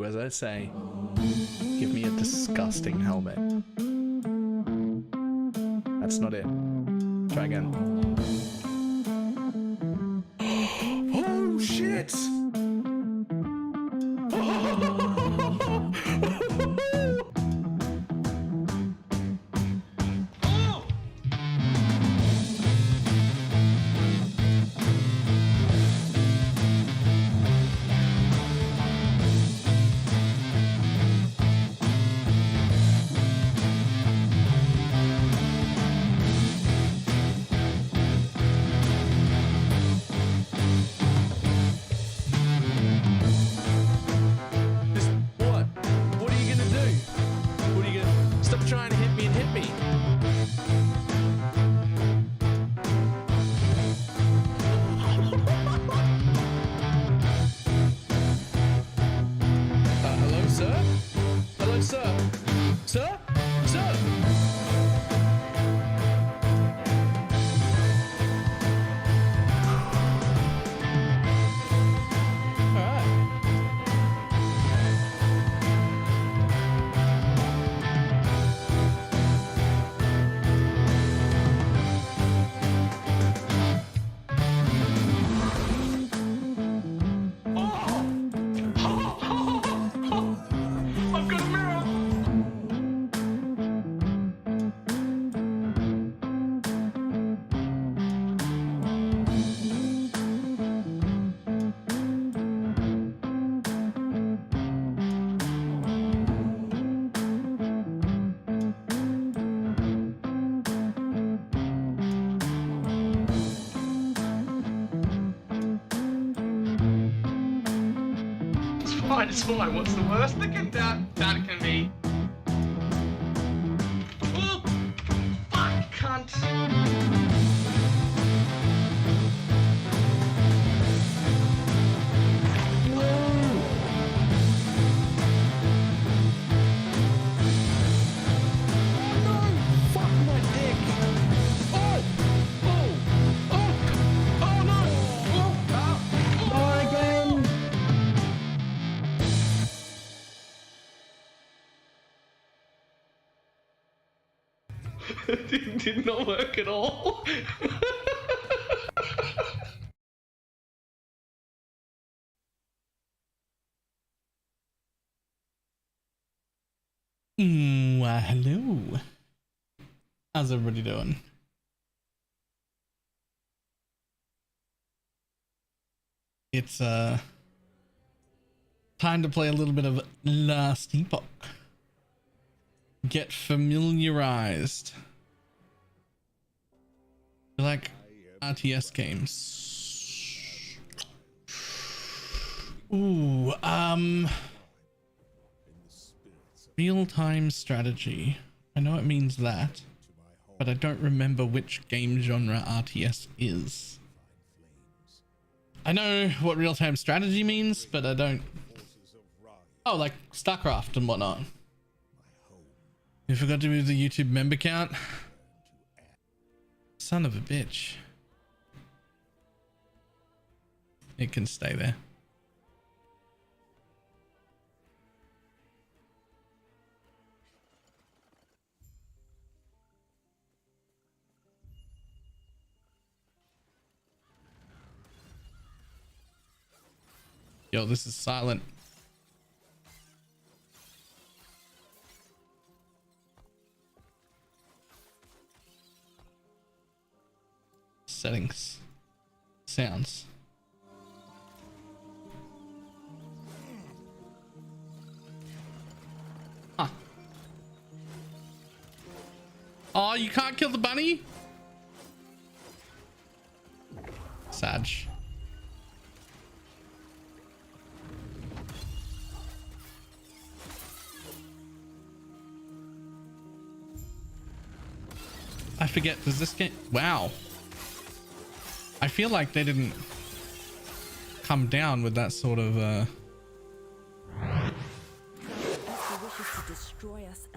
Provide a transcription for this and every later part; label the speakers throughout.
Speaker 1: do as I say. Give me a disgusting helmet. That's not it. Try again. Oh shit!
Speaker 2: It's fine. What's the worst that can be? Oh, fuck, cunt. Did not work at all.
Speaker 1: Hello. How's everybody doing? It's time to play a little bit of Last Epoch. Get familiarized. I like RTS games. Ooh, real-time strategy. I know it means that, but I don't remember which game genre RTS is. I know what real-time strategy means, but I don't. Oh, like StarCraft and whatnot. You forgot to move the YouTube member count. Son of a bitch. It can stay there. Yo, this is silent. Settings. Sounds. Huh. Oh, you can't kill the bunny? Sag. I forget, does this game... Wow. I feel like they didn't come down with that sort of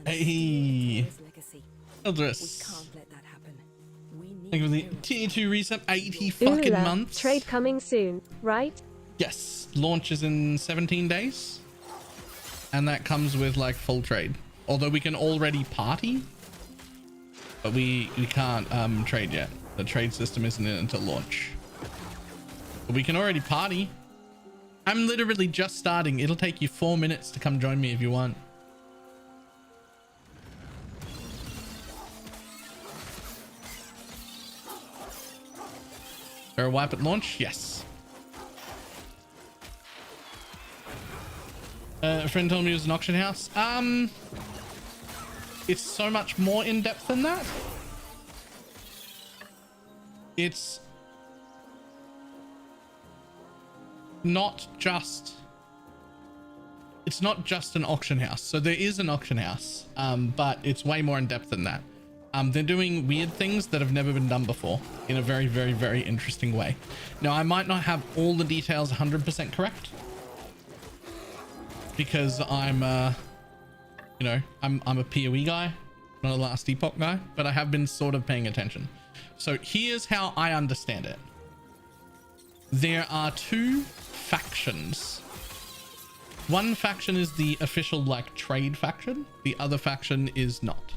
Speaker 1: hey, Eldris. Thank you for the tier 2 resub, 80 fucking months.
Speaker 3: Trade coming soon, right?
Speaker 1: Yes, launches in 17 days. and that comes with like full trade. Although we can already party, but we can't trade yet. The trade system isn't in until launch. But we can already party. I'm literally just starting. It'll take you 4 minutes to come join me if you want. There a wipe at launch? Yes. A friend told me it was an auction house. It's so much more in depth than that. It's not just an auction house. So there is an auction house, but it's way more in depth than that. They're doing weird things that have never been done before in a very, very, very interesting way. Now, I might not have all the details 100% correct because I'm a PoE guy, not a Last Epoch guy, but I have been sort of paying attention. So here's how I understand it. There are two factions. One faction is the official like trade faction. The other faction is not.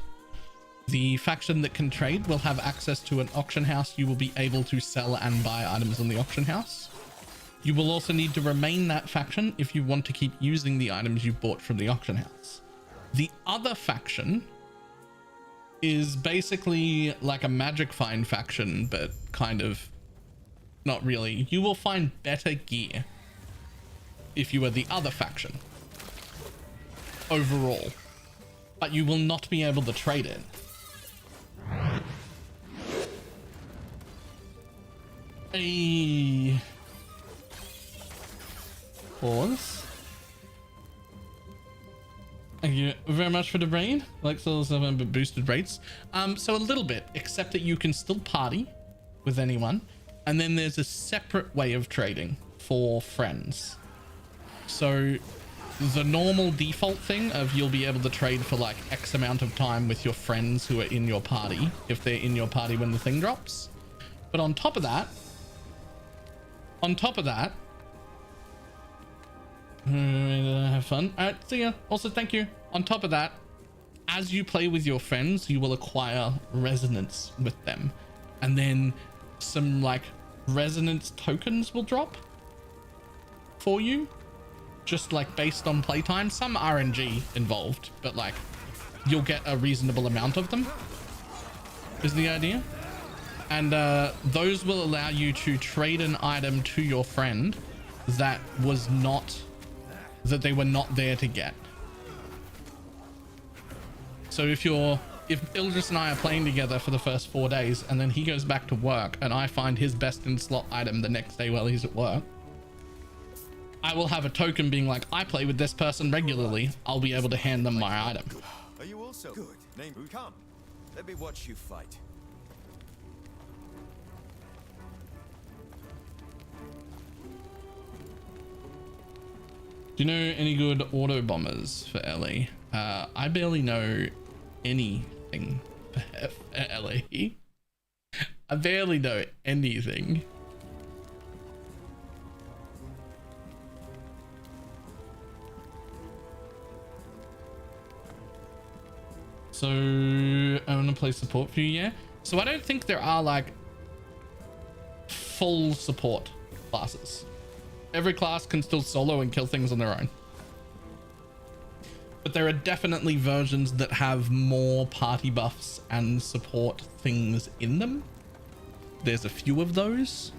Speaker 1: The faction that can trade will have access to an auction house. You will be able to sell and buy items on the auction house. You will also need to remain that faction if you want to keep using the items you bought from the auction house. The other faction is basically like a magic find faction, but kind of not really. You will find better gear if you are the other faction overall, but you will not be able to trade it. Pause. Thank you very much for the raid. Like so 7 but boosted rates. So a little bit, except that you can still party with anyone, and then there's a separate way of trading for friends. So the normal default thing of you'll be able to trade for like X amount of time with your friends who are in your party, if they're in your party when the thing drops. But on top of that, have fun. All right, see ya. Also, thank you. On top of that, as you play with your friends, you will acquire resonance with them, and then some like resonance tokens will drop for you, just like based on playtime. Some RNG involved, but like you'll get a reasonable amount of them is the idea. And those will allow you to trade an item to your friend that they were not there to get. So if Ildris and I are playing together for the first 4 days, and then he goes back to work and I find his best in slot item the next day while he's at work, I will have a token being like, I play with this person regularly. I'll be able to hand them my item.
Speaker 3: Are you also good? Name who? Come. Let me watch you fight.
Speaker 1: Do you know any good auto bombers for LE? I barely know anything for LE. I barely know anything. So I want to play support for you, yeah? So I don't think there are like full support classes. Every class can still solo and kill things on their own. But there are definitely versions that have more party buffs and support things in them. There's a few of those.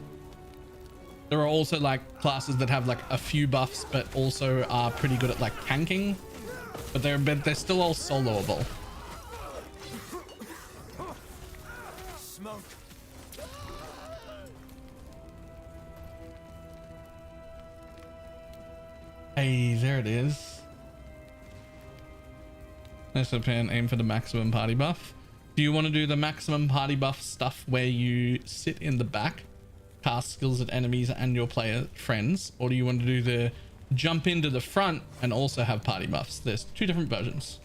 Speaker 1: There are also like classes that have like a few buffs, but also are pretty good at like tanking. But they're still all soloable.
Speaker 3: Smoke.
Speaker 1: Hey, there it is. Nice pan, aim for the maximum party buff. Do you want to do the maximum party buff stuff where you sit in the back, cast skills at enemies and your player friends? Or do you want to do the jump into the front and also have party buffs? There's two different versions.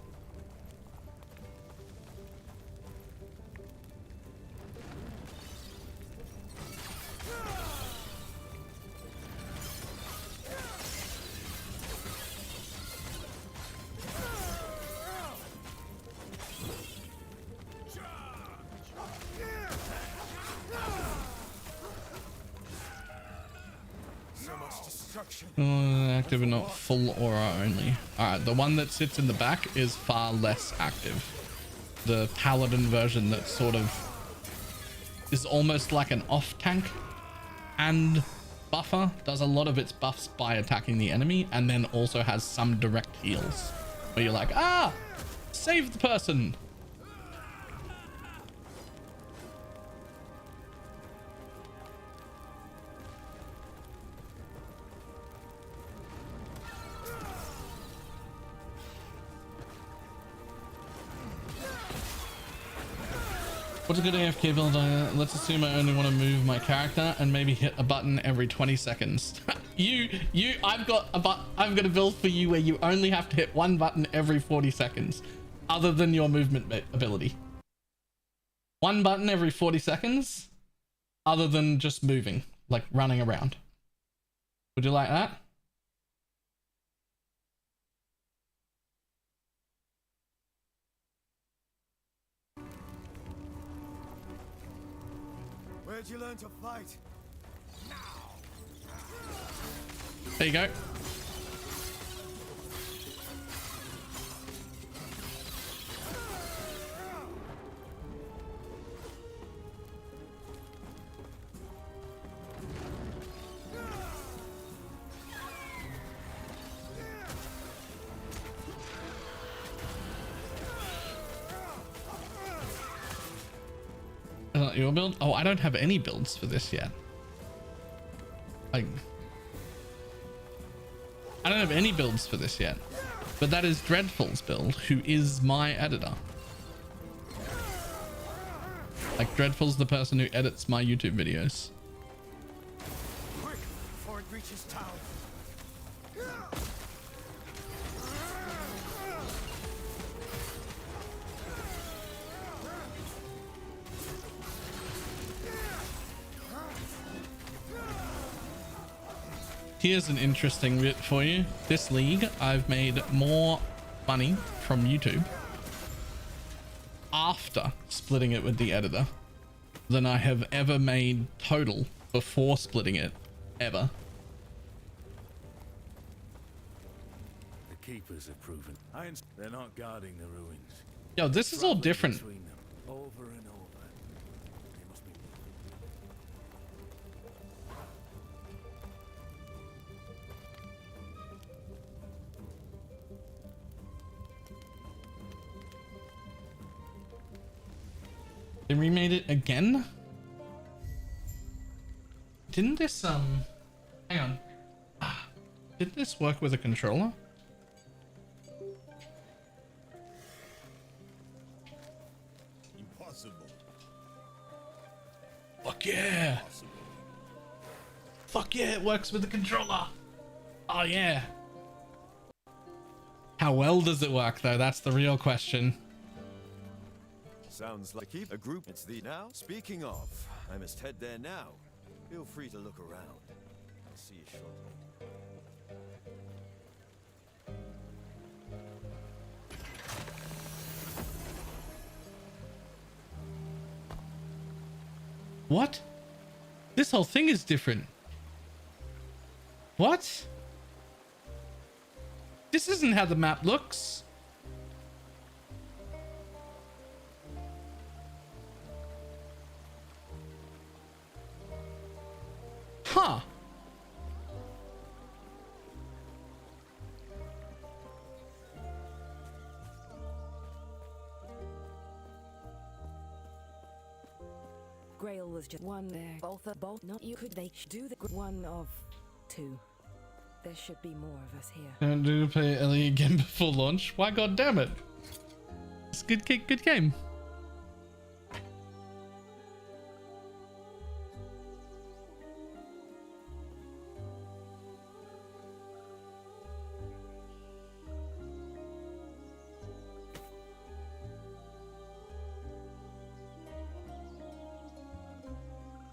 Speaker 3: much destruction.
Speaker 1: Active and not full aura only. Alright, the one that sits in the back is far less active. The paladin version that sort of is almost like an off tank and buffer, does a lot of its buffs by attacking the enemy, and then also has some direct heals where you're like, ah, save the person. What's a good AFK build? Let's assume I only want to move my character and maybe hit a button every 20 seconds. I've got a build for you where you only have to hit one button every 40 seconds, other than your movement ability. One button every 40 seconds, other than just moving, like running around. Would you like that?
Speaker 3: Where'd you learn to fight?
Speaker 1: There you go. Your build? Oh, I don't have any builds for this yet. Like, I don't have any builds for this yet, but that is Dreadful's build, who is my editor. Like, Dreadful's the person who edits my YouTube videos.
Speaker 3: Quick, before it reaches town.
Speaker 1: Here's an interesting bit for you. This league, I've made more money from YouTube after splitting it with the editor than I have ever made total before splitting it, ever.
Speaker 4: The keepers have proven they're not guarding the ruins.
Speaker 1: Yo, this is all different.
Speaker 4: Between them, over and over. They must be.
Speaker 1: They remade it again? Didn't this, hang on. Did this work with a controller?
Speaker 3: Impossible.
Speaker 1: Fuck yeah.
Speaker 3: Impossible.
Speaker 1: Fuck yeah, it works with the controller. Oh yeah. How well does it work though? That's the real question.
Speaker 3: Sounds like keep a group. It's the now. Speaking of, I must head there now. Feel free to look around. I'll see you shortly.
Speaker 1: What? This whole thing is different. What? This isn't how the map looks. Huh.
Speaker 5: Grail was just one there. Both, not you could they do the one of two. There should be more of us here.
Speaker 1: Don't do play Ellie again before launch. Why, god damn it? It's a good game.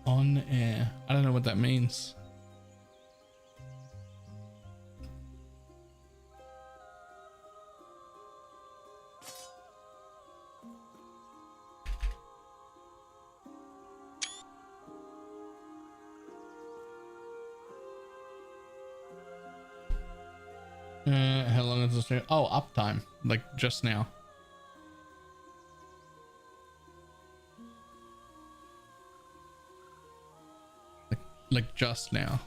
Speaker 1: On air. I don't know what that means. How long is this? Oh, uptime. Like just now. Like just now.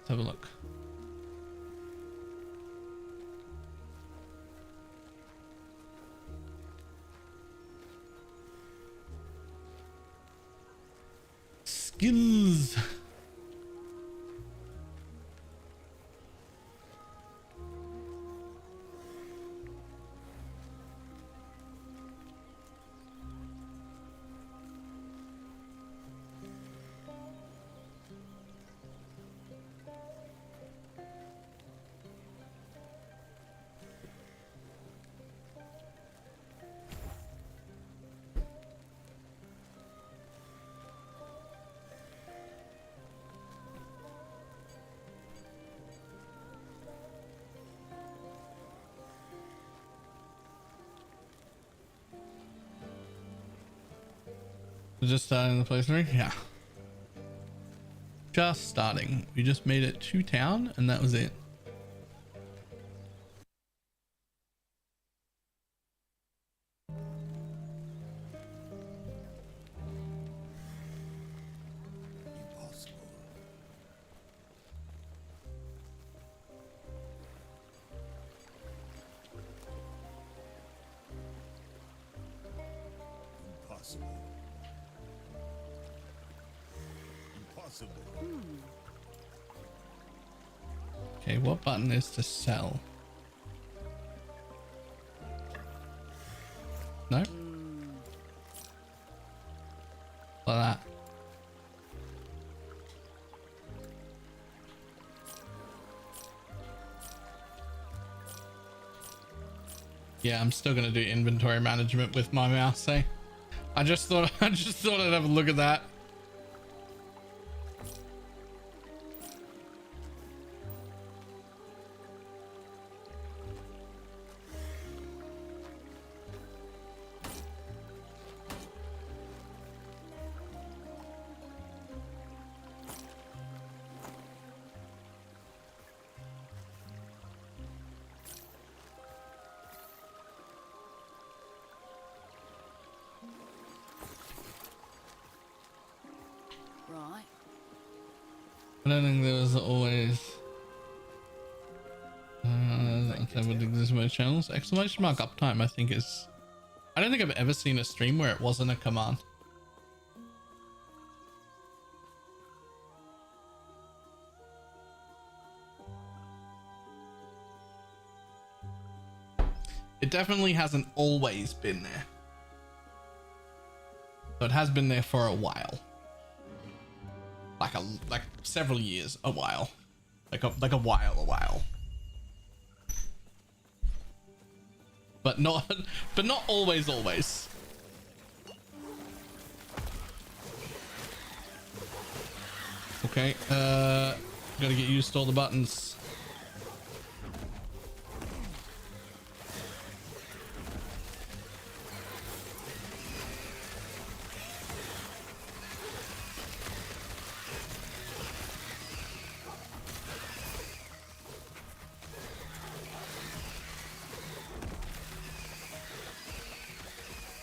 Speaker 1: Let's have a look. Skills. Just starting the playthrough? Yeah. Just starting. We just made it to town and that was it. Okay, what button is to sell? No? Like that. Yeah, I'm still gonna do inventory management with my mouse, eh? I just thought I'd have a look at that.
Speaker 5: Right.
Speaker 1: I don't think there was always that would exist in most channels. Exclamation mark uptime I think is, I don't think I've ever seen a stream where it wasn't a command. It definitely hasn't always been there, but it has been there for a while. Like several years, a while, like a while, but not always. Okay, gotta get used to all the buttons.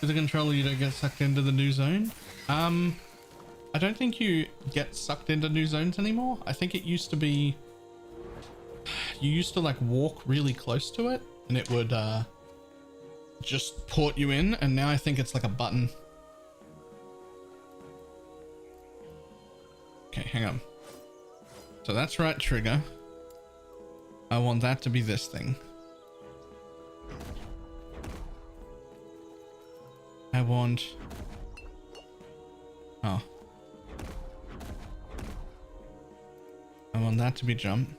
Speaker 1: With the controller, you don't get sucked into the new zone. I don't think you get sucked into new zones anymore. I think it used to be, you used to like walk really close to it and it would just port you in, and now I think it's like a button. Okay, hang on. So that's right trigger. I want that to be this thing. I want, oh, I want that to be jump.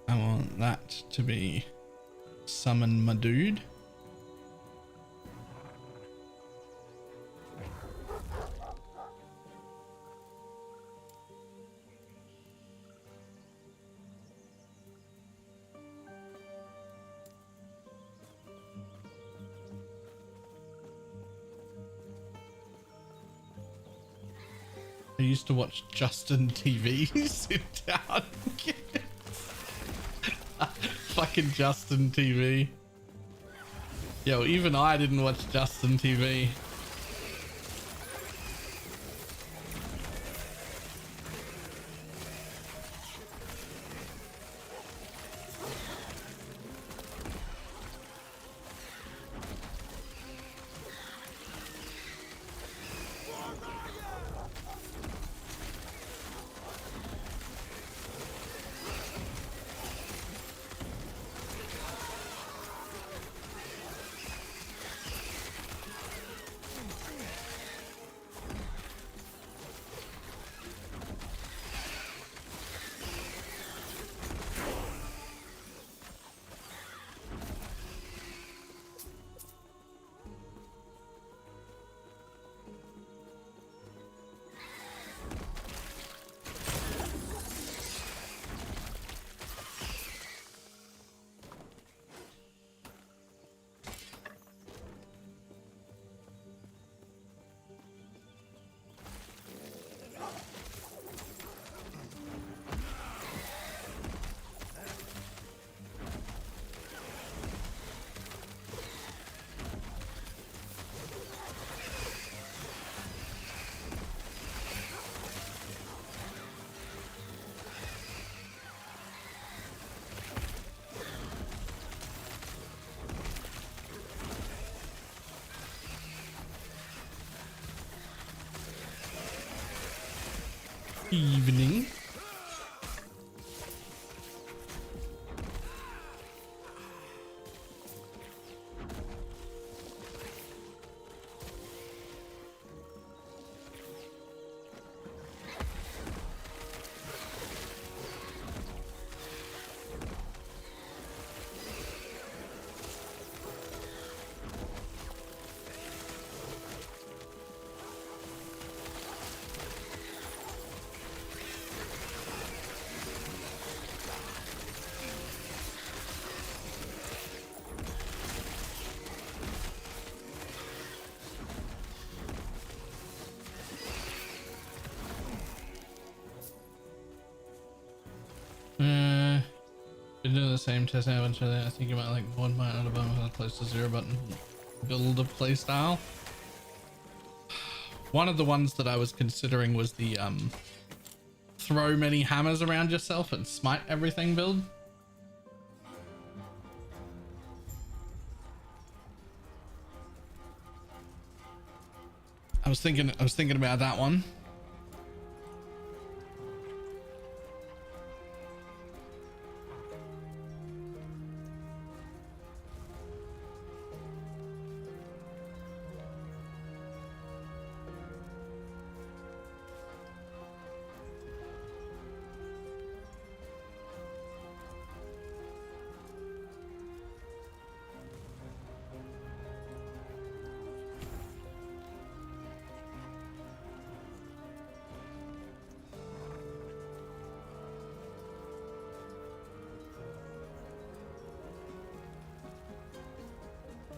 Speaker 1: I want that to be summon my dude. I used to watch Justin TV. Sit down. Fucking Justin TV. Yo, even I didn't watch Justin TV. Evening. Been doing the same test now eventually. I think about like 1 mile out of bomb close to 0 button build a playstyle. One of the ones that I was considering was the throw many hammers around yourself and smite everything build. I was thinking about that one.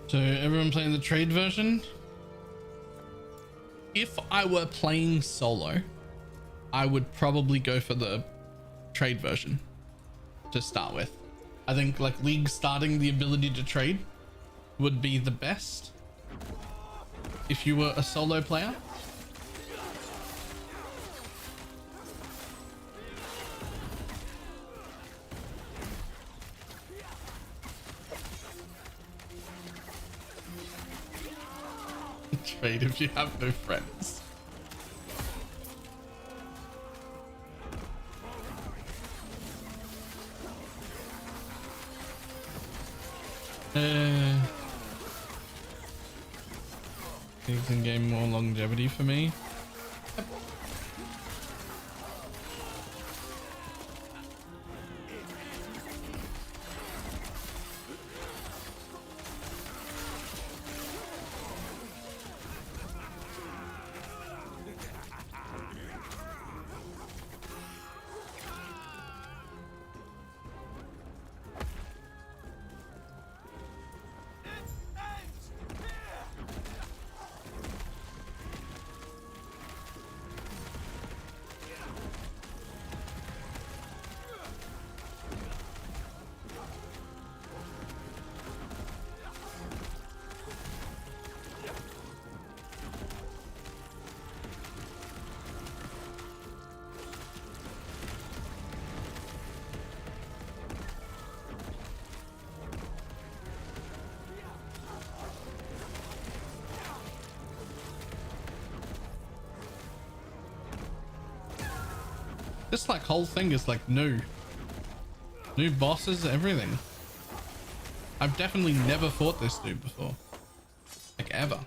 Speaker 1: So everyone playing the trade version? If I were playing solo, I would probably go for the trade version to start with. I think like League starting the ability to trade would be the best if you were a solo player. Trade if you have no friends. Things can gain more longevity for me. Yep. This like whole thing is like new bosses, everything. I've definitely never fought this dude before, like ever.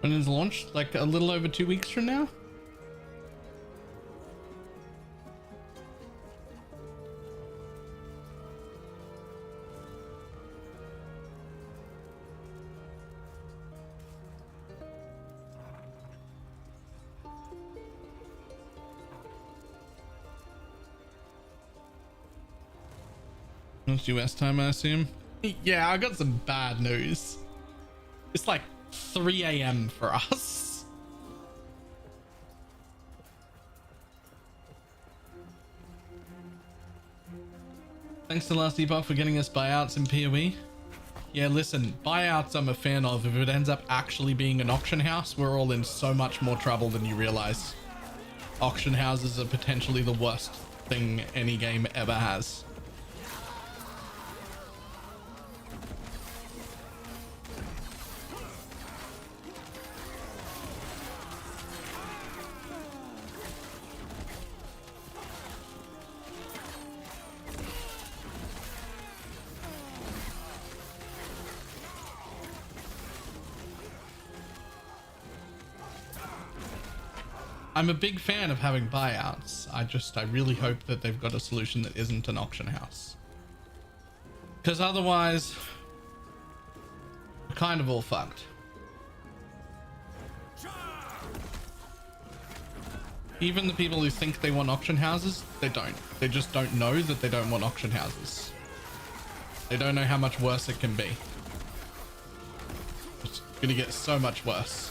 Speaker 1: When is launched? Like a little over 2 weeks from now? It's US time, I assume. Yeah, I got some bad news. It's like 3 a.m. for us. Thanks to Last Epoch for getting us buyouts in PoE. Yeah, listen, buyouts I'm a fan of. If it ends up actually being an auction house, we're all in so much more trouble than you realize. Auction houses are potentially the worst thing any game ever has. I'm a big fan of having buyouts. I really hope that they've got a solution that isn't an auction house. Because otherwise, we're kind of all fucked. Even the people who think they want auction houses, they don't. They just don't know that they don't want auction houses. They don't know how much worse it can be. It's gonna get so much worse.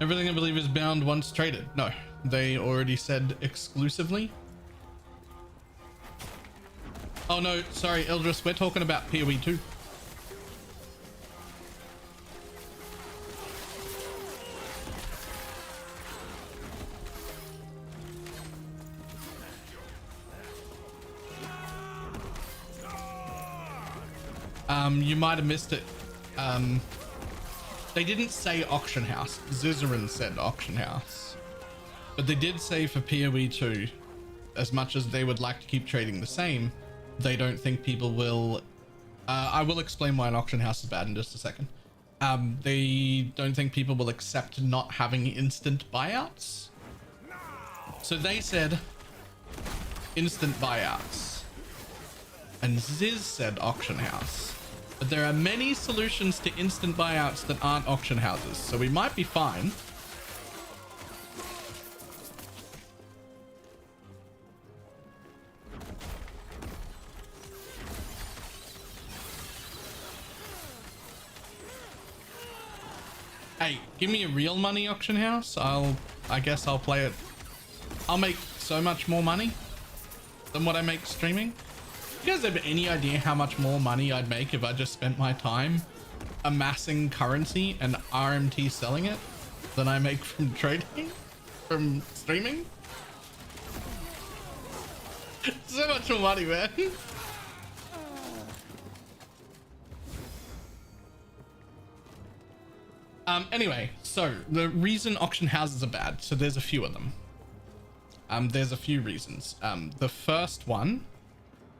Speaker 1: Everything I believe is bound once traded. No, they already said exclusively. Oh no, sorry, Eldris, we're talking about PoE 2. You might have missed it. They didn't say auction house. Zizaran said auction house. But they did say for PoE 2, as much as they would like to keep trading the same, they don't think people will... I will explain why an auction house is bad in just a second. They don't think people will accept not having instant buyouts. So they said instant buyouts. And Ziz said auction house. But there are many solutions to instant buyouts that aren't auction houses, so we might be fine. Hey, give me a real money auction house. I guess I'll play it. I'll make so much more money than what I make streaming. You guys have any idea how much more money I'd make if I just spent my time amassing currency and RMT selling it than I make from trading, from streaming? So much more money, man. Anyway, so the reason auction houses are bad, so there's a few of them. There's a few reasons. The first one,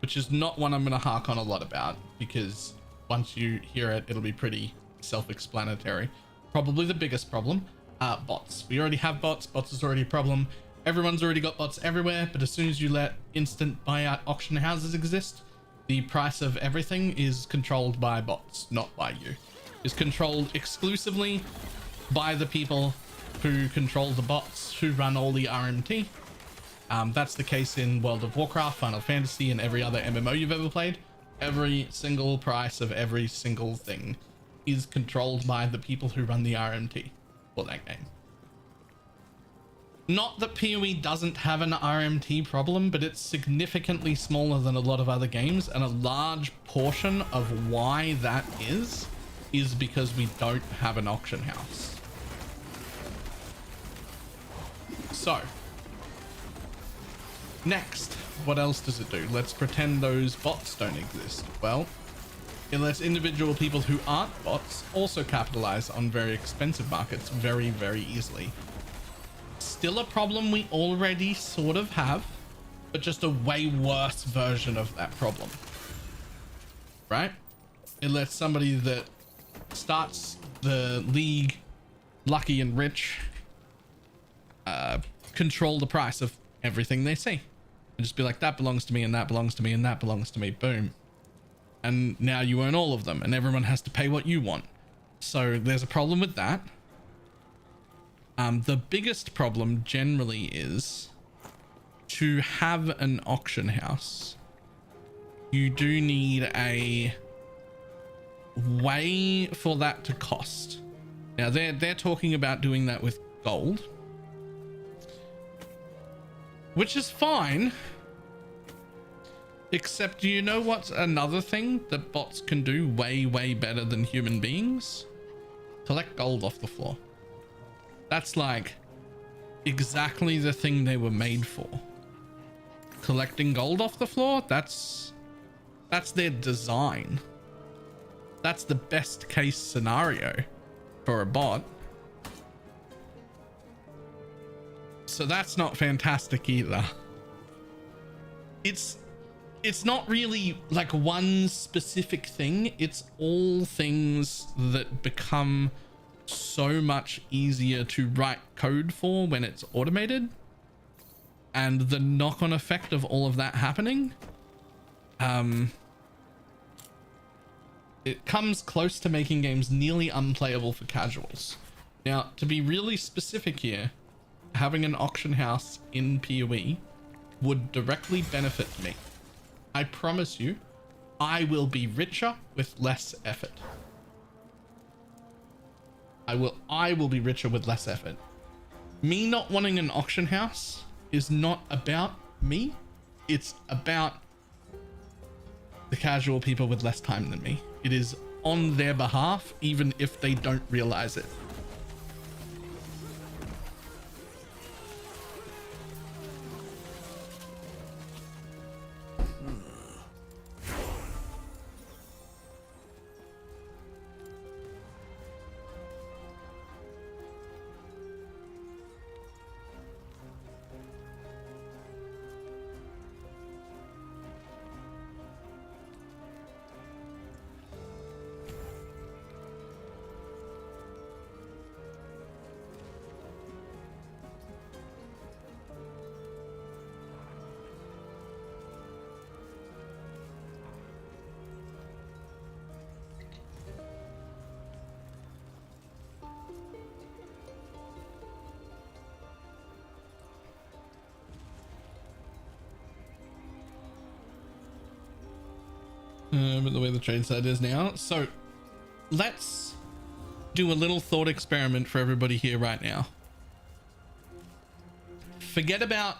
Speaker 1: which is not one I'm going to hark on a lot about, because once you hear it, it'll be pretty self-explanatory. Probably the biggest problem, bots. We already have bots. Bots is already a problem. Everyone's already got bots everywhere, but as soon as you let instant buyout auction houses exist, the price of everything is controlled by bots, not by you. It's controlled exclusively by the people who control the bots, who run all the RMT. That's the case in World of Warcraft, Final Fantasy, and every other MMO you've ever played. Every single price of every single thing is controlled by the people who run the RMT for that game. Not that PoE doesn't have an RMT problem, but it's significantly smaller than a lot of other games, and a large portion of why that is because we don't have an auction house. So, next, what else does it do? Let's pretend those bots don't exist. Well, it lets individual people who aren't bots also capitalize on very expensive markets very, very easily. Still a problem we already sort of have, but just a way worse version of that problem, right? It lets somebody that starts the league lucky and rich control the price of everything they see. And just be like, that belongs to me, and that belongs to me, and that belongs to me. Boom. And now you own all of them, and everyone has to pay what you want. So there's a problem with that. The biggest problem generally is to have an auction house. You do need a way for that to cost. Now they're talking about doing that with gold, which is fine. Except, you know what's another thing that bots can do way, way better than human beings? Collect gold off the floor. That's like exactly the thing they were made for. Collecting gold off the floor, that's their design. That's the best case scenario for a bot. So that's not fantastic either. It's not really like one specific thing. It's all things that become so much easier to write code for when it's automated, and the knock-on effect of all of that happening, it comes close to making games nearly unplayable for casuals. Now, to be really specific here, having an auction house in PoE would directly benefit me. I promise you, I will be richer with less effort. I will be richer with less effort. Me not wanting an auction house is not about me. It's about the casual people with less time than me. It is on their behalf, even if they don't realize it. But the way the trade side is now. So let's do a little thought experiment for everybody here right now. Forget about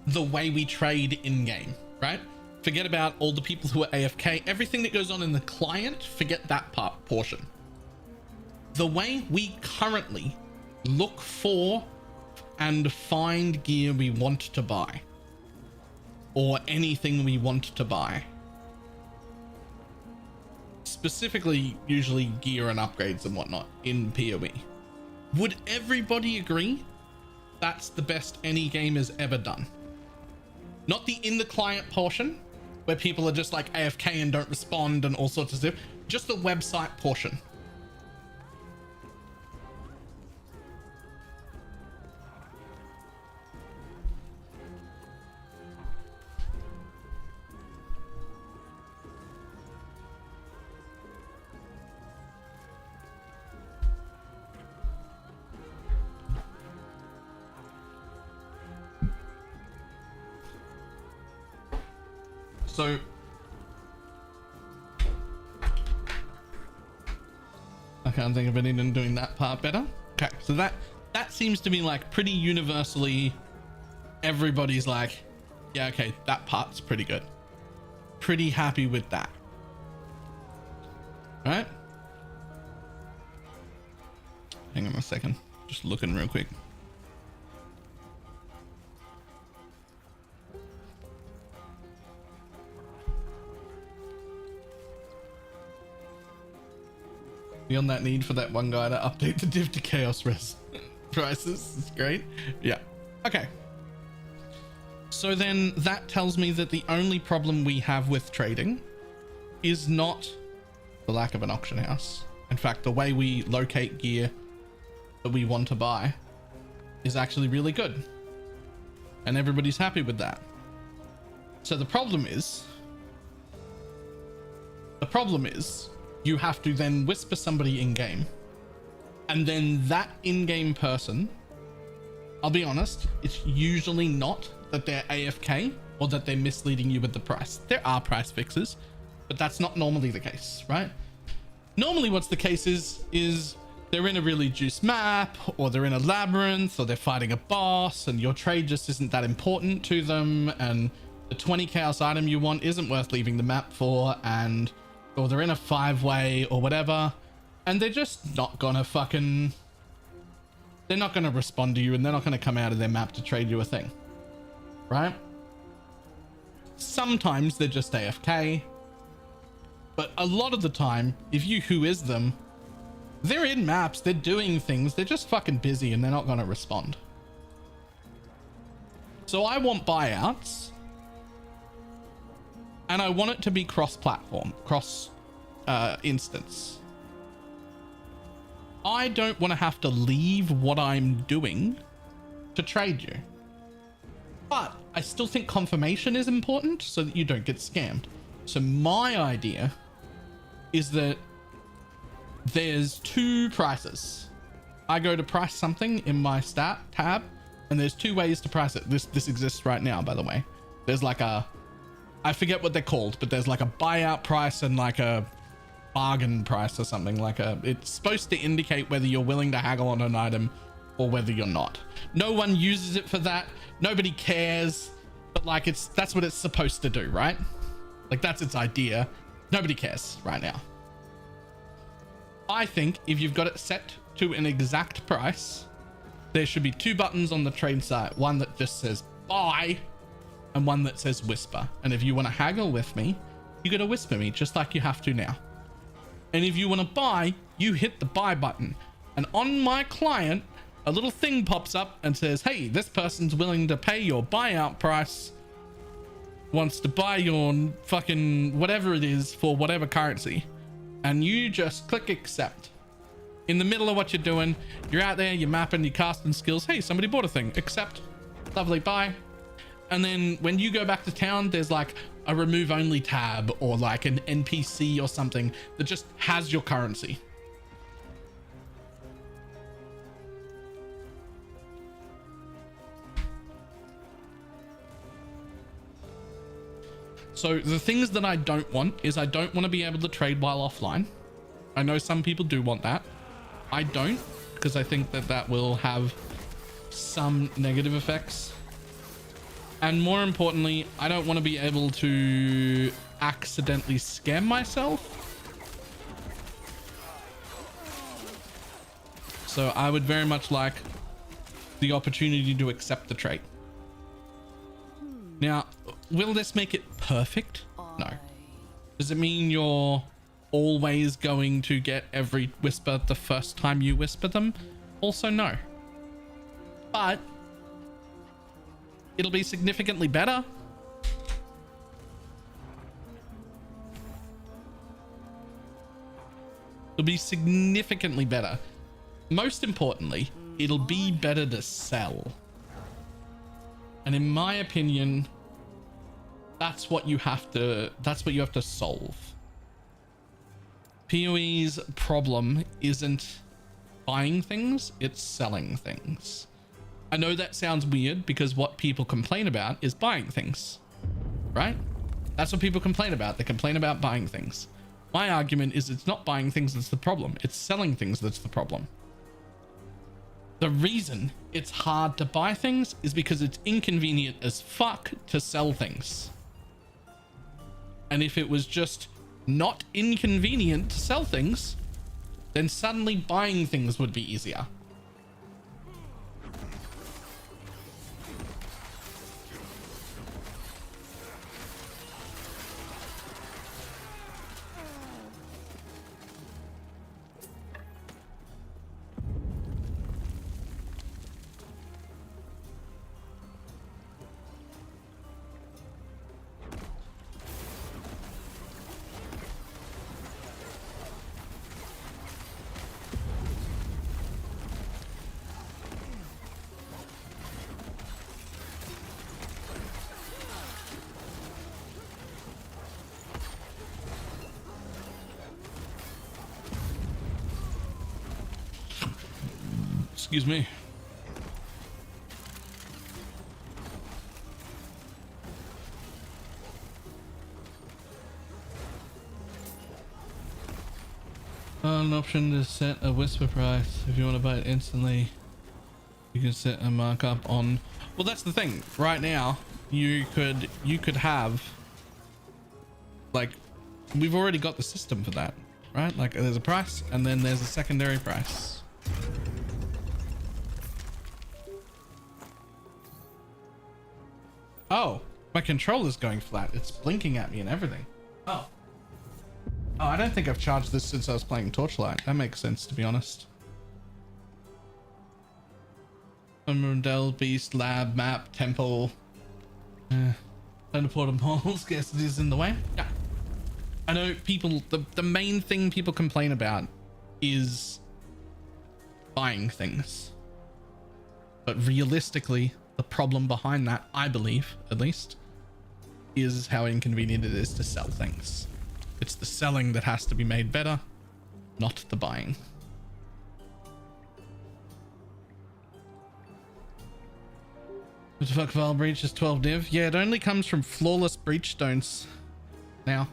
Speaker 1: the way we trade in game, right? Forget about all the people who are AFK, everything that goes on in the client, forget that portion. The way we currently look for and find gear we want to buy, or anything we want to buy. Specifically, usually gear and upgrades and whatnot in PoE. Would everybody agree that's the best any game has ever done? Not the in the client portion, where people are just like AFK and don't respond and all sorts of stuff. Just the website portion. So I can't think of anything doing that part better. Okay, so that seems to be like pretty universally, everybody's like, yeah, okay, that part's pretty good. Pretty happy with that. All right? Hang on a second. Just looking real quick. Beyond that need for that one guy to update the div to chaos res prices. It's great. Yeah. Okay. So then that tells me that the only problem we have with trading is not the lack of an auction house. In fact, the way we locate gear that we want to buy is actually really good. And everybody's happy with that. So the problem is you have to then whisper somebody in game, and then that in-game person, I'll be honest, it's usually not that they're AFK or that they're misleading you with the price. There are price fixes, but that's not normally the case, right? Normally what's the case is they're in a really juiced map, or they're in a labyrinth, or they're fighting a boss, and your trade just isn't that important to them, and the 20 chaos item you want isn't worth leaving the map for, and or they're in a 5-way or whatever, and they're just not gonna they're not gonna respond to you, and they're not gonna come out of their map to trade you a thing, right? Sometimes they're just AFK, but a lot of the time, if you who is them, they're in maps, they're doing things, they're just fucking busy, and they're not gonna respond. So I want buyouts, and I want it to be cross-platform, cross instance. I don't want to have to leave what I'm doing to trade you. But I still think confirmation is important so that you don't get scammed. So my idea is that there's two prices. I go to price something in my stat tab, and there's two ways to price it. This exists right now, by the way. There's like a, I forget what they're called, but there's like a buyout price and like a bargain price or something. Like it's supposed to indicate whether you're willing to haggle on an item or whether you're not. No one uses it for that. Nobody cares, but like that's what it's supposed to do, right? Like that's its idea. Nobody cares right now. I think if you've got it set to an exact price, there should be two buttons on the trade site. One that just says buy, and one that says whisper. And if you want to haggle with me, you got to whisper me just like you have to now. And if you want to buy, you hit the buy button. And on my client, a little thing pops up and says, hey, this person's willing to pay your buyout price, wants to buy your fucking whatever it is for whatever currency. And you just click accept. In the middle of what you're doing, you're out there, you're mapping, you're casting skills. Hey, somebody bought a thing. Accept. Lovely, bye. And then when you go back to town, there's like a remove only tab or like an NPC or something that just has your currency. So the things that I don't want is I don't want to be able to trade while offline. I know some people do want that. I don't, because I think that that will have some negative effects. And more importantly, I don't want to be able to accidentally scam myself. So I would very much like the opportunity to accept the trait. Now, will this make it perfect? No. Does it mean you're always going to get every whisper the first time you whisper them? Also, no. But it'll be significantly better. It'll be significantly better. Most importantly, it'll be better to sell. And in my opinion, that's what you have to solve. PoE's problem isn't buying things, it's selling things. I know that sounds weird because what people complain about is buying things, right? That's what people complain about. They complain about buying things. My argument is it's not buying things that's the problem. It's selling things that's the problem. The reason it's hard to buy things is because it's inconvenient as fuck to sell things. And if it was just not inconvenient to sell things, then suddenly buying things would be easier. Excuse me. An option to set a whisper price. If you want to buy it instantly, you can set a markup on. Well, that's the thing. Right now, you could have, like, we've already got the system for that, right? Like, there's a price and then there's a secondary price. Oh, my controller's going flat. It's blinking at me and everything. Oh. Oh, I don't think I've charged this since I was playing Torchlight. That makes sense, to be honest. Emerald, Beast, Lab, Map, Temple. Teleport and Mall. Scarcity is in the way. Yeah. I know people, the main thing people complain about is buying things. But realistically, the problem behind that, I believe, at least, is how inconvenient it is to sell things. It's the selling that has to be made better, not the buying. What the fuck, Val Breach is 12 div? Yeah, it only comes from flawless breach stones now.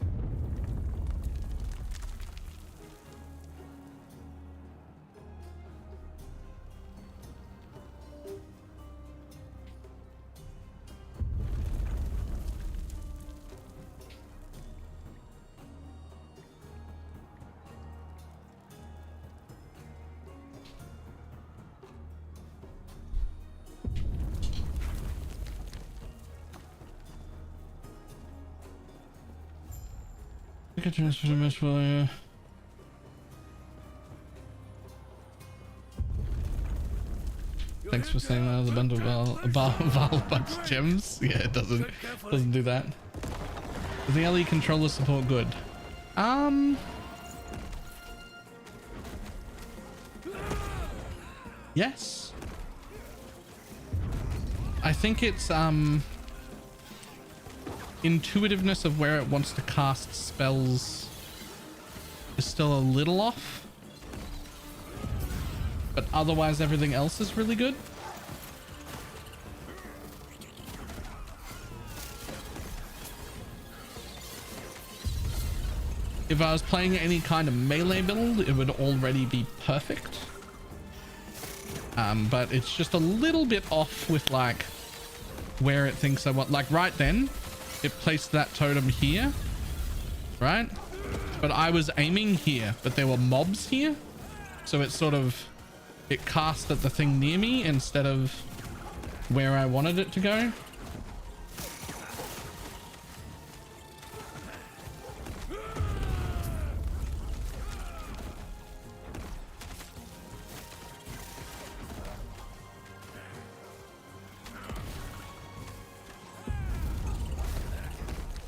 Speaker 1: I can transfer the mesh volume. Thanks for saying that. The bundle Val bucks gems. Yeah, it doesn't do that. Is the LE controller support good? Yes. I think it's intuitiveness of where it wants to cast spells is still a little off, but otherwise everything else is really good. If I was playing any kind of melee build, it would already be perfect. But it's just a little bit off with like where it thinks I want. Like right then, it placed that totem here, right? But I was aiming here, but there were mobs here. So it cast at the thing near me instead of where I wanted it to go.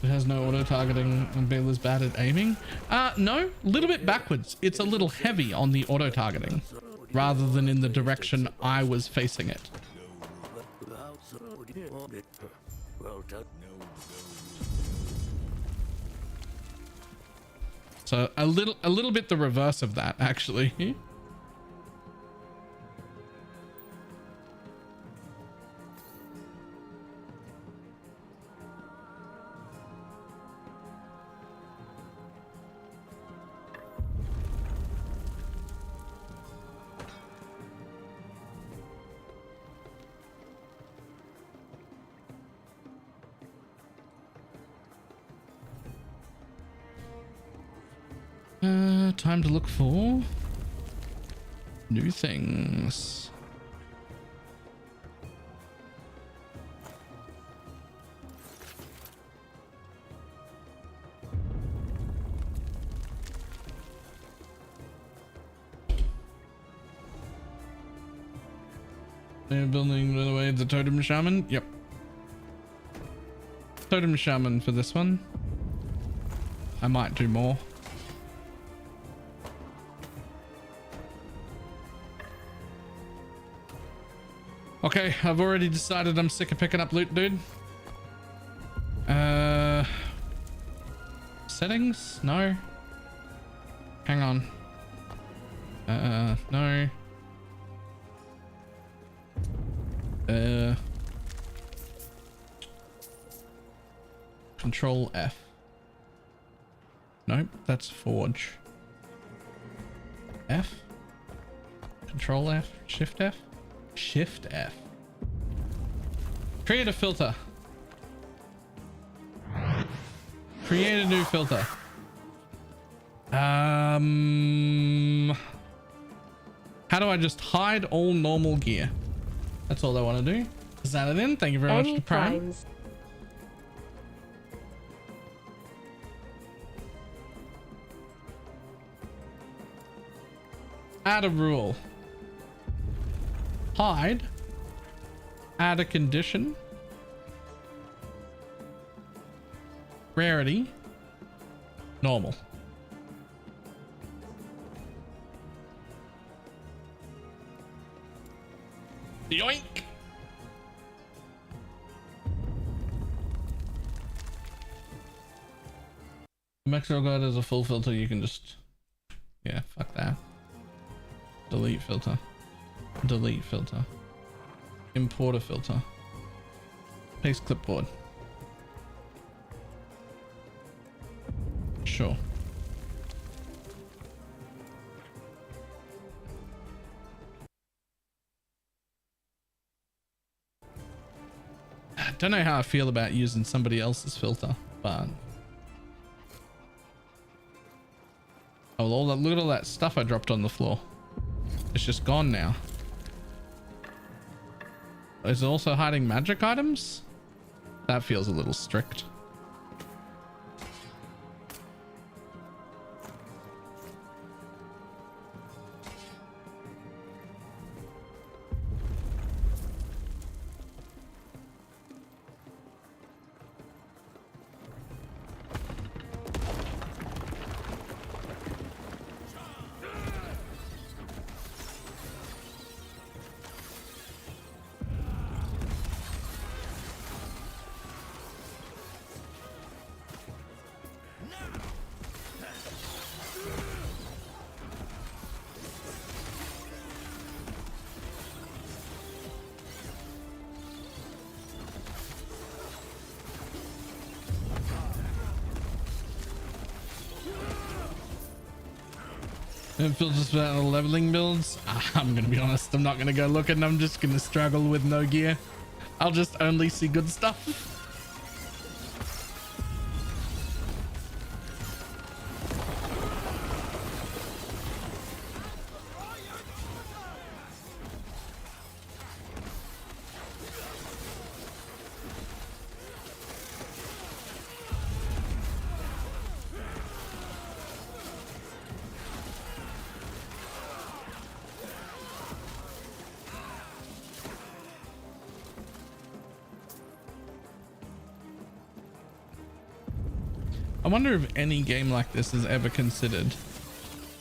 Speaker 1: It has no auto targeting and Baylor's bad at aiming. No, a little bit backwards. It's a little heavy on the auto targeting rather than in the direction I was facing it. So a little bit the reverse of that actually. Time to look for new things. They're building, by the way, the totem shaman. Yep. Totem shaman for this one. I might do more. Okay, I've already decided I'm sick of picking up loot, dude. Settings? No. Hang on. No. Control F. Nope, that's Forge. F? Control F? Shift F? Shift F. Create a filter. Create a new filter. How do I just hide all normal gear? That's all I want to do. Is that it in? Thank you very much to Prime. Add a rule. Hide. Add a condition. Rarity. Normal. Yoink! Metro God has a full filter. You can just, yeah, fuck that. Delete filter. Delete filter. Import a filter. Paste clipboard. Sure. I don't know how I feel about using somebody else's filter, but oh, all that, look at all that stuff I dropped on the floor. It's just gone now. Is it also hiding magic items? That feels a little strict. It feels just about the leveling builds. I'm gonna be honest, I'm not gonna go looking. I'm just gonna struggle with no gear. I'll just only see good stuff. I wonder if any game like this has ever considered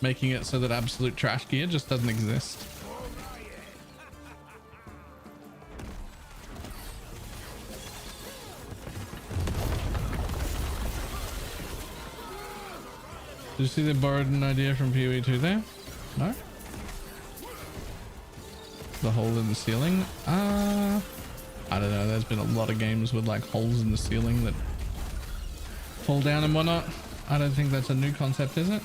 Speaker 1: making it so that absolute trash gear just doesn't exist. Did you see they borrowed an idea from PoE 2 there? No? The hole in the ceiling? I don't know. There's been a lot of games with like holes in the ceiling that fall down and whatnot. I don't think that's a new concept, is it?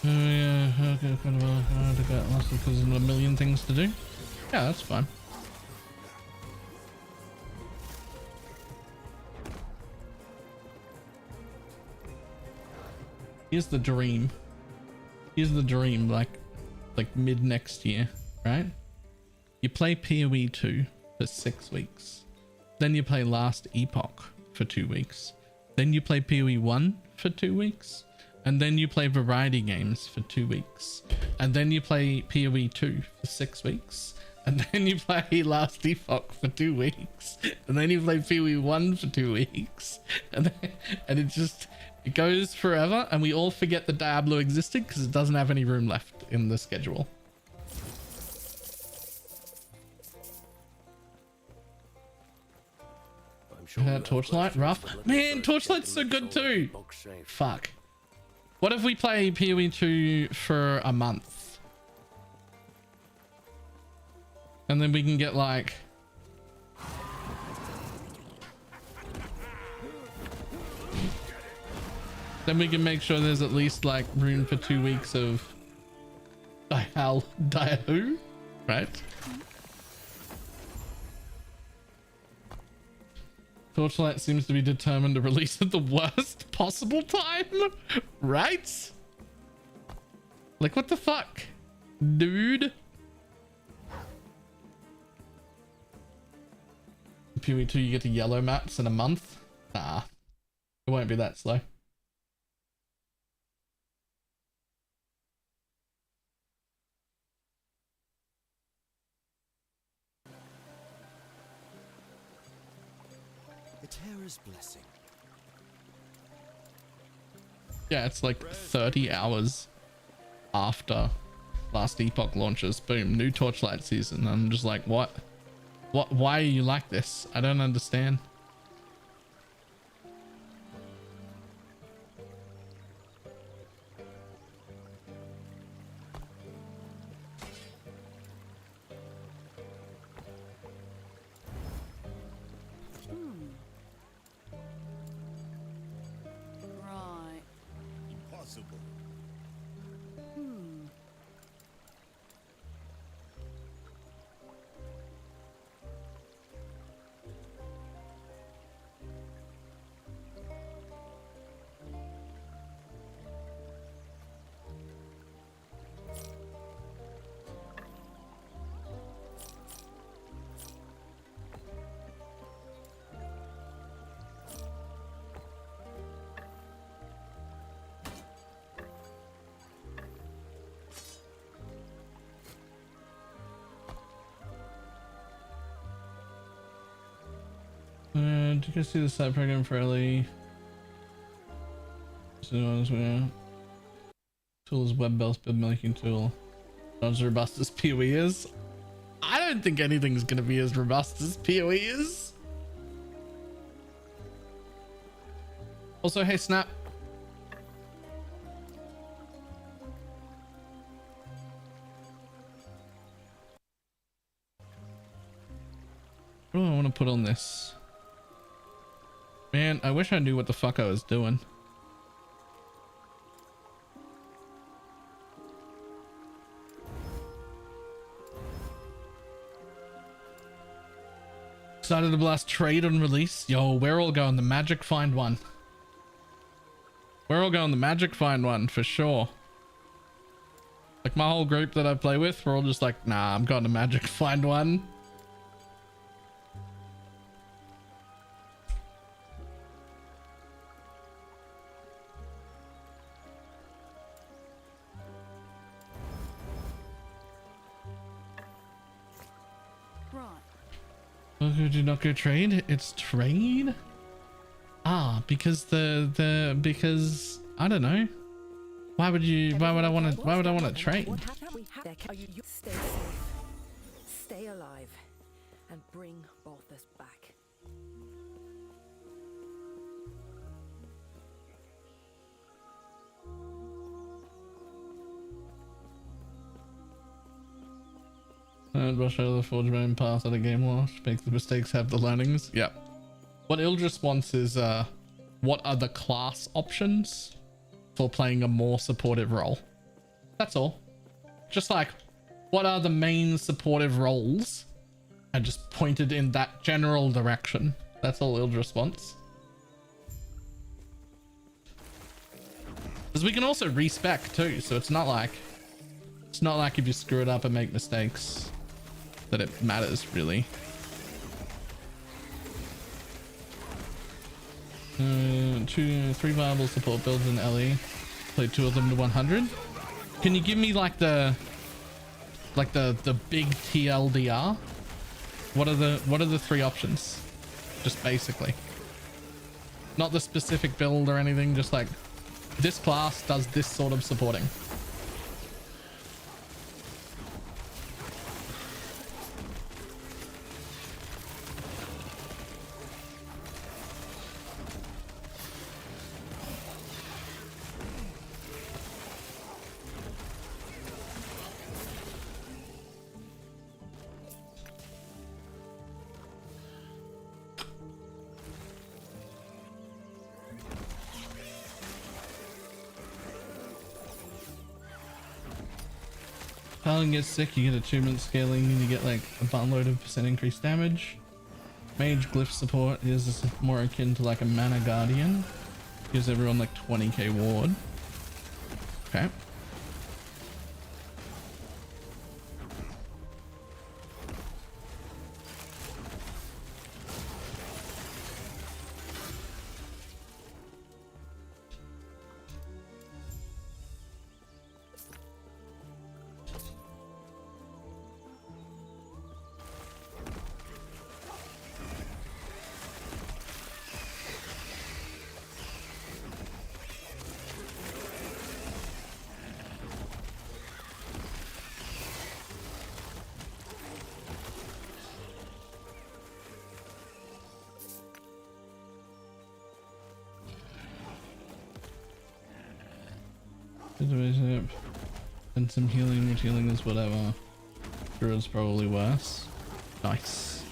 Speaker 1: Yeah, okay, kind of hard to get lost because there's a million things to do. Yeah, that's fine. Here's the dream. Here's the dream, like mid next year, right? You play PoE 2 for 6 weeks. Then you play Last Epoch for 2 weeks. Then you play PoE 1 for 2 weeks. And then you play variety games for 2 weeks. And then you play PoE 2 for 6 weeks. And then you play Last Epoch for 2 weeks. And then you play PoE 1 for 2 weeks. And it goes forever. And we all forget that Diablo existed because it doesn't have any room left in the schedule. Torchlight, rough. Man, Torchlight's so good too. Fuck. What if we play PoE 2 for a month? And then we can get like... Then we can make sure there's at least like room for 2 weeks of Diahoo, right? Torchlight seems to be determined to release at the worst possible time, right? Like, what the fuck, dude? PoE 2, you get to yellow maps in a month? Nah, it won't be that slow.
Speaker 3: Terra's blessing.
Speaker 1: Yeah, it's like 30 hours after Last Epoch launches. Boom, new Torchlight season. I'm just like, what? Why are you like this? I don't understand. Did you guys see the side program for LE? Tool is web bells build making tool. Not as robust as PoE is. I don't think anything's gonna be as robust as PoE is. Also, hey Snap. What do I want to put on this? Man, I wish I knew what the fuck I was doing. Excited to blast trade on release. Yo, we're all going the magic find one. We're all going the magic find one for sure. Like my whole group that I play with, we're all just like, nah, I'm going to magic find one. Could you not go trade? It's trade? Ah, because because I don't know. Why would I want to trade?
Speaker 5: Stay safe, stay alive, and bring Balthus back.
Speaker 1: Brush over the forge main path at a game lost. Make the mistakes, have the learnings. Yep. What Ildris wants is what are the class options for playing a more supportive role? That's all. Just like, what are the main supportive roles? I just pointed in that general direction. That's all Ildris wants. Because we can also respec too, so it's not like if you screw it up and make mistakes that it matters really. 3 viable support builds in LE. Play 2 of them to 100. Can you give me like the big TLDR? What are the 3 options? Just basically. Not the specific build or anything, just like this class does this sort of supporting. Paladin gets sick, you get attunement scaling, and you get like a buttload of % increased damage. Mage glyph support is more akin to like a mana guardian. Gives everyone like 20k ward. Okay. And some healing, which healing is whatever. Druid's probably worse. Nice.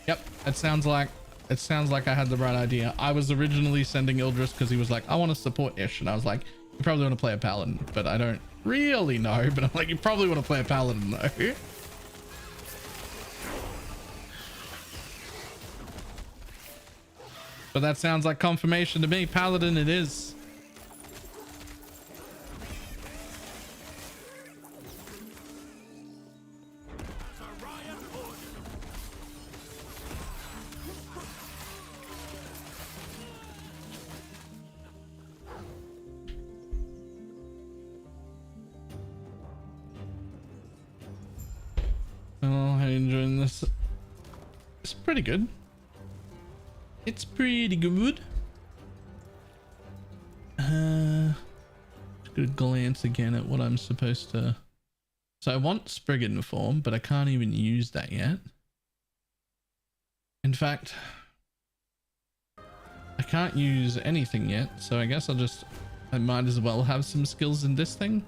Speaker 1: Yep, it sounds like I had the right idea. I was originally sending Ildris because he was like, I want to support Ish, and I was like, you probably want to play a paladin, but I don't really know. But I'm like, you probably want to play a paladin though. But that sounds like confirmation to me. Paladin it is. Oh, how you enjoying this? It's pretty good. It's pretty good. Just gonna glance again at what I'm supposed to. So I want Spriggan form, but I can't even use that yet. In fact, I can't use anything yet, so I guess I might as well have some skills in this thing.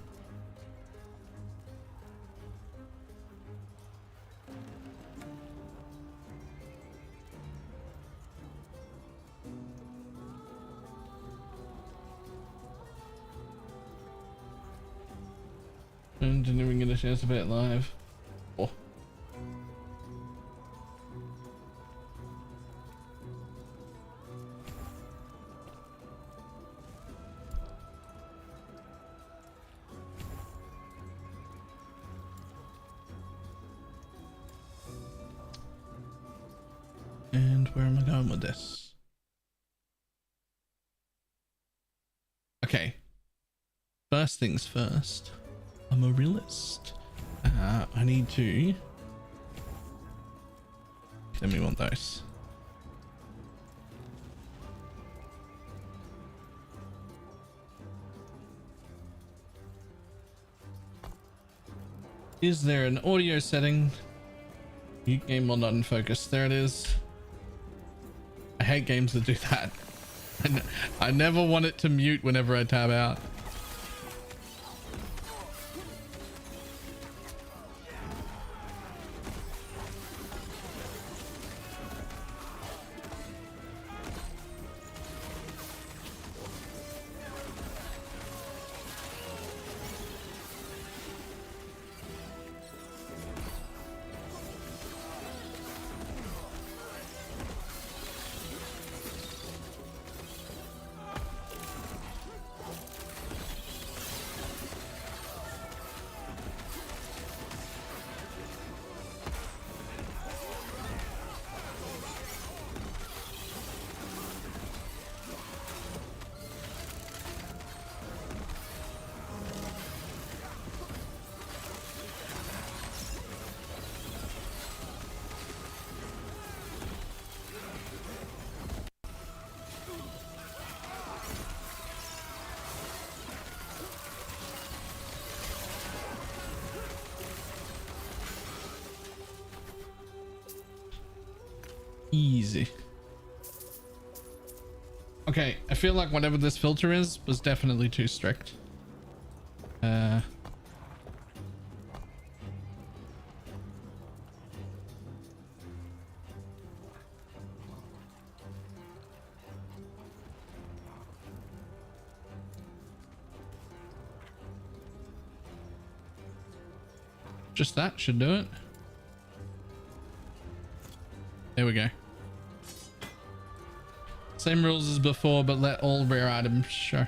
Speaker 1: And didn't even get a chance to play it live. Oh. And where am I going with this? Okay. First things first. I'm a realist. I need to. Then we want those. Is there an audio setting? Mute game while not in focus. There it is. I hate games that do that. I never want it to mute whenever I tab out. Easy. Okay, I feel like whatever this filter is was definitely too strict. Just that should do it. There we go. Same rules as before, but let all rare items show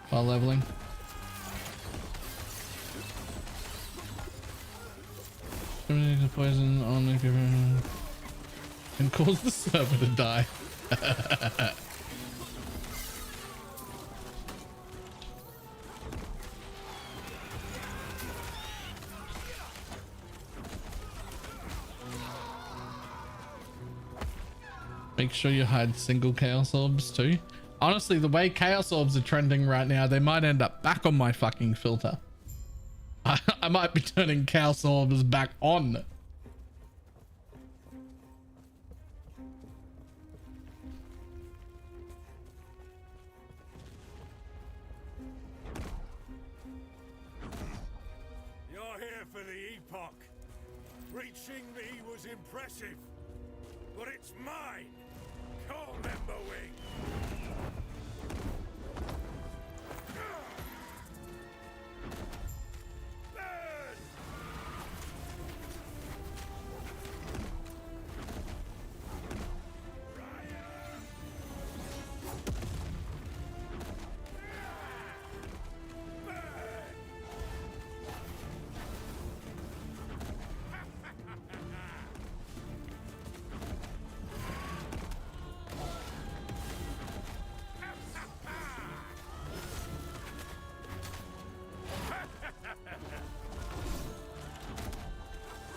Speaker 1: while leveling. The poison only given and cause the server to die. Make sure you hide single chaos orbs too. Honestly, the way chaos orbs are trending right now, they might end up back on my fucking filter. I might be turning chaos orbs back on.
Speaker 4: You're here for the epoch. Reaching me was impressive, but it's mine. Call member wing. Burn!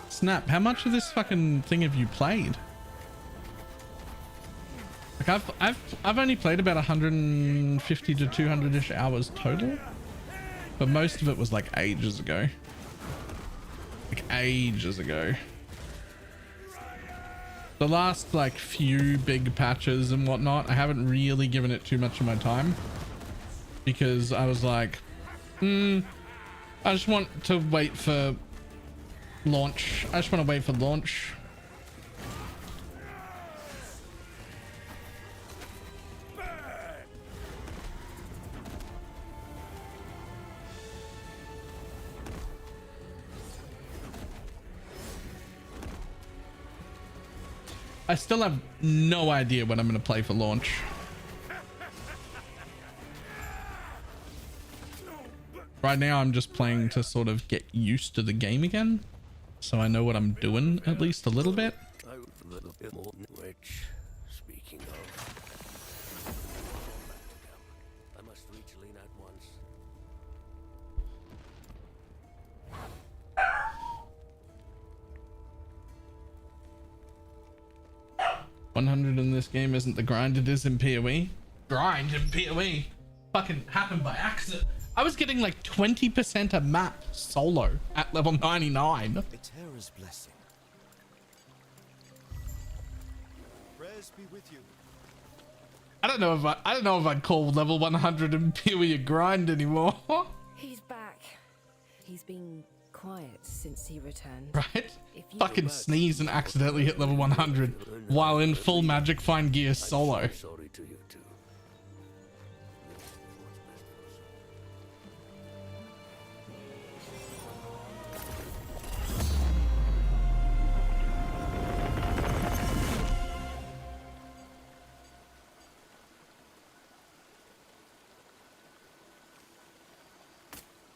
Speaker 1: Snap, how much of this fucking thing have you played? Like I've only played about 150 to 200-ish hours total, but most of it was like ages ago. Like ages ago. The last like few big patches and whatnot, I haven't really given it too much of my time because I was like, I just want to wait for launch. I just want to wait for launch. I still have no idea when I'm going to play for launch. Right now I'm just playing to sort of get used to the game again, so I know what I'm doing at least a little bit.
Speaker 4: Which, speaking of, I must reach Lena at once.
Speaker 1: 100 in this game isn't the grind it is in PoE. Grind in PoE fucking happened by accident. I was getting like 20% a map solo at level 99.
Speaker 3: A terror's blessing. Prayers be with you.
Speaker 1: I don't know if I'd call level 100 in PoE a grind anymore.
Speaker 5: He's back. He's been quiet since he returned.
Speaker 1: Right? Fucking sneeze and accidentally hit level 100 while in full magic find gear solo.
Speaker 4: Sorry to you too.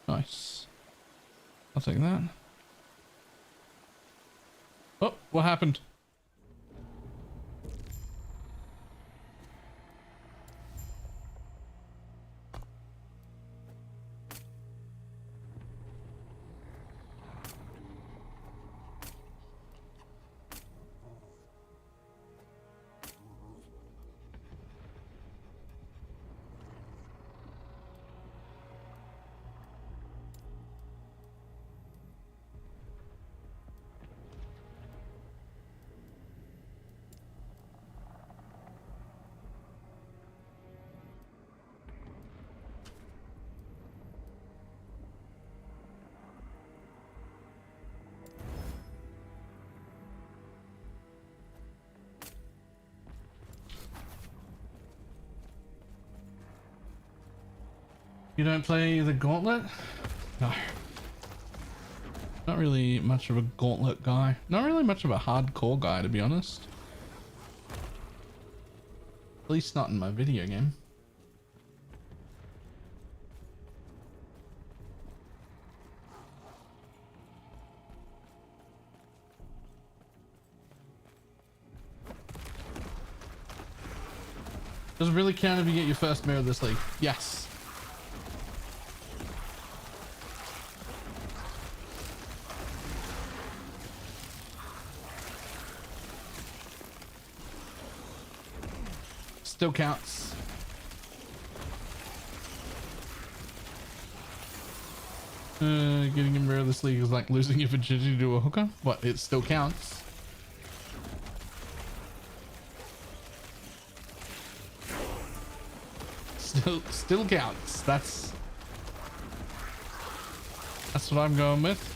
Speaker 1: Nice. I'll take that. Oh, what happened? You don't play the Gauntlet? No. Not really much of a Gauntlet guy. Not really much of a hardcore guy, to be honest. At least not in my video game. Does it really count if you get your first mirror this league? Yes. Still counts. Getting a mirror this league is like losing your virginity to a hooker, but it still counts. Still counts. That's what I'm going with.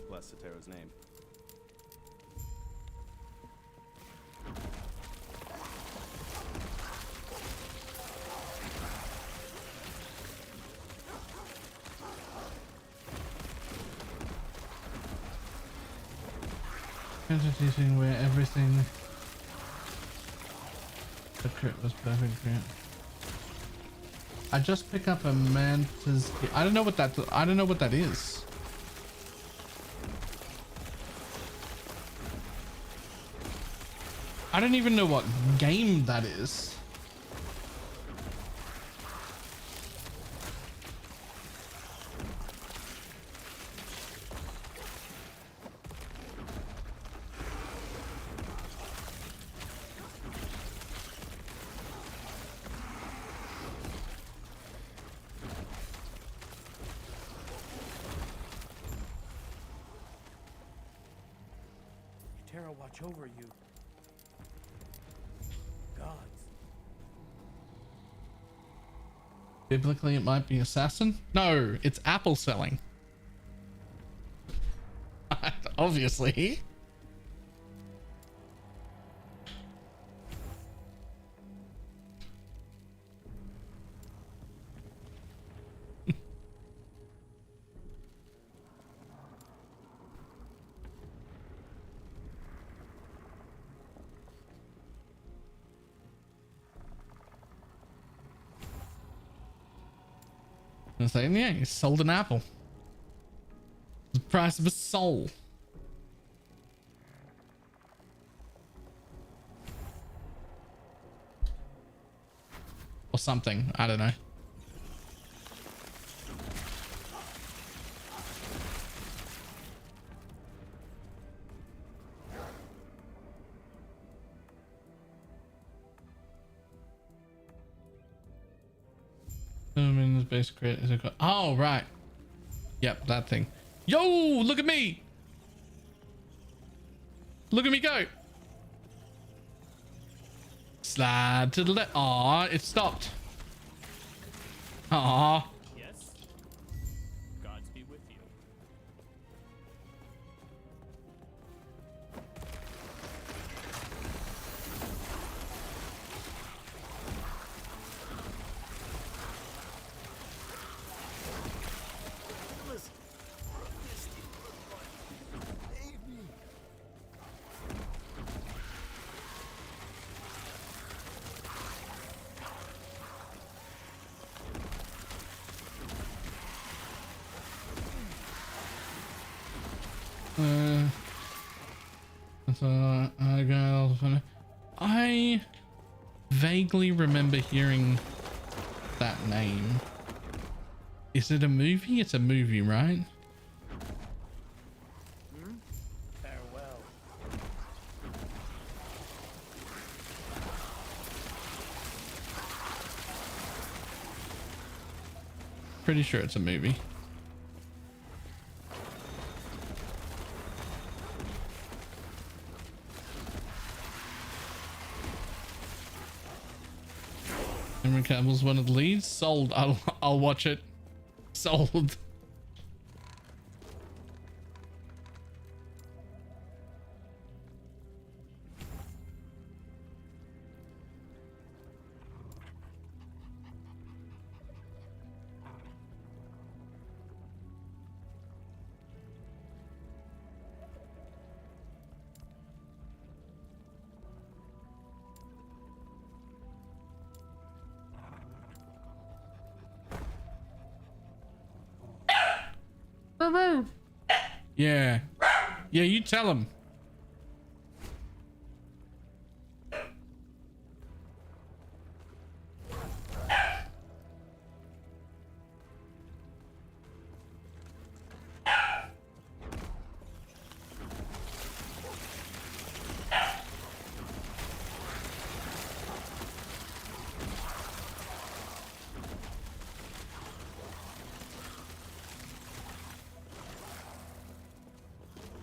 Speaker 6: Bless Sotero's name.
Speaker 1: Introducing where everything the crit was perfect crit. I just pick up a manta's. I don't know what that is. I don't even know what game that is.
Speaker 7: Terra watch over you. Gods.
Speaker 1: Biblically, it might be assassin. No, it's apple selling. Obviously. And saying, yeah, he sold an apple. The price of a soul. Or something. I don't know. Basic crit is a. Oh, right. Yep, that thing. Yo, look at me. Look at me go. Slide to the left. Aw, it stopped. Aw.
Speaker 6: Yes? Gods be with you.
Speaker 1: I vaguely remember hearing that name. Is it a movie? It's a movie, right?
Speaker 7: Farewell.
Speaker 1: Pretty sure it's a movie. Henry Cavill's one of the leads. Sold. I'll watch it. Sold. Yeah. Yeah, you tell him.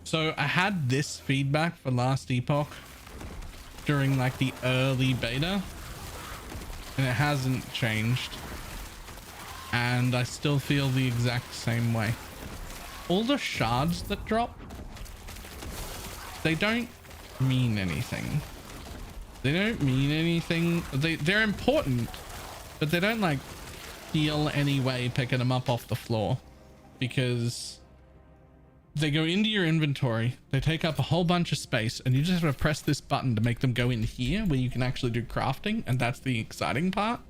Speaker 1: So I had this feedback for Last Epoch during like the early beta, and it hasn't changed, and I still feel the exact same way. All the shards that drop, they don't mean anything. They don't mean anything. They're important, but they don't like feel any way picking them up off the floor, because they go into your inventory, they take up a whole bunch of space, and you just have to press this button to make them go in here where you can actually do crafting, and that's the exciting part.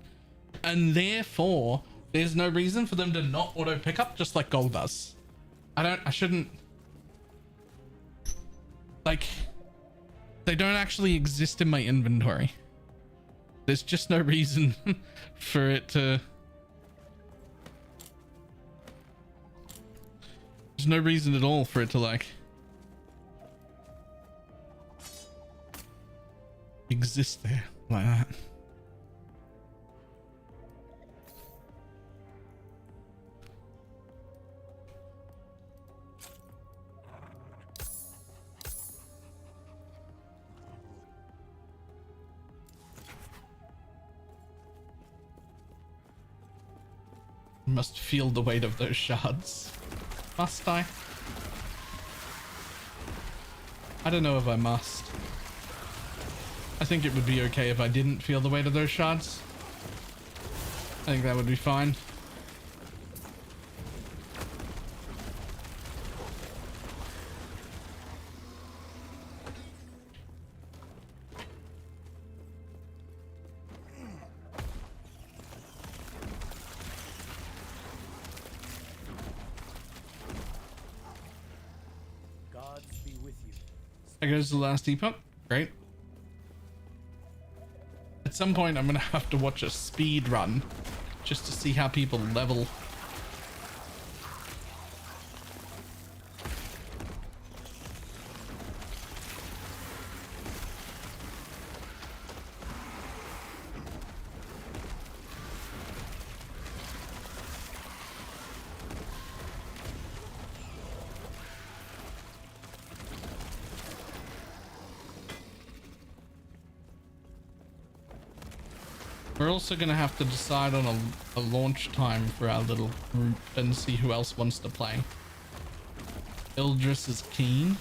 Speaker 1: And therefore, there's no reason for them to not auto pick up just like gold does. I shouldn't, like, they don't actually exist in my inventory. There's just no reason for it to, there's no reason at all for it to like exist there like that. Must feel the weight of those shards. Must I? I don't know if I must. I think it would be okay if I didn't feel the weight of those shards. I think that would be fine. There goes the last epoch. Great. At some point, I'm gonna have to watch a speed run just to see how people level. We're also going to have to decide on a launch time for our little group and see who else wants to play. Ildris is keen.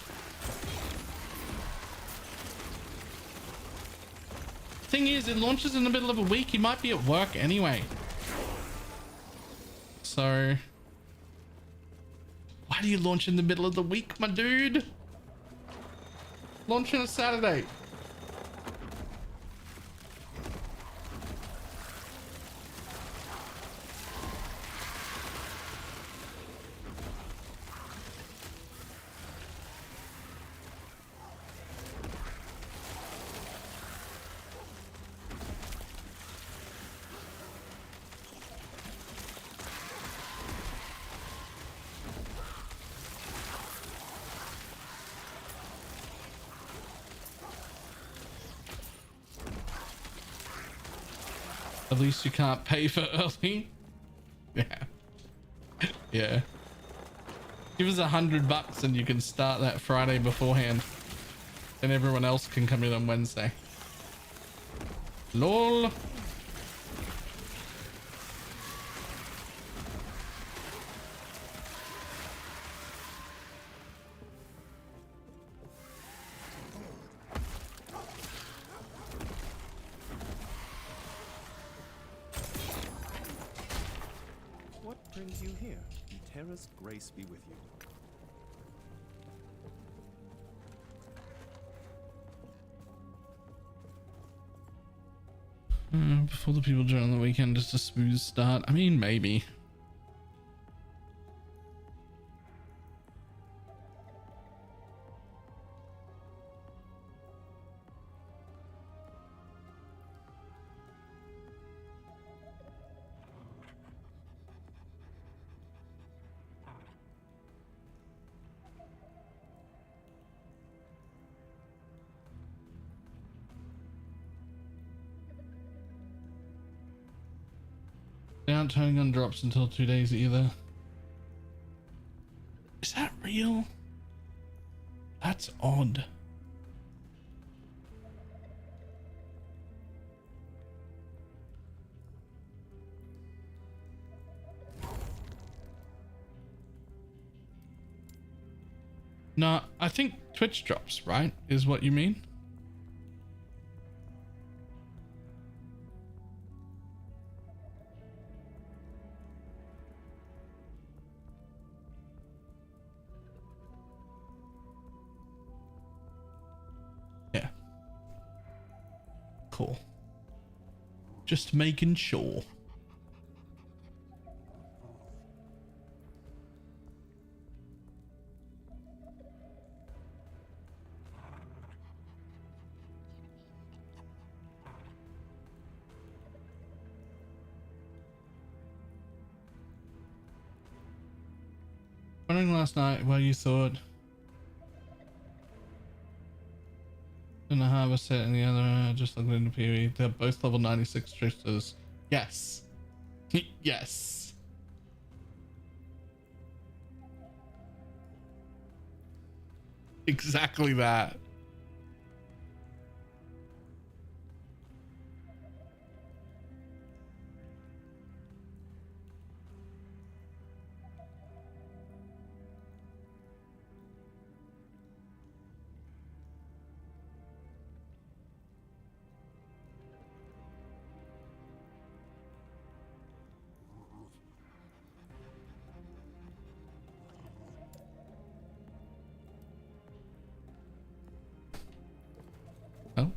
Speaker 1: Thing is, it launches in the middle of a week. He might be at work anyway. So, why do you launch in the middle of the week, my dude? Launch on a Saturday. At least you can't pay for early. Yeah. Yeah. Give us $100 and you can start that Friday beforehand. And everyone else can come in on Wednesday. LOL.
Speaker 6: here. Terra's grace be with you.
Speaker 1: Before the people join on the weekend, just a smooth start. I mean, maybe. They aren't turning on drops until 2 days either. Is that real? That's odd. No, I think Twitch drops, right? Is what you mean? Yeah. Cool. Just making sure. Wondering last night where you thought in the harbor set and the other just looked into PvE. They're both level 96 tricksters. Yes. Yes. Exactly that. Oh.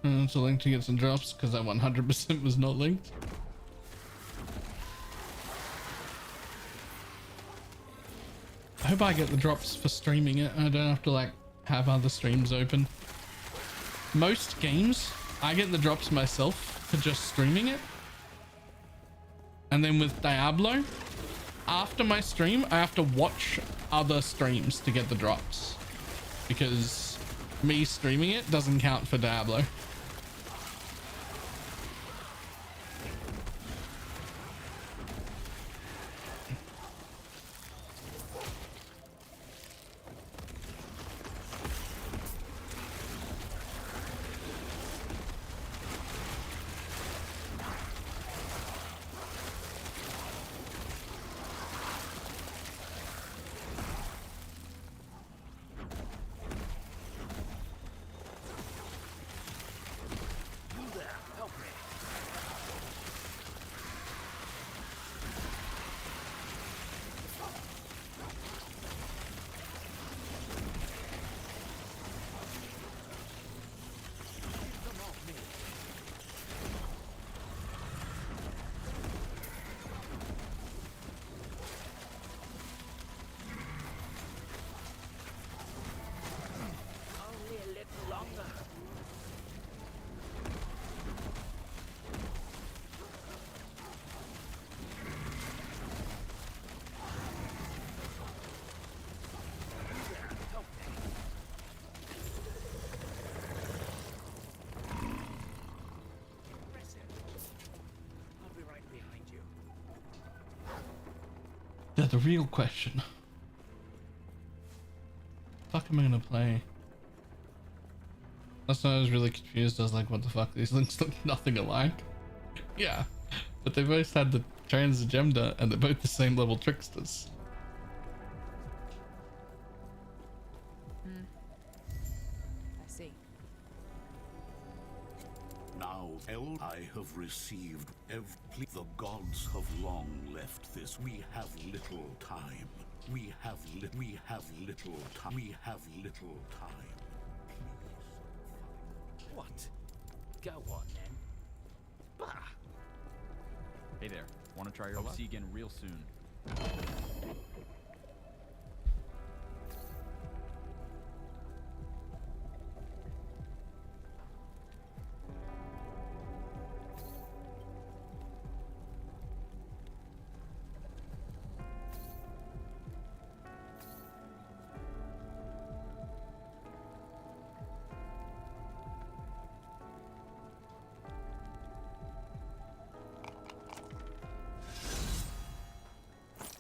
Speaker 1: It's a link to get some drops because I 100% was not linked. I hope I get the drops for streaming it. I don't have to like have other streams open. Most games, I get the drops myself for just streaming it. And then with Diablo, after my stream, I have to watch other streams to get the drops. Because me streaming it doesn't count for Diablo. Yeah, the real question. Fuck am I gonna play? That's why I was really confused. I was like, what the fuck? These links look nothing alike. Yeah, but they both had the trans agenda and they're both the same level tricksters.
Speaker 5: I see.
Speaker 8: Now, I have received every. The gods have long left this. We have little time. We have little time. We have little time.
Speaker 3: What?
Speaker 7: Go on then.
Speaker 3: Bah!
Speaker 9: Hey there. Want to try your luck? See you again real soon.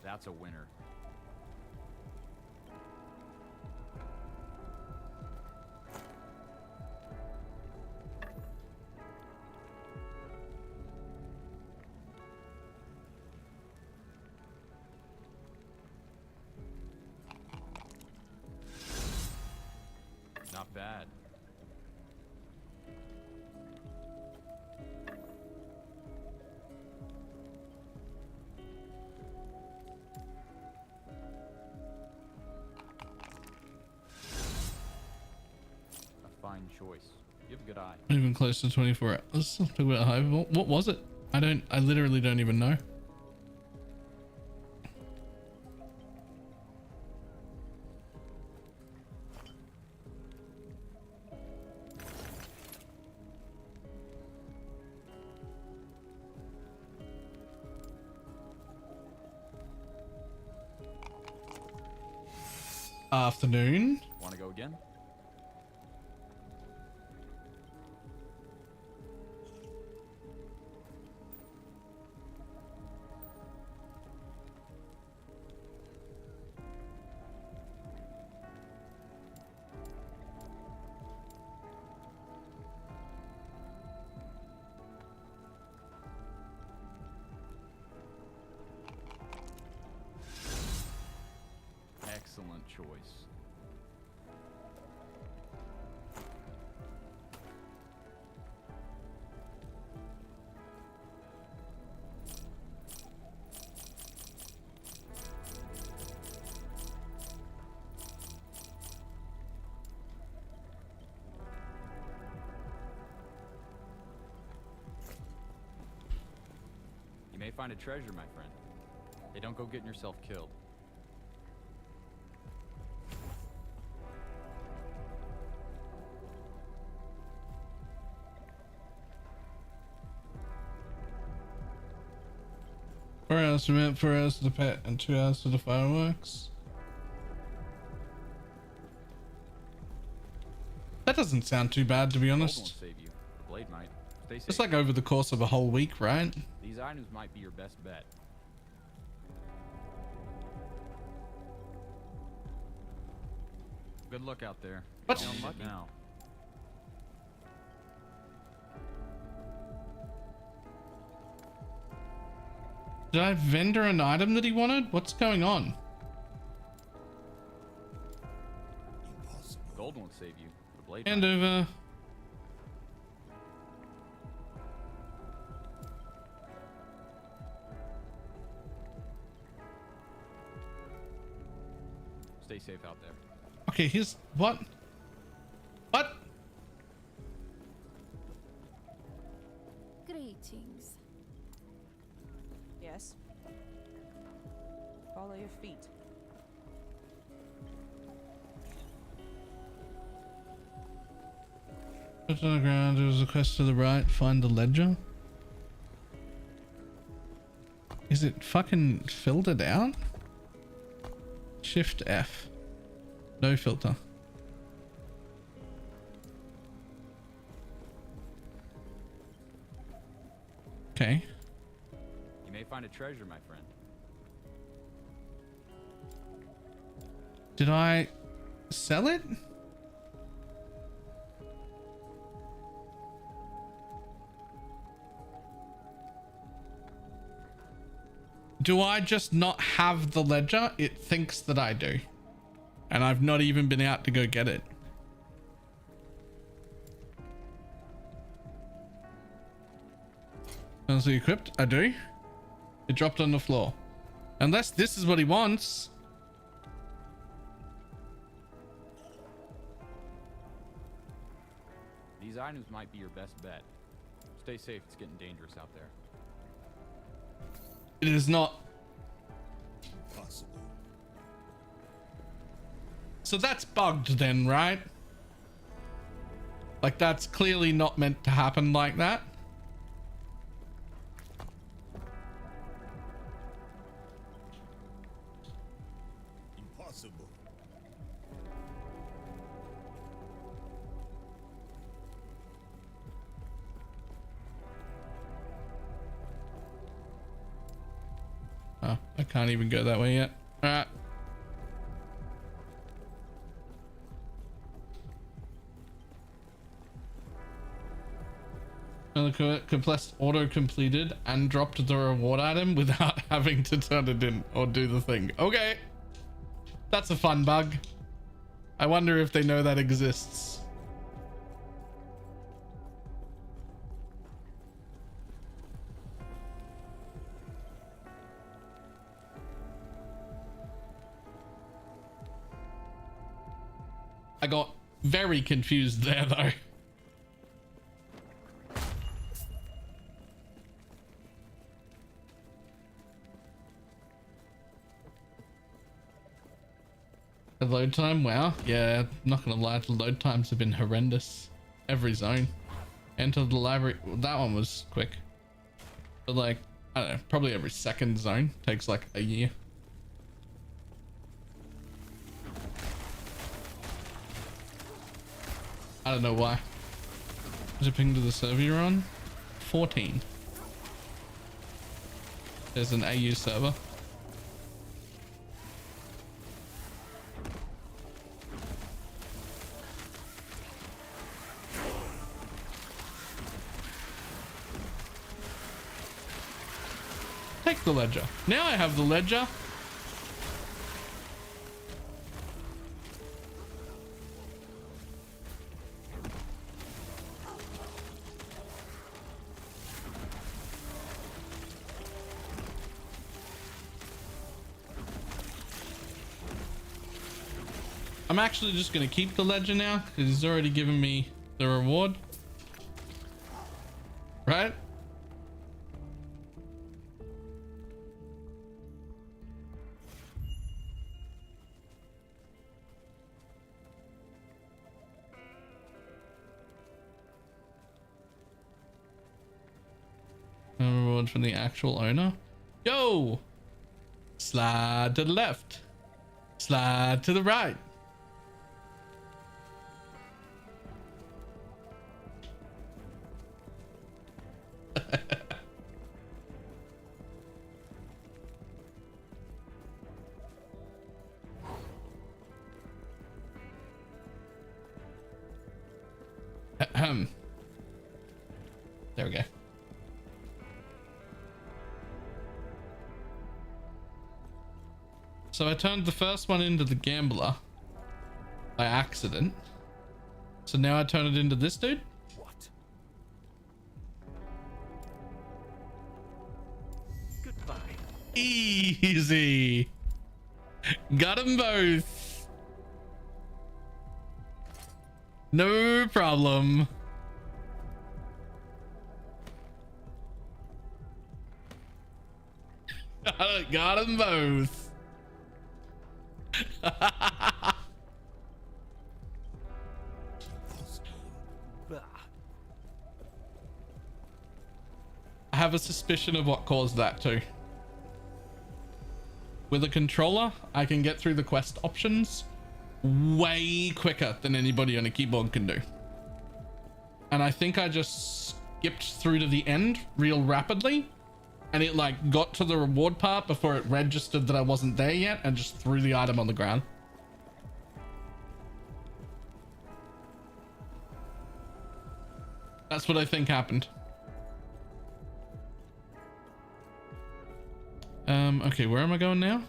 Speaker 9: That's a winner. Not bad. Fine choice. You have a good eye.
Speaker 1: Even close to 24 hours. Talk about high. What was it? I literally don't even know. Afternoon.
Speaker 9: Want to go again? Excellent choice. You may find a treasure, my friend. Hey, don't go getting yourself killed.
Speaker 1: Four hours for mint, 4 hours for the pet, and 2 hours for the fireworks. That doesn't sound too bad, to be
Speaker 9: Gold
Speaker 1: honest.
Speaker 9: won't save you. The blade might. Stay safe.
Speaker 1: It's like over the course of a whole week, right?
Speaker 9: These items might be your best bet. Good luck out there.
Speaker 1: What?
Speaker 9: You're unlucky now.
Speaker 1: Did I vendor an item that he wanted? What's going on?
Speaker 9: Gold won't save you. The blade
Speaker 1: Hand
Speaker 9: might.
Speaker 1: over.
Speaker 9: Stay safe out there.
Speaker 1: Okay, here's what? What?
Speaker 10: Greetings.
Speaker 5: Yes. Follow your feet.
Speaker 1: Put on the ground. There's a quest to the right. Find the ledger. Is it fucking filtered out? Shift F. No filter. Okay.
Speaker 9: You may find a treasure, my friend.
Speaker 1: Did I sell it? Do I just not have the ledger? It thinks that I do. And I've not even been out to go get it. Is he equipped? I do. It dropped on the floor. Unless this is what he wants.
Speaker 9: These items might be your best bet. Stay safe, it's getting dangerous out there.
Speaker 1: It is not.
Speaker 3: Impossible.
Speaker 1: So that's bugged then, right? Like that's clearly not meant to happen like that.
Speaker 3: Impossible.
Speaker 1: Oh, I can't even go that way yet. All right. Quest auto completed and dropped the reward item without having to turn it in or do the thing. Okay. That's a fun bug. I wonder if they know that exists. I got very confused there though. The load time, wow. Yeah, not gonna lie, the load times have been horrendous. Every zone. Enter the library. Well, that one was quick. But like, I don't know, probably every second zone takes like a year. I don't know why. Is it pinged to the server you're on? 14. There's an AU server. Take the ledger. Now I have the ledger. I'm actually just going to keep the ledger now because he's already given me the reward. Right? No reward from the actual owner. Yo! Slide to the left. Slide to the right. There we go. So I turned the first one into the gambler by accident. So now I turn it into this dude.
Speaker 3: What?
Speaker 7: Goodbye.
Speaker 1: Easy. Got them both. No problem. Got them both. I have a suspicion of what caused that too. With a controller, I can get through the quest options way quicker than anybody on a keyboard can do. And I think I just skipped through to the end real rapidly. And it like got to the reward part before it registered that I wasn't there yet and just threw the item on the ground. That's what I think happened. Okay, where am I going now?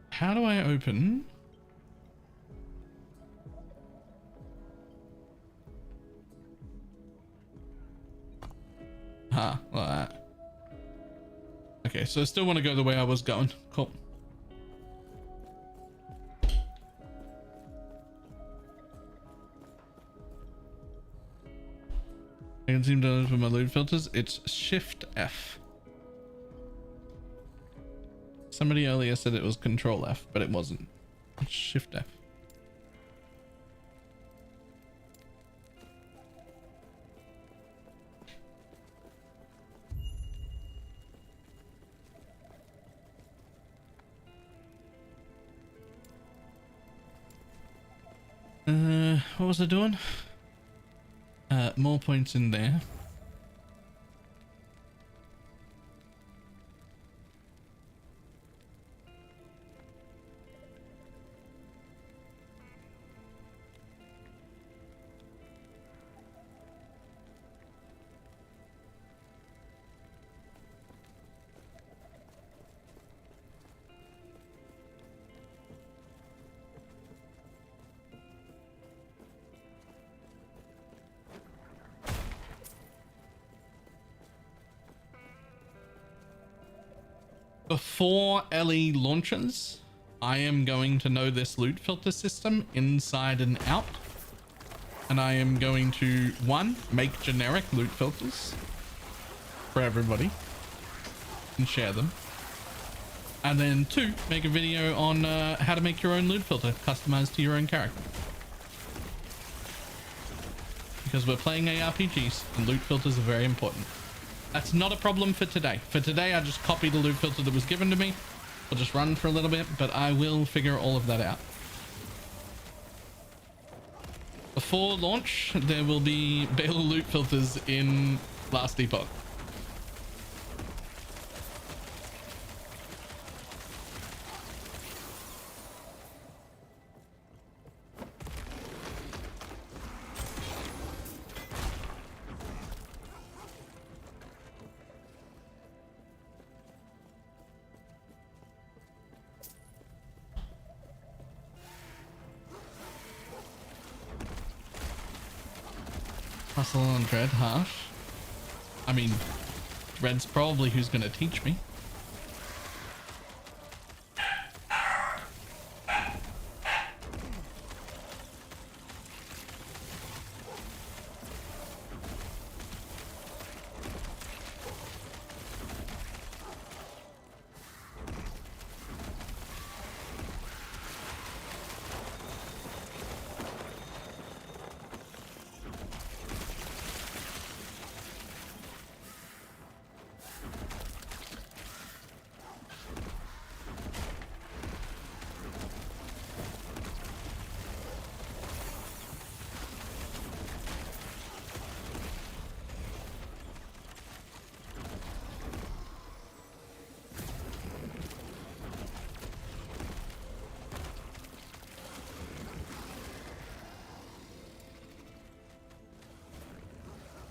Speaker 1: How do I open? Like that. Okay, so I still want to go the way I was going. Cool. I can seem to open my loot filters. It's Shift F. Somebody earlier said it was Control F, but it wasn't. It's Shift F. What was I doing? More points in there. Before LE launches, I am going to know this loot filter system inside and out. And I am going to, one, make generic loot filters for everybody and share them. And then two, make a video on how to make your own loot filter customized to your own character. Because we're playing ARPGs and loot filters are very important. That's not a problem for today. For today, I just copied the loot filter that was given to me. I'll just run for a little bit, but I will figure all of that out. Before launch, there will be Baylor loot filters in Last Epoch. Hustle on Dread, harsh. I mean, Dread's probably who's going to teach me.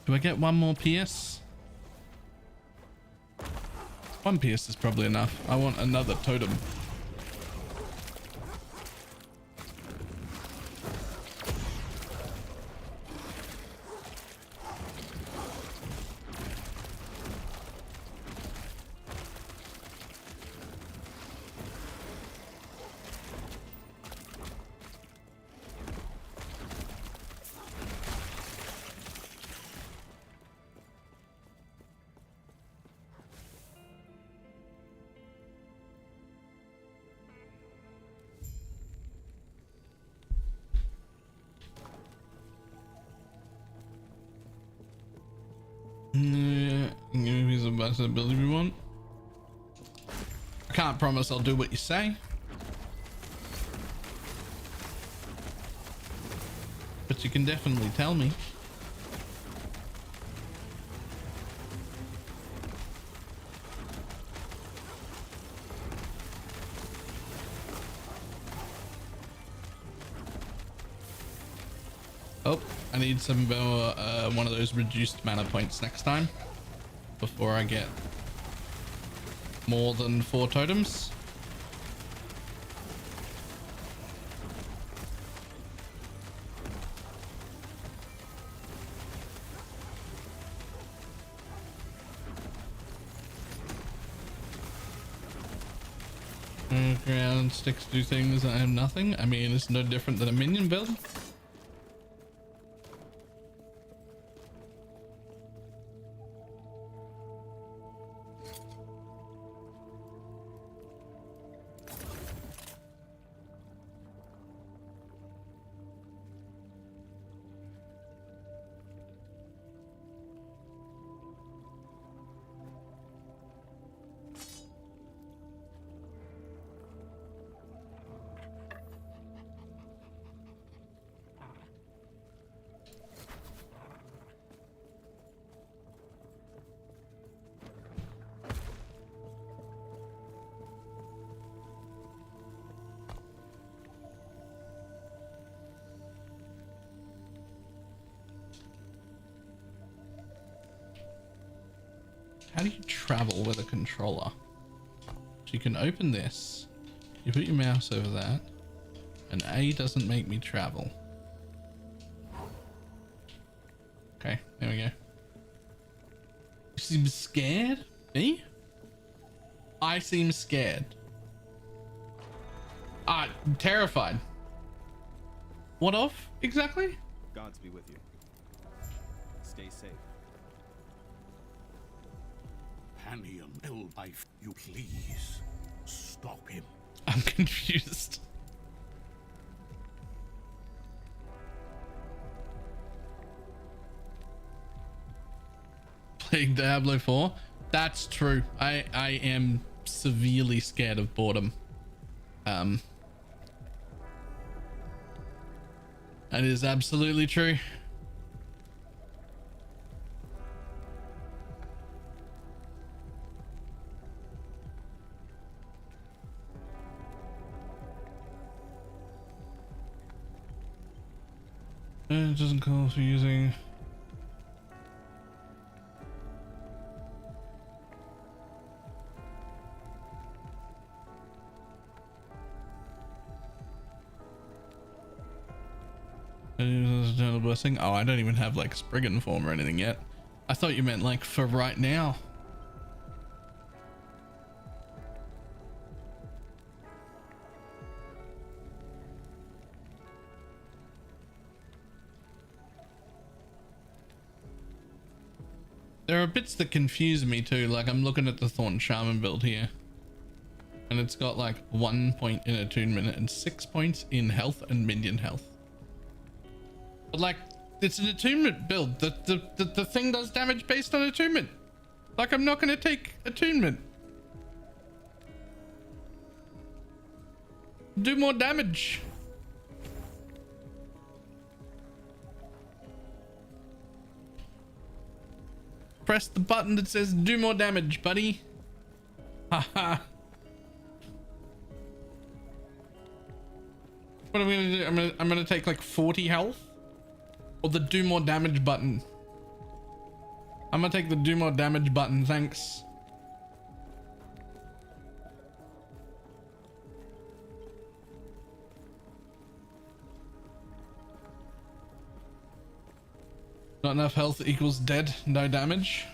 Speaker 1: Do I get one more PS? One PS is probably enough. I want another totem. He's the best ability we want. I can't promise I'll do what you say, but you can definitely tell me. Oh, I need some one of those reduced mana points next time before I get more than 4 totems. Ground sticks do things. I have nothing. I mean, it's no different than a minion build. How do you travel with a controller? So you can open this, you put your mouse over that, and A doesn't make me travel. Okay, there we go. You seem scared? Me? I seem scared. Terrified. What of, exactly?
Speaker 6: Gods be with you. Stay safe.
Speaker 8: Panium, life, you please. Stop him.
Speaker 1: I'm confused. Playing Diablo 4? That's true. I am severely scared of boredom. That is absolutely true. It doesn't call for using. Eternal blessing. Oh, I don't even have like Spriggan form or anything yet. I thought you meant like for right now. There are bits that confuse me too, like I'm looking at the Thorn Shaman build here. And it's got like 1 point in attunement and 6 points in health and minion health. But like, it's an attunement build. The thing does damage based on attunement. Like I'm not gonna take attunement. Do more damage. Press the button that says do more damage, buddy. Haha. What am I gonna do? I'm gonna take like 40 health? Or the do more damage button? I'm gonna take the do more damage button, thanks. Not enough health equals dead, no damage.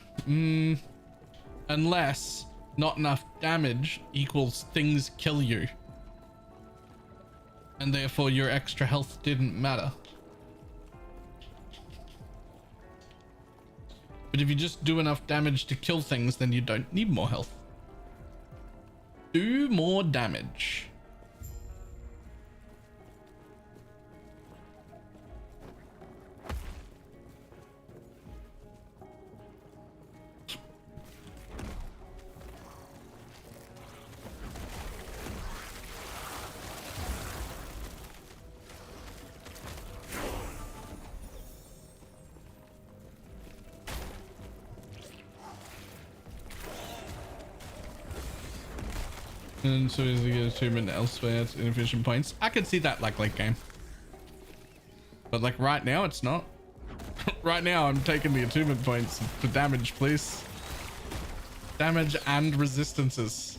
Speaker 1: Unless not enough damage equals things kill you. And therefore your extra health didn't matter. But if you just do enough damage to kill things, then you don't need more health. Do more damage. And so as you get achievement elsewhere, it's inefficient points. I could see that like late game. But like right now, it's not. Right now, I'm taking the attunement points for damage, please. damage and resistances.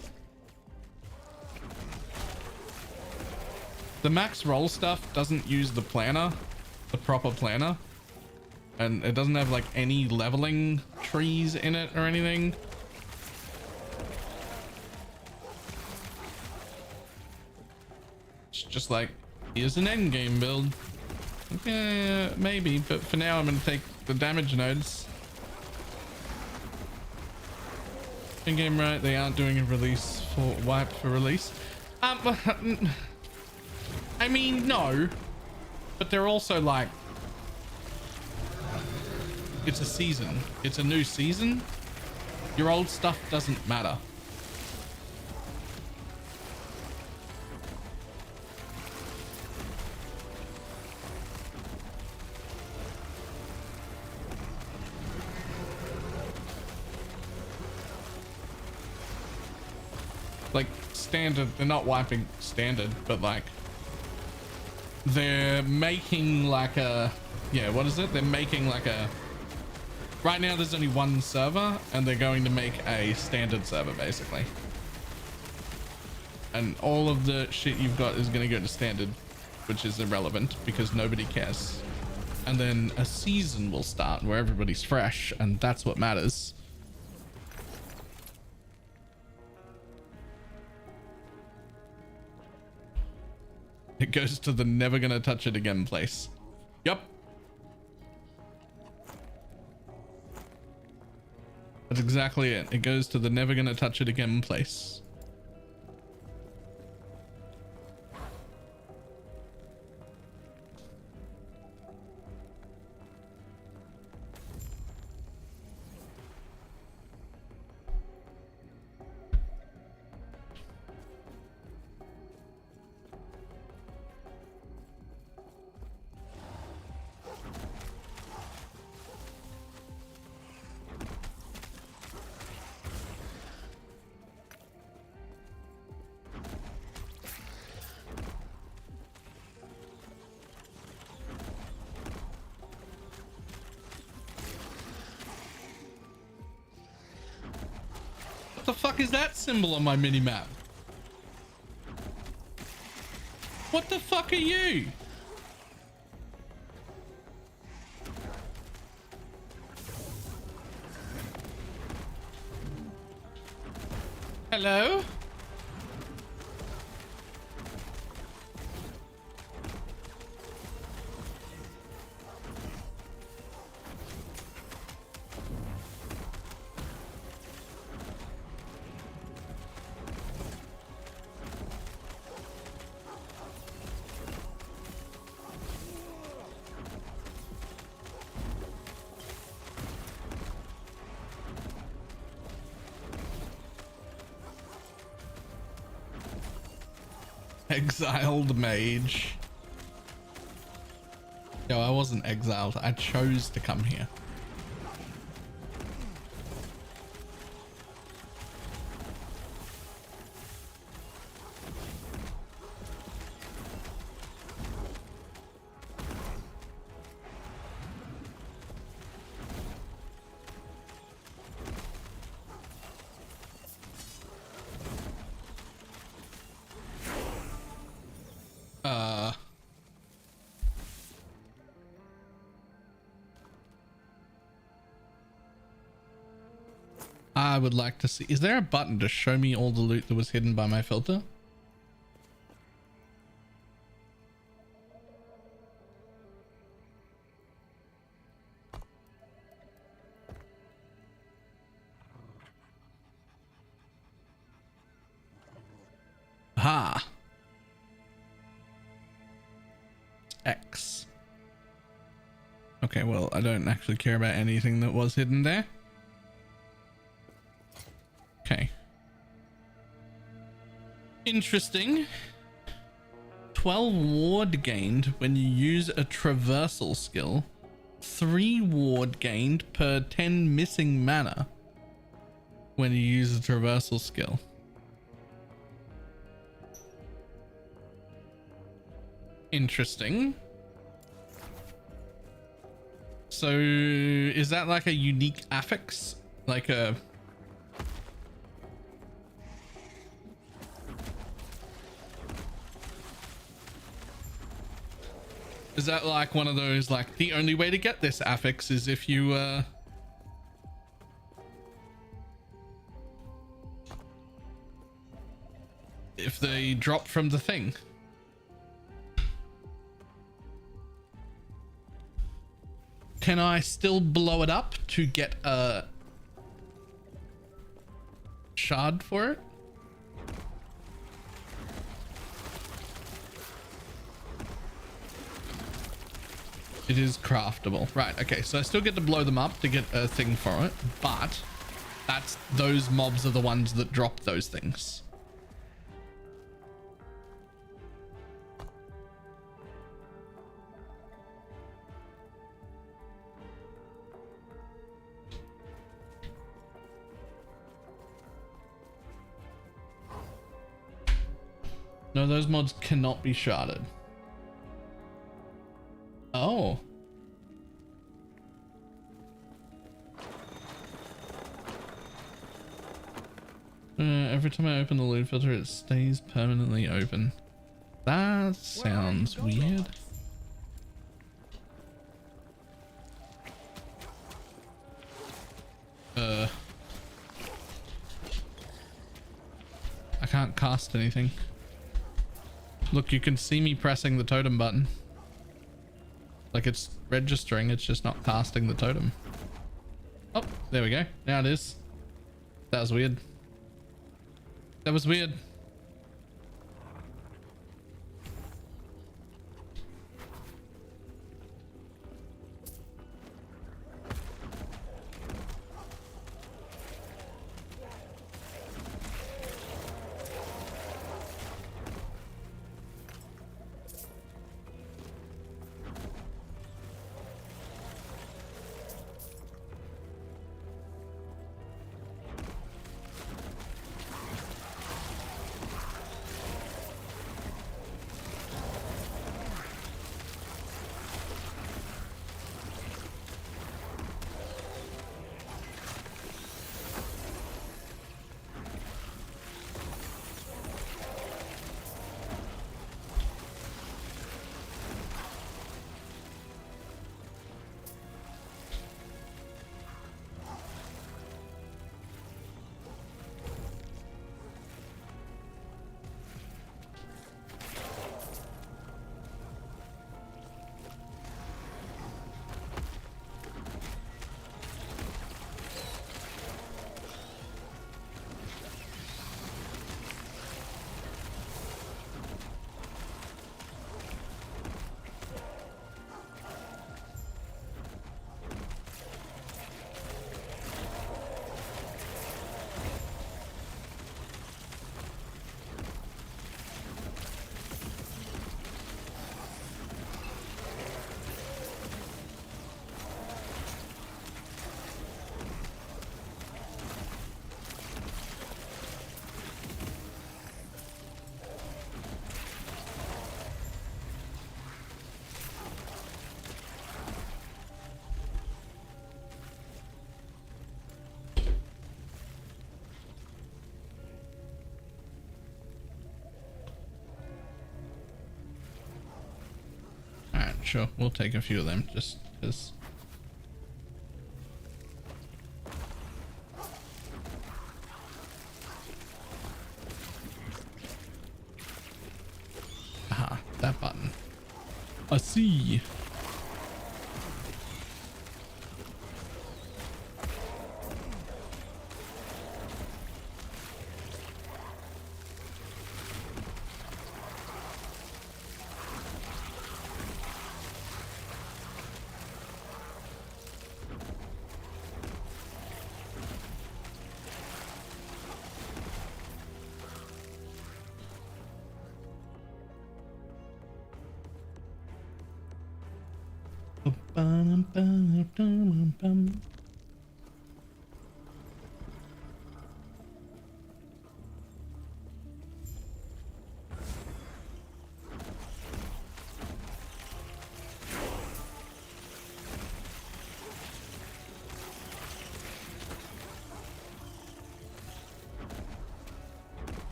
Speaker 1: The max roll stuff doesn't use the planner, the proper planner, and it doesn't have like any leveling trees in it or anything. It's just like, here's an end game build. Okay, maybe, but for now I'm going to take the damage nodes. In game, right? They aren't doing a release for wipe for release. I mean, no, but they're also like, it's a season. It's a new season. Your old stuff doesn't matter. Like standard, they're not wiping standard, but like they're making like a, yeah, what is it? They're making like a, right now there's only one server and they're going to make a standard server basically. And all of the shit you've got is going to go to standard, which is irrelevant because nobody cares. And then a season will start where everybody's fresh, and that's what matters. It goes to the never gonna touch it again place. Yep. That's exactly it. It goes to the never gonna touch it again place. What the fuck is that symbol on my mini-map? What the fuck are you? Hello? Exiled mage. Yo, I wasn't exiled. I chose to come here. I would like to see, is there a button to show me all the loot that was hidden by my filter? Ha. X. Okay, well, I don't actually care about anything that was hidden there. Okay. Interesting. 12 ward gained when you use a traversal skill. 3 ward gained per 10 missing mana when you use a traversal skill. Interesting. So is that like a unique affix? Like a Is that like one of those, like, the only way to get this affix is if you, if they drop from the thing? Can I still blow it up to get a shard for it? It is craftable. Right, okay, so I still get to blow them up to get a thing for it, but those mobs are the ones that drop those things. No, those mods cannot be sharded. Oh. Every time I open the loot filter, it stays permanently open. That sounds weird. I can't cast anything. Look, you can see me pressing the totem button. Like it's registering, it's just not casting the totem. Oh, there we go. Now it is. That was weird. That was weird. Sure, we'll take a few of them just because. Aha, that button. I see.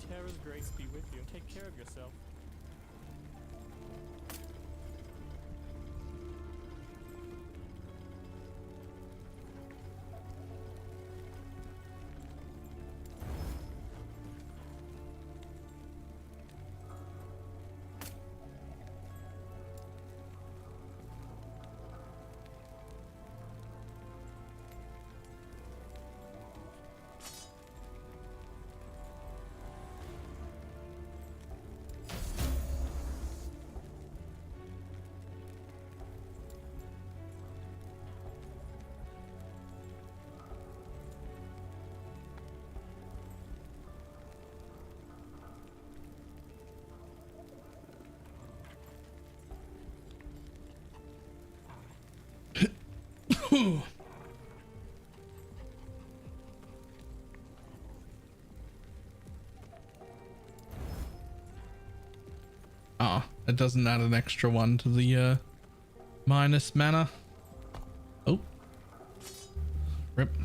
Speaker 10: Terra's grace be with you. Take care of yourself.
Speaker 1: Ah, it doesn't add an extra one to the minus mana. Oh, rip.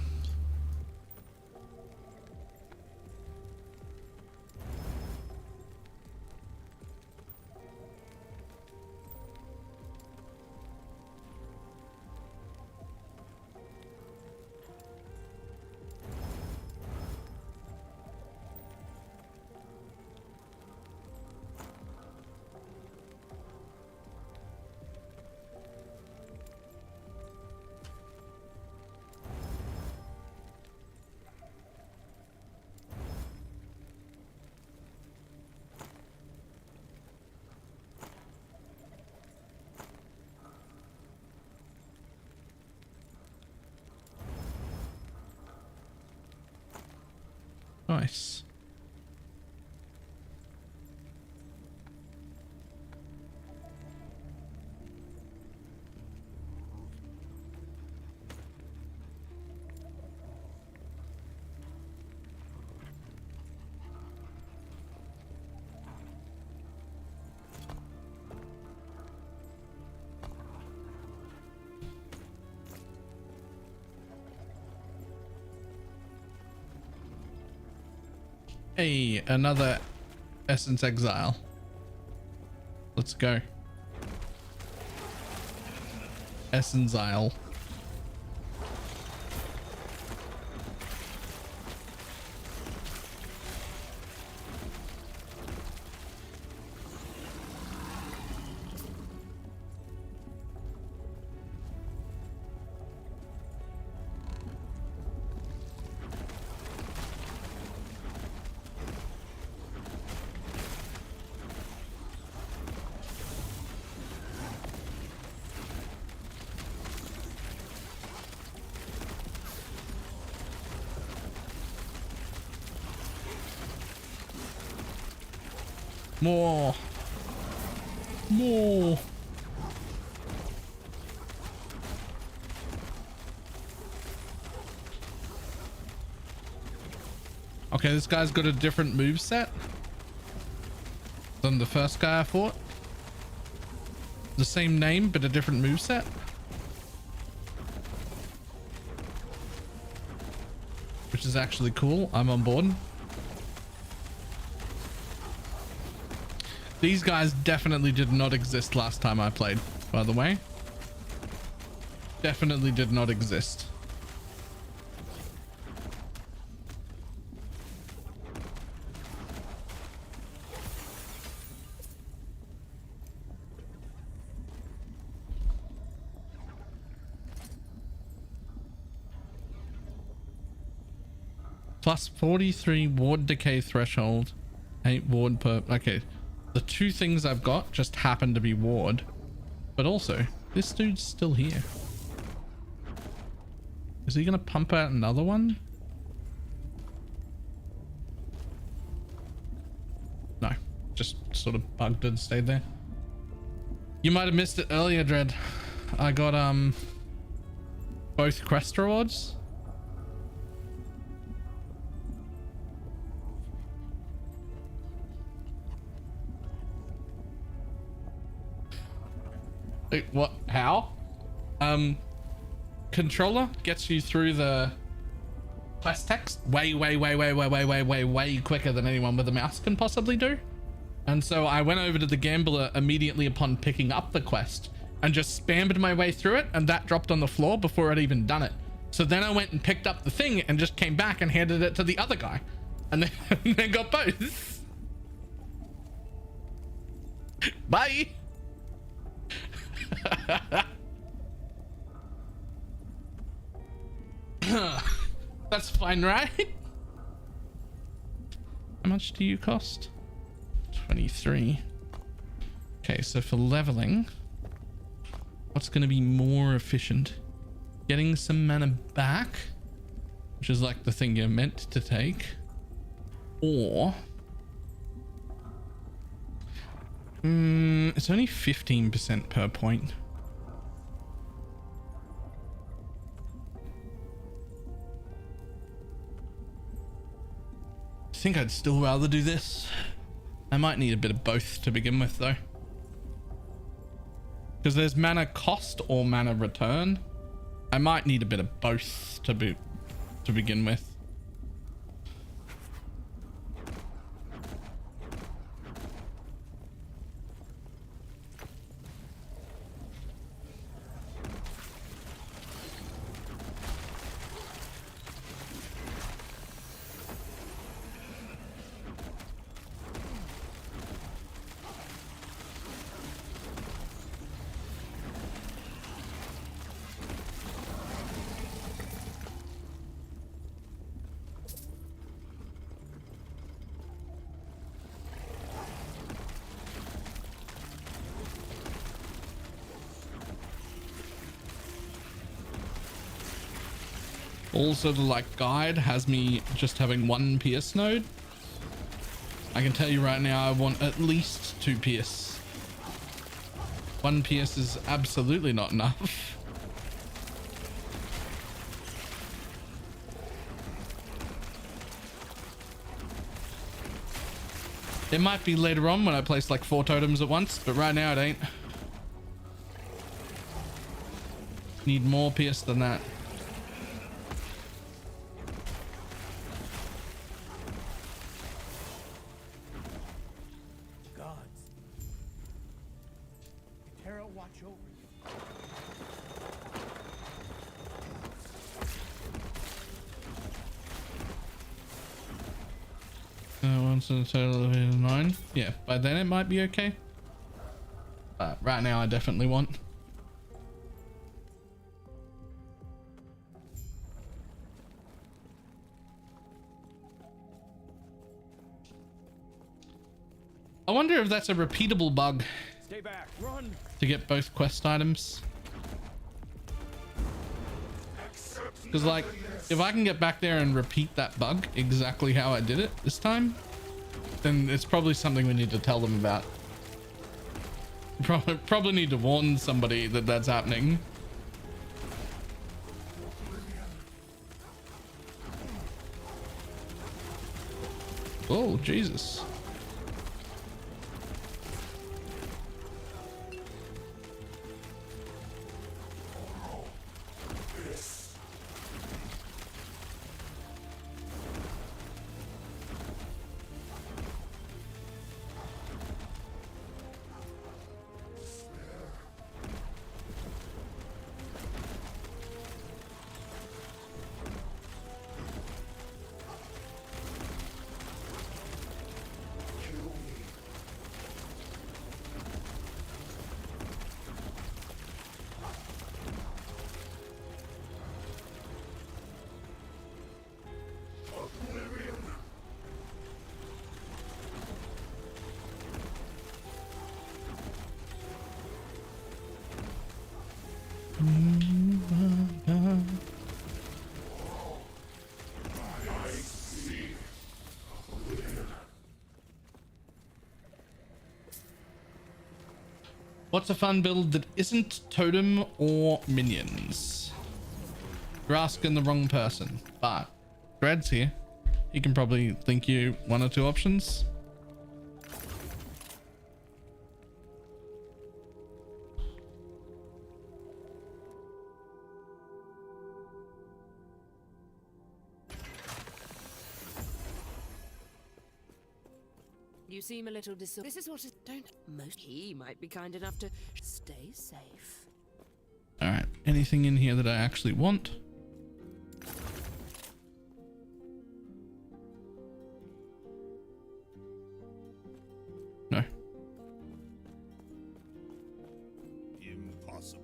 Speaker 1: Nice. Hey, another Essence Exile. Let's go. Essence Isle. More. More. Okay, this guy's got a different moveset than the first guy I fought. The same name, but a different moveset. which is actually cool. I'm on board. These guys definitely did not exist last time I played, by the way. Definitely did not exist. Plus 43 ward decay threshold, 8 ward per... Okay, the two things I've got just happen to be ward. But also, this dude's still here. Is he gonna pump out another one? No, just sort of bugged and stayed there. You might have missed it earlier, Dread. I got both quest rewards. What? How? Controller gets you through the quest text way quicker than anyone with a mouse can possibly do. And so I went over to the gambler immediately upon picking up the quest and just spammed my way through it, and that dropped on the floor before I'd even done it. So then I went and picked up the thing and just came back and handed it to the other guy, and then got both. Bye. That's fine, right? How much do you cost? 23. Okay, so for leveling, what's going to be more efficient? Getting some mana back, which is like the thing you're meant to take, or it's only 15% per point. I think I'd still rather do this. I might need a bit of both to begin with though, because there's mana cost or mana return. I might need a bit of both to begin with. Also, the like guide has me just having 1 PS node. I can tell you right now, I want at least 2 PS. 1 PS is absolutely not enough. It might be later on when I place like 4 totems at once, but right now it ain't. Need more PS than that. A total of 9. Yeah, by then it might be okay. But right now I definitely want. I wonder if that's a repeatable bug.
Speaker 4: Stay back. Run.
Speaker 1: To get both quest items. Because like, if I can get back there and repeat that bug exactly how I did it this time, then it's probably something we need to tell them about. Probably need to warn somebody that that's happening. Oh, Jesus. What's a fun build that isn't totem or minions? You're asking the wrong person, but Grad's here. He can probably think you one or two options.
Speaker 5: You seem a little This is what it don't most. He might be kind enough to stay safe.
Speaker 1: All right. Anything in here that I actually want? No.
Speaker 4: Impossible.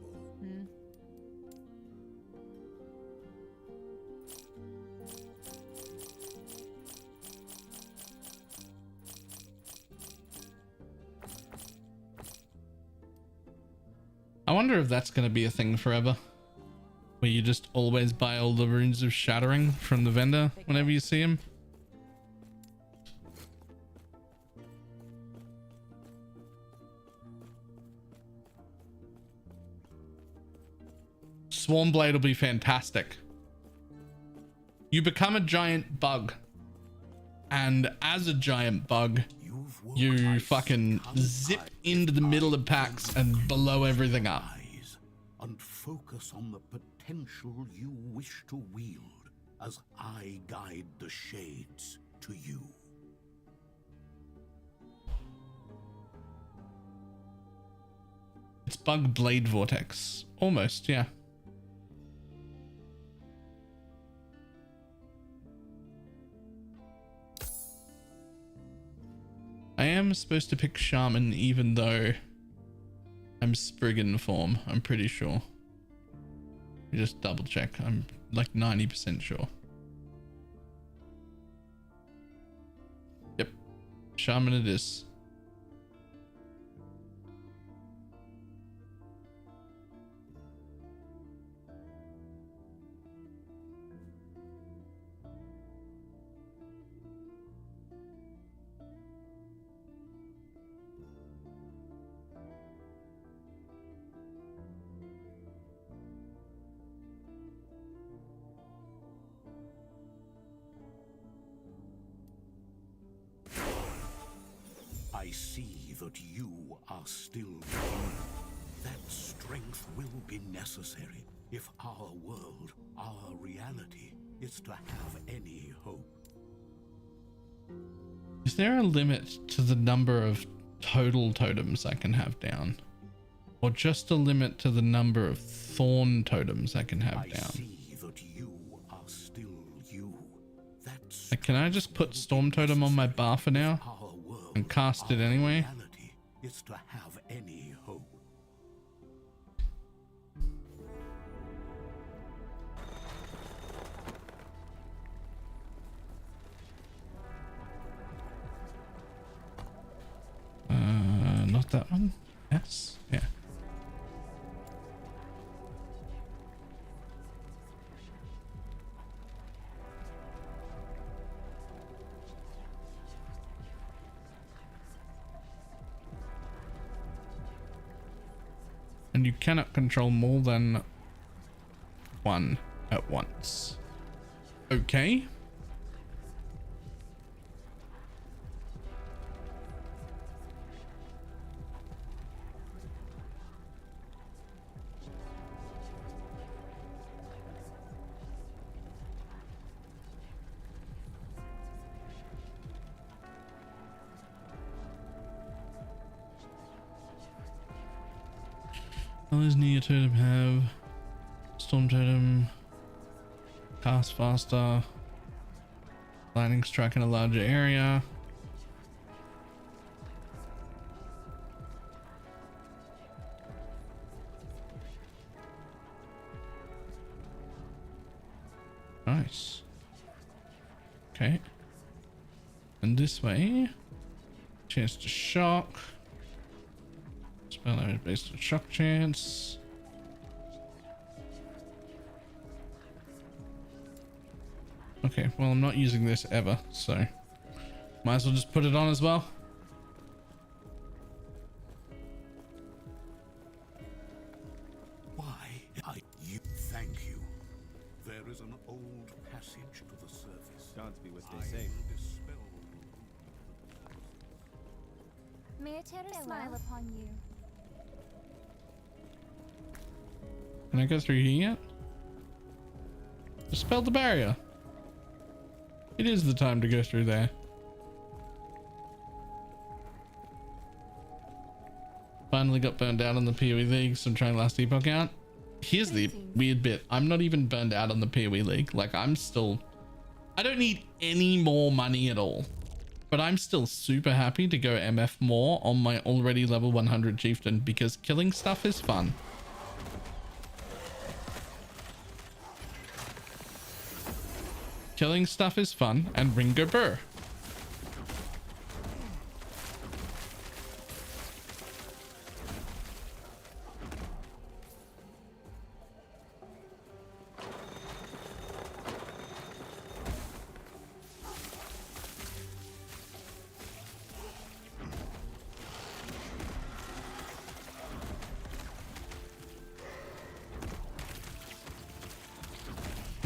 Speaker 1: I wonder if that's going to be a thing forever, where you just always buy all the runes of shattering from the vendor whenever you see him. Swarmblade will be fantastic. You become a giant bug, and as a giant bug, you fucking zip into the middle of packs and blow everything up.
Speaker 8: And focus on the potential you wish to wield as I guide the shades to you.
Speaker 1: It's bug blade vortex. Almost, yeah. I am supposed to pick Shaman even though I'm Spriggan form, I'm pretty sure. Just double check. I'm like 90% sure. Yep. Shaman it is.
Speaker 8: I see that you are still human. That strength will be necessary if our world, our reality, is to have any hope.
Speaker 1: Is there a limit to the number of total totems I can have down? Or just a limit to the number of thorn totems I can have down?
Speaker 8: I see that you are still you.
Speaker 1: Like, can I just put Storm Totem on my bar for now? And cast it anyway?
Speaker 8: Is to have any hope.
Speaker 1: Not that one. Yes. Yeah. And you cannot control more than one at once. Okay. How does Neo Totem have? Storm Totem, cast faster, lightning strike in a larger area. Nice. Okay. And this way, chance to shock. Spell damage based on shock chance. Okay, well, I'm not using this ever, so might as well just put it on as well.
Speaker 11: May a terror smile upon you.
Speaker 1: Can I go through here yet? Dispel the barrier. It is the time to go through there. Finally got burned out on the PoE League, so I'm trying last epoch out. Here's the weird bit. I'm not even burned out on the PoE League. Like, I don't need any more money at all. But I'm still super happy to go MF more on my already level 100 chieftain because killing stuff is fun. Killing stuff is fun, and Ringo Burr.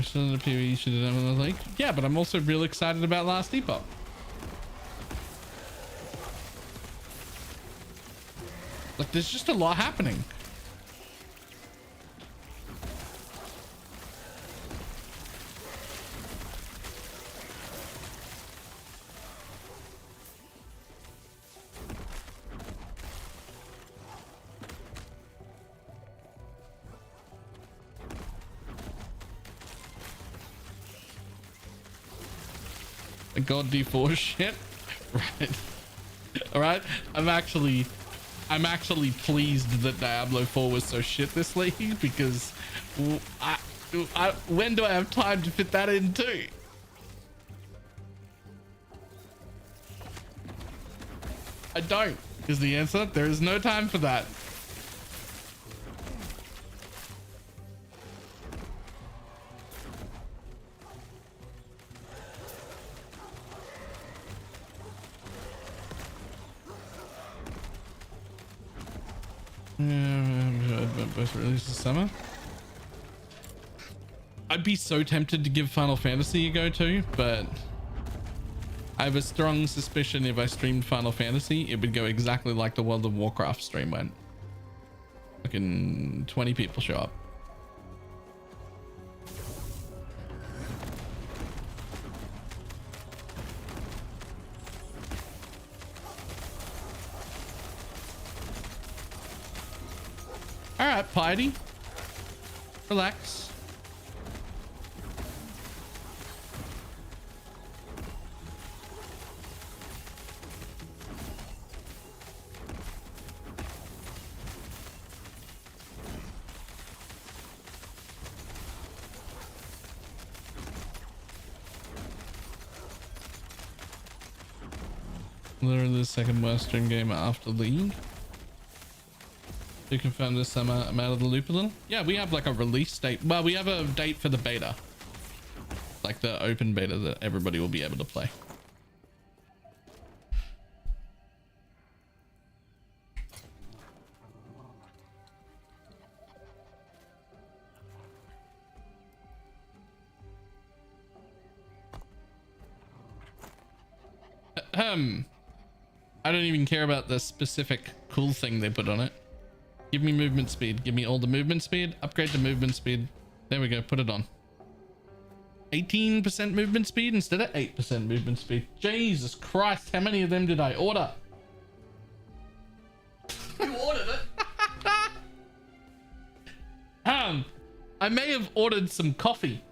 Speaker 1: Still in the PoE, you should have done with the lake. Yeah, but I'm also real excited about last epoch. Like, there's just a lot happening. The God D4 shit. Right. All right. I'm actually pleased that Diablo 4 was so shit this league because when do I have time to fit that in too? I don't is the answer. There is no time for that. Both released this summer. I'd be so tempted to give Final Fantasy a go too, but I have a strong suspicion if I streamed Final Fantasy, it would go exactly like the World of Warcraft stream went. Fucking 20 people show up. All right, Piety. Relax. Literally the second worst stream game after League. You confirm this summer I'm out of the loop a little. Yeah, we have like a release date. Well, we have a date for the beta, like the open beta that everybody will be able to play. I don't even care about the specific cool thing they put on it. Give me movement speed. Give me all the movement speed. Upgrade to movement speed. There we go. Put it on. 18% movement speed instead of 8% movement speed. Jesus Christ. How many of them did I order?
Speaker 2: You ordered it.
Speaker 1: I may have ordered some coffee.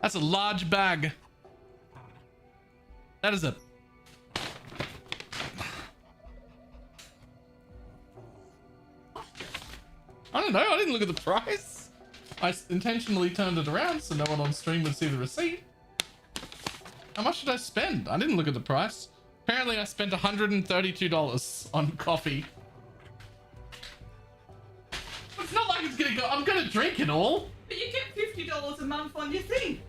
Speaker 1: That's a large bag. That is a... I don't know. I didn't look at the price. I intentionally turned it around so no one on stream would see the receipt. How much did I spend? I didn't look at the price. Apparently I spent $132 on coffee. It's not like it's gonna go... I'm gonna drink it all.
Speaker 2: But you get $50 a month on your thing.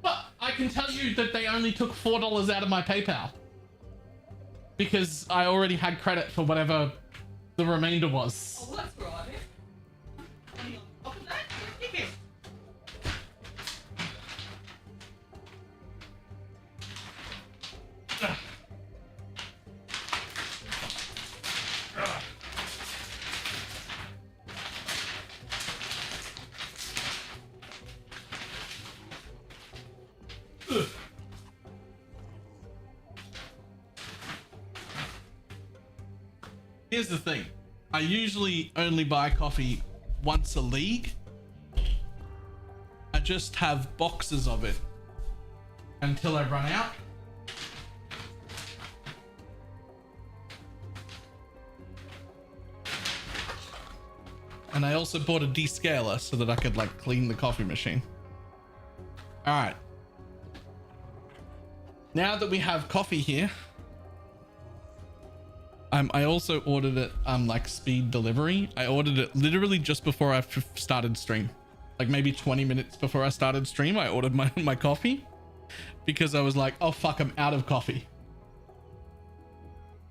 Speaker 1: But I can tell you that they only took $4 out of my PayPal. Because I already had credit for whatever the remainder was.
Speaker 2: Oh, that's right. And on top of that, you get
Speaker 1: Here's the thing. I usually only buy coffee once a league. I just have boxes of it until I run out. And I also bought a descaler so that I could like clean the coffee machine. All right. Now that we have coffee here, I also ordered it like speed delivery. I ordered it literally just before I started stream. Like maybe 20 minutes before I started stream, I ordered my coffee because I was like, oh fuck, I'm out of coffee.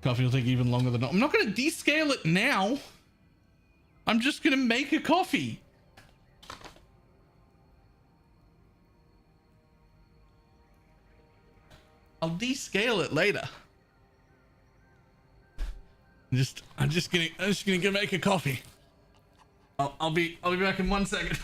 Speaker 1: Coffee will take even longer than... I'm not going to descale it now. I'm just going to make a coffee. I'll descale it later. I'm just gonna go make a coffee. I'll be back in 1 second.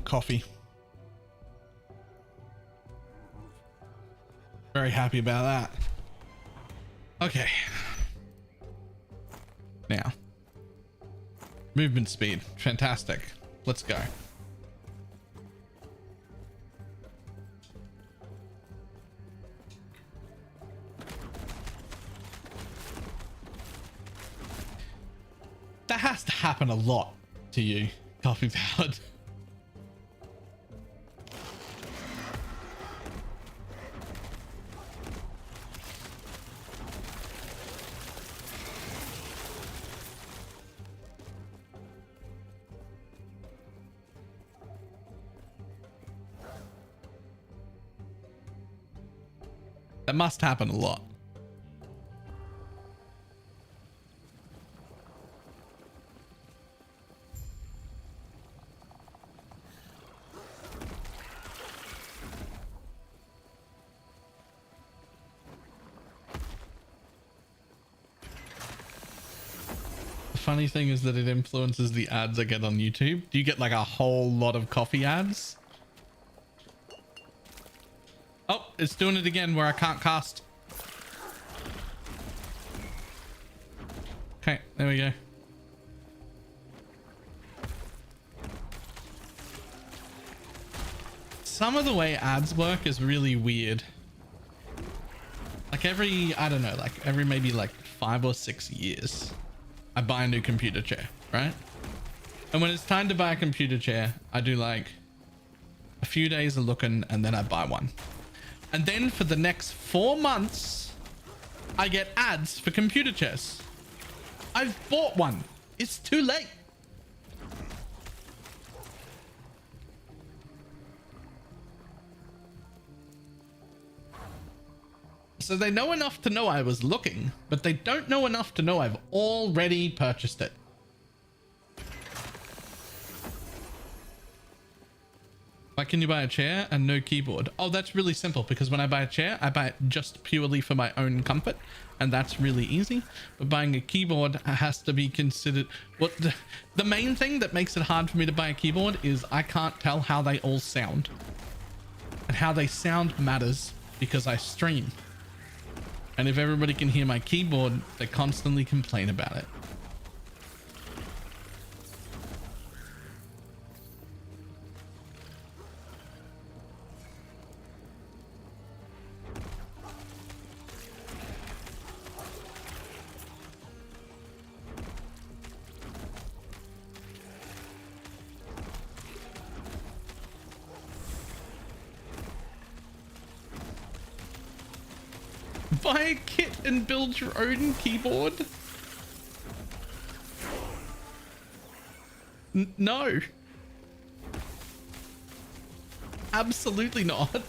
Speaker 1: Coffee. Very happy about that. Okay. Now. Movement speed. Fantastic. Let's go. That has to happen a lot to you, coffee powered. That must happen a lot. The funny thing is that it influences the ads I get on YouTube. Do you get like a whole lot of coffee ads? Oh, it's doing it again where I can't cast. Okay, there we go. Some of the way ads work is really weird. Like every, I don't know, like every maybe like 5 or 6 years, I buy a new computer chair, right? And when it's time to buy a computer chair, I do like a few days of looking and then I buy one. And then for the next 4 months, I get ads for computer chairs. I've bought one. It's too late. So they know enough to know I was looking, but they don't know enough to know I've already purchased it. Why can you buy a chair and no keyboard? Oh, that's really simple because when I buy a chair, I buy it just purely for my own comfort, and that's really easy. But buying a keyboard has to be considered. What the main thing that makes it hard for me to buy a keyboard is I can't tell how they all sound. And how they sound matters because I stream. And if everybody can hear my keyboard, they constantly complain about it. Buy a kit and build your own keyboard? No. Absolutely not.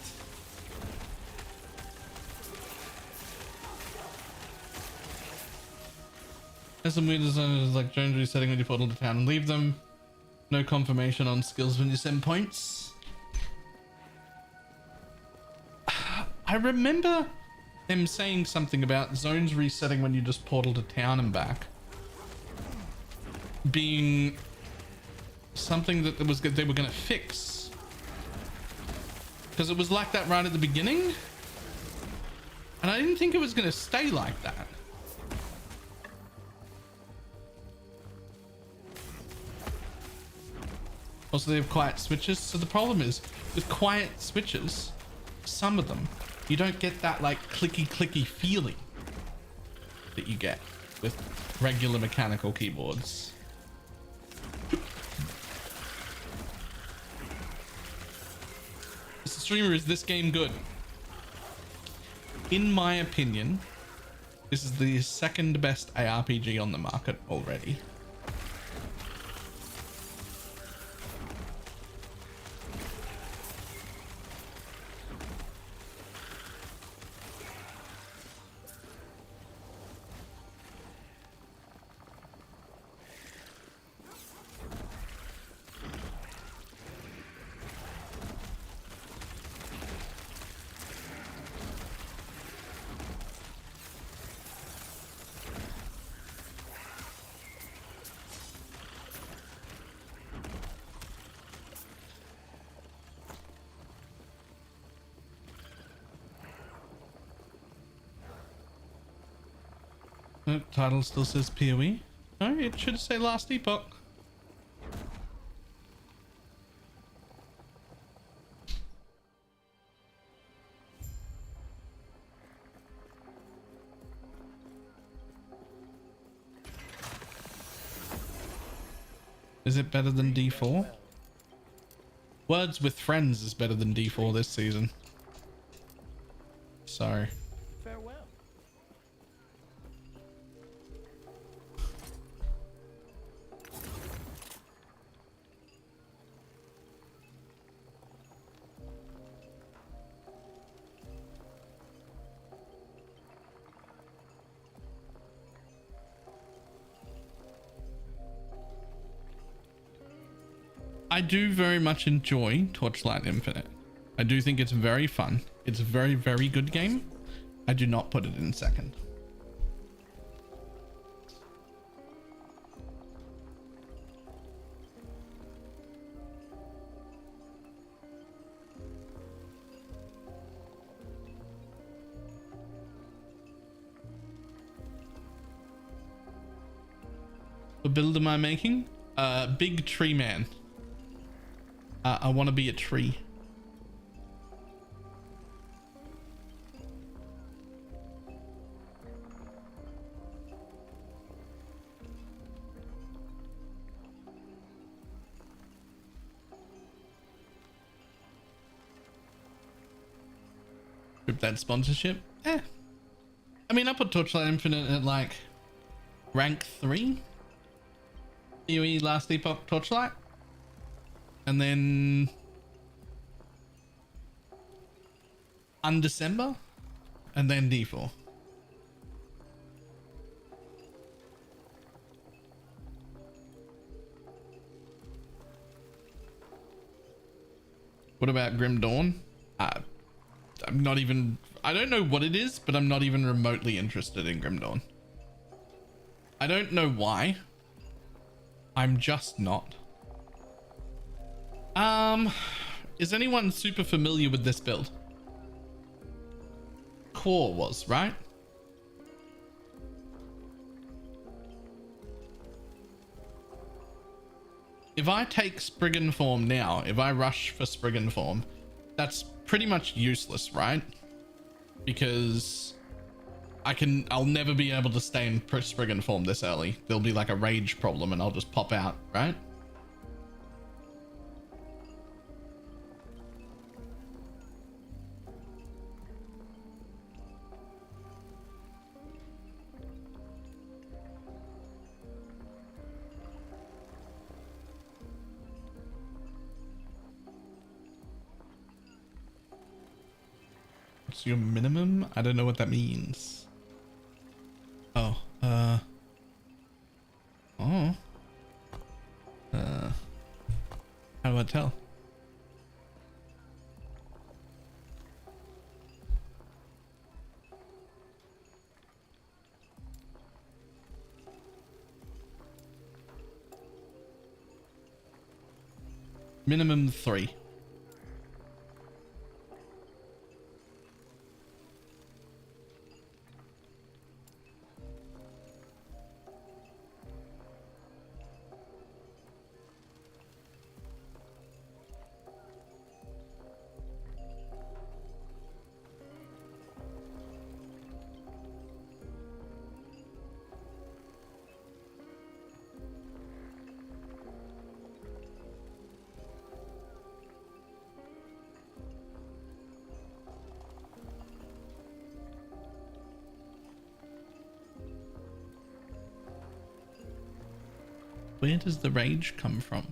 Speaker 1: There's some weird designers like Jones resetting when you portal to town and leave them. No confirmation on skills when you send points. I remember them saying something about zones resetting when you just portal to town and back being something that they were going to fix, because it was like that right at the beginning and I didn't think it was going to stay like that. Also, they have quiet switches, so the problem is with quiet switches, some of them you don't get that like clicky feeling that you get with regular mechanical keyboards. Mr. Streamer, is this game good? In my opinion, this is the second best ARPG on the market already. Title still says PoE. No, it should say Last Epoch. Is it better than D4? Words with Friends is better than D4 this season. So.
Speaker 10: Farewell.
Speaker 1: I do very much enjoy Torchlight Infinite. I do think it's very fun. It's a very, very good game. I do not put it in second. What build am I making? Big tree man. I want to be a tree. Rip that sponsorship. I mean, I put Torchlight Infinite at like rank 3. PoE Last Epoch Torchlight. And then Undecember, and then D4. What about Grim Dawn? I'm not even, I don't know what it is, but I'm not even remotely interested in Grim Dawn. I don't know why. I'm just not. Is anyone super familiar with this build? Core was, right? If I take Spriggan form now, if I rush for Spriggan form, that's pretty much useless, right? Because I'll never be able to stay in Spriggan form this early. There'll be like a rage problem and I'll just pop out, right? What's your minimum? I don't know what that means. Oh, how do I tell? Minimum 3. Where does the rage come from?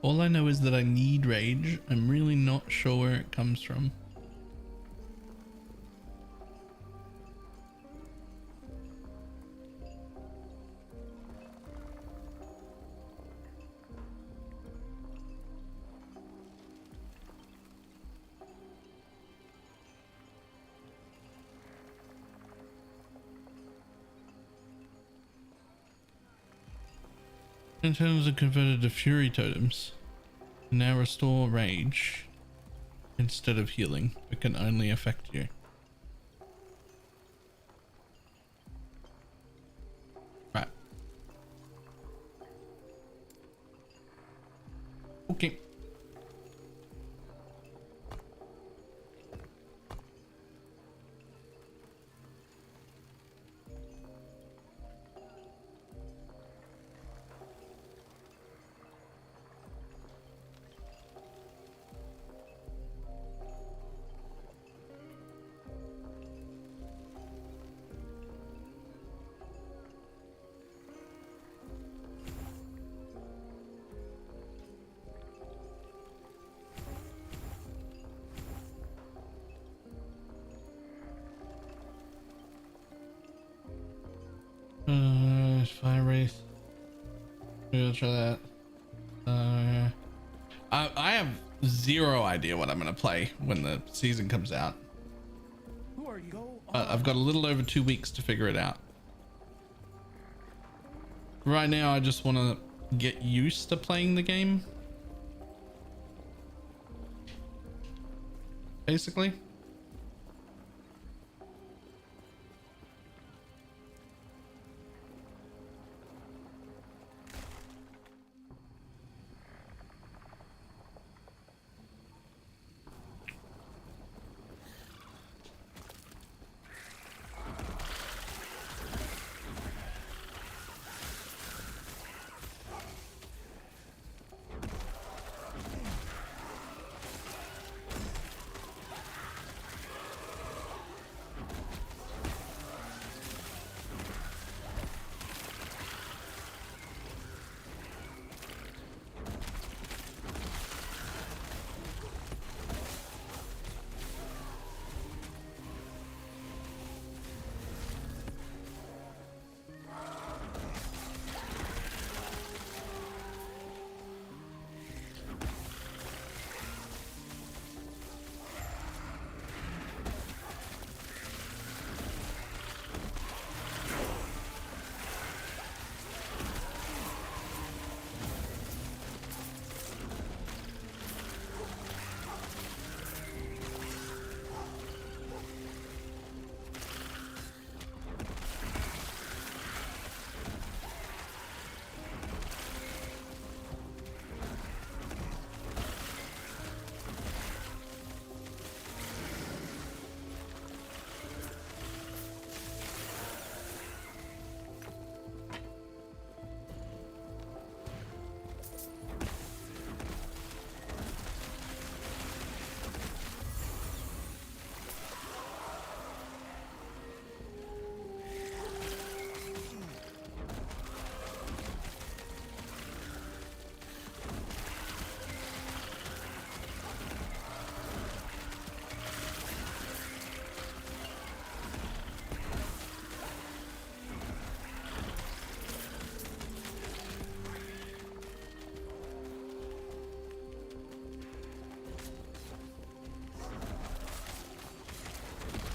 Speaker 1: All I know is that I need rage. I'm really not sure where it comes from. Totems are converted to fury totems. Now restore rage instead of healing, but can only affect you. Okay. Fire race. We'll try that. I have zero idea what I'm gonna play when the season comes out.
Speaker 10: Who are you?
Speaker 1: I've got a little over 2 weeks to figure it out. Right now, I just want to get used to playing the game. Basically.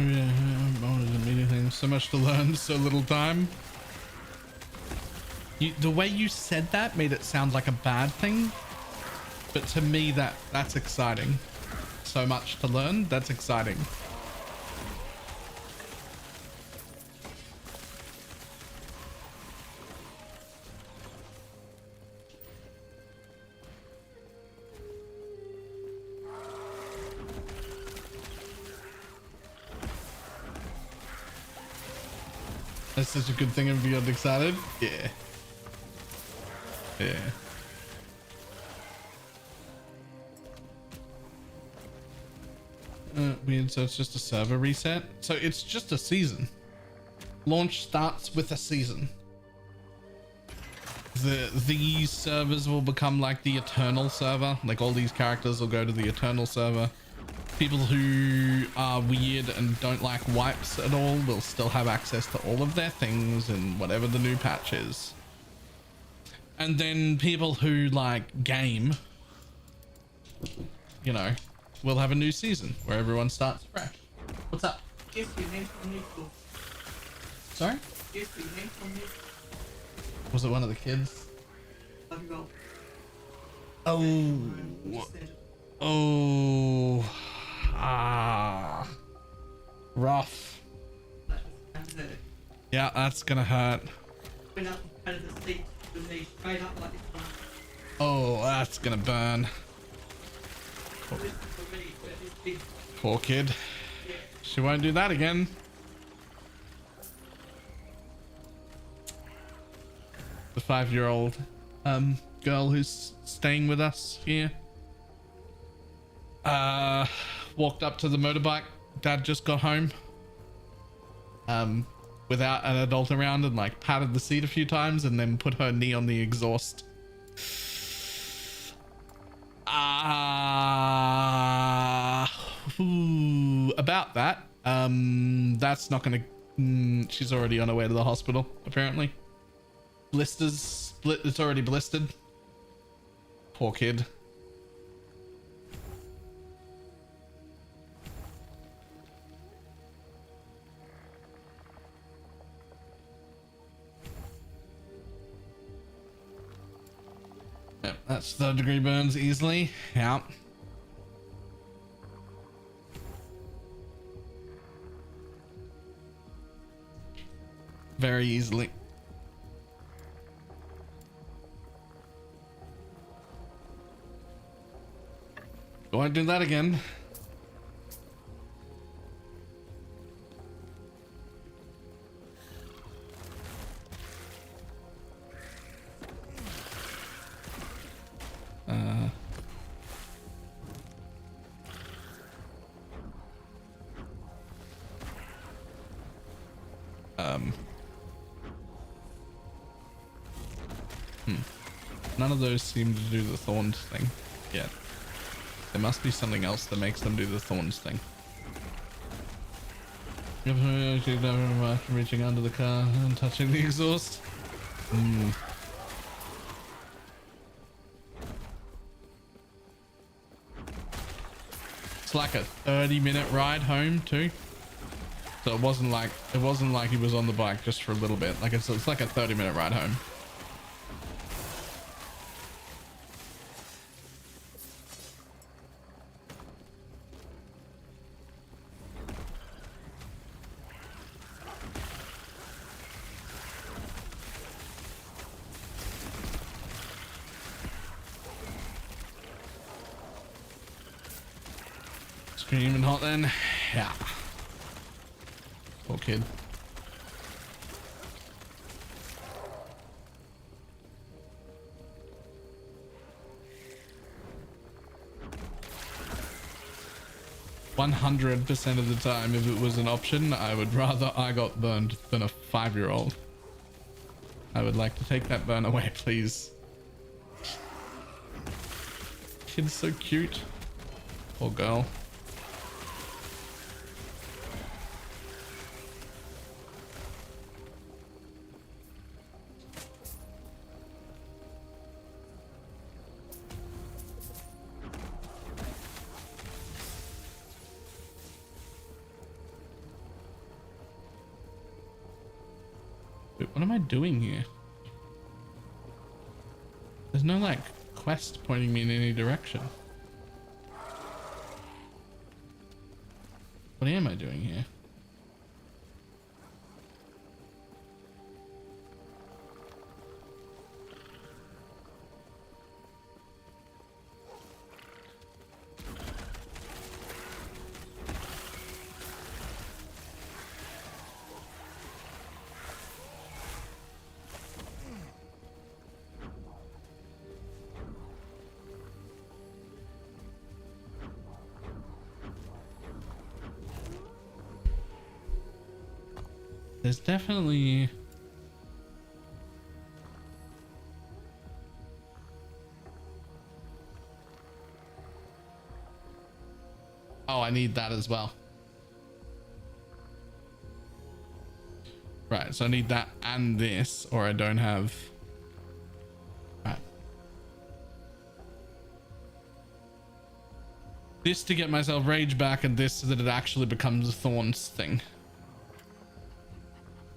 Speaker 1: Yeah, anything. So much to learn, so little time. The way you said that made it sound like a bad thing, but to me that's exciting. So much to learn, that's exciting. That's such a good thing and beyond excited. Yeah. Yeah. Weird, so it's just a server reset. So it's just a season. Launch starts with a season. These servers will become like the Eternal server. Like all these characters will go to the Eternal server. People who are weird and don't like wipes at all will still have access to all of their things and whatever the new patch is. And then people who like game, you know, will have a new season where everyone starts fresh. What's up? Sorry? Was it one of the kids? Oh. Rough. Yeah, that's gonna hurt. Oh, that's gonna burn. Poor kid. She won't do that again. The 5-year-old girl who's staying with us here walked up to the motorbike. Dad just got home without an adult around and like patted the seat a few times and then put her knee on the exhaust. About that, that's not gonna she's already on her way to the hospital apparently. Blisters, it's already blistered. Poor kid. Yep, that's 3rd-degree burns easily. Yeah. Very easily. Go and do that again. None of those seem to do the thorns thing yet. There must be something else that makes them do the thorns thing. Reaching under the car and touching the exhaust. It's like a 30-minute ride home too. So it wasn't like he was on the bike just for a little bit. Like it's like a 30-minute ride home. Screaming hot then. Yeah. Poor kid. %100% of the time, if it was an option, I would rather I got burned than a 5-year-old. I would like to take that burn away, please. Kid's so cute. Poor girl. What am I doing here? There's no like quest pointing me in any direction. What am I doing here? There's definitely... Oh, I need that as well. Right, so I need that and this, or I don't have... Right. This to get myself rage back, and this so that it actually becomes a thorns thing.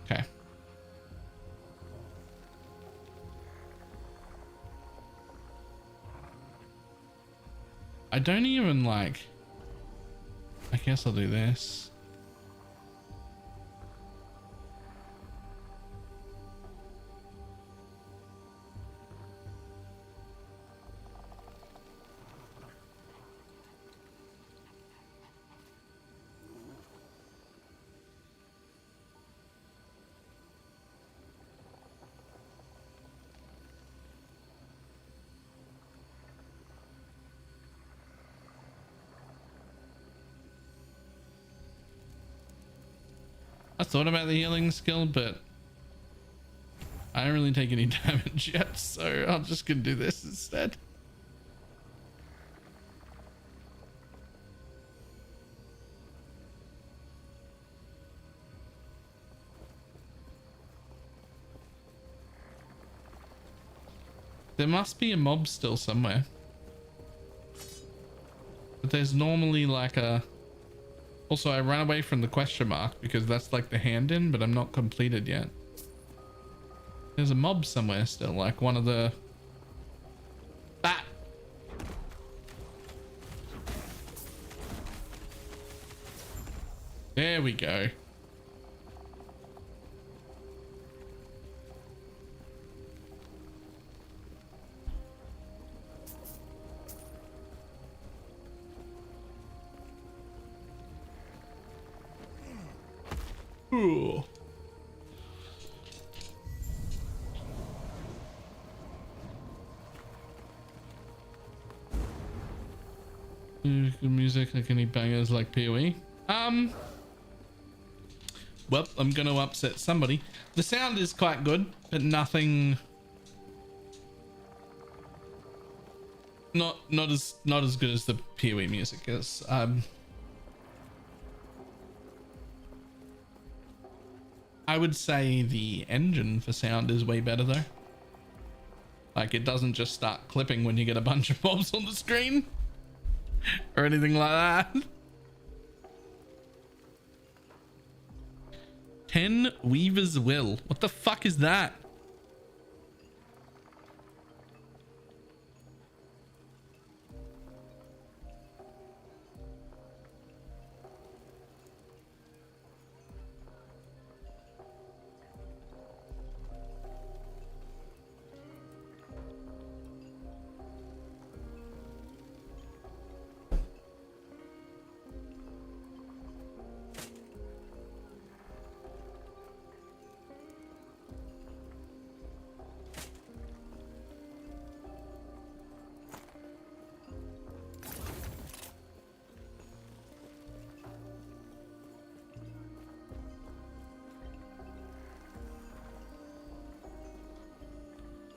Speaker 1: Okay. I don't even like... I guess I'll do this. I thought about the healing skill, but I don't really take any damage yet, so I'm just gonna do this instead. There must be a mob still somewhere. But there's normally like a... Also, I ran away from the question mark because that's like the hand in, but I'm not completed yet. There's a mob somewhere still, like one of the... Ah! There we go. Ooh. Good music, like any bangers like PoE. Well, I'm gonna upset somebody. The sound is quite good, but nothing. Not as good as the PoE music is. I would say the engine for sound is way better though. Like it doesn't just start clipping when you get a bunch of mobs on the screen or anything like that. 10 Weaver's Will. What the fuck is that?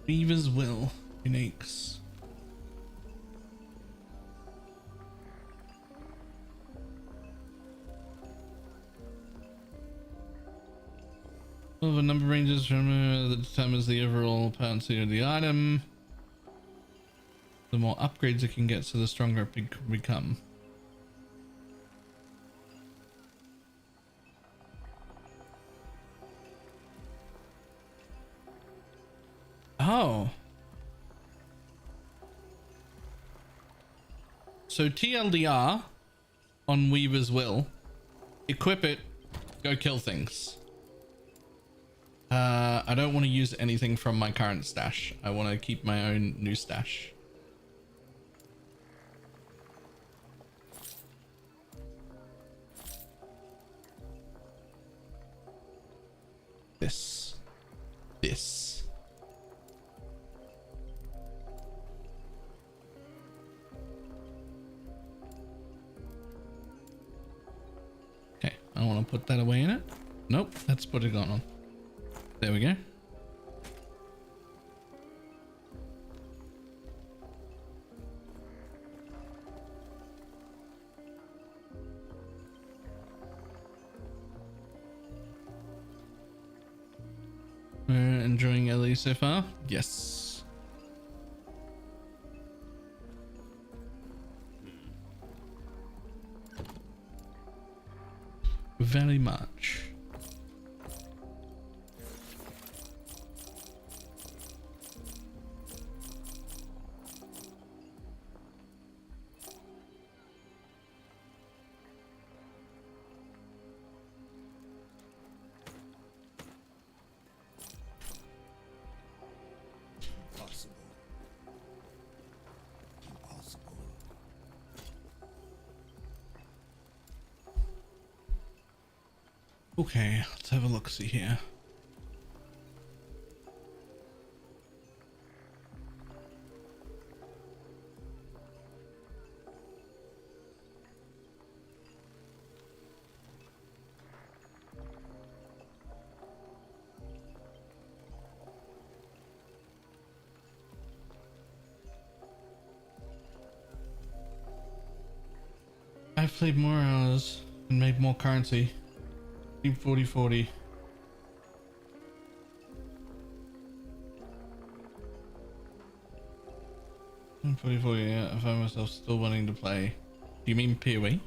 Speaker 1: Weaver's Will. Uniques. Well, the number ranges from that determines the overall potency of the item. The more upgrades it can get, so the stronger it can become. Oh. So TLDR on Weaver's Will. Equip it, go kill things. I don't want to use anything from my current stash. I want to keep my own new stash. This. Okay, I want to put that away in it. Nope, let's put it on. There we go. We're enjoying LE so far? Yes. Very much. Okay, let's have a look see here. I've played more hours and made more currency. Keep 40-40. I'm 40-40, yeah. I find myself still wanting to play. Do you mean PoE?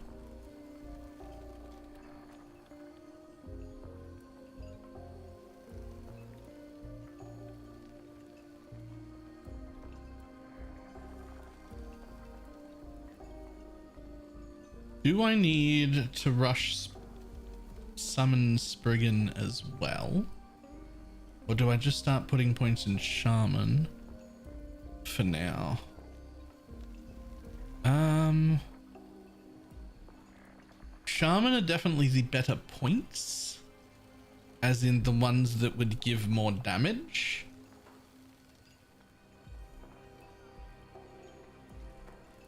Speaker 1: Do I need to rush summon Spriggan as well? Or do I just start putting points in Shaman for now? Shaman are definitely the better points, as in the ones that would give more damage.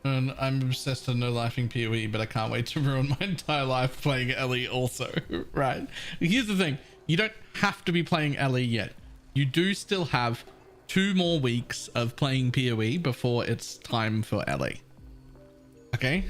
Speaker 1: And I'm obsessed with no lifing PoE, but I can't wait to ruin my entire life playing Ellie also, right? Here's the thing. You don't have to be playing Ellie yet. You do still have 2 more weeks of playing PoE before it's time for Ellie. Okay?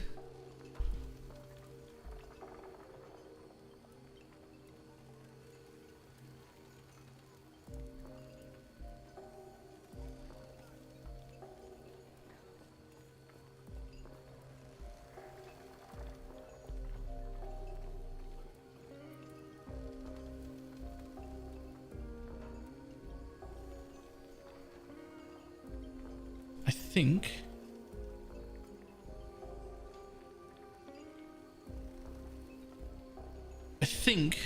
Speaker 1: I think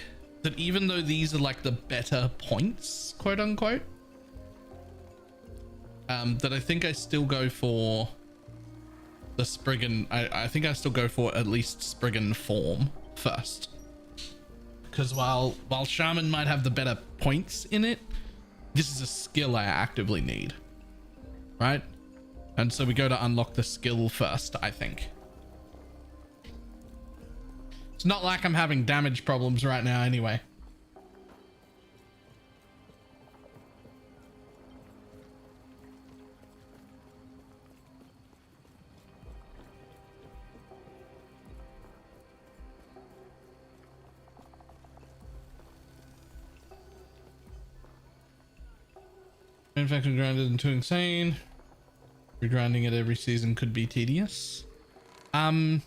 Speaker 1: that even though these are like the better points, quote unquote, that I think I still go for the Spriggan. I think I still go for at least Spriggan form first, because while Shaman might have the better points in it, this is a skill I actively need, right? And so we go to unlock the skill first, I think. It's not like I'm having damage problems right now anyway. Manufacturing grind isn't too insane. Regrinding it every season could be tedious. I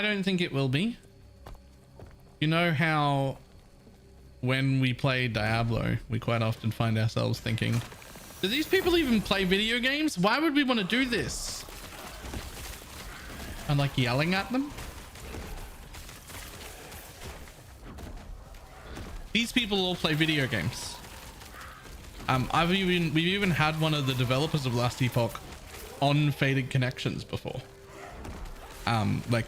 Speaker 1: don't think it will be. You know how when we play Diablo, we quite often find ourselves thinking, do these people even play video games? Why would we want to do this? And like yelling at them. These people all play video games. We've even had one of the developers of Last Epoch on Faded Connections before. Like,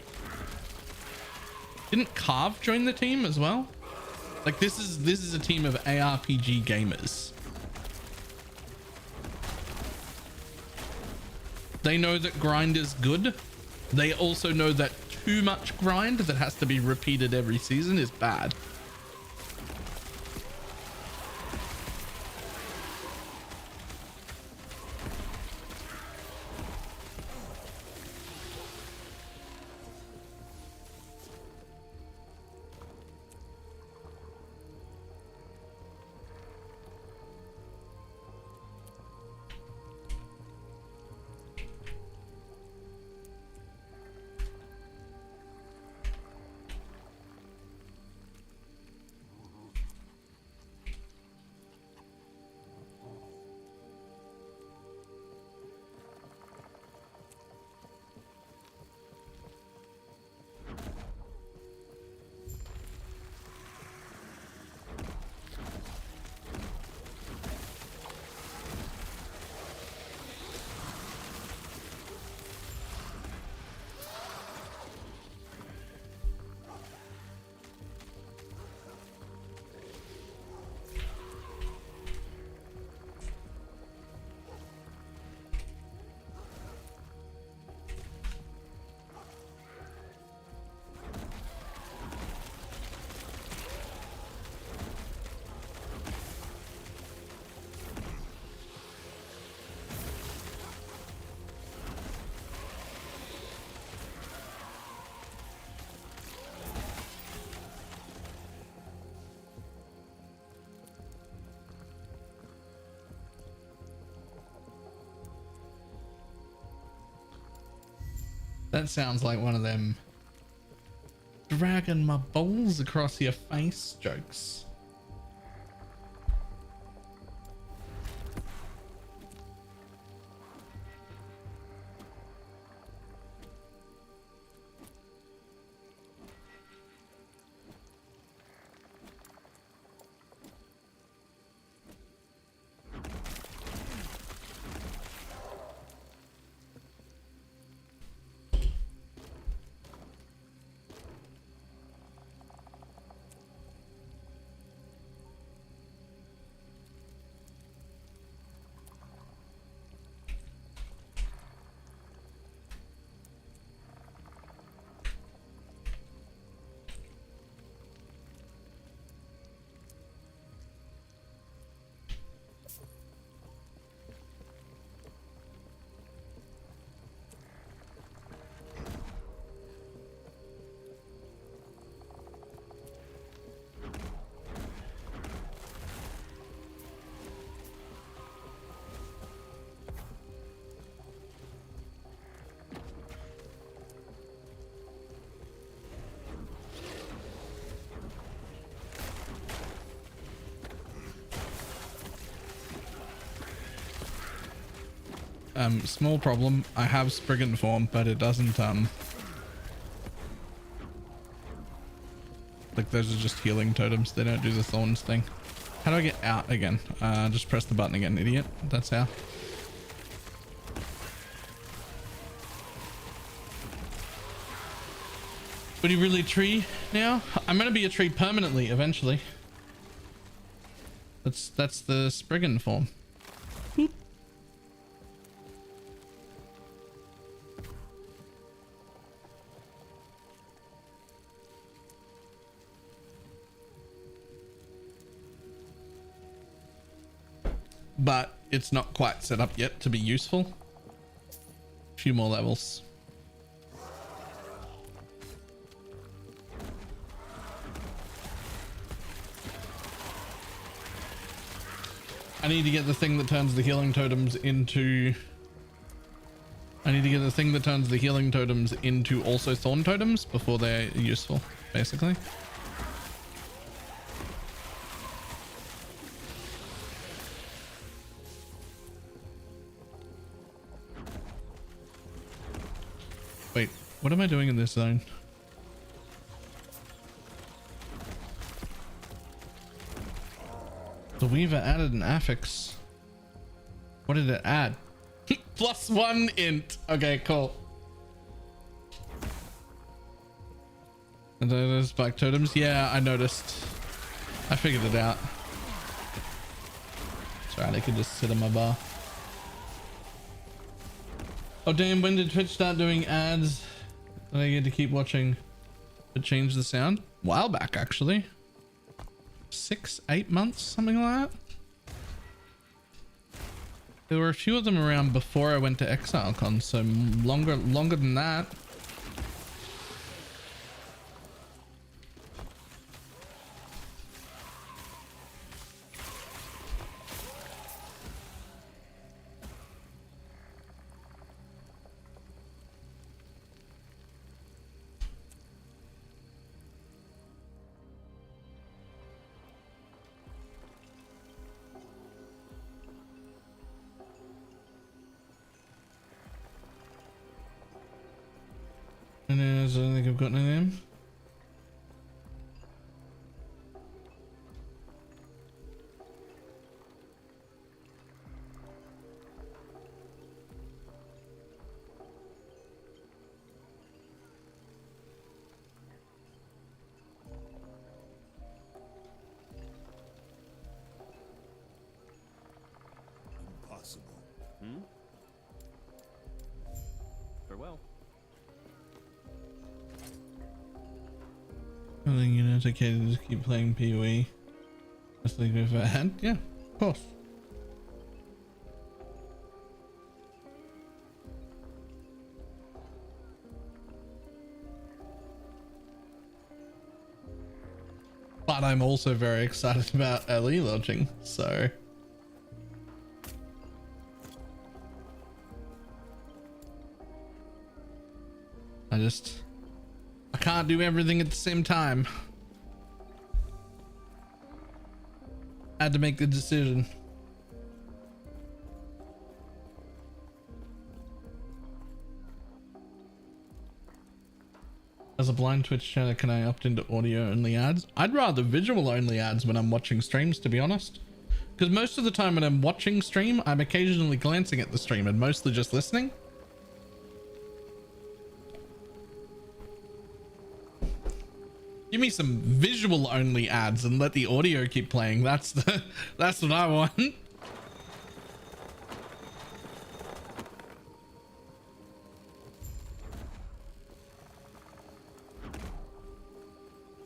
Speaker 1: didn't Carve join the team as well? Like, this is a team of ARPG gamers. They know that grind is good. They also know that too much grind that has to be repeated every season is bad. That sounds like one of them dragging my balls across your face jokes. Small problem. I have Spriggan form, but it doesn't, like those are just healing totems. They don't do the thorns thing. How do I get out again? Just press the button again, idiot. That's how. Would you really tree now? I'm gonna be a tree permanently eventually. That's the Spriggan form. Boop. But it's not quite set up yet to be useful. A few more levels. I need to get the thing that turns the healing totems into... I need to get the thing that turns the healing totems into also thorn totems before they're useful, basically. Wait, what am I doing in this zone? The Weaver added an affix. What did it add? +1 int. Okay, cool. And those black totems. Yeah, I noticed. I figured it out. It's alright, I could just sit on my bar. Oh damn, when did Twitch start doing ads that I get to keep watching to change the sound? A while back, actually. 6-8 months, something like that. There were a few of them around before I went to ExileCon, so longer than that. I don't think I've got any of them.
Speaker 3: Impossible.
Speaker 6: Farewell.
Speaker 1: I think, you know, it's okay to just keep playing PoE. Just like if I had, yeah, of course. But I'm also very excited about early launching, so. I can't do everything at the same time. I had to make the decision. As a blind Twitch chatter, can I opt into audio only ads? I'd rather visual only ads when I'm watching streams, to be honest. Because most of the time when I'm watching stream, I'm occasionally glancing at the stream and mostly just listening. Give me some visual only ads and let the audio keep playing. That's what I want.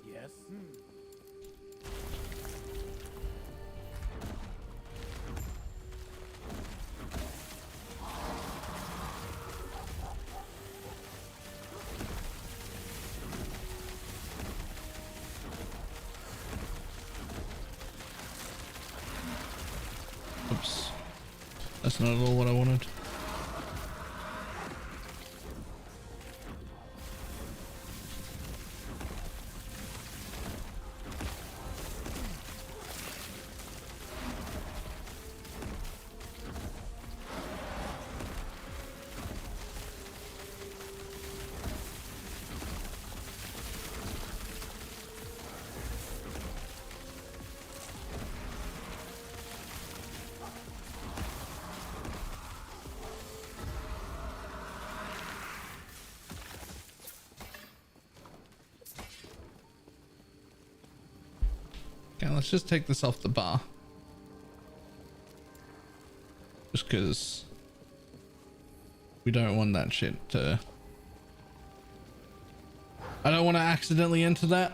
Speaker 10: Yes.
Speaker 1: Oops. That's not at all what I wanted. Okay, let's just take this off the bar. Just because we don't want that shit to... I don't want to accidentally enter that.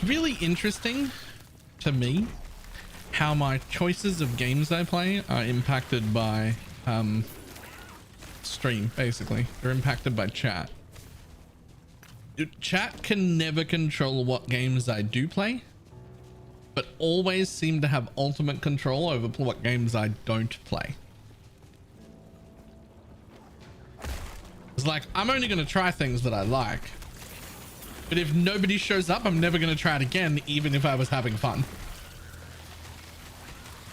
Speaker 1: Really interesting to me how my choices of games I play are impacted by stream. Basically, they're impacted by chat. Chat can never control what games I do play, but always seem to have ultimate control over what games I don't play. It's like, I'm only going to try things that I like. But if nobody shows up, I'm never going to try it again, even if I was having fun.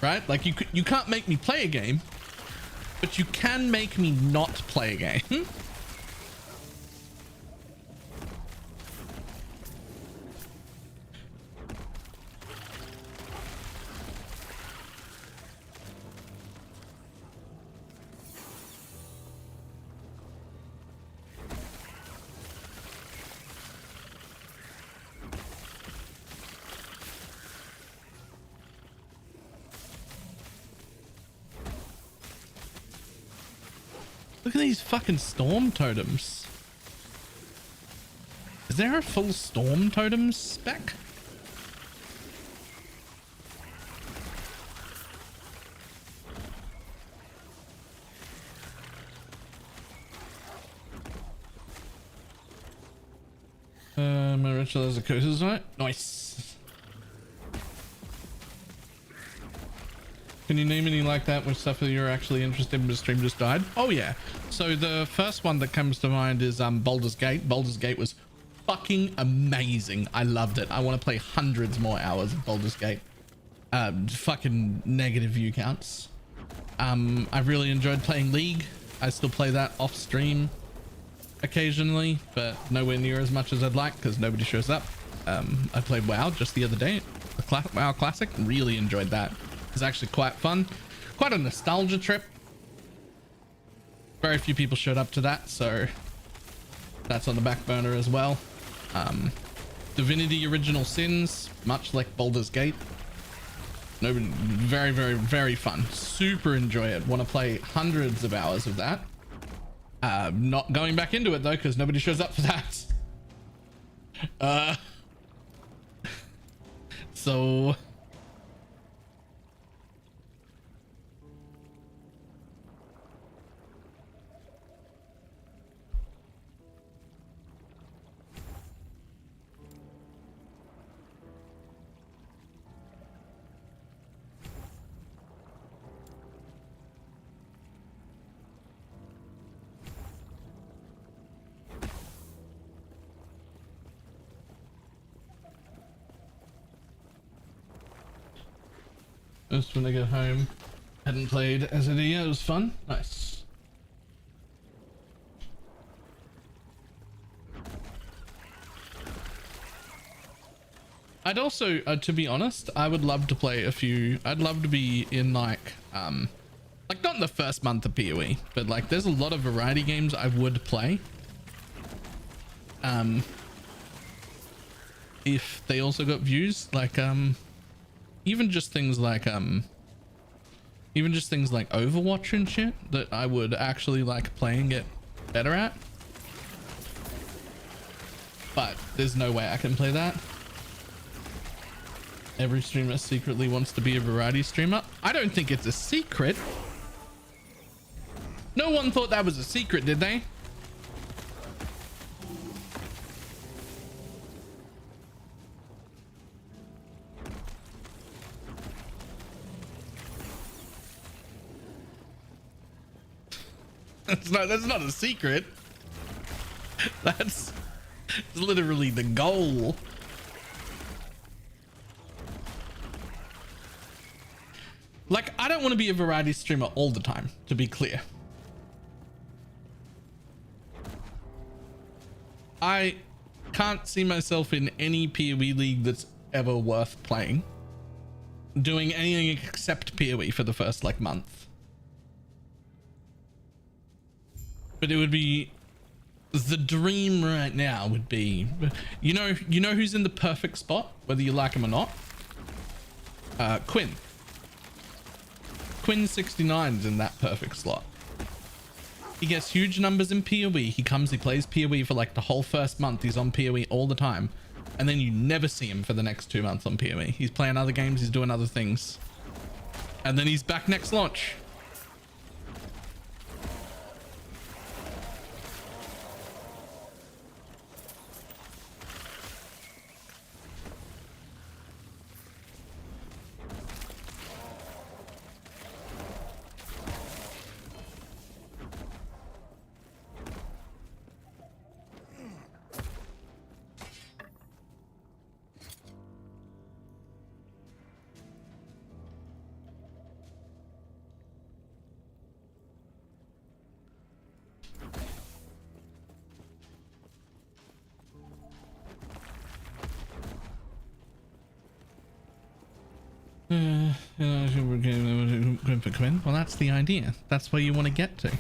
Speaker 1: Right? Like, you can't make me play a game, but you can make me not play a game. Look at these fucking storm totems. Is there a full storm totem spec? My ritual has a curses on it. Nice. Can you name any like that with stuff that you're actually interested in but the stream just died? Oh yeah. So the first one that comes to mind is Baldur's Gate. Baldur's Gate was fucking amazing. I loved it. I want to play hundreds more hours of Baldur's Gate. Fucking negative view counts. I really enjoyed playing League. I still play that off stream occasionally, but nowhere near as much as I'd like because nobody shows up. I played WoW just the other day, the WoW Classic. Really enjoyed that. It's actually quite fun, quite a nostalgia trip. Very few people showed up to that, so that's on the back burner as well. Divinity Original Sins, much like Baldur's Gate. No, very, very, very fun. Super enjoy it. Want to play hundreds of hours of that. Not going back into it though, because nobody shows up for that. So just when I get home, hadn't played as it yet. It was fun. Nice. I'd also, to be honest, I would love to play a few. I'd love to be in like not in the first month of PoE, but like there's a lot of variety games I would play. If they also got views, like even just things like Overwatch and shit that I would actually like play and get better at. But there's no way I can play that. Every streamer secretly wants to be a variety streamer. I don't think it's a secret. No one thought that was a secret, did they? That's not a secret. That's literally the goal. Like, I don't want to be a variety streamer all the time, to be clear. I can't see myself in any PoE league that's ever worth playing, doing anything except PoE for the first like month. But it would be the dream right now would be, you know who's in the perfect spot, whether you like him or not? Quinn 69 is in that perfect slot. He gets huge numbers in PoE. He plays PoE for like the whole first month. He's on PoE all the time. And then you never see him for the next 2 months on PoE. He's playing other games. He's doing other things. And then he's back next launch. Well, that's the idea. That's where you want to get to.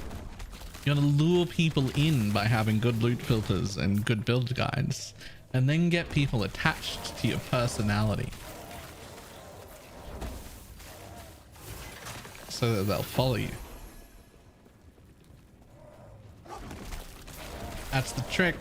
Speaker 1: You want to lure people in by having good loot filters and good build guides, and then get people attached to your personality so that they'll follow you. That's the trick.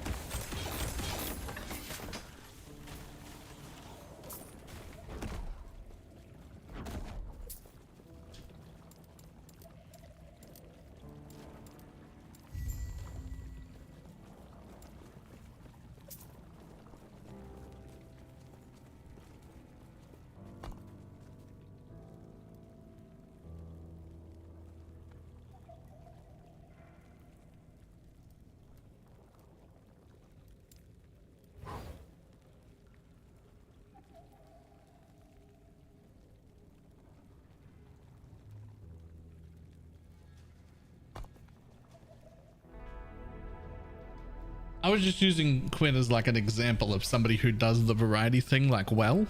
Speaker 1: I was just using Quinn as like an example of somebody who does the variety thing like well,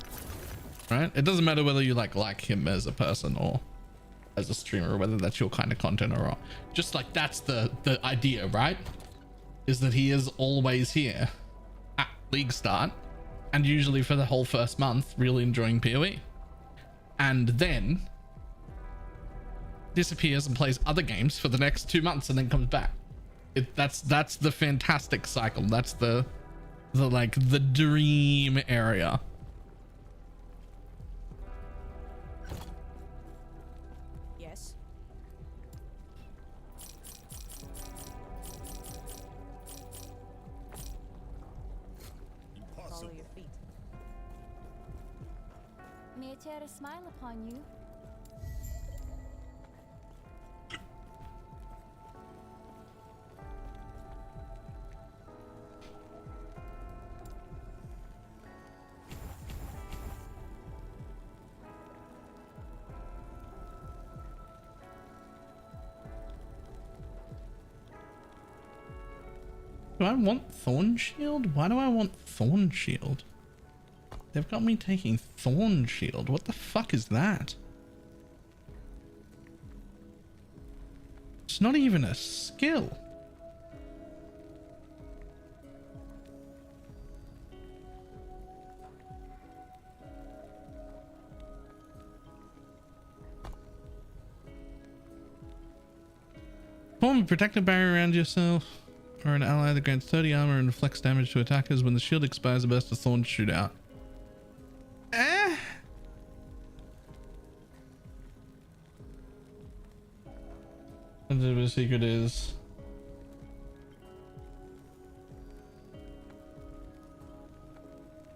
Speaker 1: right? It doesn't matter whether you like him as a person or as a streamer, whether that's your kind of content or not. Just like that's the idea, right? Is that he is always here at league start and usually for the whole first month really enjoying PoE, and then disappears and plays other games for the next 2 months and then comes back. That's the fantastic cycle. That's the like the dream area.
Speaker 5: Yes.
Speaker 4: Impossible.
Speaker 5: Your feet.
Speaker 11: May I tear a smile upon you?
Speaker 1: Do I want Thorn Shield? Why do I want Thorn Shield? They've got me taking Thorn Shield. What the fuck is that? It's not even a skill. Form a protective barrier around yourself or an ally that grants 30 armor and reflects damage to attackers. When the shield expires, a burst of thorns shoot out. The secret is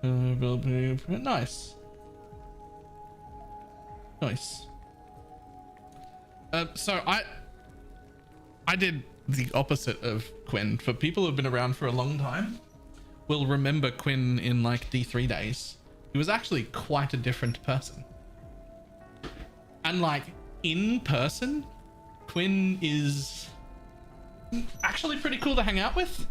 Speaker 1: nice. Nice. So I did the opposite of Quinn. For people who've been around for a long time will remember Quinn in like D3 days. He was actually quite a different person. And like in person, Quinn is actually pretty cool to hang out with.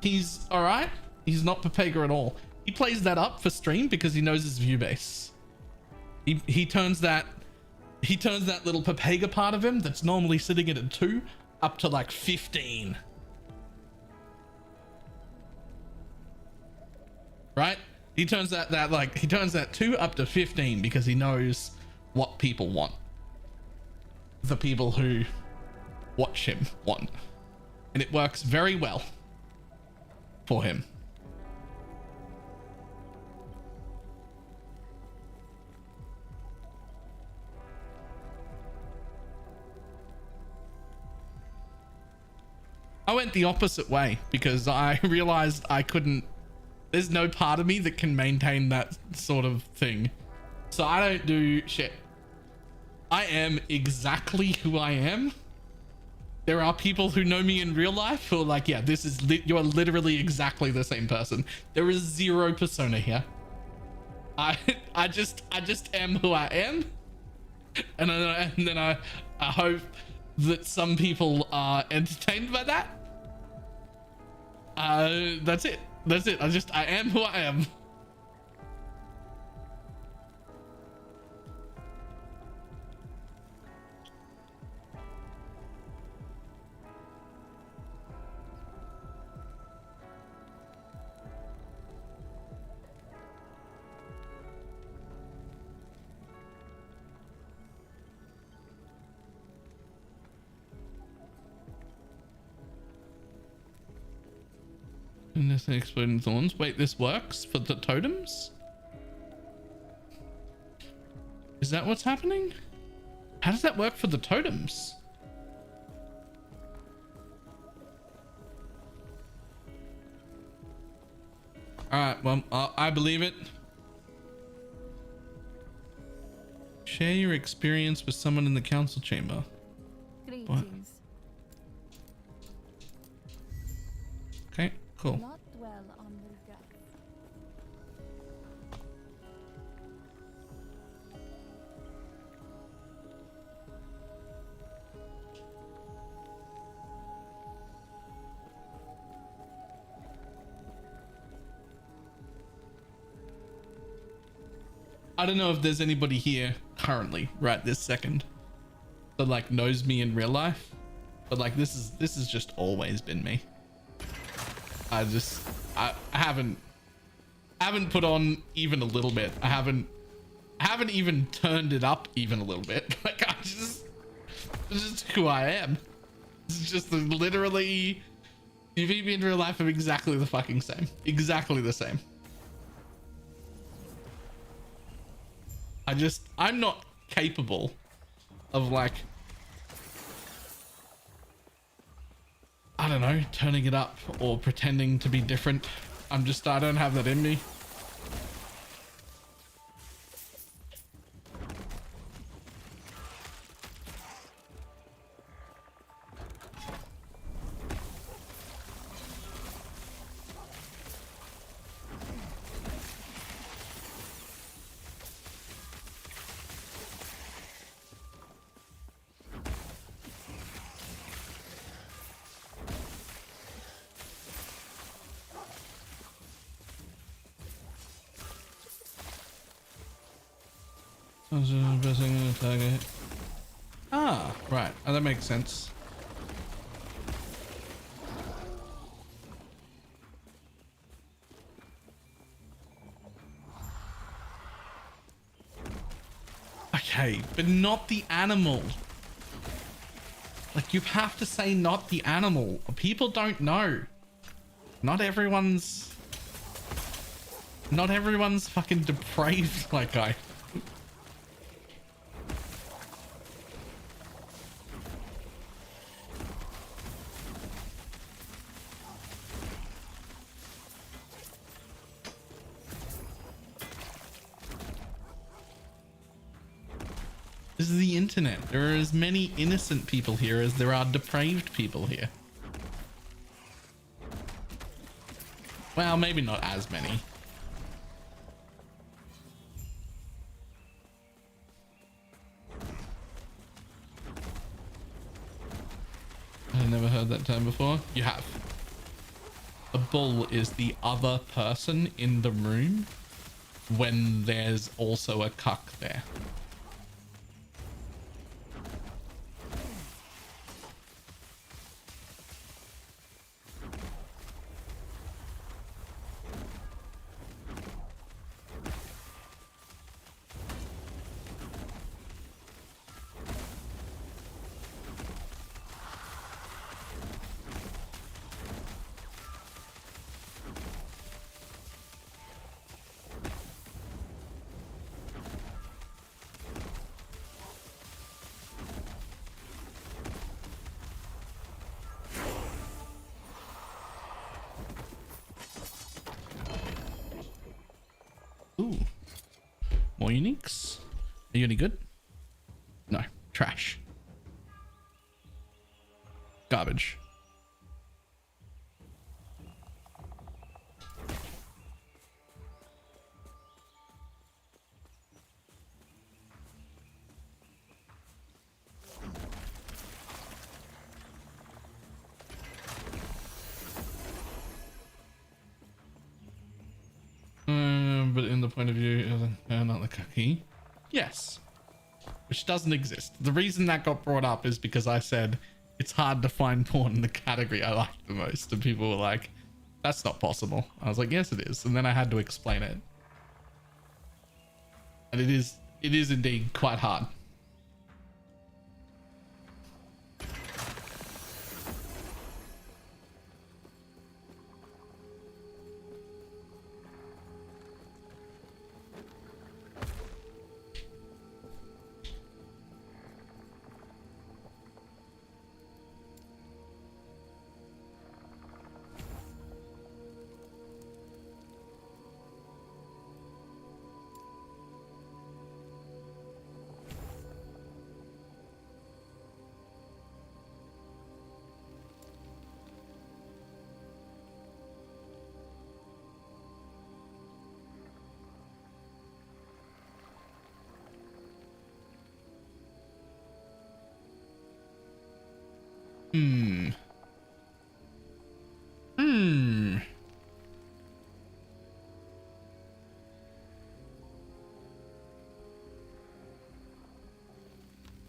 Speaker 1: He's all right. He's not Papega at all. He plays that up for stream because he knows his view base. He turns that little Papega part of him that's normally sitting at a 2 up to like 15. Right? He turns that 2 up to 15 because he knows what people want. The people who watch him want. And it works very well for him. I went the opposite way because I realized there's no part of me that can maintain that sort of thing. So I don't do shit. I am exactly who I am. There are people who know me in real life who are like, yeah, you're literally exactly the same person. There is zero persona here. I just am who I am. And then I hope that some people are entertained by that. That's it. I am who I am. Innocent exploding thorns. Wait, this works for the totems? Is that what's happening? How does that work for the totems? Alright, well, I believe it. Share your experience with someone in the council chamber.
Speaker 11: Greetings.
Speaker 1: What? Okay, cool.
Speaker 11: Not dwell on the gut.
Speaker 1: I don't know if there's anybody here currently, right this second. that like knows me in real life, but like this has just always been me. I haven't put on even a little bit. I haven't even turned it up even a little bit. Like it's just who I am. It's just literally, you meet me in real life, I'm exactly the fucking same. Exactly the same. I'm not capable of like, I don't know, turning it up or pretending to be different. I don't have that in me. Ah, right. Oh, that makes sense. Okay, but not the animal. Like, you have to say not the animal. People don't know. Not everyone's fucking depraved like I. This is the internet. There are as many innocent people here as there are depraved people here. Well, maybe not as many. I've never heard that term before. You have. A bull is the other person in the room when there's also a cuck there. Ooh. More uniques? Are you any good? No. Trash. Garbage. But in the point of view of not the cookie, yes, which doesn't exist. The reason that got brought up is because I said it's hard to find porn in the category I like the most, and people were like, "That's not possible." I was like, "Yes, it is," and then I had to explain it, and it is indeed quite hard. Hmm.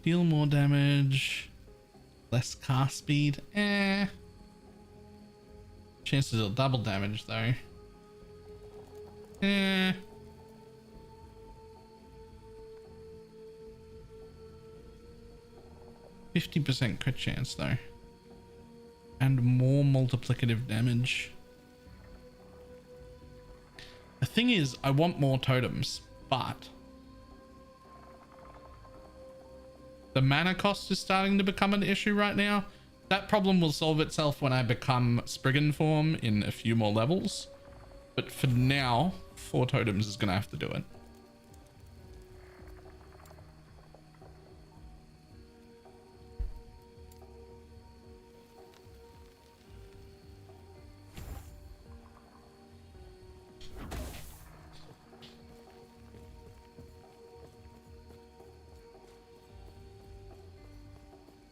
Speaker 1: Deal more damage. Less cast speed. Chance to deal double damage though. 50% crit chance though. And more multiplicative damage. The thing is, I want more totems, but the mana cost is starting to become an issue right now. That problem will solve itself when I become Spriggan form in a few more levels. But for now, 4 totems is going to have to do it.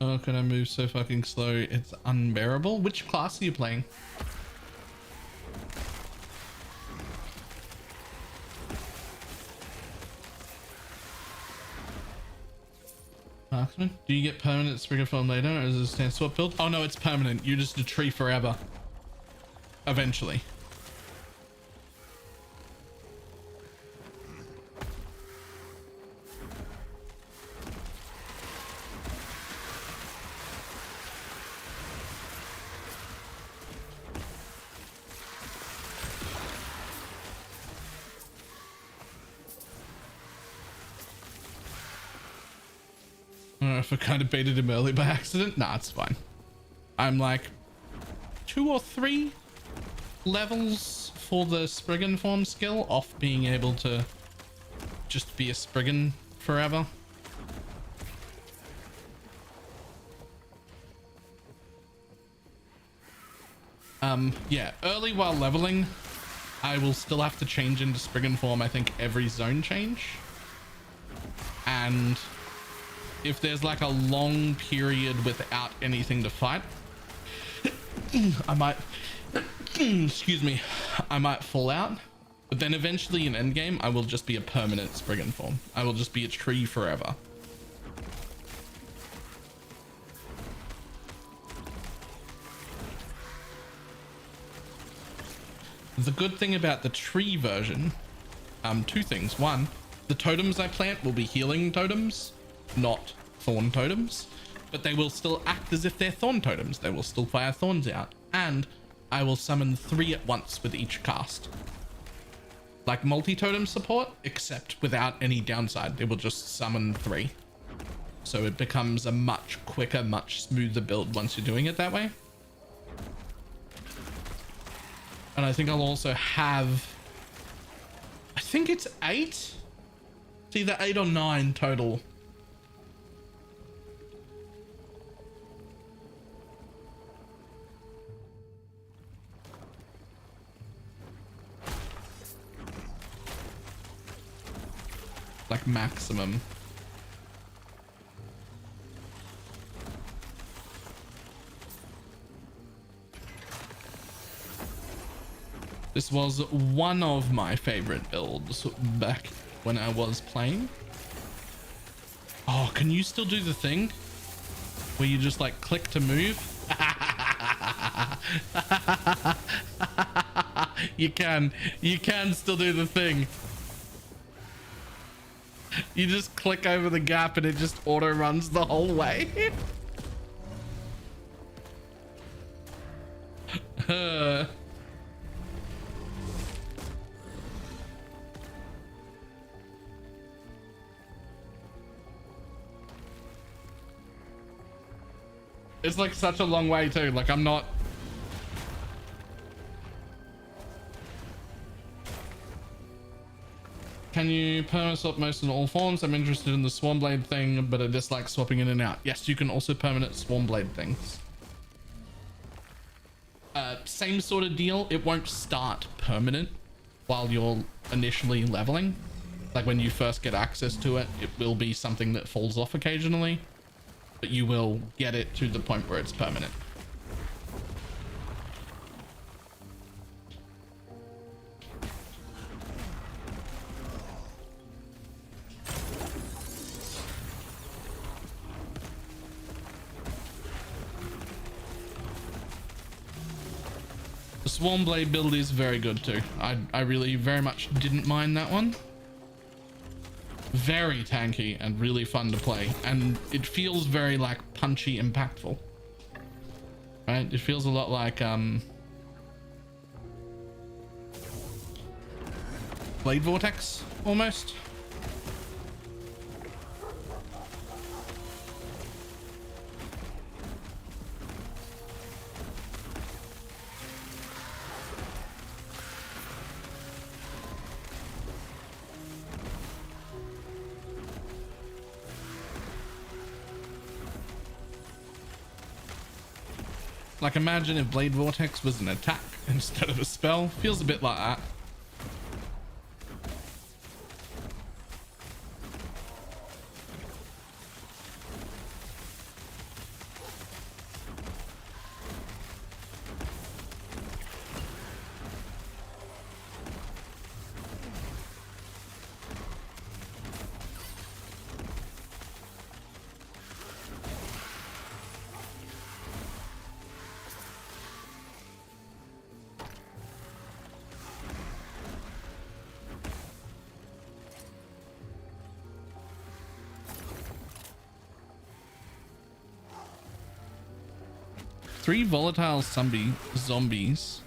Speaker 1: Oh, can I move so fucking slow? It's unbearable. Which class are you playing? Marksman? Do you get permanent Spriggan form later, or is it a stand swap build? Oh no, it's permanent. You're just a tree forever. Eventually. I don't know if I kind of baited him early by accident. Nah, it's fine. I'm like 2 or 3 levels for the Spriggan form skill off being able to just be a Spriggan forever. Yeah, early while leveling, I will still have to change into Spriggan form, I think, every zone change. And if there's like a long period without anything to fight, I might, excuse me, I might fall out. But then eventually in endgame, I will just be a permanent Spriggan form. I will just be a tree forever. The good thing about the tree version, 2 things. 1, the totems I plant will be healing totems, not thorn totems, but they will still act as if they're thorn totems. They will still fire thorns out, and I will summon 3 at once with each cast. Like multi-totem support, except without any downside. It will just summon 3. So it becomes a much quicker, much smoother build once you're doing it that way. And I think I'll also have, I think it's 8. It's either 8 or 9 total. Like maximum. This was one of my favorite builds back when I was playing. Oh, can you still do the thing where you just like click to move? You can still do the thing. You just click over the gap and it just auto runs the whole way. It's like such a long way too. Like I'm not. Can you perma swap most and all forms? I'm interested in the Swarmblade thing, but I dislike swapping in and out. Yes, you can also permanent Swarmblade things. Same sort of deal. It won't start permanent while you're initially leveling. Like when you first get access to it, it will be something that falls off occasionally, but you will get it to the point where it's permanent. The Swarm Blade build is very good too. I really very much didn't mind that one. Very tanky and really fun to play. And it feels very like punchy, impactful. Right? It feels a lot like Blade Vortex almost. Like imagine if Blade Vortex was an attack instead of a spell. Feels a bit like that. Three volatile zombies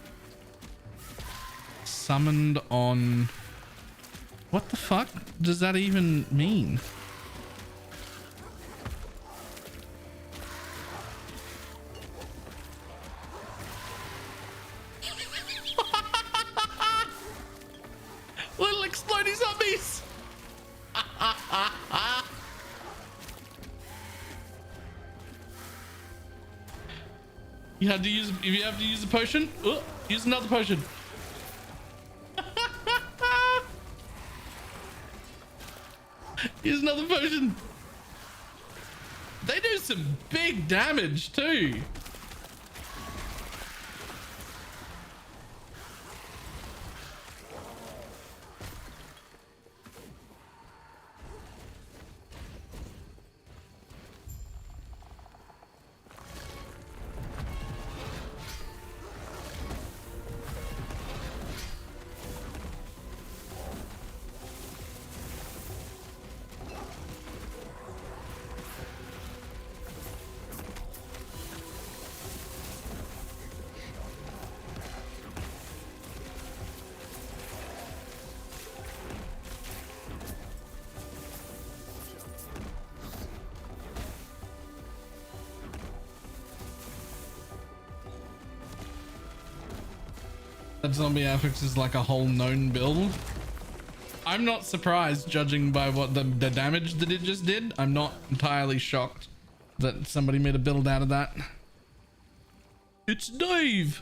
Speaker 1: summoned on... What the fuck does that even mean? Little exploding zombies! You had to use, if you have to use a potion, use another potion. Use another potion. They do some big damage too. That zombie affix is like a whole known build. I'm not surprised judging by what the damage that it just did. I'm not entirely shocked that somebody made a build out of that. It's Dave.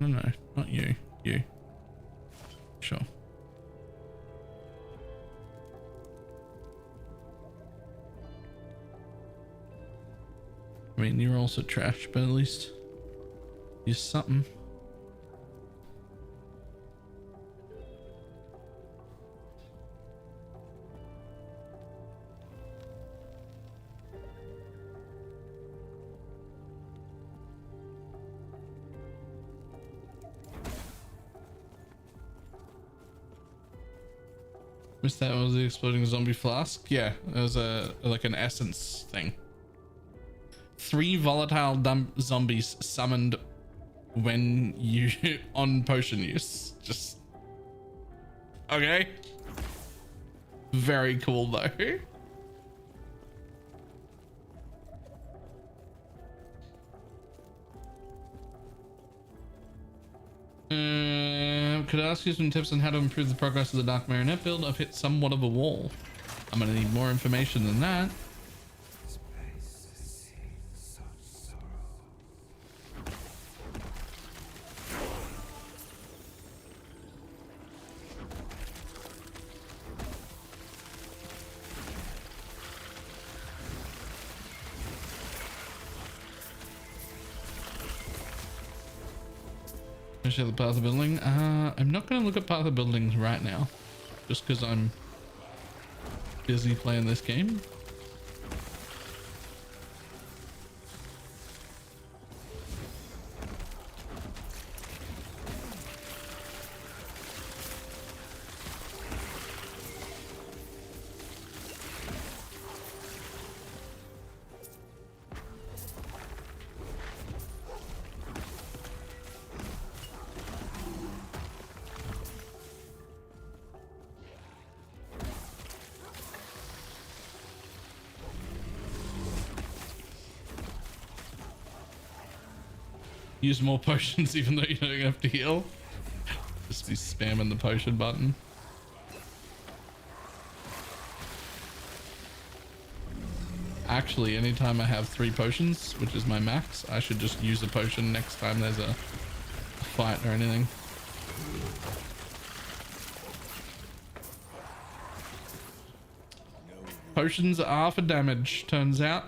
Speaker 1: No, not you. You. Sure. I mean, you're also trash, but at least you're something. Missed that. Was the exploding zombie flask? Yeah, it was like an essence thing. 3 volatile zombies summoned when you on potion use. Just okay. Very cool though. Could I ask you some tips on how to improve the progress of the Dark Marionette build? I've hit somewhat of a wall. I'm gonna need more information than that. Finish the path of the building. I'm not going to look at path of buildings right now, just because I'm busy playing this game. Use more potions even though you don't have to heal. Just be spamming the potion button. Actually, anytime I have 3 potions, which is my max, I should just use a potion next time there's a fight or anything. Potions are for damage, turns out.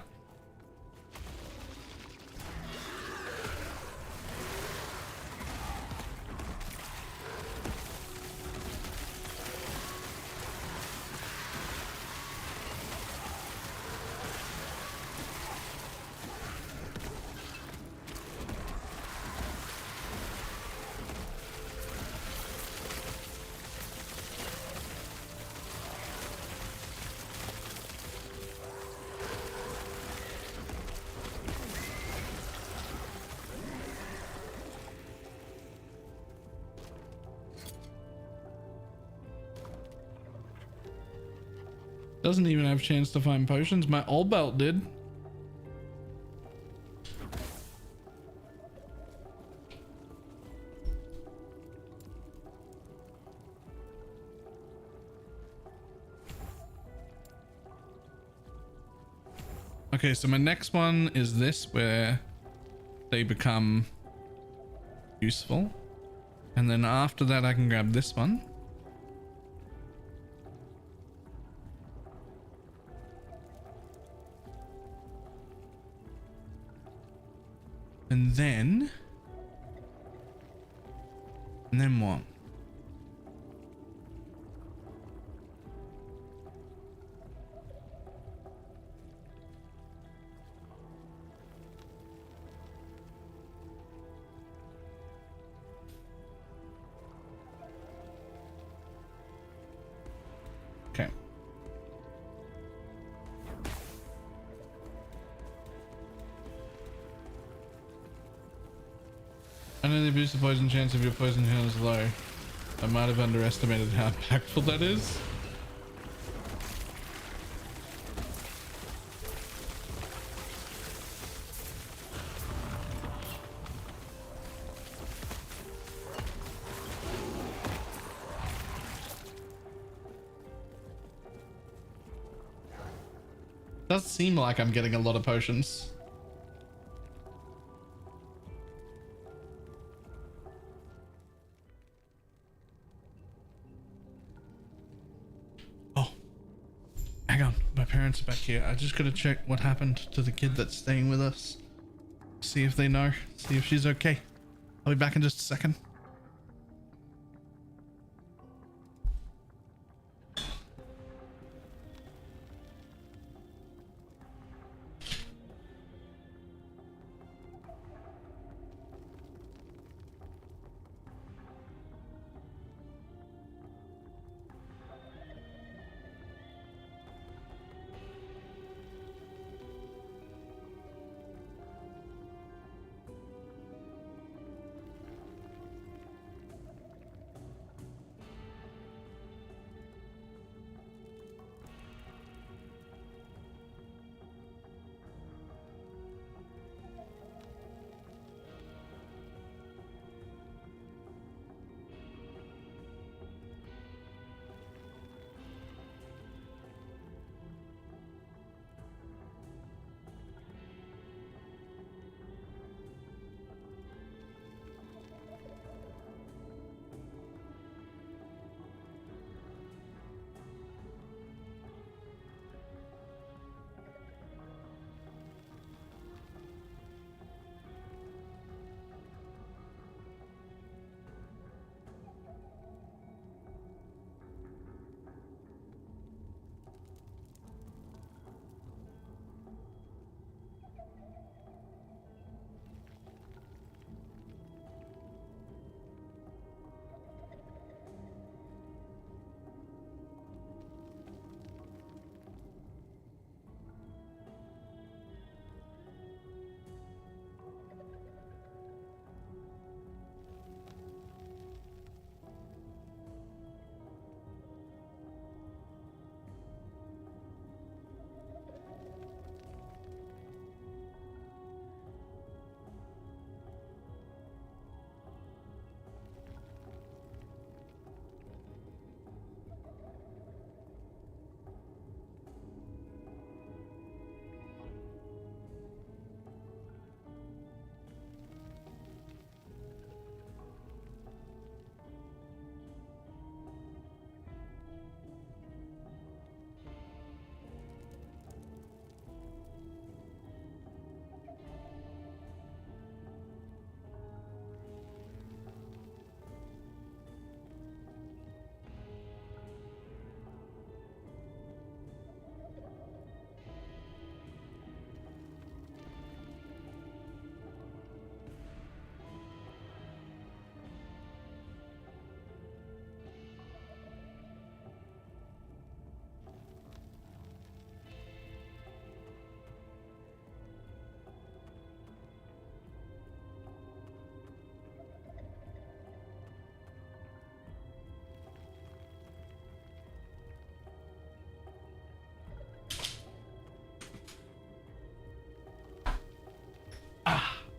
Speaker 1: Doesn't even have a chance to find potions. My old belt did. Okay, so my next one is this, where they become useful. And then after that I can grab this one. And then what? Okay. I know they boost the poison chance if your poison count is low. I might have underestimated how impactful that is. Does seem like I'm getting a lot of potions. Hang on, my parents are back here. I just gotta check what happened to the kid that's staying with us. See if they know. See if she's okay. I'll be back in just a second.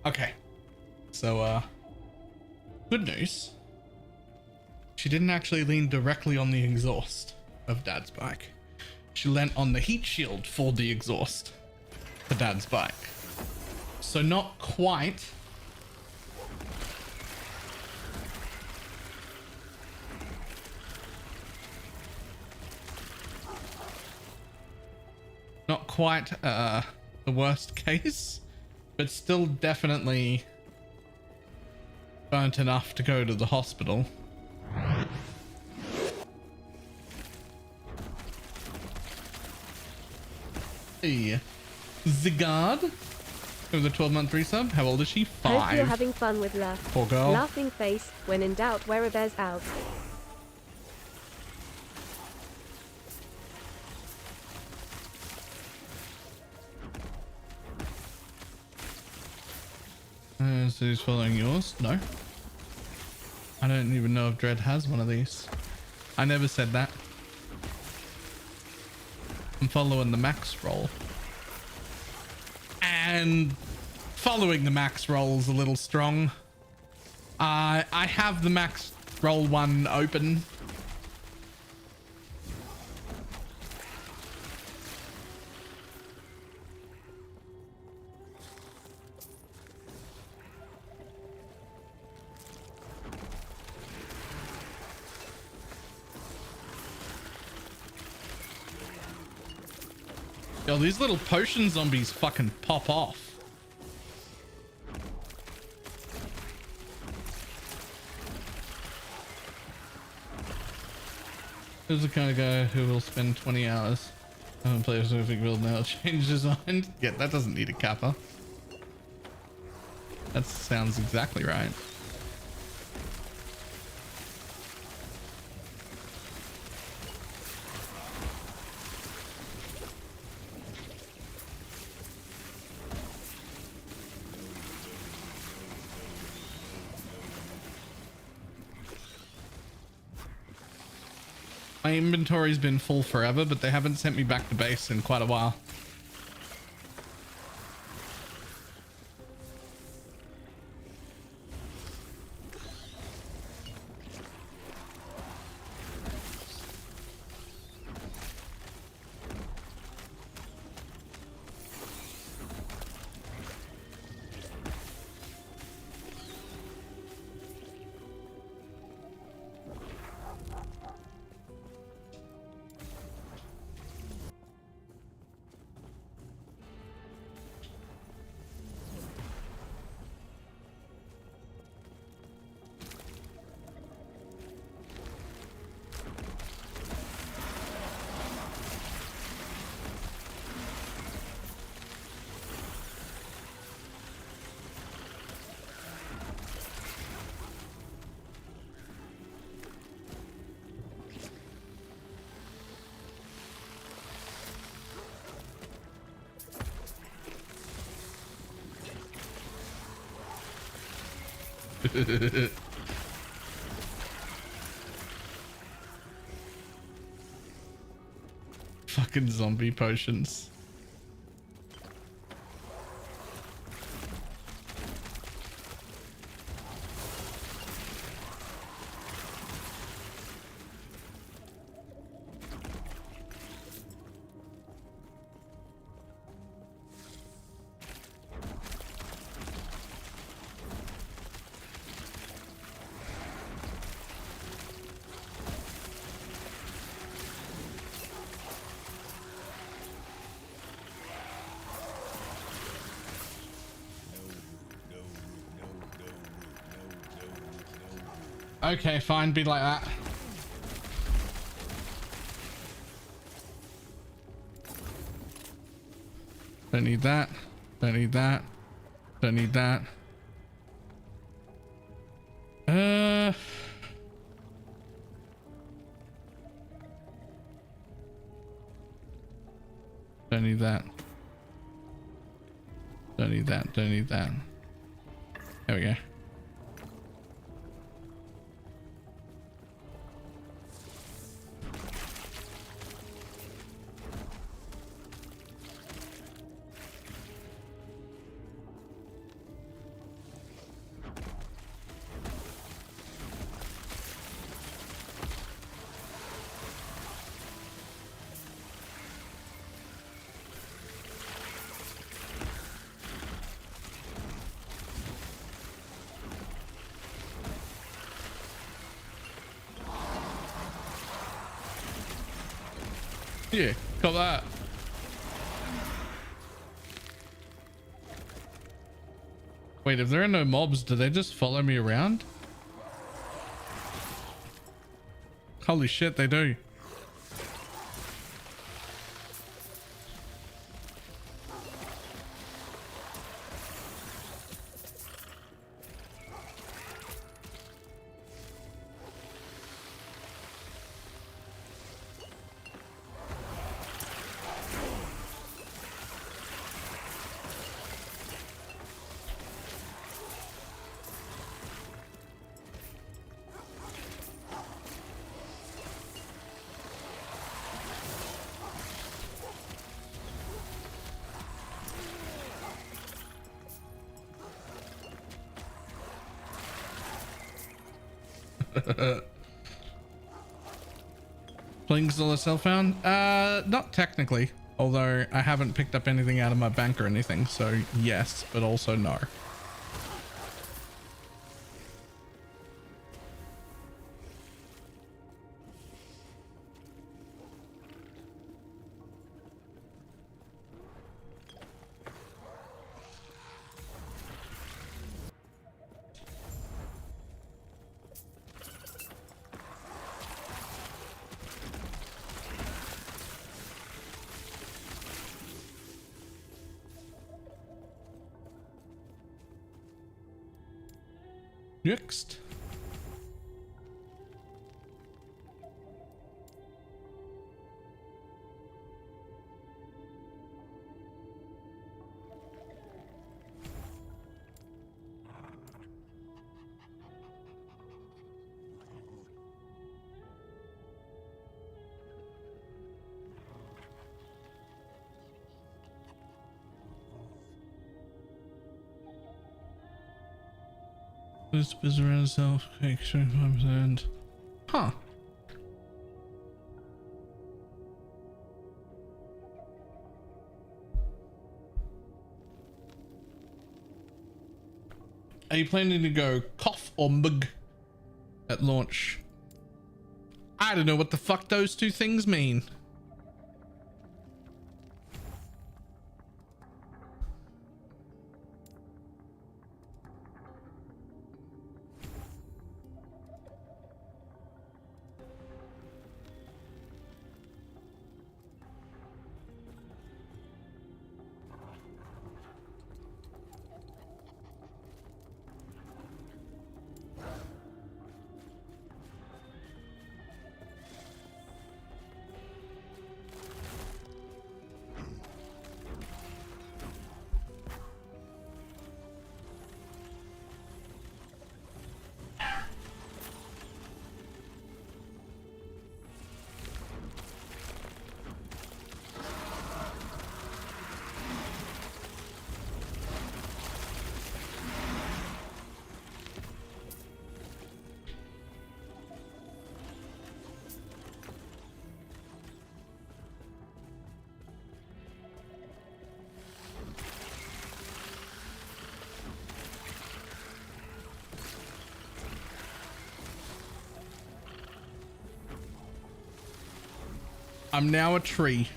Speaker 1: Okay. So, good news. She didn't actually lean directly on the exhaust of Dad's bike. She leant on the heat shield for the exhaust for Dad's bike. So not quite. Not quite the worst case, but still definitely burnt enough to go to the hospital. Hey, Zigard with the 12-month resub. How old is she? 5.
Speaker 12: Hope you're having fun with laugh.
Speaker 1: Poor girl.
Speaker 12: Laughing face. When in doubt, wear a bear's out.
Speaker 1: So he's following yours? No. I don't even know if Dread has one of these. I never said that. I'm following the max roll. And following the max roll is a little strong. I have the max roll one open. Yo, these little potion zombies fucking pop off. Who's the kind of guy who will spend 20 hours and play a specific build now change his mind? Yeah, that doesn't need a kappa. That sounds exactly right. My inventory's been full forever, but they haven't sent me back to base in quite a while. Fucking zombie potions. Okay, fine, be like that. Don't need that. Don't need that. Don't need that. Don't need that. Don't need that. Don't need that. There we go. Yeah, got that. Wait, if there are no mobs, do they just follow me around? Holy shit, they do. Playing still a cell phone? Not technically. Although I haven't picked up anything out of my bank or anything. So yes, but also no. Next. This is around self, 5%. Huh. Are you planning to go cough or mug at launch? I don't know what the fuck those two things mean. I'm now a tree.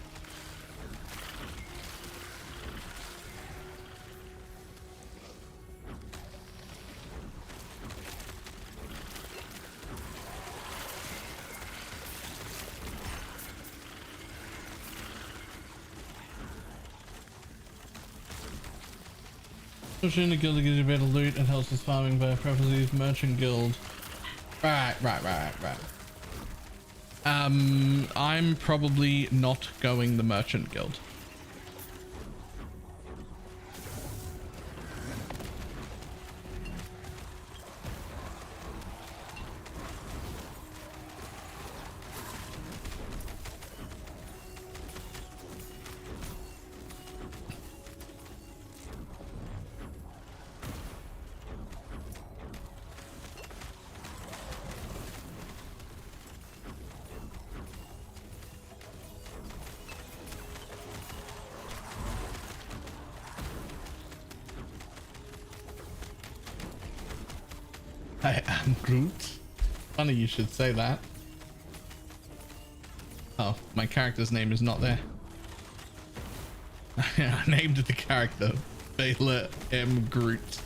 Speaker 1: Pushing the guild to get you better loot and helps us farming by preferably merchant guild. Right. I'm probably not going the merchant guild. I am Groot. Funny you should say that. Oh, my character's name is not there. I named the character Balor M. Groot.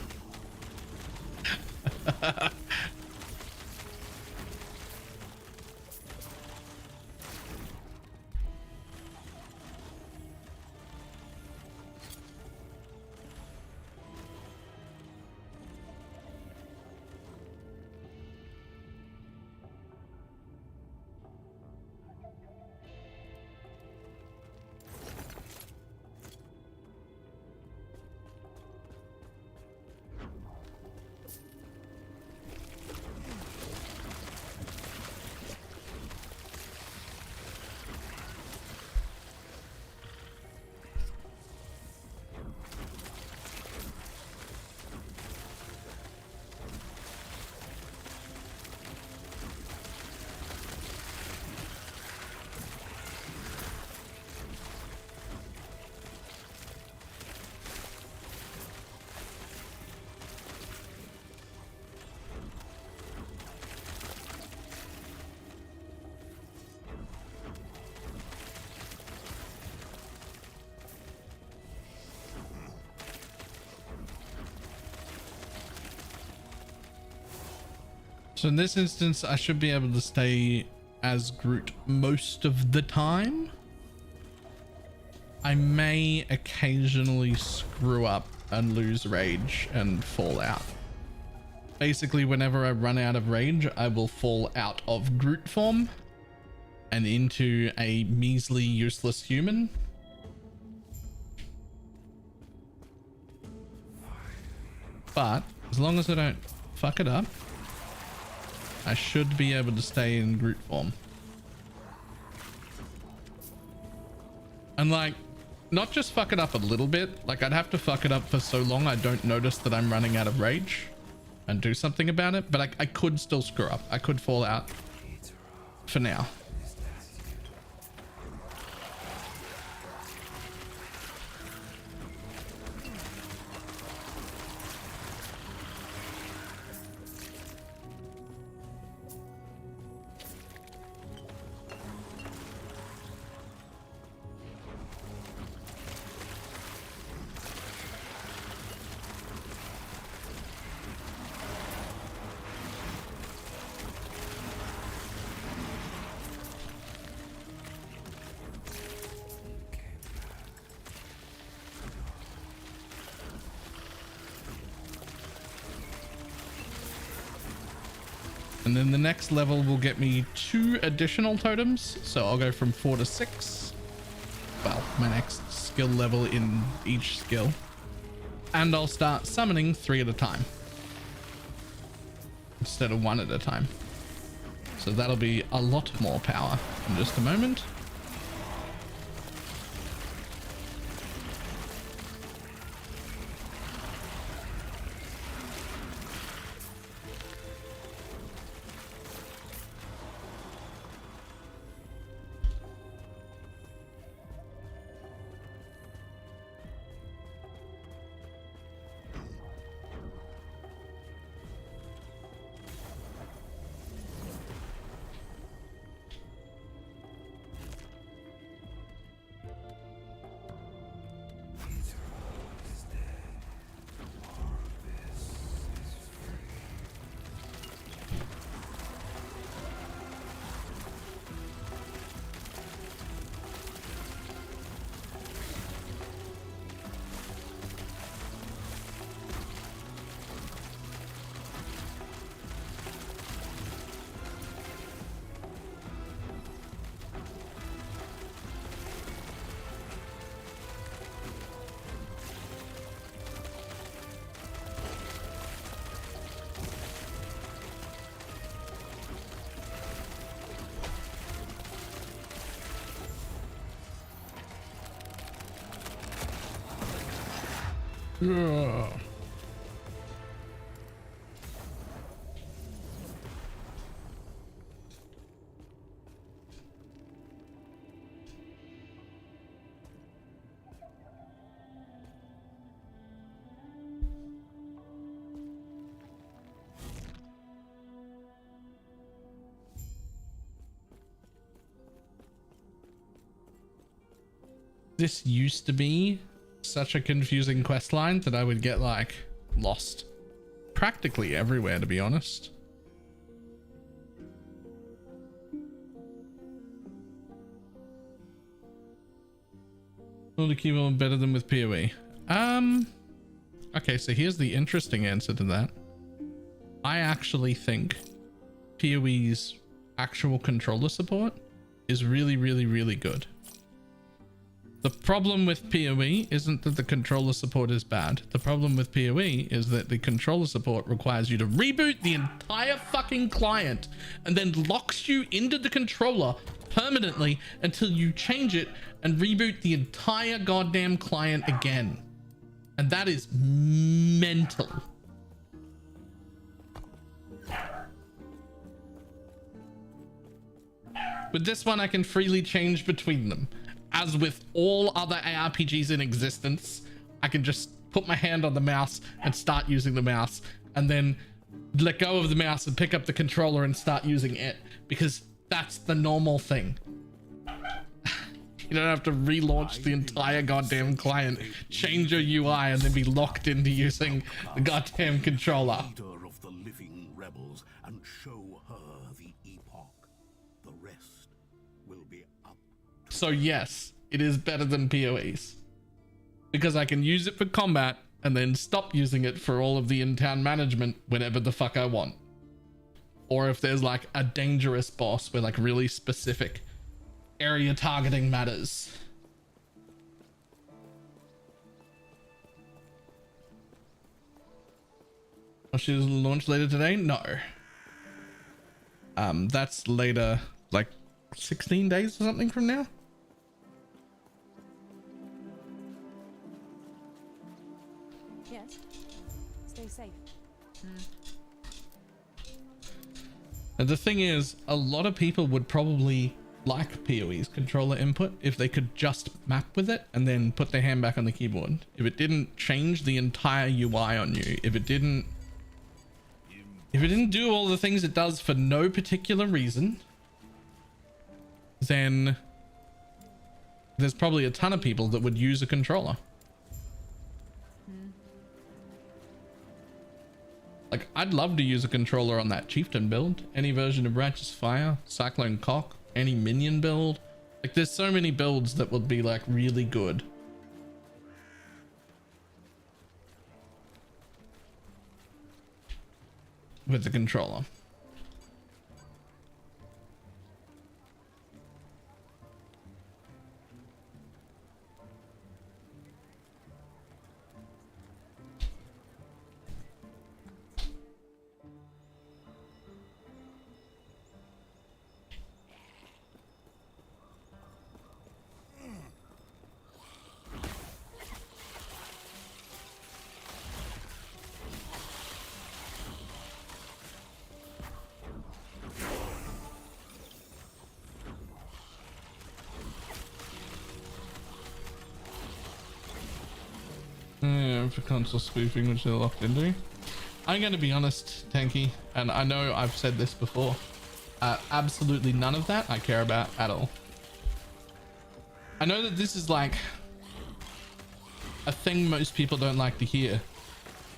Speaker 1: So in this instance, I should be able to stay as Groot most of the time. I may occasionally screw up and lose rage and fall out. Basically, whenever I run out of rage, I will fall out of Groot form and into a measly, useless human. But as long as I don't fuck it up, I should be able to stay in Groot form. And like, not just fuck it up a little bit, like I'd have to fuck it up for so long I don't notice that I'm running out of rage and do something about it, but I could still screw up. I could fall out for now. And then the next level will get me 2 additional totems. So I'll go from 4 to 6. Well, my next skill level in each skill. And I'll start summoning 3 at a time, instead of 1 at a time. So that'll be a lot more power in just a moment. Yeah. this used to be such a confusing quest line that I would get like lost practically everywhere, to be honest. Will the keyboard better than with PoE? Okay, so here's the interesting answer to that. I actually think PoE's actual controller support is really, really, really good. The problem with PoE isn't that the controller support is bad. The problem with PoE is that the controller support requires you to reboot the entire fucking client and then locks you into the controller permanently until you change it and reboot the entire goddamn client again. And that is mental. With this one, I can freely change between them. As with all other ARPGs in existence, I can just put my hand on the mouse and start using the mouse, and then let go of the mouse and pick up the controller and start using it, because that's the normal thing. You don't have to relaunch the entire goddamn client, change your UI, and then be locked into using the goddamn controller.
Speaker 8: Leader of the living rebels, and show her the epoch. The rest will be up.
Speaker 1: So yes, it is better than PoE's, because I can use it for combat and then stop using it for all of the in-town management whenever the fuck I want. Or if there's like a dangerous boss where like really specific area targeting matters. Oh, she's launched later today? No. That's later, like 16 days or something from now.
Speaker 5: Yes. Stay safe.
Speaker 1: And the thing is, a lot of people would probably like PoE's controller input if they could just map with it and then put their hand back on the keyboard. If it didn't change the entire UI on you, if it didn't do all the things it does for no particular reason, then there's probably a ton of people that would use a controller. Like, I'd love to use a controller on that chieftain build, any version of Righteous Fire, Cyclone Cock, any minion build. Like, there's so many builds that would be like really good. With the controller. Yeah, for console spoofing, which they're locked into. I'm going to be honest, Tanky, and I know I've said this before. Absolutely none of that I care about at all. I know that this is like a thing most people don't like to hear,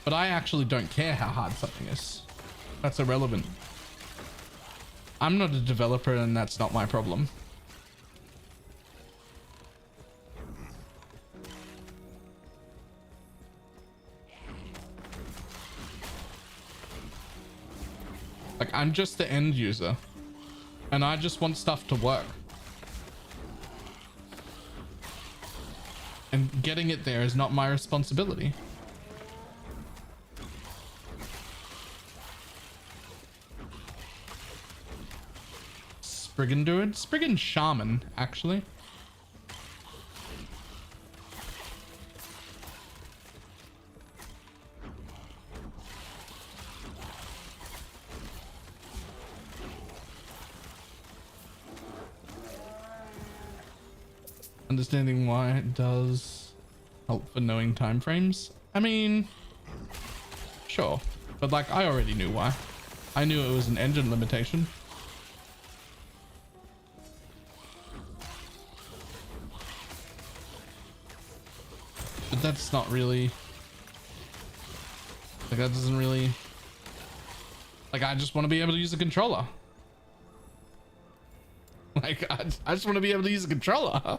Speaker 1: but I actually don't care how hard something is. That's irrelevant. I'm not a developer, and that's not my problem. Like, I'm just the end user, and I just want stuff to work. And getting it there is not my responsibility. Spriggan Druid? Spriggan Shaman, actually. Understanding why it does help for knowing time frames. I mean, sure, but like, I already knew why. I knew it was an engine limitation. but that's not really like, that doesn't really, like, I just want to be able to use a controller. Like, I just want to be able to use a controller.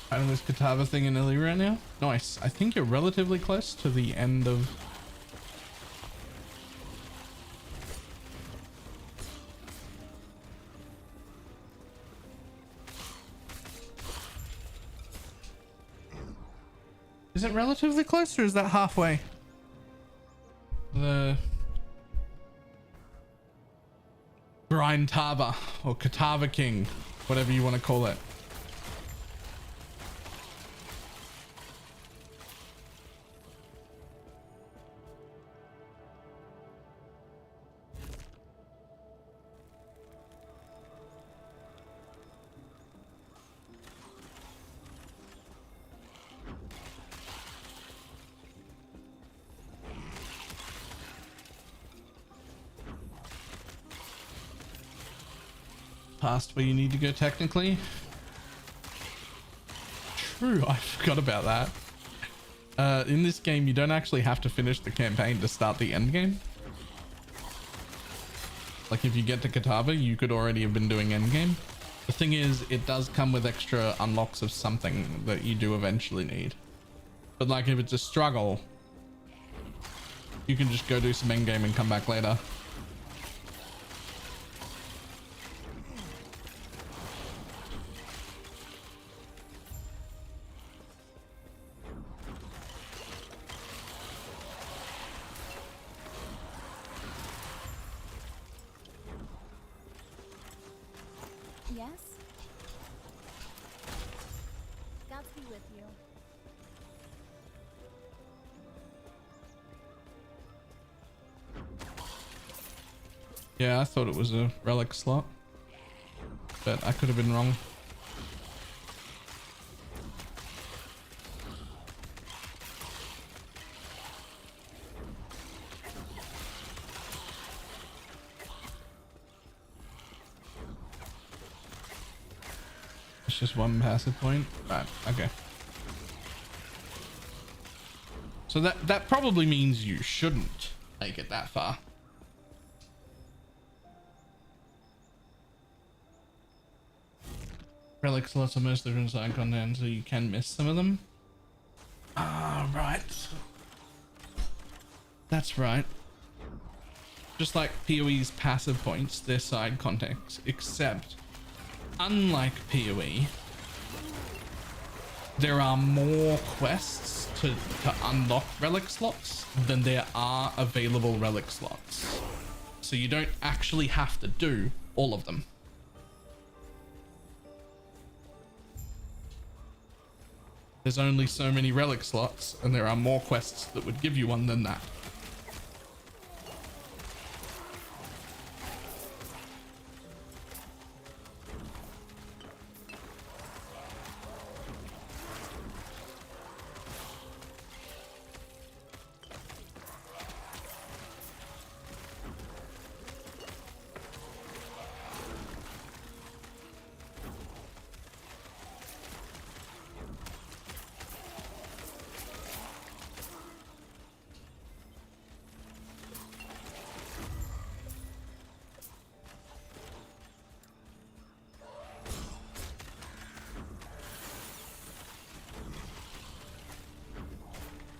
Speaker 1: Finding this Katava thing in Illy right now. Nice. I think you're relatively close to the end of... Is it relatively close or is that halfway? The... Grindtava or Katava King, whatever you want to call it. Past where you need to go technically. True, I forgot about that. In this game, you don't actually have to finish the campaign to start the end game. Like if you get to Katava, you could already have been doing end game. The thing is, it does come with extra unlocks of something that you do eventually need. But like if it's a struggle, you can just go do some end game and come back later.
Speaker 11: Yes? Gods be with you.
Speaker 1: Yeah, I thought it was a relic slot, but I could have been wrong. It's just one passive point. Right, okay. So that probably means you shouldn't make it that far. Relic slots are mostly from side content, so you can miss some of them. Ah, right. That's right. Just like PoE's passive points, they're side context, except unlike PoE, there are more quests to unlock relic slots than there are available relic slots. So you don't actually have to do all of them. There's only so many relic slots, and there are more quests that would give you one than that.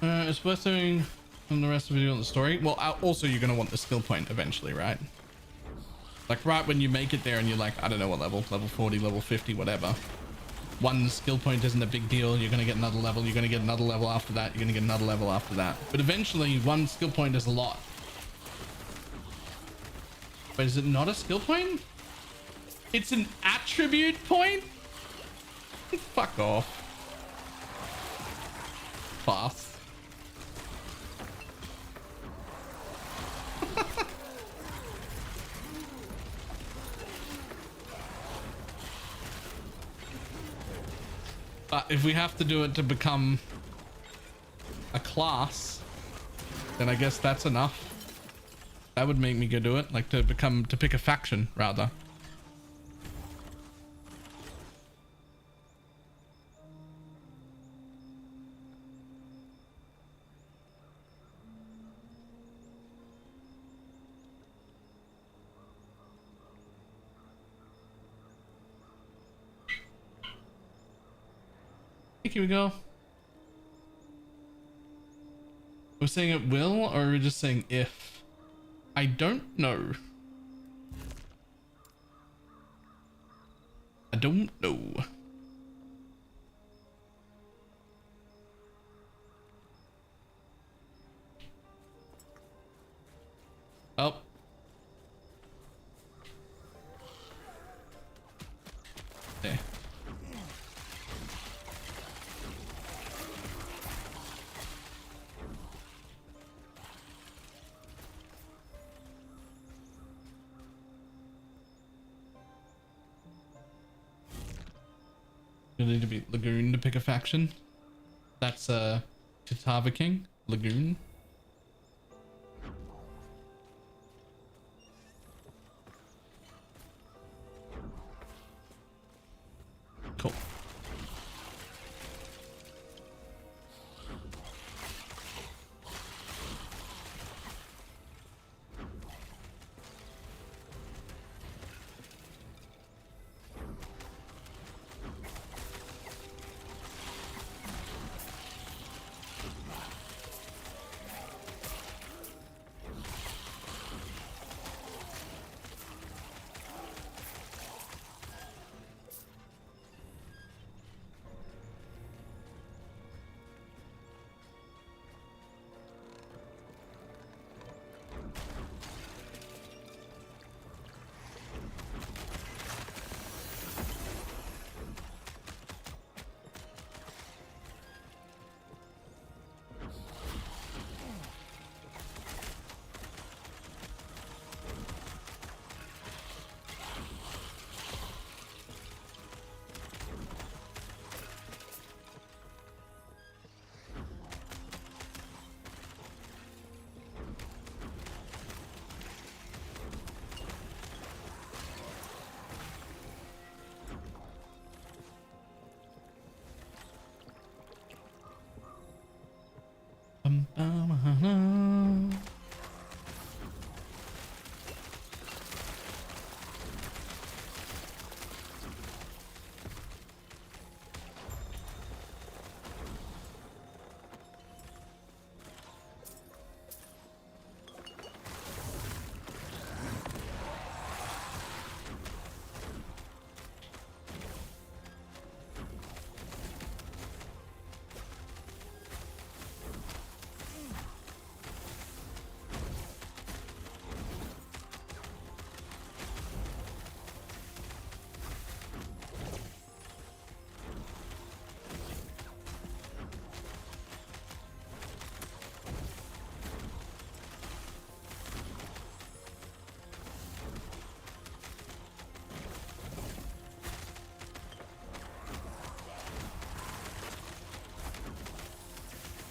Speaker 1: It's worth doing on the rest of the video on the story. Well, also you're going to want the skill point eventually, right? Like right when you make it there and you're like, I don't know what level 40, level 50, whatever. One skill point isn't a big deal. You're going to get another level. You're going to get another level after that. You're going to get another level after that. But eventually one skill point is a lot. But is it not a skill point? It's an attribute point? Fuck off. Fast. But if we have to do it to become a class, then I guess that's enough. That would make me go do it, like to pick a faction rather. Here we go. We're saying it will, or are we just saying if? I don't know. I don't know. Oh. There. You need to be Lagoon to pick a faction. That's Tatava King, Lagoon. Cool.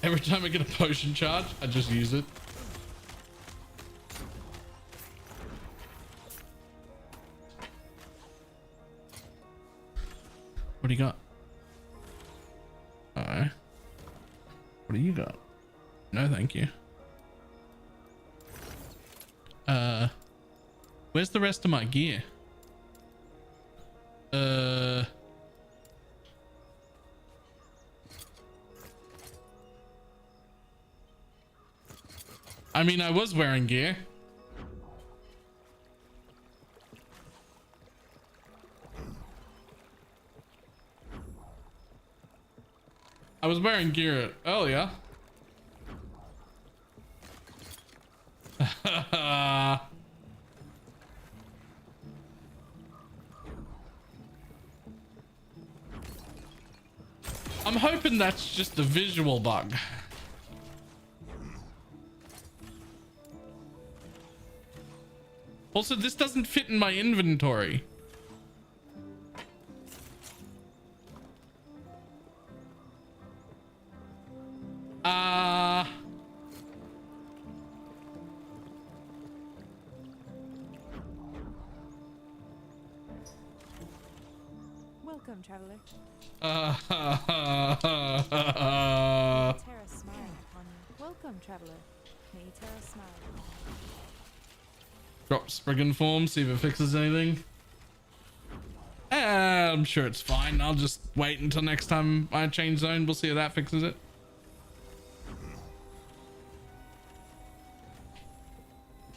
Speaker 1: Every time I get a potion charge, I just use it. What do you got? Alright. What do you got? No, thank you. Where's the rest of my gear? I mean, I was wearing gear. I was wearing gear earlier. I'm hoping that's just a visual bug. Also, this doesn't fit in my inventory.
Speaker 13: Welcome, traveler.
Speaker 11: Terra smile upon you. Welcome, traveler. May Terra smile upon you.
Speaker 1: Drop Spriggan form, see if it fixes anything. I'm sure it's fine. I'll just wait until next time I change zone. We'll see if that fixes it.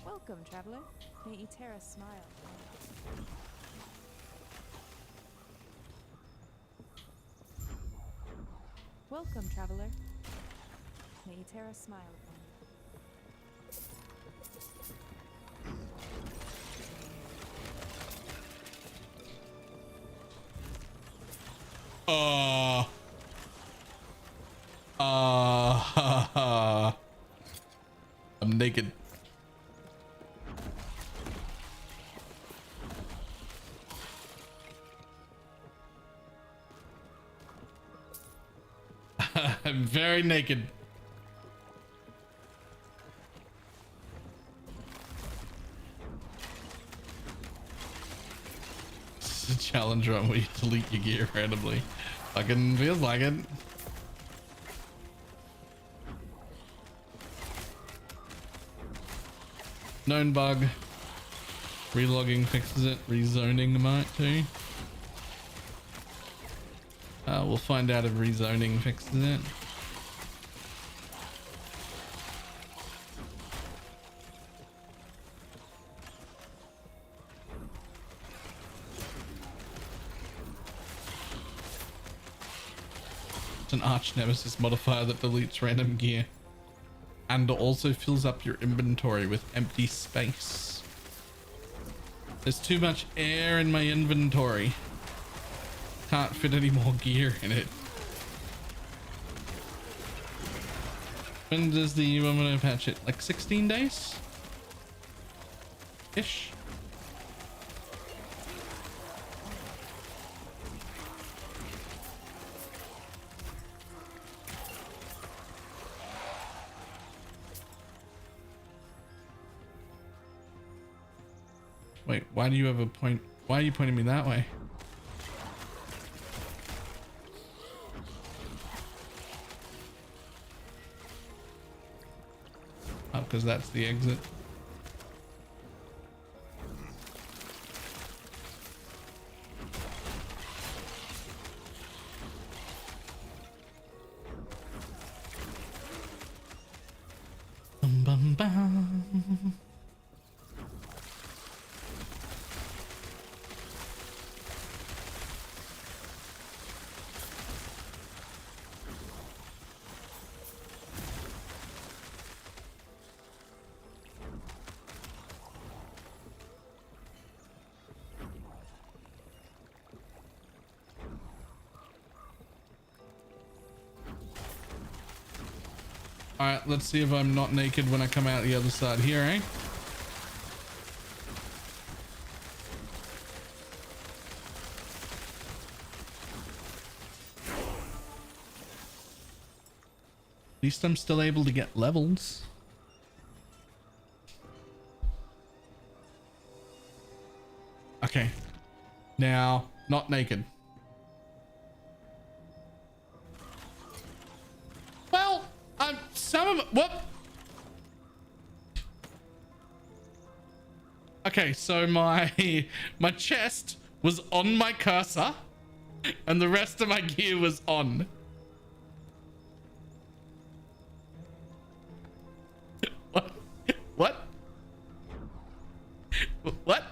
Speaker 11: Welcome, traveler. May Terra smile upon you. Welcome, traveler. May Terra smile upon you.
Speaker 1: I'm naked. I'm very naked. This is a challenge run where you delete your gear randomly. Fucking feels like it. Known bug. Relogging fixes it. Rezoning might too. We'll find out if rezoning fixes it. It's an arch nemesis modifier that deletes random gear and also fills up your inventory with empty space. There's too much air in my inventory. Can't fit any more gear in it. When does the Woman patch it? Like 16 days? Ish. Wait, why do you have a point? Why are you pointing me that way? Oh, because that's the exit. Bum, bum, bum. All right, let's see if I'm not naked when I come out the other side here, eh? At least I'm still able to get levels. Okay. Now, not naked. Well, some of what? Okay, so my chest was on my cursor and the rest of my gear was on. What? What?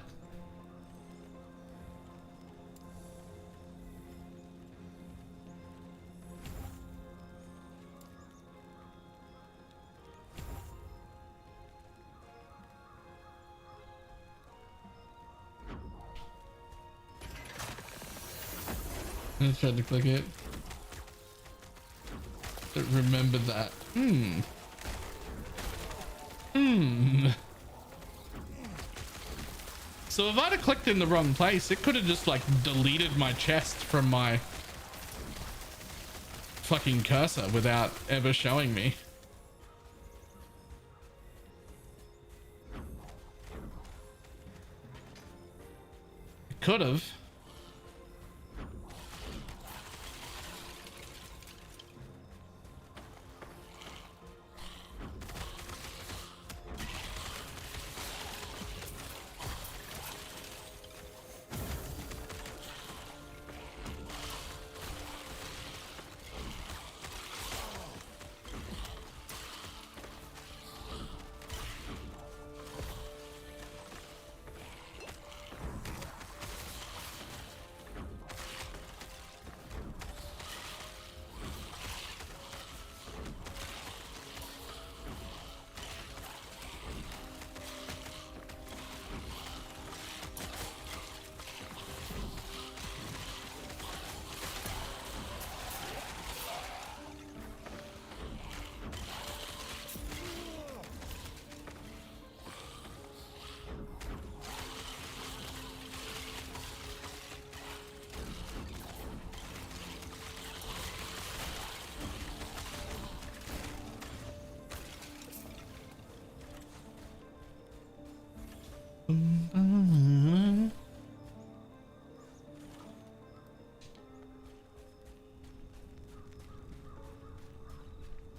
Speaker 1: I tried to click it. Don't remember that. So if I'd have clicked in the wrong place, it could have just like deleted my chest from my fucking cursor without ever showing me. It could have.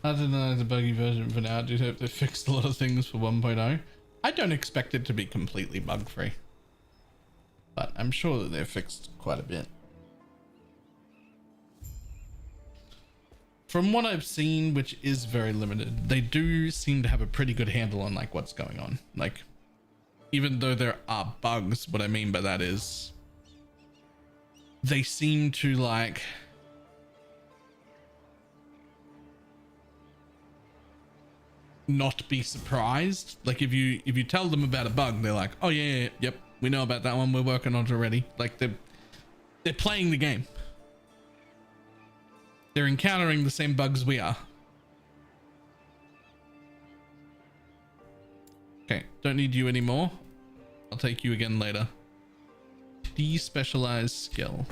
Speaker 1: I don't know, the buggy version for now. I do hope they fixed a lot of things for 1.0. I don't expect it to be completely bug free, but I'm sure that they've fixed quite a bit. From what I've seen, which is very limited, they do seem to have a pretty good handle on like what's going on. Like, even though there are bugs, what I mean by that is they seem to like not be surprised. Like if you tell them about a bug, they're like, oh yeah, yep, we know about that one, we're working on it already. Like they're playing the game. They're encountering the same bugs we are. Okay, don't need you anymore. I'll take you again later. Despecialized skill.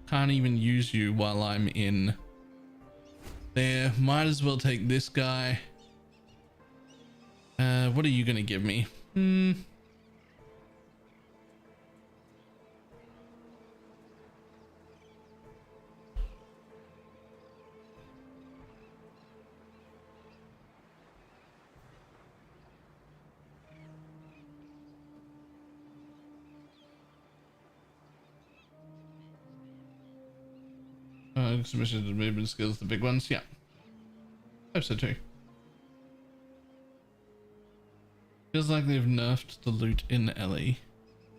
Speaker 1: Can't even use you while I'm in there. Might as well take this guy. What are you gonna give me? Submissions and movement skills, the big ones. Yeah, I hope so too. Feels like they've nerfed the loot in LE.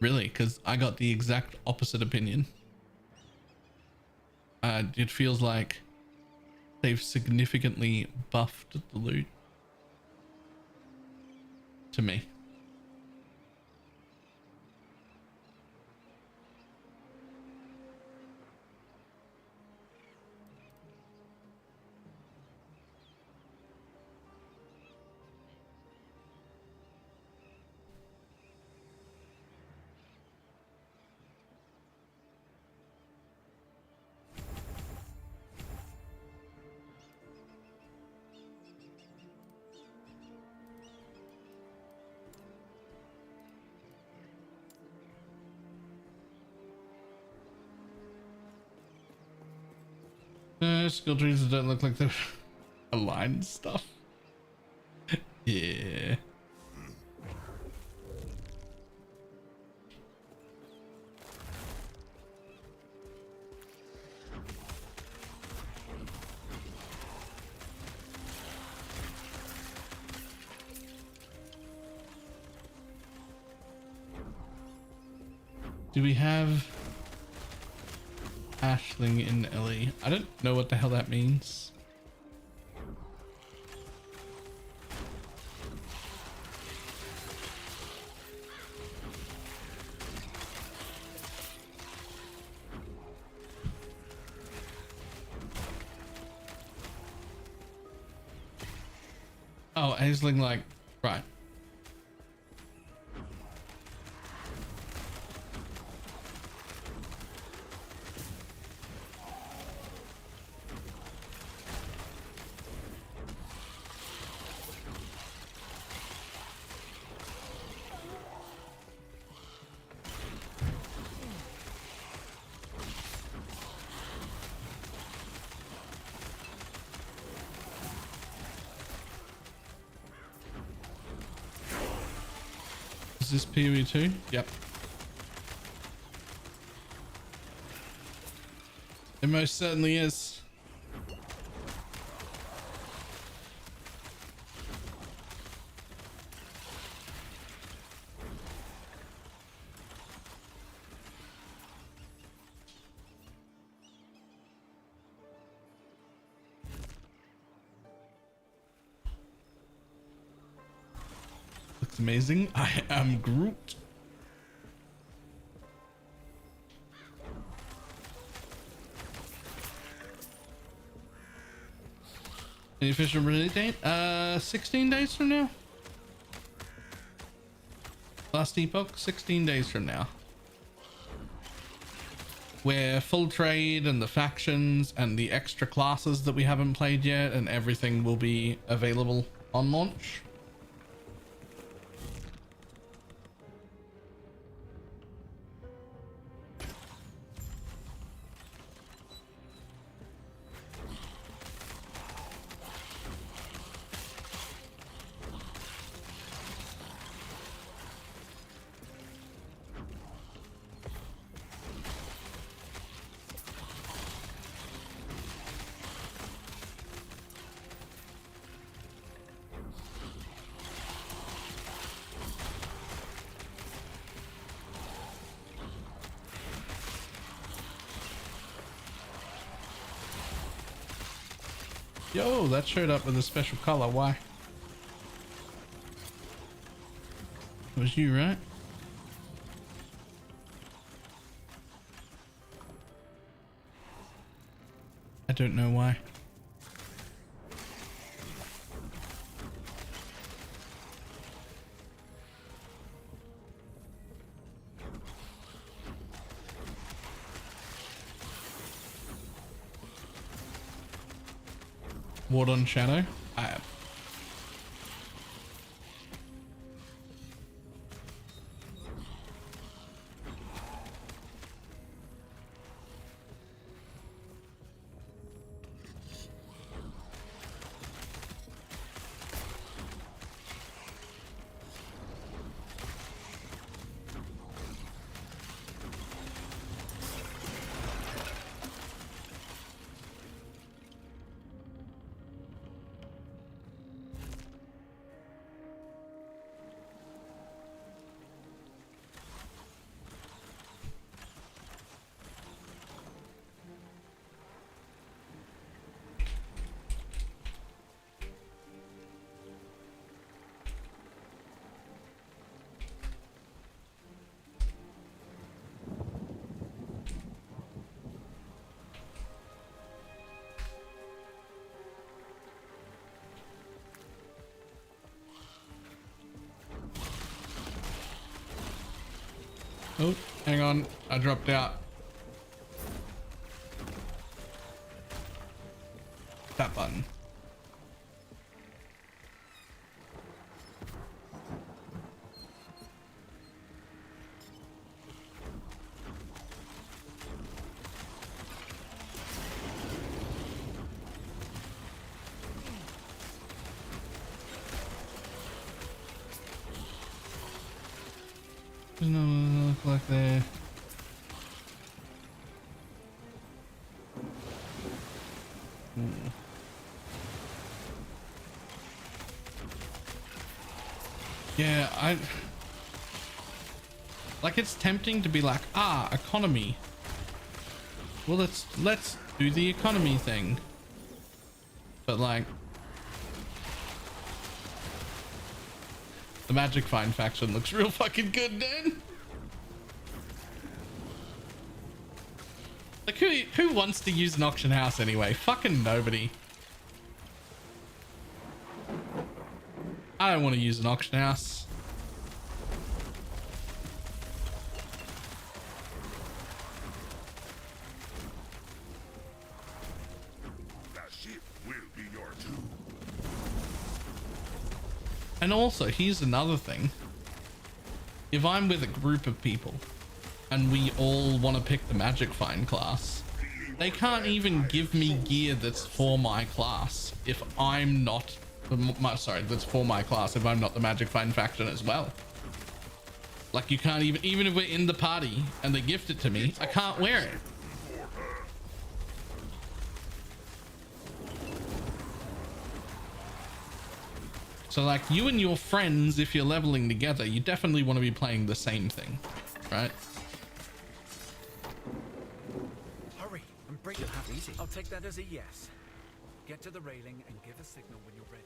Speaker 1: Really? Because I got the exact opposite opinion. It feels like they've significantly buffed the loot to me. Skill trees that don't look like they're aligned stuff. Yeah. Do we have Ashling in Ellie? I don't know what the hell that means. Oh, Aisling, like, right. Is this PoE2? Yep. It most certainly is. Looks amazing. I am Groot. Any official release date? 16 days from now. Last epoch, 16 days from now. Where full trade and the factions and the extra classes that we haven't played yet and everything will be available on launch. Yo, that showed up with a special color. Why? It was you, right? I don't know why. Ward on Shadow. Oh, hang on. I dropped out. That button. There's no look like there. Yeah, Like, it's tempting to be like, ah, economy. Well, let's do the economy thing. But like, the Magic Find faction looks real fucking good, Dan. Like, who wants to use an auction house anyway? Fucking nobody. I don't want to use an auction house. And also, here's another thing. If I'm with a group of people and we all want to pick the Magic Find class, they can't even give me gear that's for my class if I'm not that's for my class if I'm not the Magic Find faction as well. Like, you can't even if we're in the party and they gift it to me, I can't wear it. So like, you and your friends, if you're leveling together, you definitely want to be playing the same thing, right?
Speaker 14: Hurry and break it half easy. I'll take that as a yes. Get to the railing and give a signal when you're ready.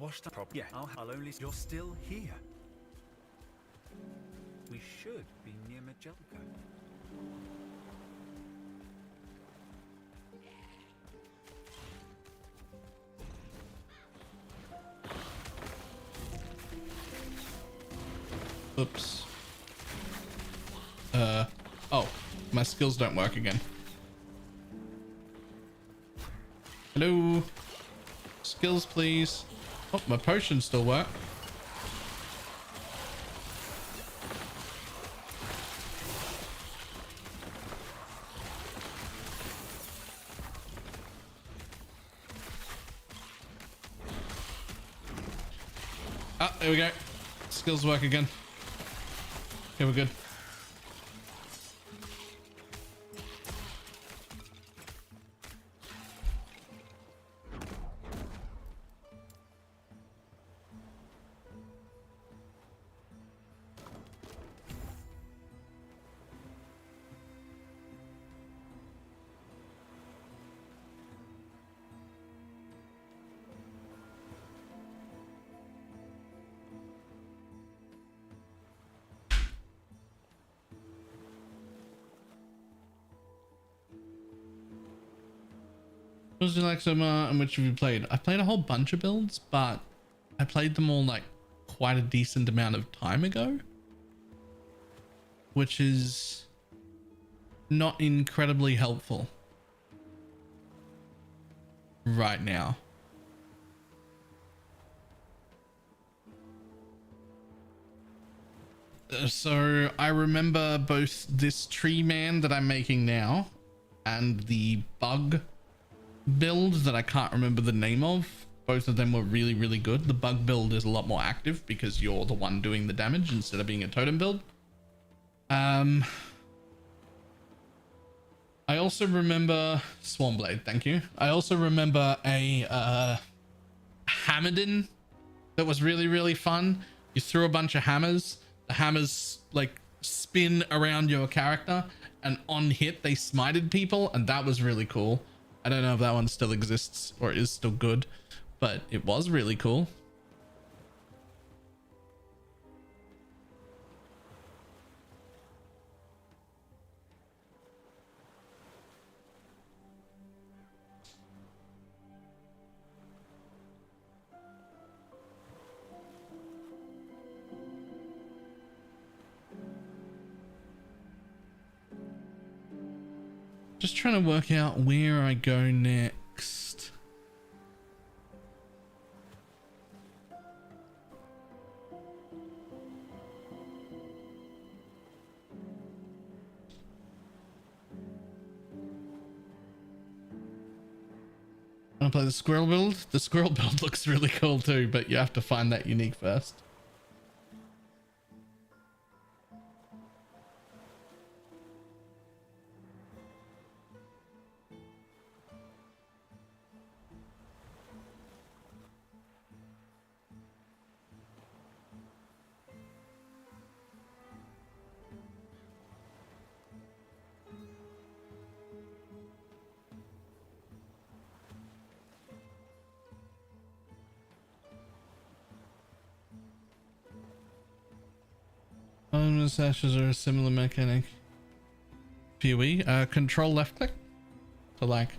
Speaker 14: Washed up. Yeah, I'll only. You're still here. We should be near Majelka.
Speaker 1: Oops. Oh, my skills don't work again. Hello. Skills, please. Oh, my potions still work. Ah, there we go. Skills work again. Okay, we're good. What was you like, Summer, and which have you played? I played a whole bunch of builds, but I played them all like quite a decent amount of time ago, which is not incredibly helpful right now. So I remember both this tree man that I'm making now and the bug build that I can't remember the name of. Both of them were really, really good. The bug build is a lot more active because you're the one doing the damage instead of being a totem build. I also remember Swarmblade, thank you. I also remember a Hammerdin that was really, really fun. You threw a bunch of hammers. The hammers like spin around your character, and on hit they smited people, and that was really cool. I don't know if that one still exists or is still good, but it was really cool. Just trying to work out where I go next. I'm gonna play the squirrel build? The squirrel build looks really cool too, but you have to find that unique first. Sashes are a similar mechanic. PoE, control left click to like,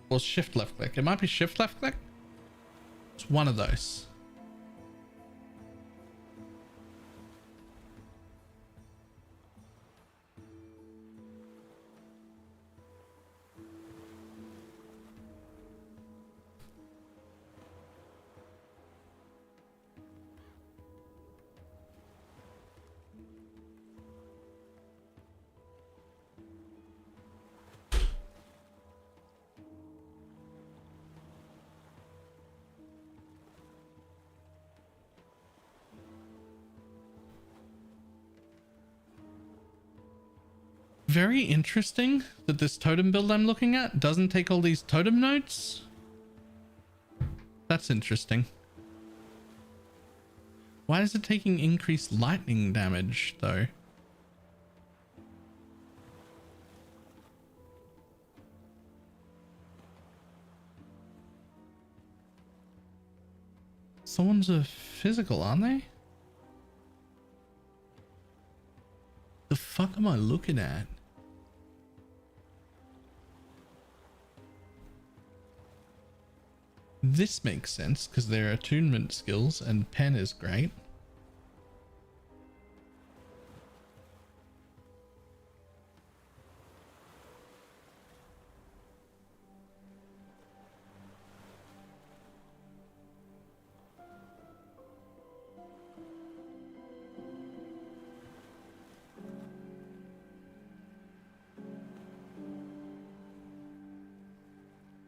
Speaker 1: or shift left click. It might be shift left click. It's one of those. Very interesting that this totem build I'm looking at doesn't take all these totem nodes. That's interesting. Why is it taking increased lightning damage though? Someone's a physical, aren't they? The fuck am I looking at? This makes sense because they're attunement skills and pen is great.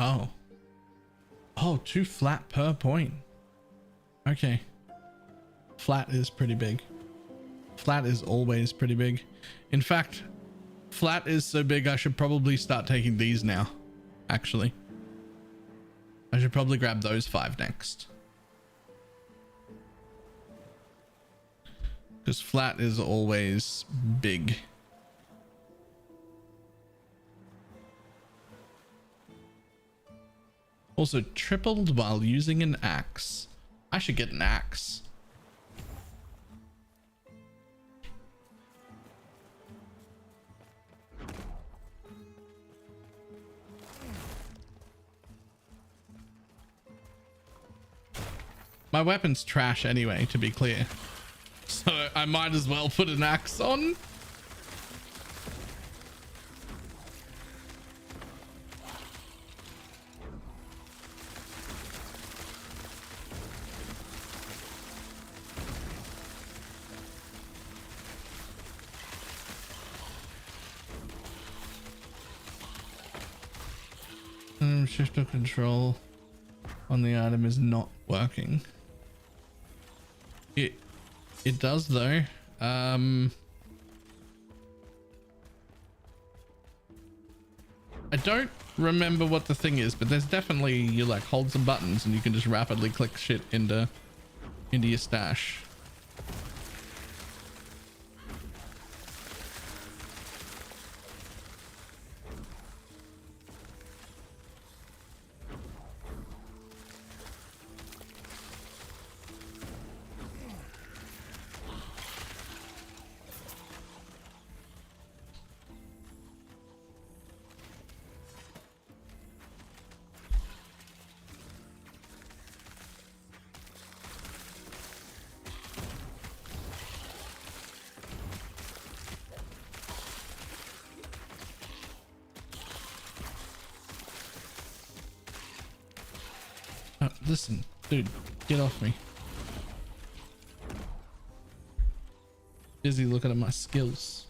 Speaker 1: Oh. Oh, 2 flat per point. Okay. Flat is pretty big. Flat is always pretty big. In fact, flat is so big I should probably start taking these now. Actually. I should probably grab those 5 next. Because flat is always big. Also tripled while using an axe. I should get an axe. My weapon's trash anyway, to be clear. So I might as well put an axe on. Shift or control on the item is not working. It does though. I don't remember what the thing is, but there's definitely, you like hold some buttons and you can just rapidly click shit into your stash. Listen, dude, get off me. Busy looking at my skills.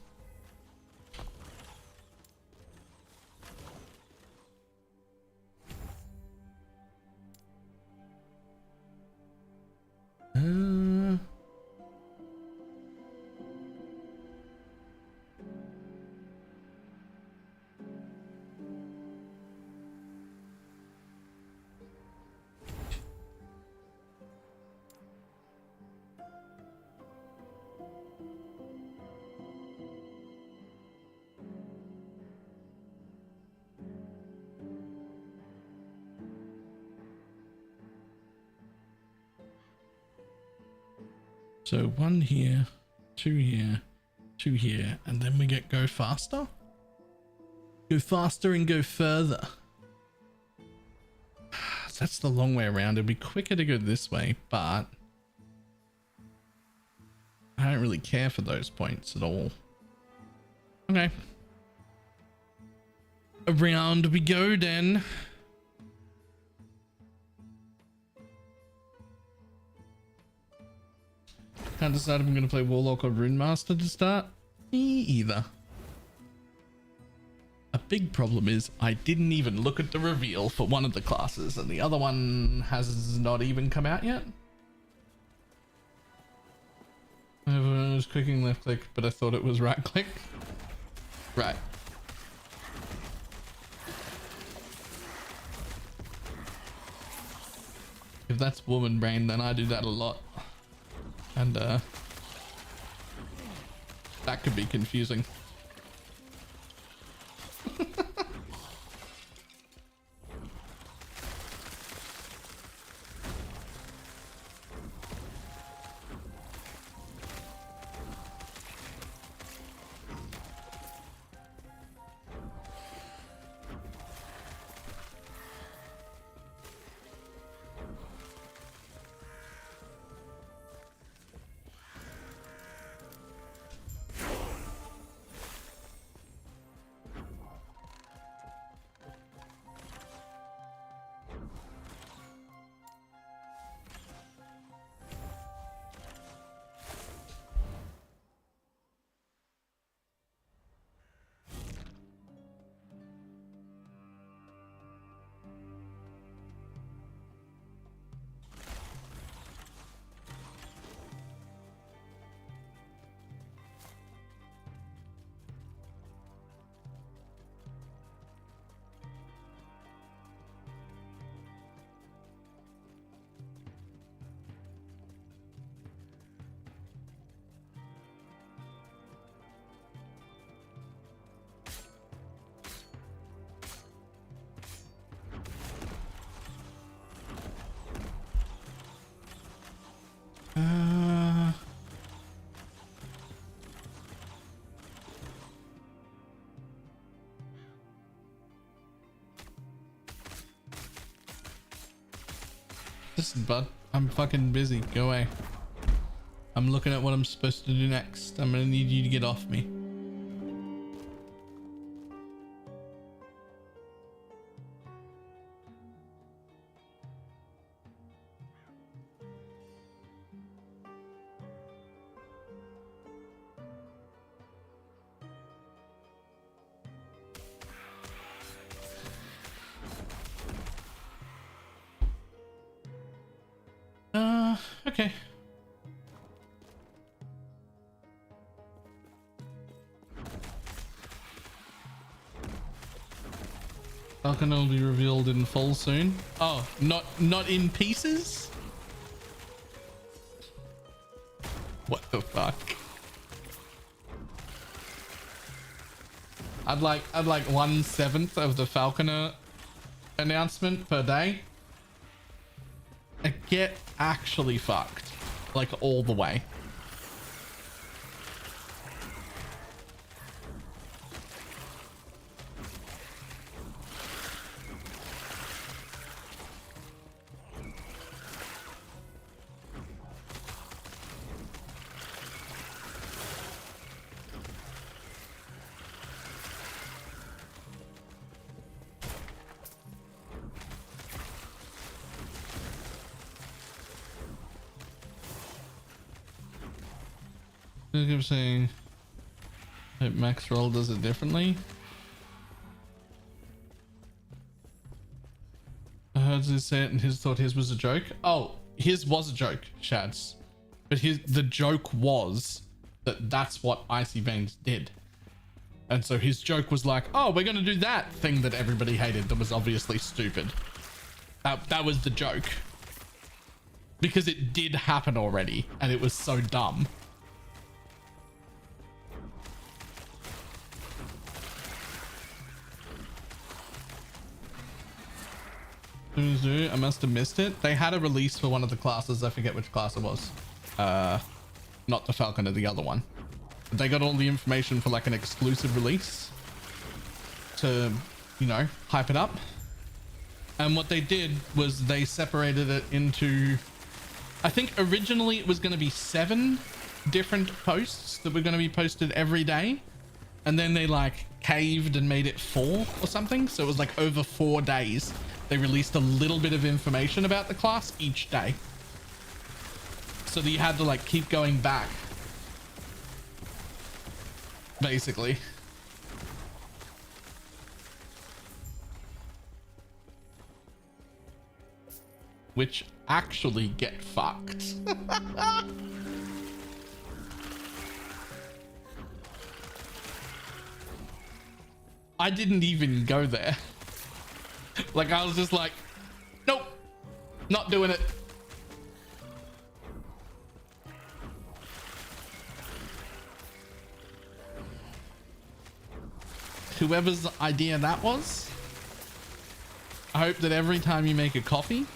Speaker 1: So 1 here, 2 here, 2 here, and then we get go faster? Go faster and go further. That's the long way around. It'd be quicker to go this way, but I don't really care for those points at all. Okay. Around we go then. Can't decide if I'm going to play Warlock or Rune Master to start. Me either. A big problem is I didn't even look at the reveal for one of the classes and the other one has not even come out yet. I was clicking left click, but I thought it was right click. Right. If that's woman brain, then I do that a lot. And that could be confusing. Listen, bud, I'm fucking busy. Go away. I'm looking at what I'm supposed to do next. I'm gonna need you to get off me. Okay. Falcon will be revealed in full soon. Oh, not in pieces? What the fuck? I'd like 1/7 of the Falconer announcement per day. Get actually fucked, like all the way. I'm saying that Max Roll does it differently. I heard him say it and his thought his was a joke. Oh, his was a joke, Shads. But the joke was that that's what Icy Veins did. And so his joke was like, oh, we're going to do that thing that everybody hated that was obviously stupid. That was the joke. Because it did happen already and it was so dumb. I must have missed it. They had a release for one of the classes. I forget which class it was. Not the Falcon or the other one. But they got all the information for like an exclusive release to, you know, hype it up. And what they did was they separated it into, I think originally it was going to be 7 different posts that were going to be posted every day. And then they like caved and made it 4 or something. So it was like over 4 days. They released a little bit of information about the class each day. So that you had to like keep going back. Basically. Which actually get fucked. I didn't even go there. Like I was just like, nope, not doing it. Whoever's idea that was, I hope that every time you make a coffee,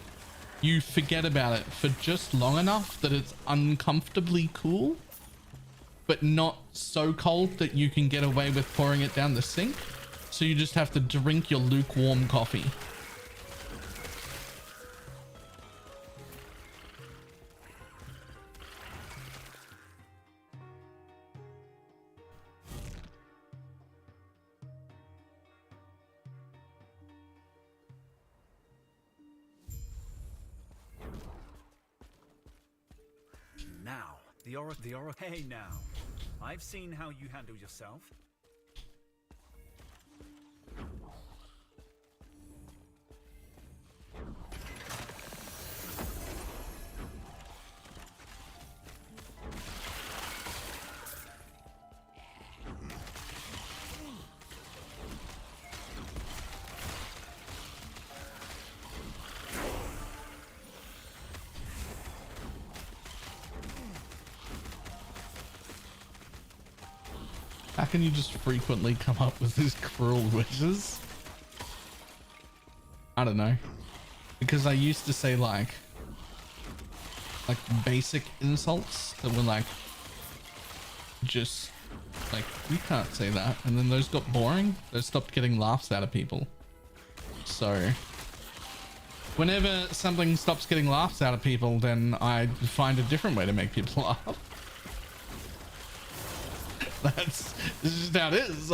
Speaker 1: you forget about it for just long enough that it's uncomfortably cool, but not so cold that you can get away with pouring it down the sink. So you just have to drink your lukewarm coffee.
Speaker 14: Now, the aura. Hey now, I've seen how you handle yourself.
Speaker 1: How can you just frequently come up with these cruel wishes? I don't know. Because I used to say like basic insults that were like, just like, you can't say that. And then those got boring. They stopped getting laughs out of people. So whenever something stops getting laughs out of people, then I find a different way to make people laugh. This is just how it is.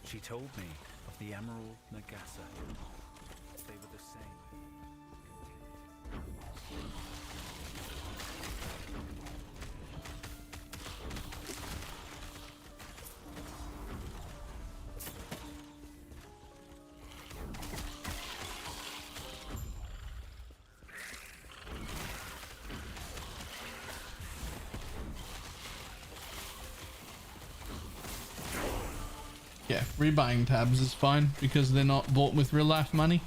Speaker 14: She told me of the Emerald Nagasa. They were the same.
Speaker 1: Yeah, rebuying tabs is fine because they're not bought with real life money.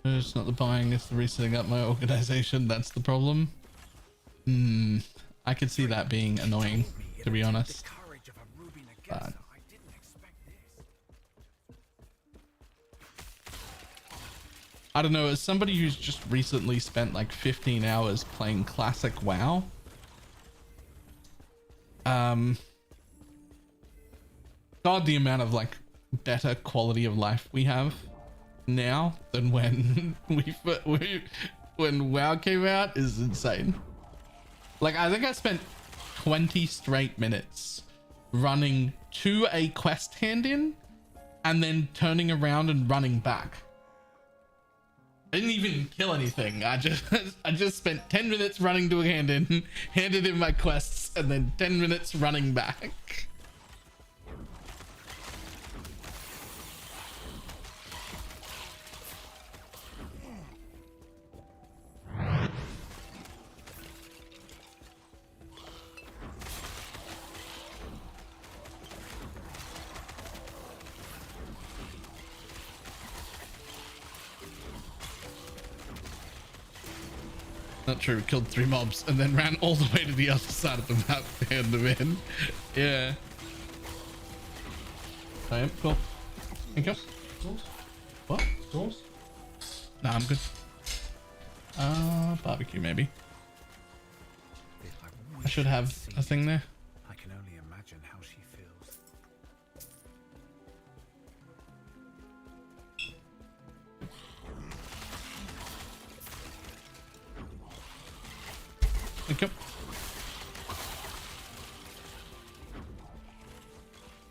Speaker 1: It's not the buying, it's the resetting up my organization. That's the problem. I could see that being annoying, to be honest. But I don't know, as somebody who's just recently spent like 15 hours playing classic WoW, God, the amount of like better quality of life we have now than when when WoW came out is insane. Like, I think I spent 20 straight minutes running to a quest hand in and then turning around and running back. I didn't even kill anything. I just spent 10 minutes running to a hand in, handed in my quests, and then 10 minutes running back. Not true, killed 3 mobs and then ran all the way to the other side of the map to hand them in. Yeah. I am cool. Thank you. What? Sauce? Nah, I'm good. Barbecue maybe. I should have a thing there.
Speaker 14: I can only imagine how she feels.
Speaker 1: Thank you.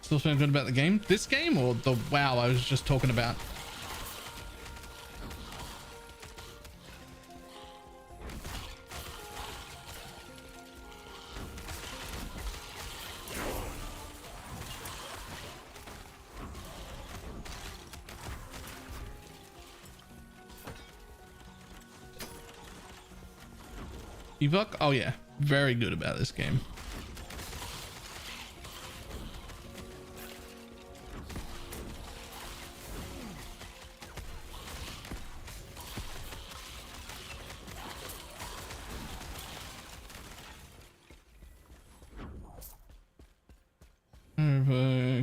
Speaker 1: Still feeling good about the game? This game or the WoW I was just talking about? Evoc? Oh yeah, very good about this game.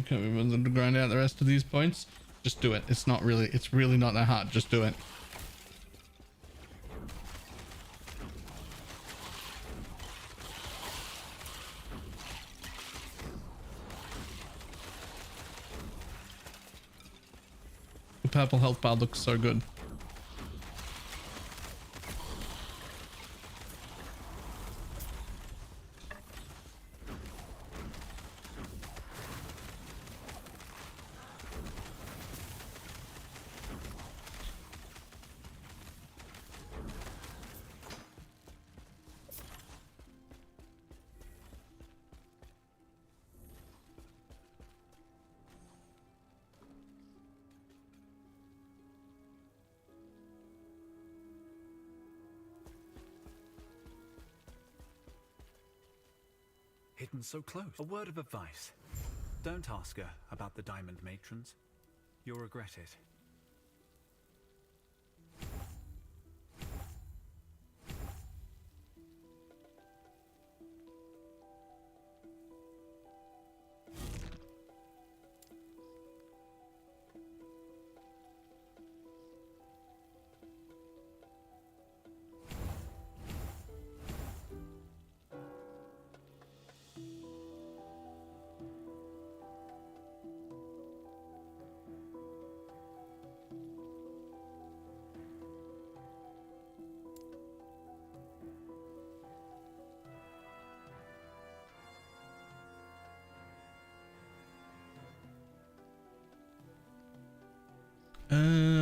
Speaker 1: Can we grind out the rest of these points? Just do it. It's really not that hard. Just do it. The purple health bar looks so good.
Speaker 14: Hidden so close. A word of advice. Don't ask her about the diamond matrons. You'll regret it.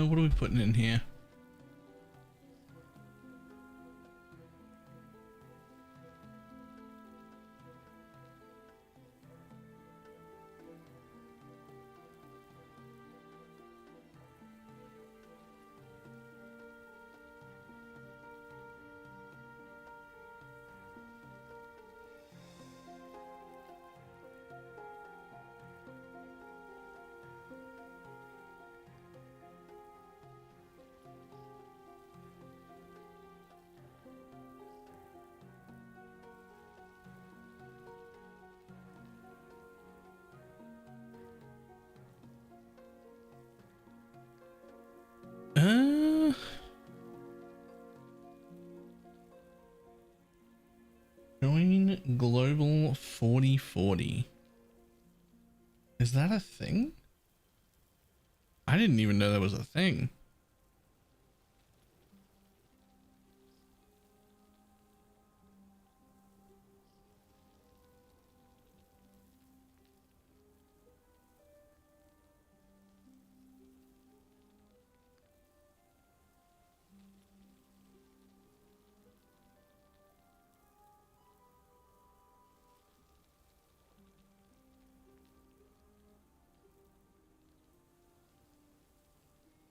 Speaker 14: What are we putting in here? Join Global 4040. Is that a thing? I didn't even know that was a thing.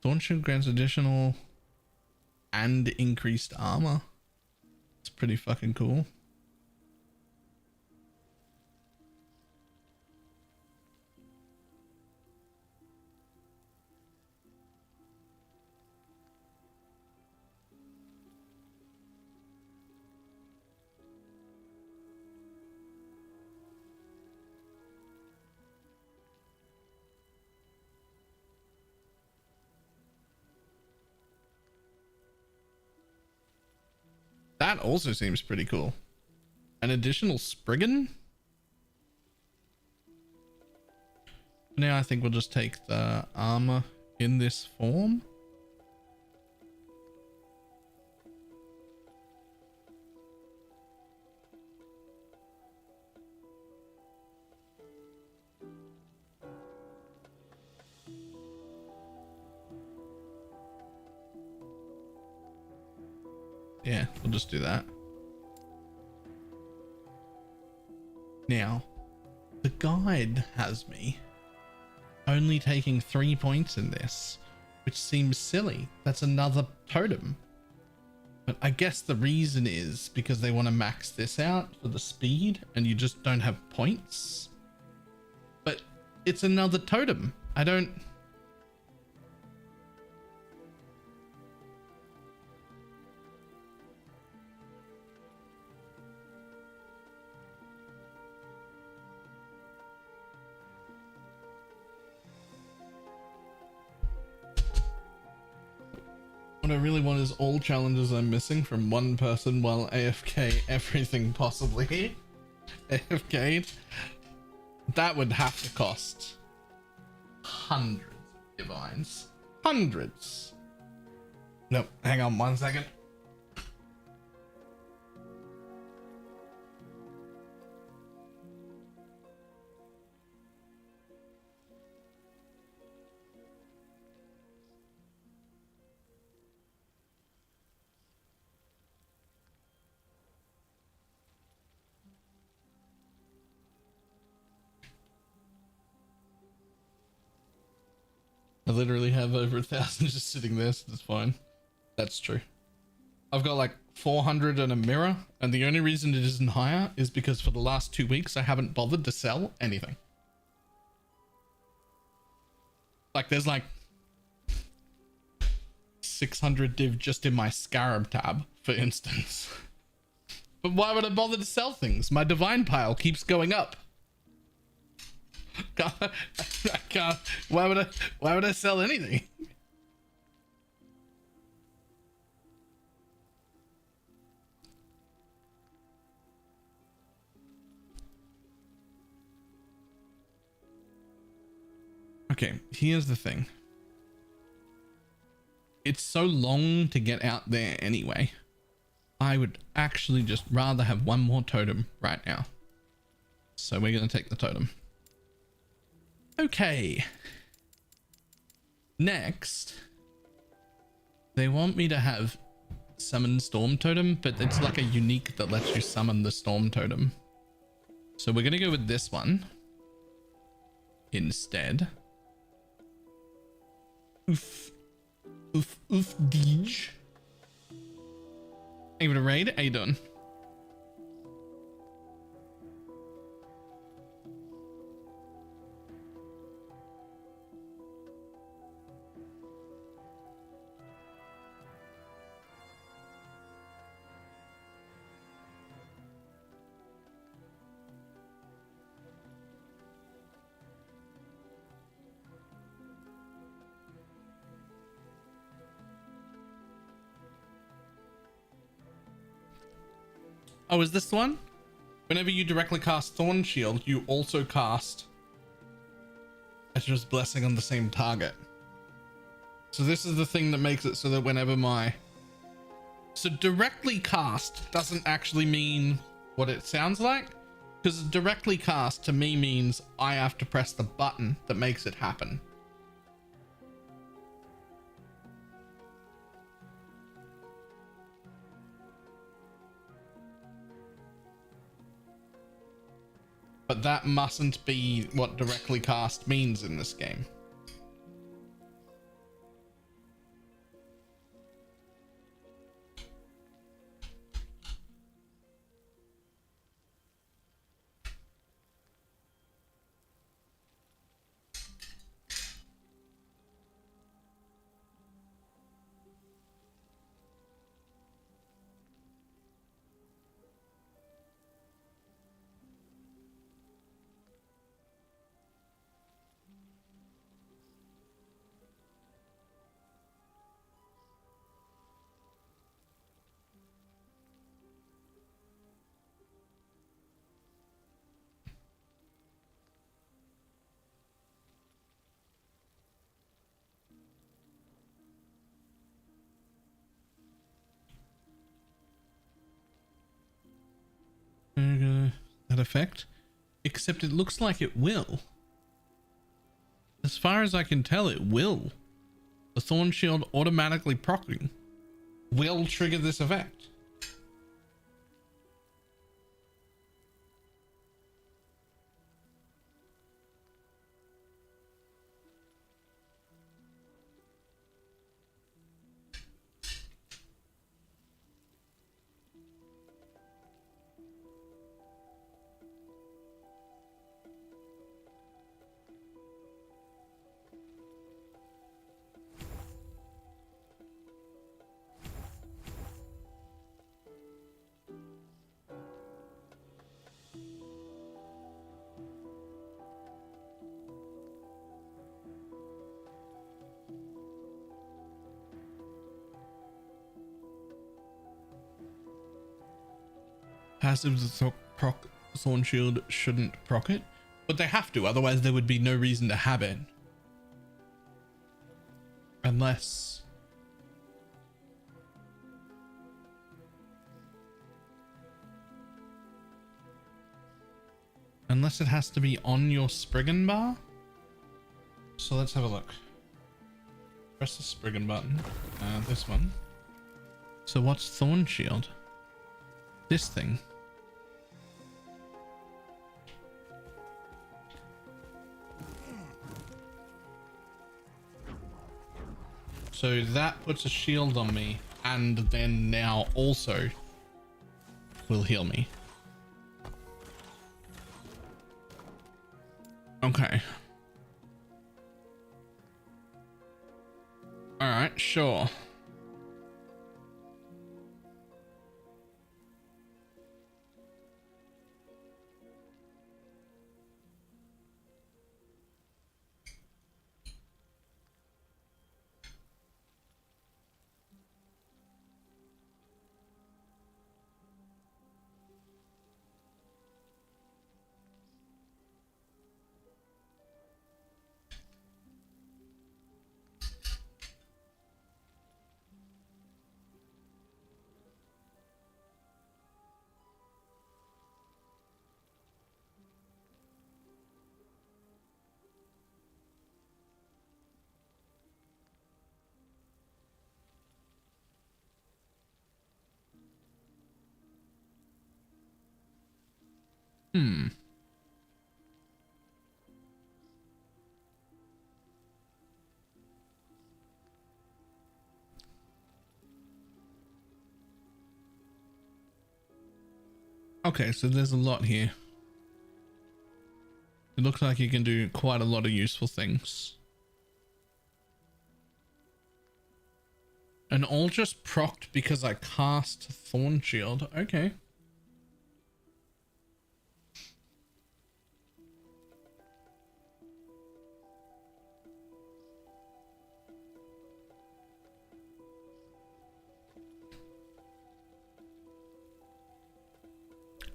Speaker 1: Thorn Shield grants additional and increased armor. It's pretty fucking cool. That also seems pretty cool. An additional Spriggan? Now I think we'll just take the armor in this form. Yeah, we'll just do that. Now, the guide has me only taking 3 points in this, which seems silly. That's another totem. But I guess the reason is because they want to max this out for the speed and you just don't have points. But it's another totem. I don't... What I really want is all challenges I'm missing from one person while AFK everything possibly AFK'd. That would have to cost hundreds of divines. Hundreds. Nope, hang on 1 second. I literally have over 1,000 just sitting there, so that's fine. That's true. I've got like 400 and a mirror, and the only reason it isn't higher is because for the last 2 weeks I haven't bothered to sell anything. Like there's like 600 div just in my Scarab tab, for instance. But why would I bother to sell things? My divine pile keeps going up. I can't. Why would I sell anything? Okay, here's the thing. It's so long to get out there anyway. I would actually just rather have one more totem right now. So we're going to take the totem. Okay. Next, they want me to have summon storm totem, but it's like a unique that lets you summon the storm totem. So we're gonna go with this one instead. Oof. Oof. Oof. Deej. Hey, with a raid? How you doing? Oh, is this the one? Whenever you directly cast Thorn Shield, you also cast Ezra's Blessing on the same target. So this is the thing that makes it so that whenever so directly cast doesn't actually mean what it sounds like, because directly cast to me means I have to press the button that makes it happen. But that mustn't be what directly cast means in this game. that effect, except it looks like it will. As far as I can tell, it will. The Thorn Shield automatically proccing will trigger this effect. Passive proc Thorn Shield shouldn't proc it, but they have to, otherwise there would be no reason to have it. Unless it has to be on your Spriggan bar. So let's have a look. Press the Spriggan button. This one. So what's Thorn Shield? This thing. So that puts a shield on me, and then now also will heal me. Okay. All right, sure. Okay, so there's a lot here. It looks like you can do quite a lot of useful things. And all just procced because I cast Thorn Shield. Okay.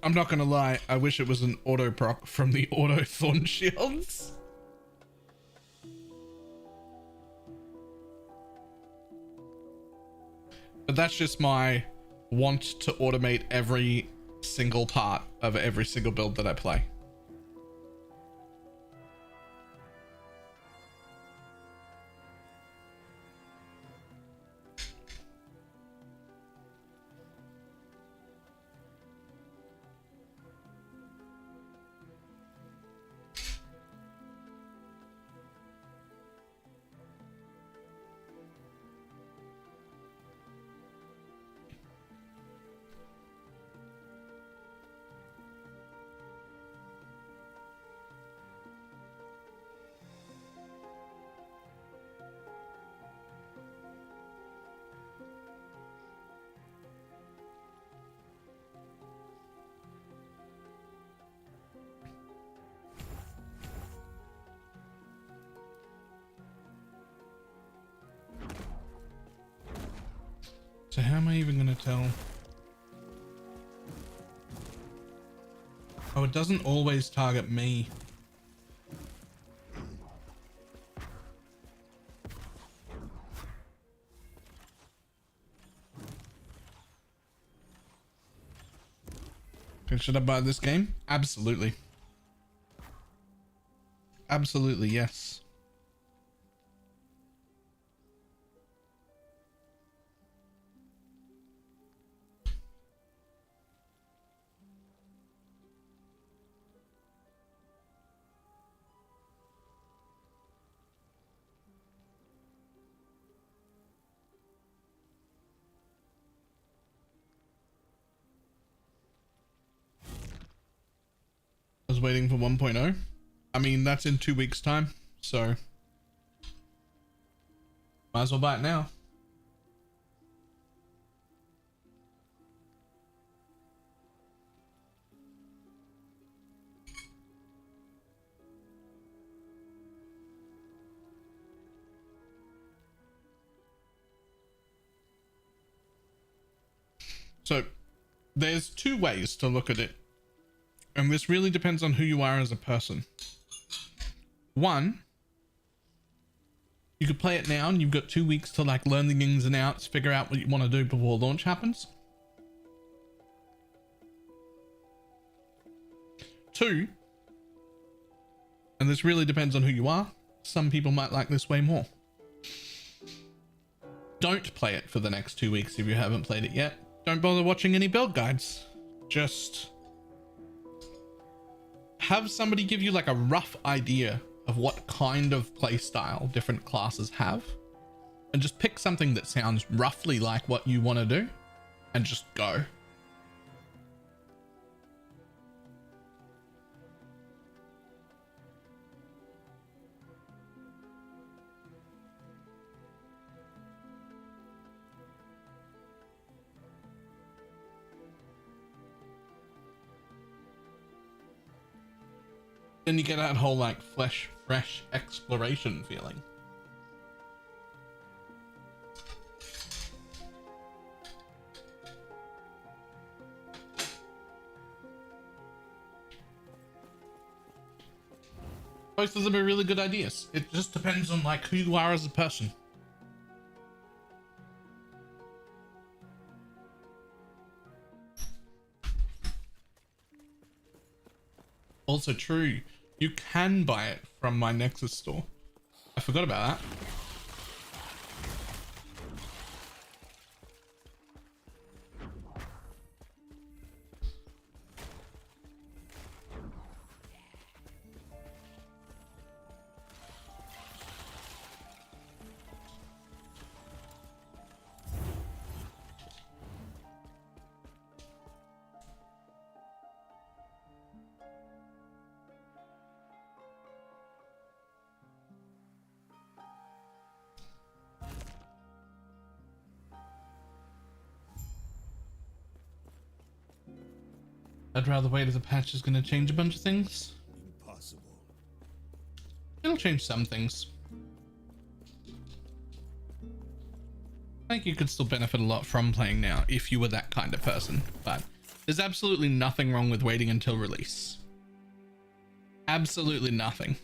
Speaker 1: I'm not gonna lie, I wish it was an auto proc from the auto Thorn Shields. But that's just my want to automate every single part of every single build that I play. So how am I even going to tell? Oh, it doesn't always target me. Okay, should I buy this game? Absolutely. Absolutely, yes. I was waiting for 1.0. I mean, that's in 2 weeks' time, so might as well buy it now. So there's two ways to look at it, and this really depends on who you are as a person. One, you could play it now and you've got 2 weeks to like learn the ins and outs, figure out what you want to do before launch happens. Two, and this really depends on who you are, some people might like this way more. Don't play it for the next 2 weeks if you haven't played it yet. Don't bother watching any build guides. Just have somebody give you like a rough idea of what kind of play style different classes have, and just pick something that sounds roughly like what you want to do and just go. Then you get that whole like fresh exploration feeling. Both of them are really good ideas. It just depends on like who you are as a person. Also true, you can buy it from my Nexus store. I forgot about that. I'd rather wait if the patch is going to change a bunch of things.
Speaker 3: Impossible.
Speaker 1: It'll change some things. I think you could still benefit a lot from playing now if you were that kind of person, but there's absolutely nothing wrong with waiting until release. Absolutely nothing.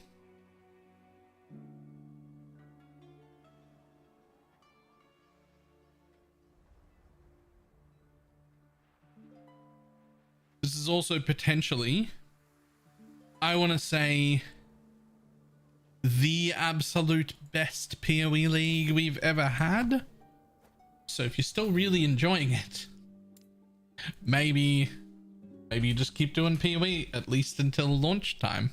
Speaker 1: This is also potentially, I want to say, the absolute best PoE league we've ever had. So if you're still really enjoying it, maybe you just keep doing PoE at least until launch time.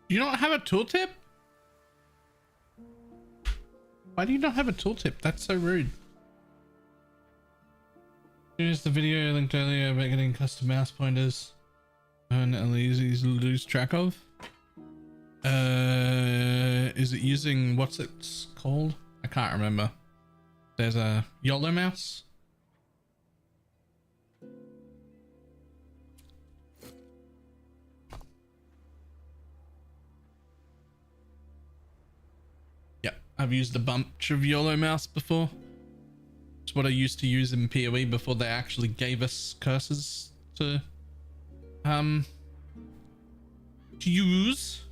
Speaker 1: Do you not have a tooltip? Why do you not have a tooltip? That's so rude. Here's the video I linked earlier about getting custom mouse pointers and easy to lose track of. Is it using what's it's called? I can't remember. There's a YOLO mouse. Yeah, I've used a bunch of YOLO mouse before. It's what I used to use in PoE before they actually gave us cursors to use.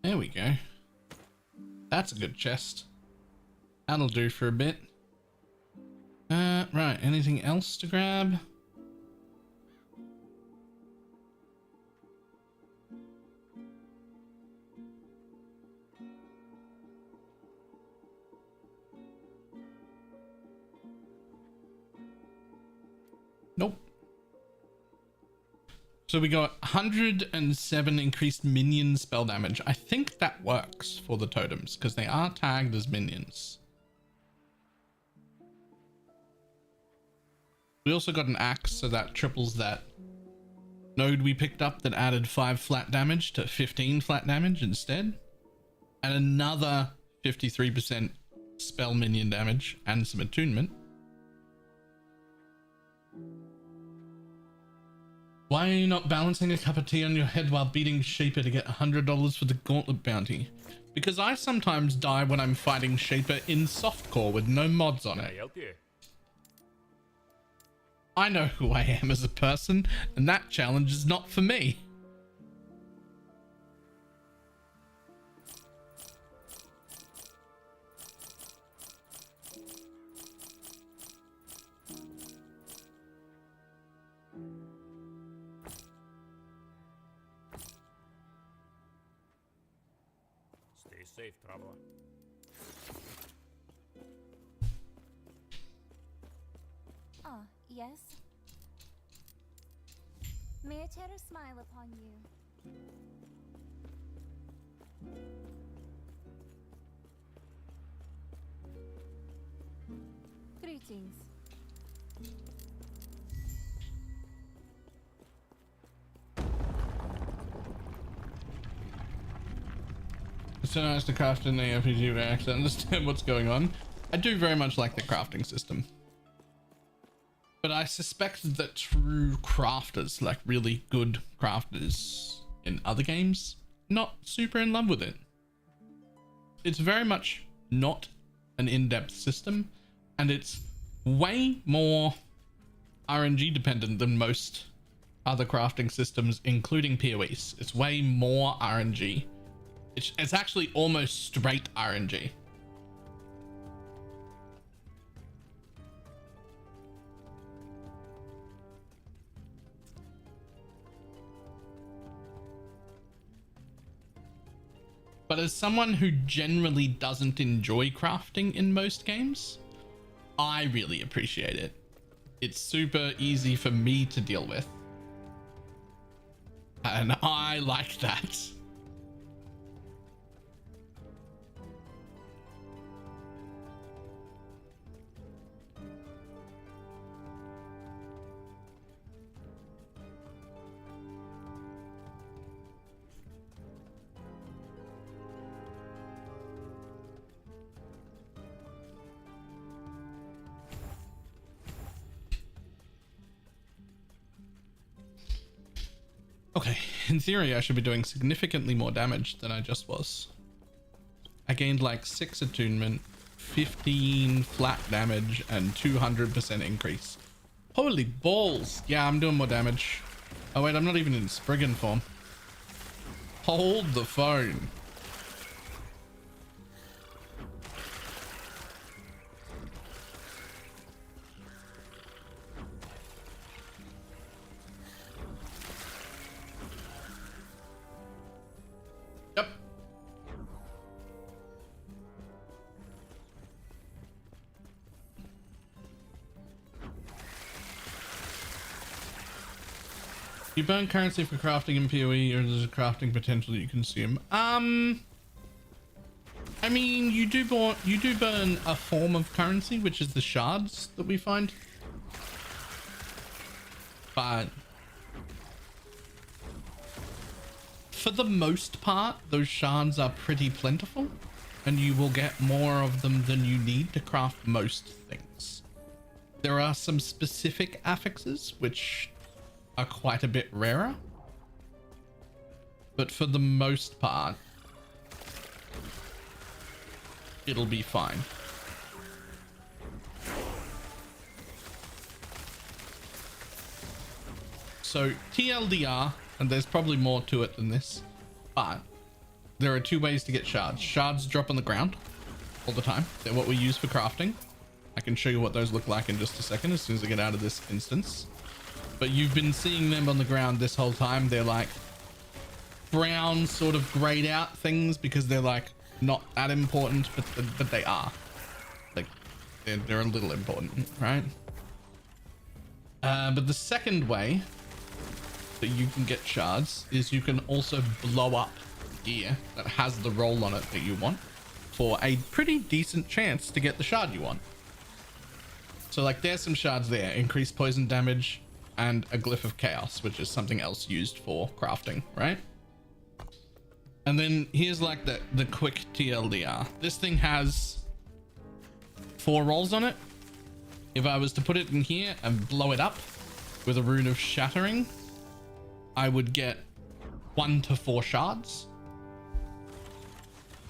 Speaker 1: There we go. That's a good chest. That'll do for a bit. Right, anything else to grab? Nope. So we got 107 increased minion spell damage. I think that works for the totems because they are tagged as minions. We also got an axe, so that triples that node we picked up that added 5 flat damage to 15 flat damage instead. And another 53% spell minion damage and some attunement. Why are you not balancing a cup of tea on your head while beating Shaper to get $100 for the gauntlet bounty? Because I sometimes die when I'm fighting Shaper in softcore with no mods on it. I know who I am as a person, and that challenge is not for me.
Speaker 4: Stay safe, traveler.
Speaker 15: Ah, yes? May a terror smile upon you. Greetings.
Speaker 1: It's so nice to craft in the RPG where I actually understand what's going on. I do very much like the crafting system. But I suspect that true crafters, like really good crafters in other games, not super in love with it. It's very much not an in-depth system, and it's way more RNG dependent than most other crafting systems, including PoEs. It's way more RNG. It's actually almost straight RNG. But as someone who generally doesn't enjoy crafting in most games, I really appreciate it. It's super easy for me to deal with. And I like that. Okay, in theory, I should be doing significantly more damage than I just was. I gained like 6 attunement, 15 flat damage, and 200% increase. Holy balls. Yeah, I'm doing more damage. Oh wait, I'm not even in Spriggan form. Hold the phone. Yep. You burn currency for crafting in PoE, or there's a crafting potential you consume. I mean, you do burn a form of currency, which is the shards that we find. But for the most part, those shards are pretty plentiful, and you will get more of them than you need to craft most things. There are some specific affixes which are quite a bit rarer, but for the most part, it'll be fine. So TLDR, and there's probably more to it than this, but there are 2 ways to get shards. Shards drop on the ground all the time. They're what we use for crafting. I can show you what those look like in just a second as soon as I get out of this instance. But you've been seeing them on the ground this whole time. They're like brown sort of grayed out things because they're like not that important, but they are. Like they're a little important, right? But the second way that you can get shards is you can also blow up gear that has the roll on it that you want for a pretty decent chance to get the shard you want. So like there's some shards there, increased poison damage, and a glyph of chaos, which is something else used for crafting, right? And then here's like the quick TLDR. This thing has 4 rolls on it. If I was to put it in here and blow it up with a rune of shattering, I would get 1 to 4 shards.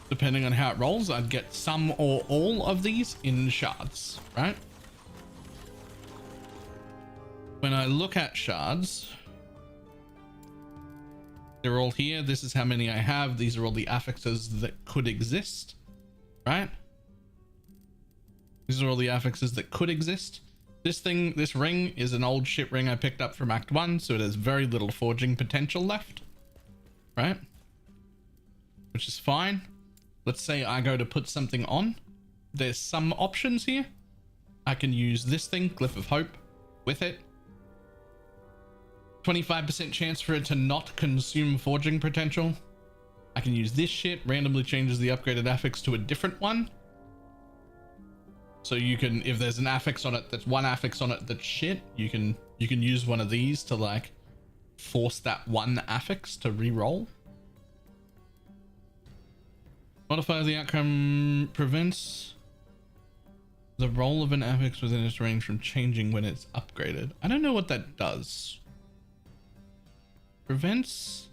Speaker 1: Depending on how it rolls, I'd get some or all of these in shards, right? When I look at shards, they're all here. This is how many I have. These are all the affixes that could exist, right? These are all the affixes that could exist. This ring is an old shit ring I picked up from Act 1, so it has very little forging potential left, right? Which is fine. Let's say I go to put something on. There's some options here. I can use this thing, Glyph of Hope, with it. 25% chance for it to not consume forging potential. I can use this shit, randomly changes the upgraded affix to a different one. So you can, if there's an affix on it that's one affix on it that's shit, you can use one of these to like force that one affix to re-roll. Modify the outcome, prevents the roll of an affix within its range from changing when it's upgraded. I don't know what that does. Prevents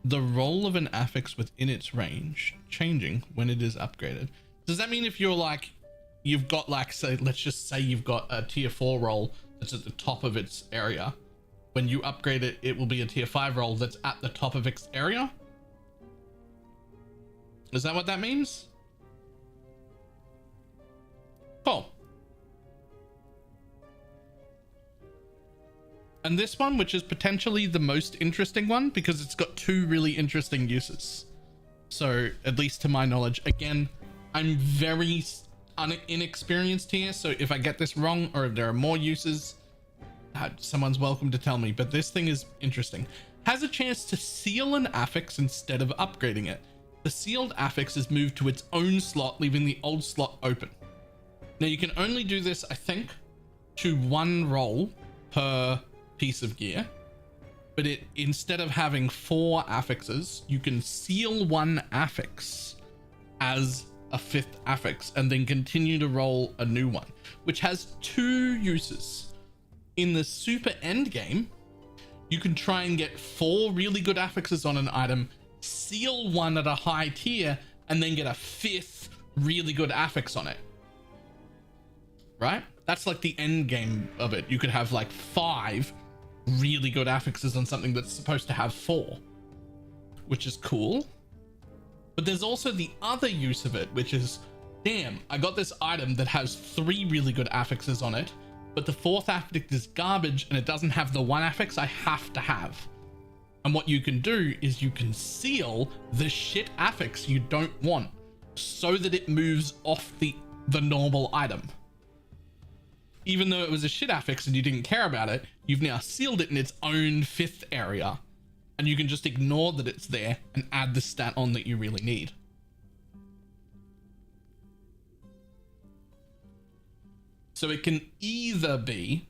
Speaker 1: the roll of an affix within its range changing when it is upgraded. Does that mean if you're like, you've got like, say, let's just say you've got a tier 4 roll that's at the top of its area. When you upgrade it, it will be a tier 5 roll that's at the top of its area. Is that what that means? Cool. And this one, which is potentially the most interesting one because it's got 2 really interesting uses. So at least to my knowledge, again, I'm very inexperienced here. So if I get this wrong or if there are more uses, someone's welcome to tell me. But this thing is interesting. Has a chance to seal an affix instead of upgrading it. The sealed affix is moved to its own slot, leaving the old slot open. Now you can only do this, I think, to 1 roll per piece of gear, but it, instead of having 4 affixes, you can seal 1 affix as a 5th affix and then continue to roll a new one, which has 2 uses. In the super end game, you can try and get 4 really good affixes on an item, seal one at a high tier, and then get a 5th really good affix on it. Right? That's like the end game of it. You could have like 5 really good affixes on something that's supposed to have 4, which is cool. But there's also the other use of it, which is, damn, I got this item that has 3 really good affixes on it, but the 4th affix is garbage and it doesn't have the 1 affix I have to have. And what you can do is you can seal the shit affix you don't want so that it moves off the normal item. Even though it was a shit affix and you didn't care about it, you've now sealed it in its own 5th area. And you can just ignore that it's there and add the stat on that you really need. So it can either be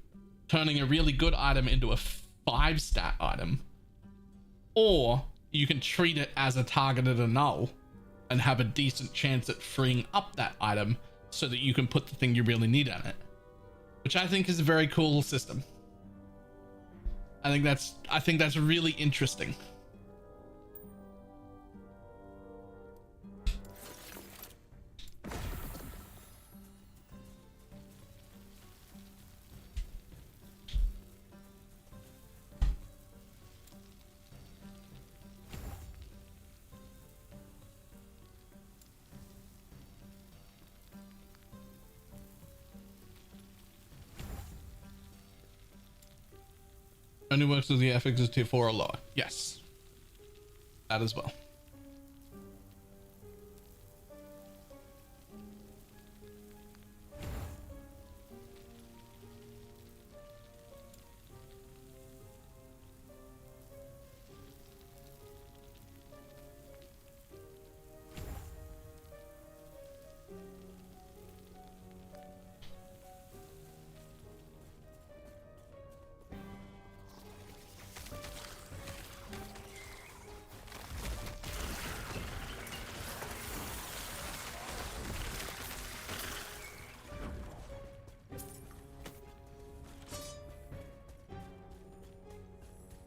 Speaker 1: turning a really good item into a 5 stat item, or you can treat it as a targeted a null and have a decent chance at freeing up that item so that you can put the thing you really need on it, which I think is a very cool system. I think that's really interesting. Only works with the affix is tier 4 or lower. Yes. That as well.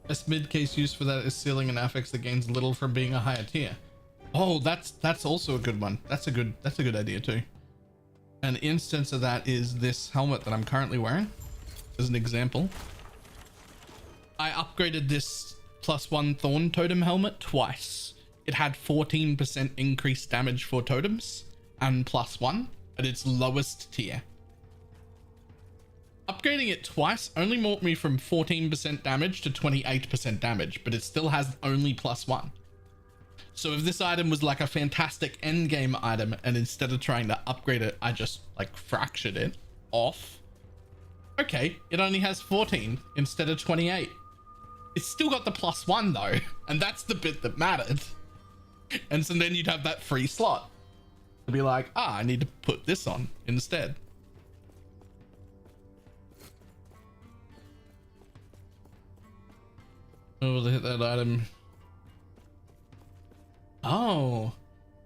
Speaker 1: Best mid-case use for that is sealing an affix that gains little from being a higher tier. Oh, that's also a good one. That's a good idea too. An instance of that is this helmet that I'm currently wearing, as an example. I upgraded this +1 Thorn Totem helmet twice. It had 14% increased damage for totems and +1 at its lowest tier. Upgrading it twice only brought me from 14% damage to 28% damage, but it still has only +1. So if this item was like a fantastic endgame item and instead of trying to upgrade it, I just like fractured it off. Okay, it only has 14 instead of 28. It's still got the +1 though, and that's the bit that mattered. And so then you'd have that free slot to be like, I need to put this on instead. Oh, to hit that item. Oh,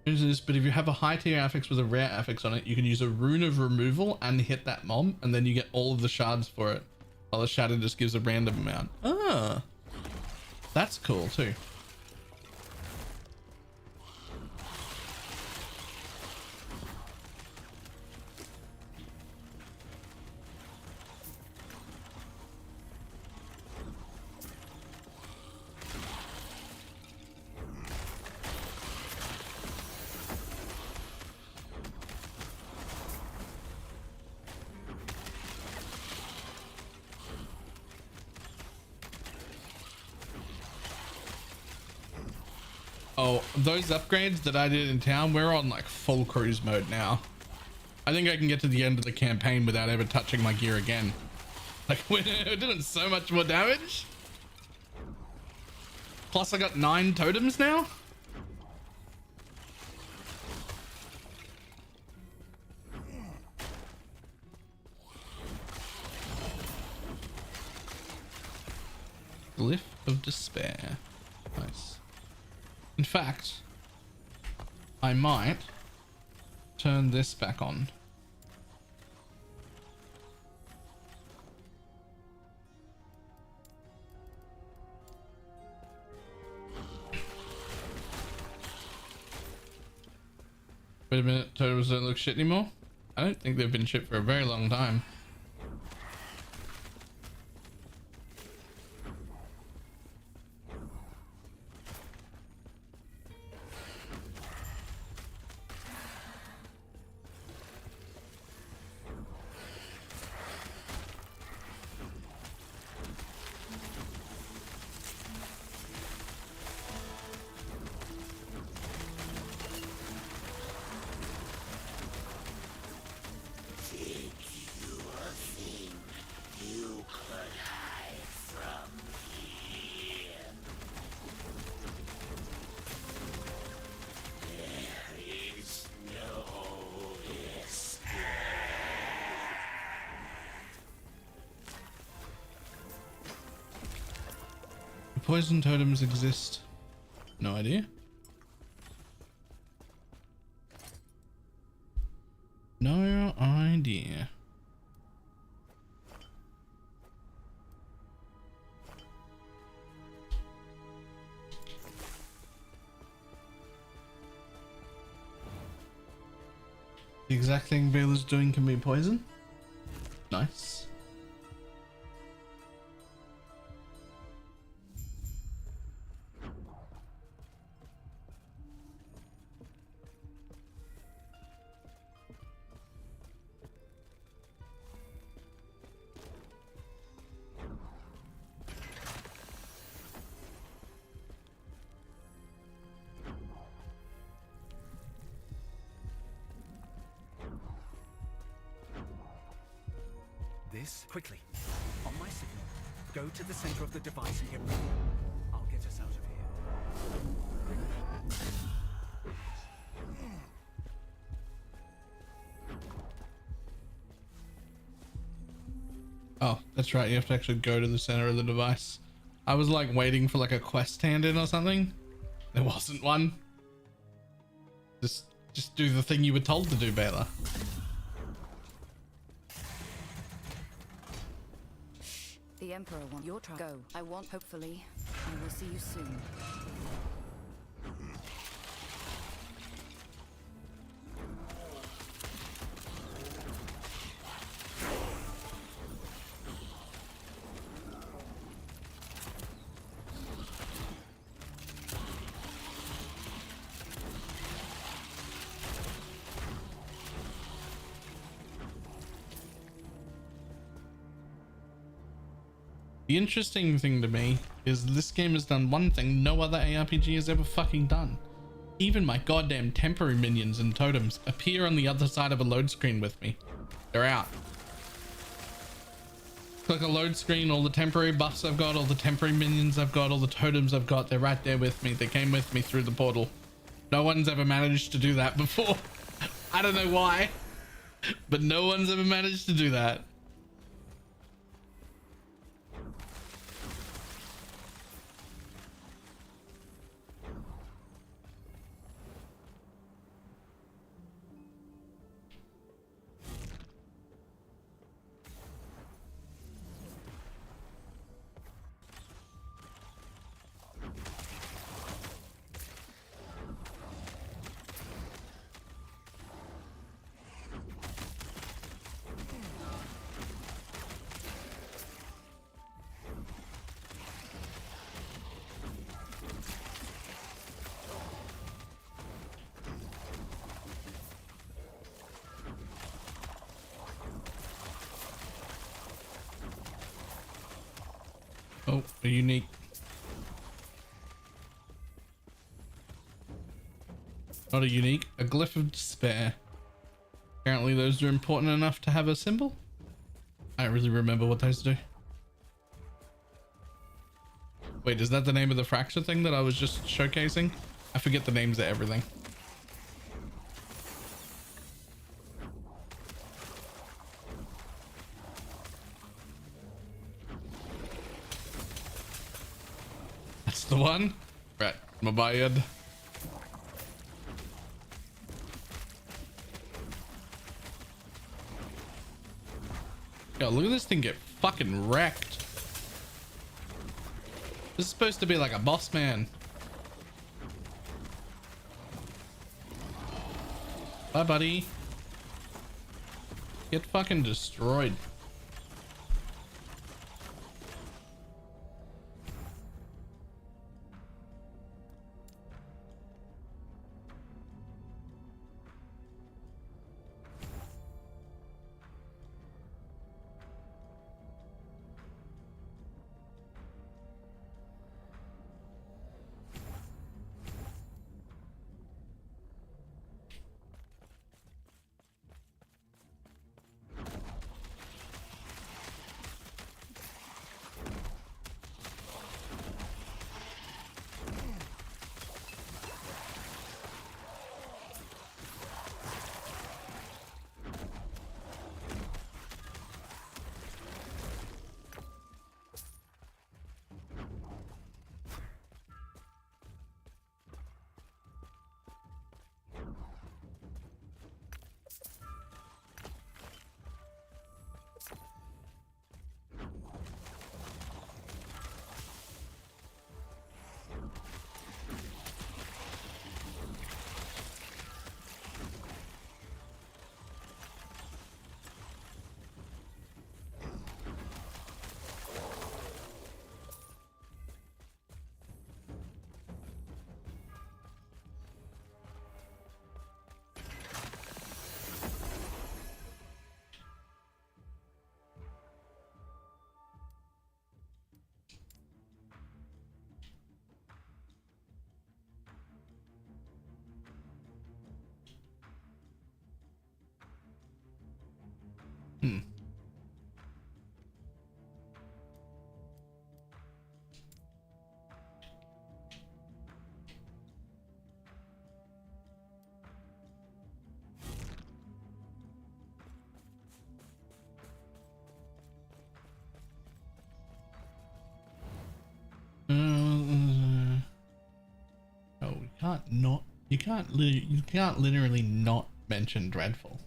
Speaker 1: but if you have a high tier affix with a rare affix on it, you can use a rune of removal and hit that mob, and then you get all of the shards for it, while the shadow just gives a random amount. Ah, that's cool too. Oh, those upgrades that I did in town, we're on like full cruise mode now. I think I can get to the end of the campaign without ever touching my gear again. Like, we're doing so much more damage. Plus I got 9 totems now. Glyph of Despair. Nice. In fact, I might turn this back on. Wait a minute, totems don't look shit anymore? I don't think they've been shipped for a very long time. Poison totems exist? No idea. No idea. The exact thing Baylor's doing can be poison. Nice.
Speaker 14: This quickly. On my signal. Go to the center of the device and get ready. I'll get us out of here.
Speaker 1: Oh, that's right. You have to actually go to the center of the device. I was like waiting for like a quest hand in or something. There wasn't one. Just do the thing you were told to do, Baylor.
Speaker 5: The Emperor wants your try. Go. I want, hopefully. I will see you soon.
Speaker 1: The interesting thing to me is this game has done one thing no other ARPG has ever fucking done. Even my goddamn temporary minions and totems appear on the other side of a load screen with me. They're out. Click a load screen, all the temporary buffs I've got, all the temporary minions I've got, all the totems I've got, they're right there with me. They came with me through the portal. No one's ever managed to do that before. I don't know why, but no one's ever managed to do that. Oh, a unique. Not a unique, a glyph of despair. Apparently those are important enough to have a symbol. I don't really remember what those do. Wait, is that the name of the fracture thing that I was just showcasing? I forget the names of everything. That's the one? Right, my bad. Yo, look at this thing get fucking wrecked. This is supposed to be like a boss man. Bye, buddy. Get fucking destroyed. Hmm. Oh, we can't not. You can't literally not mention Dreadful.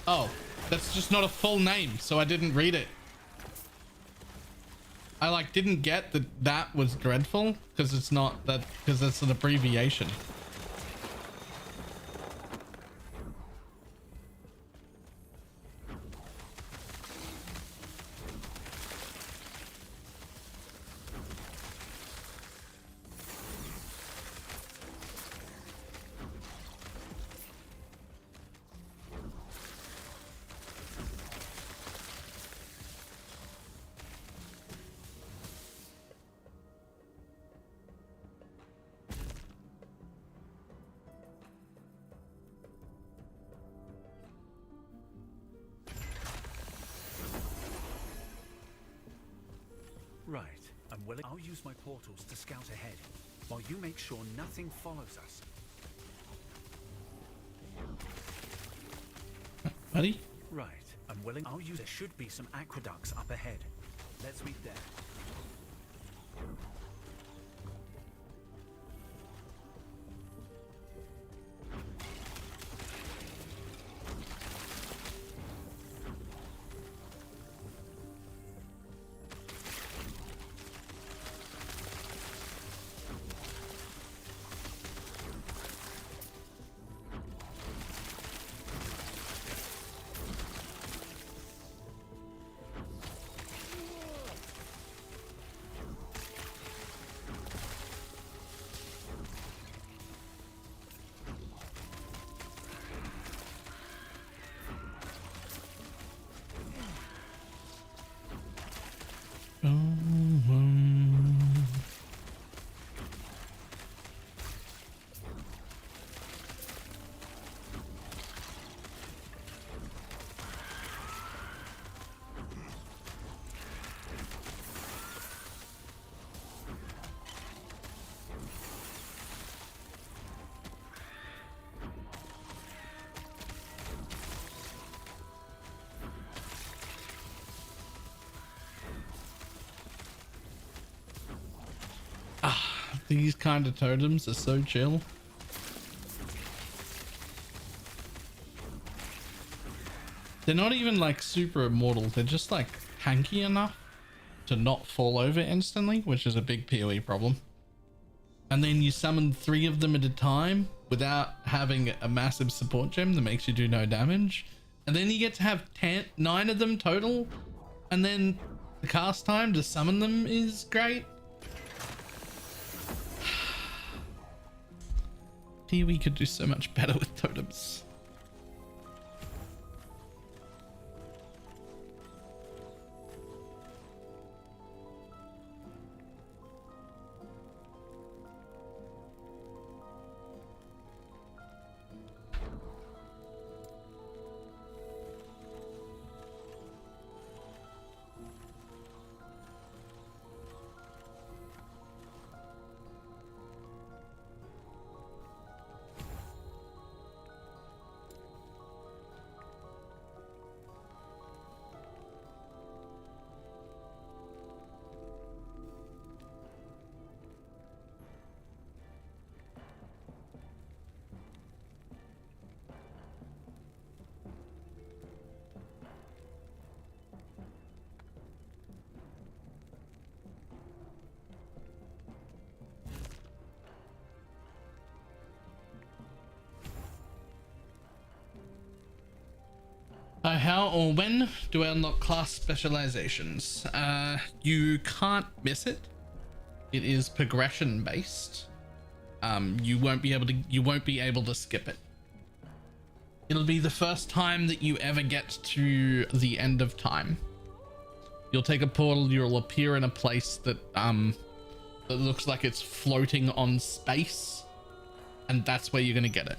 Speaker 1: Oh, that's just not a full name, so I didn't read it. I like didn't get that that was Dreadful because it's not that, because that's an abbreviation.
Speaker 14: Right. I'm willing. I'll use my portals to scout ahead, while you make sure nothing follows us.
Speaker 1: Buddy?
Speaker 14: Right. I'm willing. I'll use. There should be some aqueducts up ahead. Let's meet there.
Speaker 1: These kind of totems are so chill. They're not even like super immortal. They're just like tanky enough to not fall over instantly, which is a big PoE problem. And then you summon 3 of them at a time without having a massive support gem that makes you do no damage. And then you get to have 9 of them total. And then the cast time to summon them is great. PoE could do so much better with totems. How or when do I unlock class specializations? You can't miss it. It is progression based. You won't be able to skip it. It'll be the first time that you ever get to the end of time. You'll take a portal, you'll appear in a place that that looks like it's floating on space, and that's where you're gonna get it.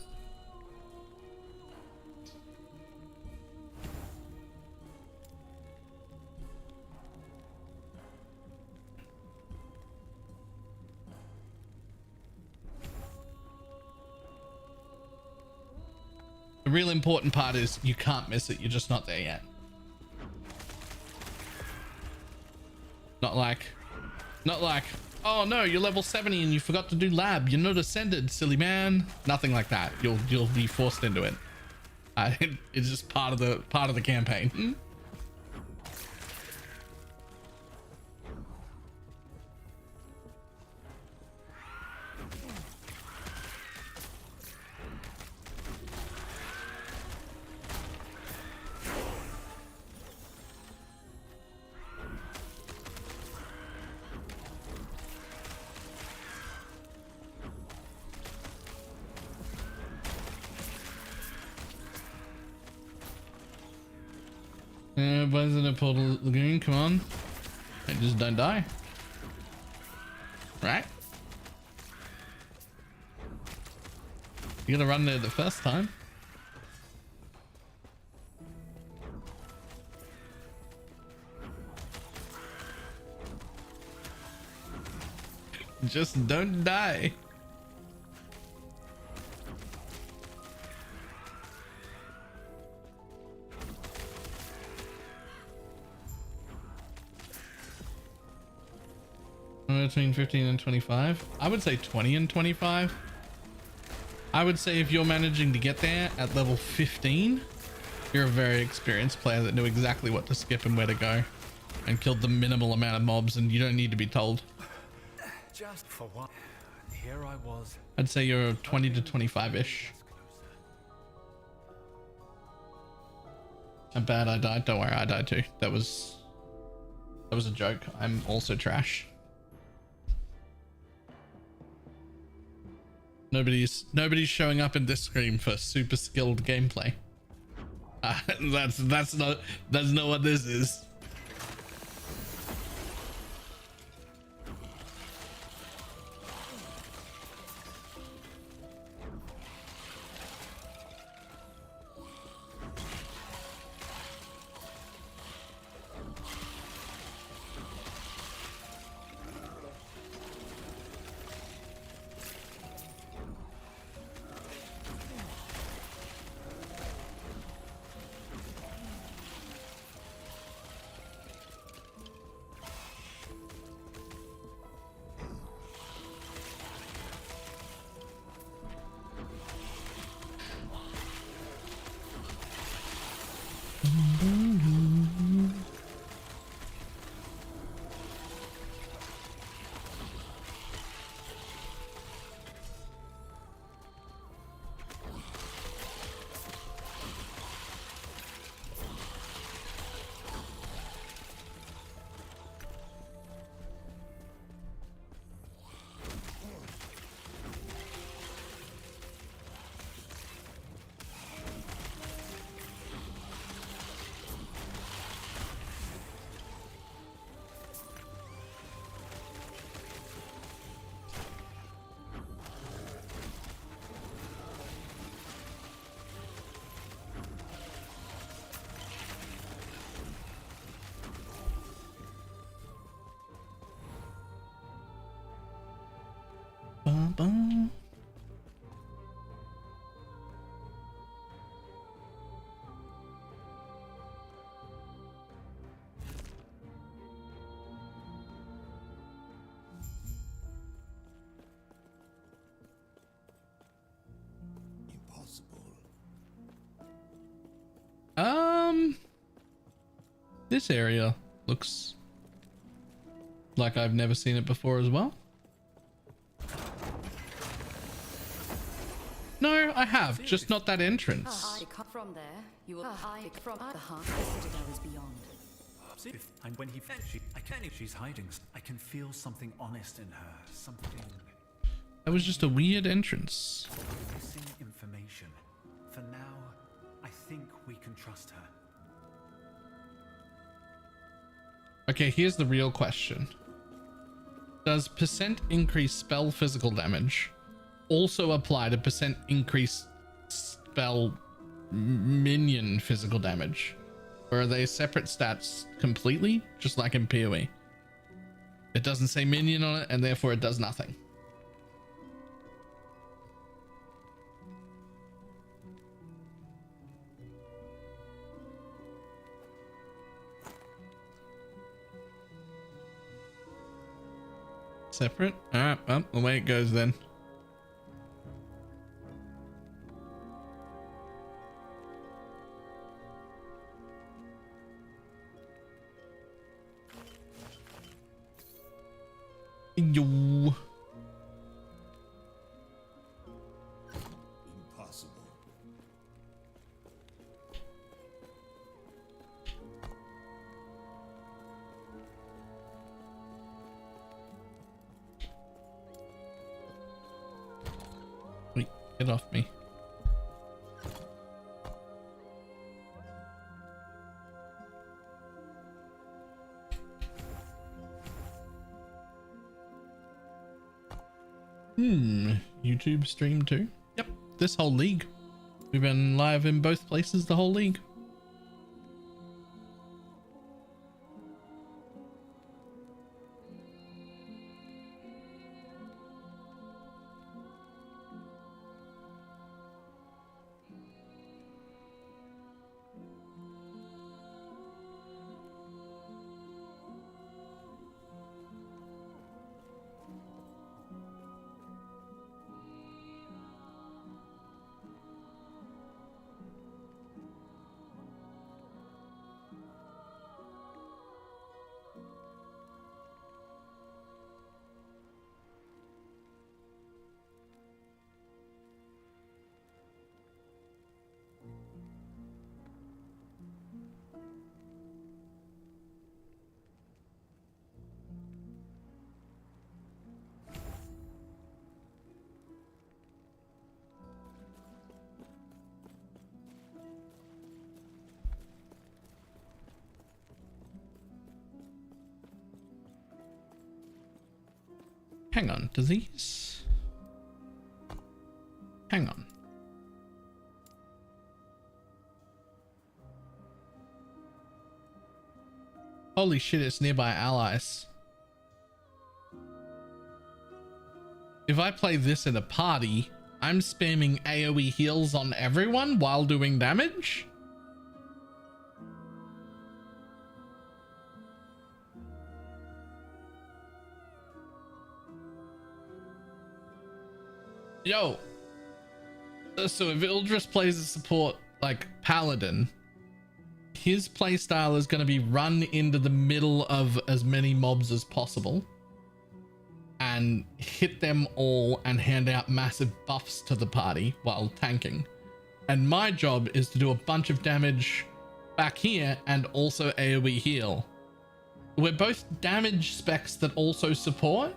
Speaker 1: The real important part is you can't miss it. You're just not there yet. Not like, oh no, you're level 70 and you forgot to do lab. You're not ascended, silly man. Nothing like that. You'll be forced into it. It's just part of the campaign. Everybody's in a portal lagoon, come on. And just don't die. Right? You gotta run there the first time. Just don't die. Between 15 and 25. I would say 20 and 25. I would say if you're managing to get there at level 15, you're a very experienced player that knew exactly what to skip and where to go and killed the minimal amount of mobs, and you don't need to be told.
Speaker 14: Just for what? Here I was.
Speaker 1: I'd say you're 20 to 25-ish. I'm bad I died. Don't worry, I died too. That was a joke. I'm also trash. Nobody's showing up in this stream for super skilled gameplay. That's not what this is. Bum.
Speaker 3: Impossible.
Speaker 1: This area looks like I've never seen it before as well. No, I have, just not that entrance.
Speaker 5: From there, you will hide from the heart. The citadel is beyond.
Speaker 14: See, and when he I can if she's hiding. I can feel something honest in her. Something.
Speaker 1: That was just a weird entrance.
Speaker 14: Missing information. For now, I think we can trust her.
Speaker 1: Okay, here's the real question. Does percent increase spell physical damage also apply to percent increase spell minion physical damage? Or are they separate stats completely, just like in PoE? It doesn't say minion on it, and therefore it does nothing. Separate? Alright, well, away it goes then. Yo.
Speaker 3: Impossible.
Speaker 1: Wait, get off me. YouTube stream too? Yep, this whole league. We've been live in both places the whole league. Hang on, do these... Hang on. Holy shit, it's nearby allies. If I play this in a party, I'm spamming AoE heals on everyone while doing damage? Yo, so if Ildris plays a support like Paladin, his playstyle is going to be run into the middle of as many mobs as possible and hit them all and hand out massive buffs to the party while tanking. And my job is to do a bunch of damage back here and also AoE heal. We're both damage specs that also support.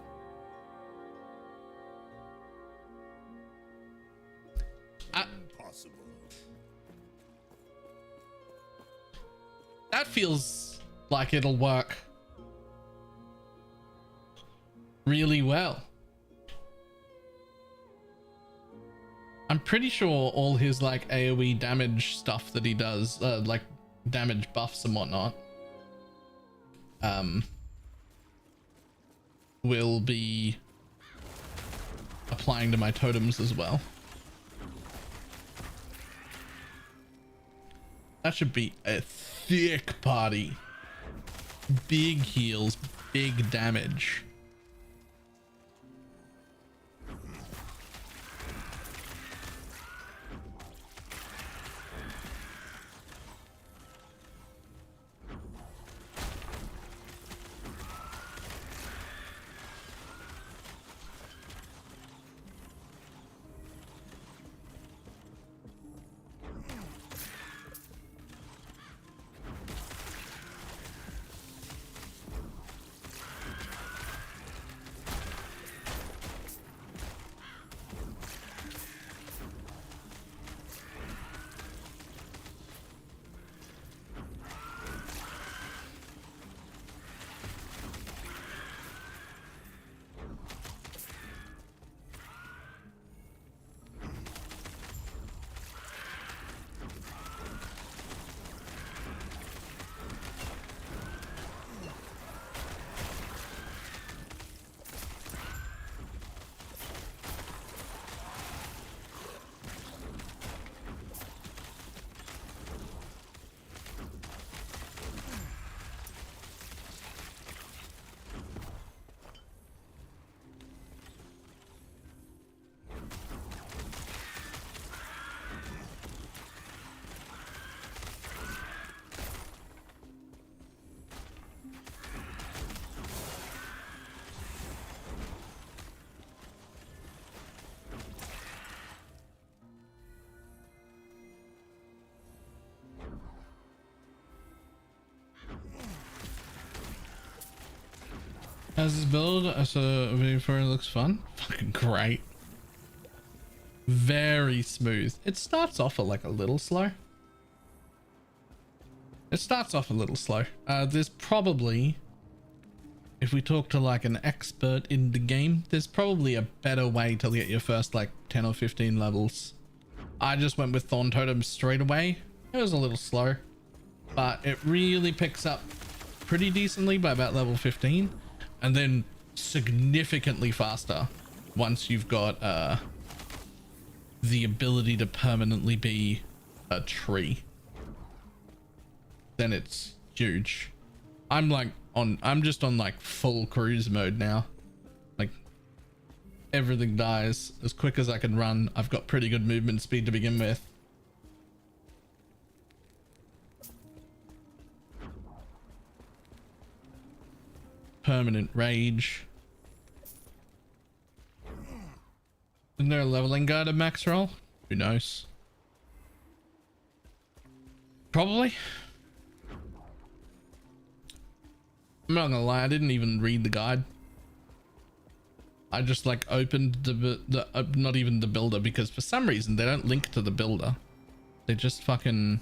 Speaker 1: That feels like it'll work really well. I'm pretty sure all his like AoE damage stuff that he does, like damage buffs and whatnot, will be applying to my totems as well. That should be a thick party. Big heals, big damage. As this build, I saw a video for it, looks fun. Fucking great. Very smooth. It starts off like a little slow. There's probably, if we talk to like an expert in the game, there's probably a better way to get your first like 10 or 15 levels. I just went with Thorn Totem straight away. It was a little slow, but it really picks up pretty decently by about level 15. And then significantly faster once you've got the ability to permanently be a tree. Then it's huge. I'm just on like full cruise mode now. Like everything dies as quick as I can run. I've got pretty good movement speed to begin with. Permanent rage. Isn't there a leveling guide at max roll? Who knows? Probably. I'm not gonna lie, I didn't even read the guide. I just like opened the not even the builder, because for some reason they don't link to the builder. They just fucking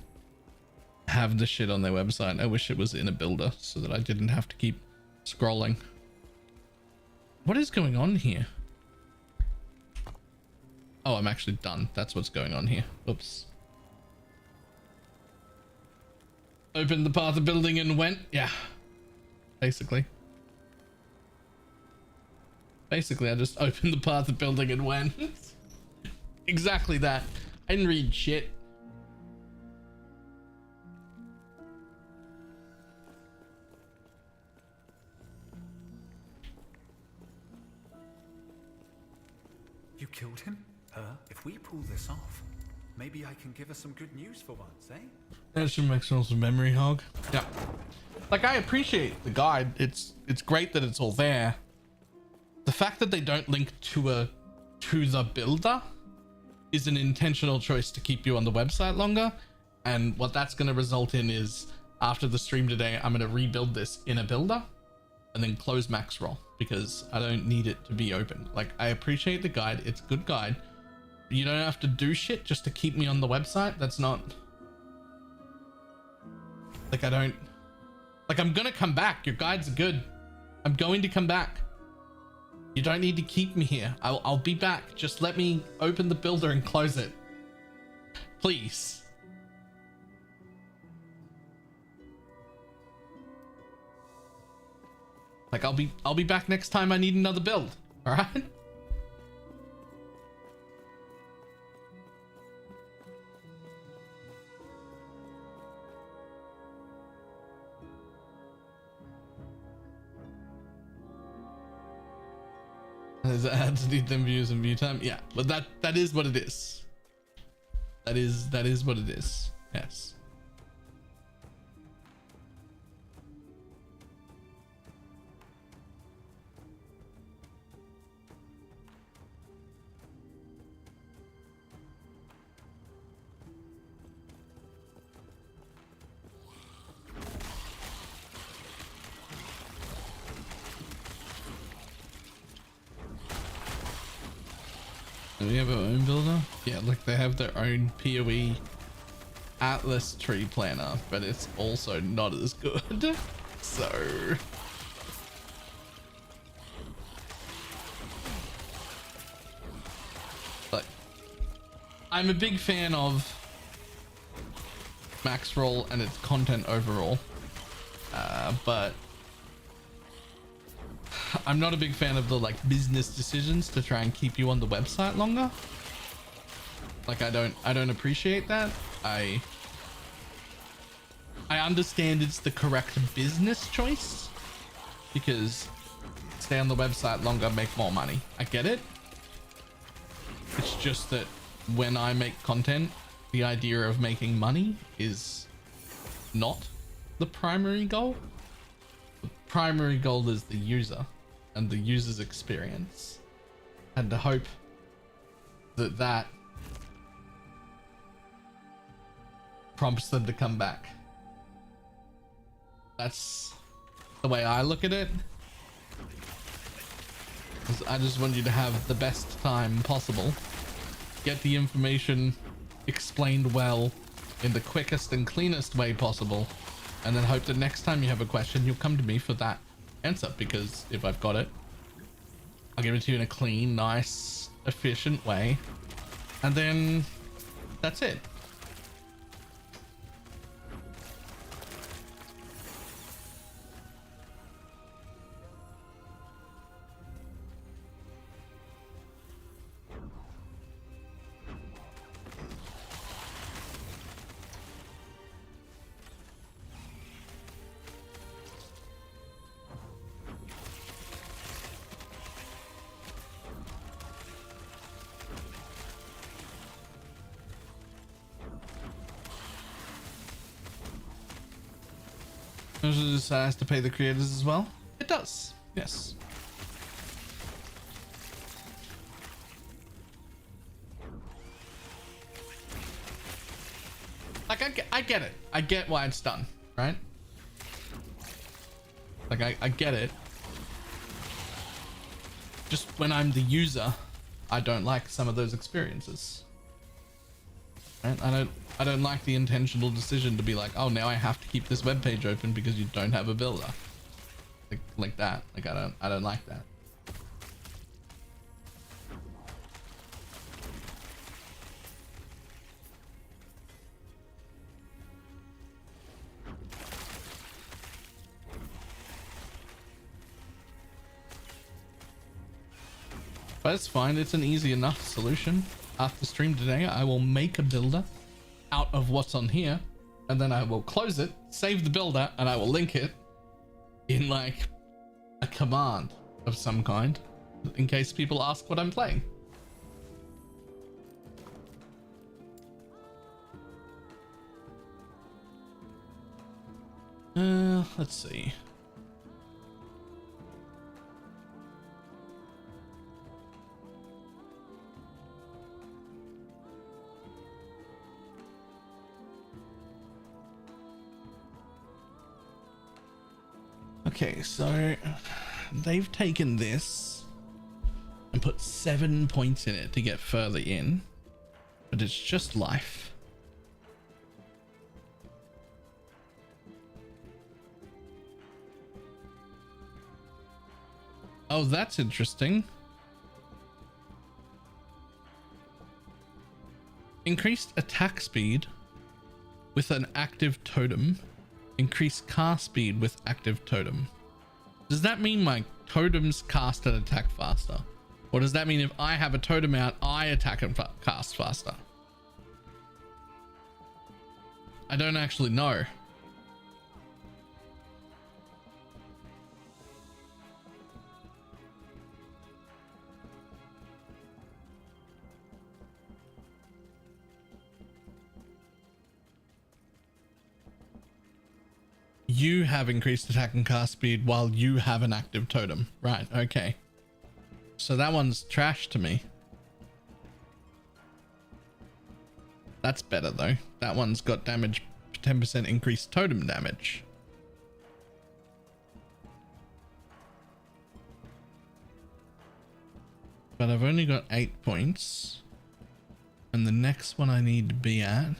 Speaker 1: have the shit on their website. I wish it was in a builder so that I didn't have to keep scrolling. What is going on here? Oh, I'm actually done. That's what's going on here. Oops. Opened the path of building and went. Yeah. Basically, I just opened the path of building and went. Exactly that. I didn't read shit.
Speaker 14: You killed him? Her? If we pull this off, Maybe I can give us some good news for once, eh?
Speaker 1: That's Maxwell's memory hog. Yeah. Like, I appreciate the guide. It's great that it's all there. The fact that they don't link to the builder is an intentional choice to keep you on the website longer. And what that's going to result in is, after the stream today, I'm going to rebuild this in a builder and then close max roll because I don't need it to be open. Like, I appreciate the guide. It's a good guide. You don't have to do shit just to keep me on the website. That's not... Like, I don't... Like, I'm gonna come back. Your guides are good. I'm going to come back. You don't need to keep me here. I'll be back. Just let me open the builder and close it. Please. Like, I'll be back next time I need another build. All right? There's ads to need them views and view time. Yeah, but that is what it is. That is what it is. Yes. Do we have our own builder? Yeah, like they have their own PoE Atlas tree planner, but it's also not as good. So like, I'm a big fan of max roll and its content overall, but I'm not a big fan of the like business decisions to try and keep you on the website longer. Like, I don't appreciate that. I understand it's the correct business choice because stay on the website longer, make more money. I get it. It's just that when I make content, the idea of making money is not the primary goal. The primary goal is the user and the user's experience, and to hope that prompts them to come back. That's the way I look at it. I just want you to have the best time possible, get the information explained well in the quickest and cleanest way possible, and then hope that next time you have a question, you'll come to me for that answer, because if I've got it, I'll give it to you in a clean, nice, efficient way, and then that's it. This has to pay the creators as well. It does, yes. Like, I get it. I get why it's done, right? Like, I get it. Just when I'm the user, I don't like some of those experiences. Right? I don't like the intentional decision to be like, oh, now I have to keep this web page open because you don't have a builder. Like that. Like, I don't like that. But it's fine. It's an easy enough solution. After stream today, I will make a builder out of what's on here, and then I will close it, save the builder, and I will link it in like a command of some kind in case people ask what I'm playing. Let's see. Okay, so they've taken this and put 7 points in it to get further in, but it's just life. Oh, that's interesting. Increased attack speed with an active totem. Increased cast speed with active totem. Does that mean my totems cast and attack faster? Or does that mean if I have a totem out, I attack and cast faster? I don't actually know. You have increased attack and cast speed while you have an active totem. Right, okay. So that one's trash to me. That's better though. That one's got damage, 10% increased totem damage. But I've only got 8 points. And the next one I need to be at,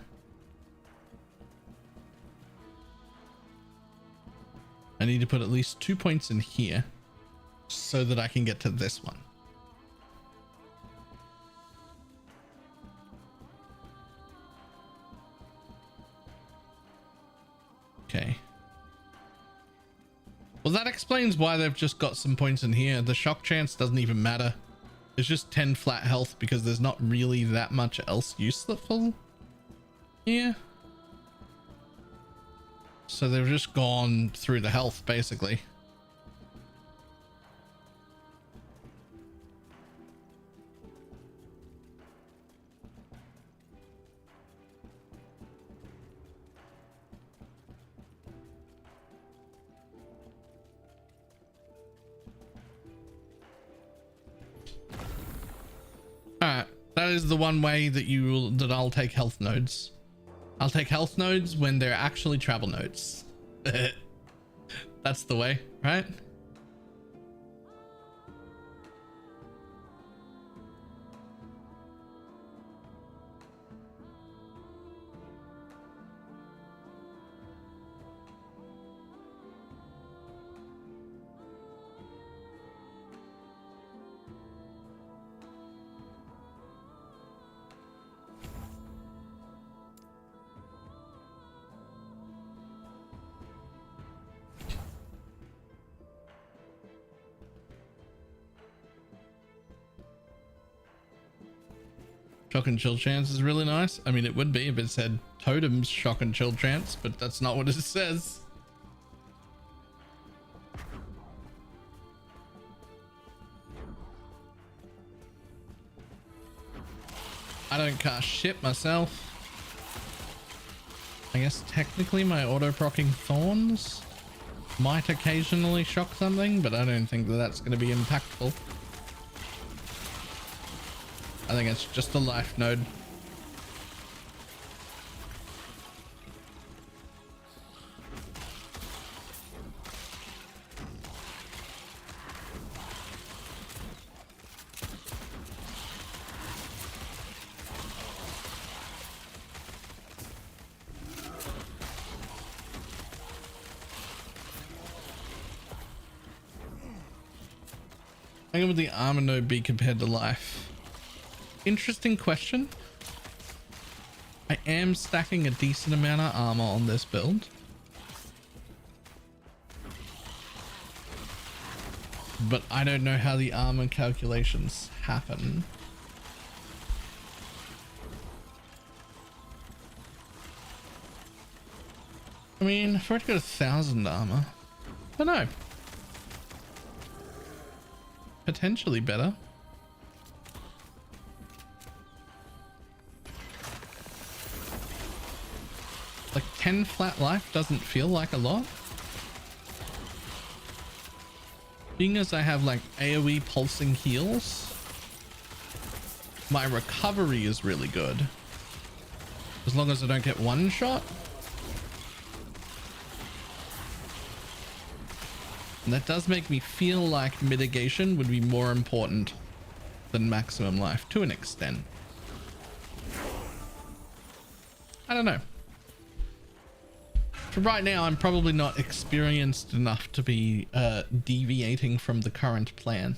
Speaker 1: I need to put at least 2 points in here so that I can get to this one. Okay. Well, that explains why they've just got some points in here. The shock chance doesn't even matter. It's just 10 flat health because there's not really that much else useful here. So they've just gone through the health, basically. Alright, that is the one way that I'll take health nodes. I'll take health nodes when they're actually travel nodes. That's the way, right? Shock and chill chance is really nice. I mean, it would be if it said totems shock and chill chance, but that's not what it says. I don't cast shit myself. I guess technically my auto-procking thorns might occasionally shock something, but I don't think that that's going to be impactful. I think it's just a life node. How would the armor node be compared to life? Interesting question. I am stacking a decent amount of armor on this build. But I don't know how the armor calculations happen. I mean, if I've got 1,000 armor, I don't know. Potentially better. Like 10 flat life doesn't feel like a lot. Being as I have like AoE pulsing heals, my recovery is really good. As long as I don't get one shot. And that does make me feel like mitigation would be more important than maximum life to an extent. I don't know. For right now, I'm probably not experienced enough to be deviating from the current plan.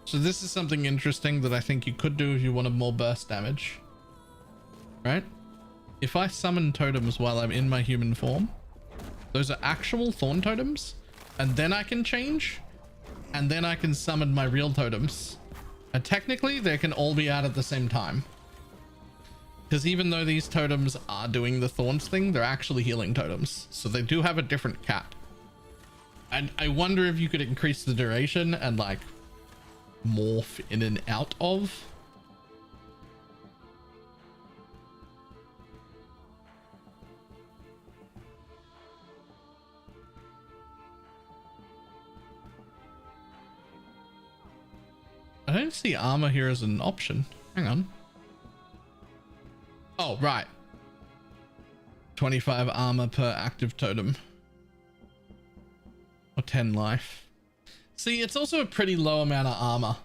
Speaker 1: So this is something interesting that I think you could do if you wanted more burst damage, right? If I summon totems while I'm in my human form, those are actual thorn totems, and then I can change, and then I can summon my real totems. And technically they can all be out at the same time. Because even though these totems are doing the thorns thing, they're actually healing totems. So they do have a different cap. And I wonder if you could increase the duration and like morph in and out of. I don't see armor here as an option. Hang on. Oh, right. 25 armor per active totem. Or 10 life. See, it's also a pretty low amount of armor.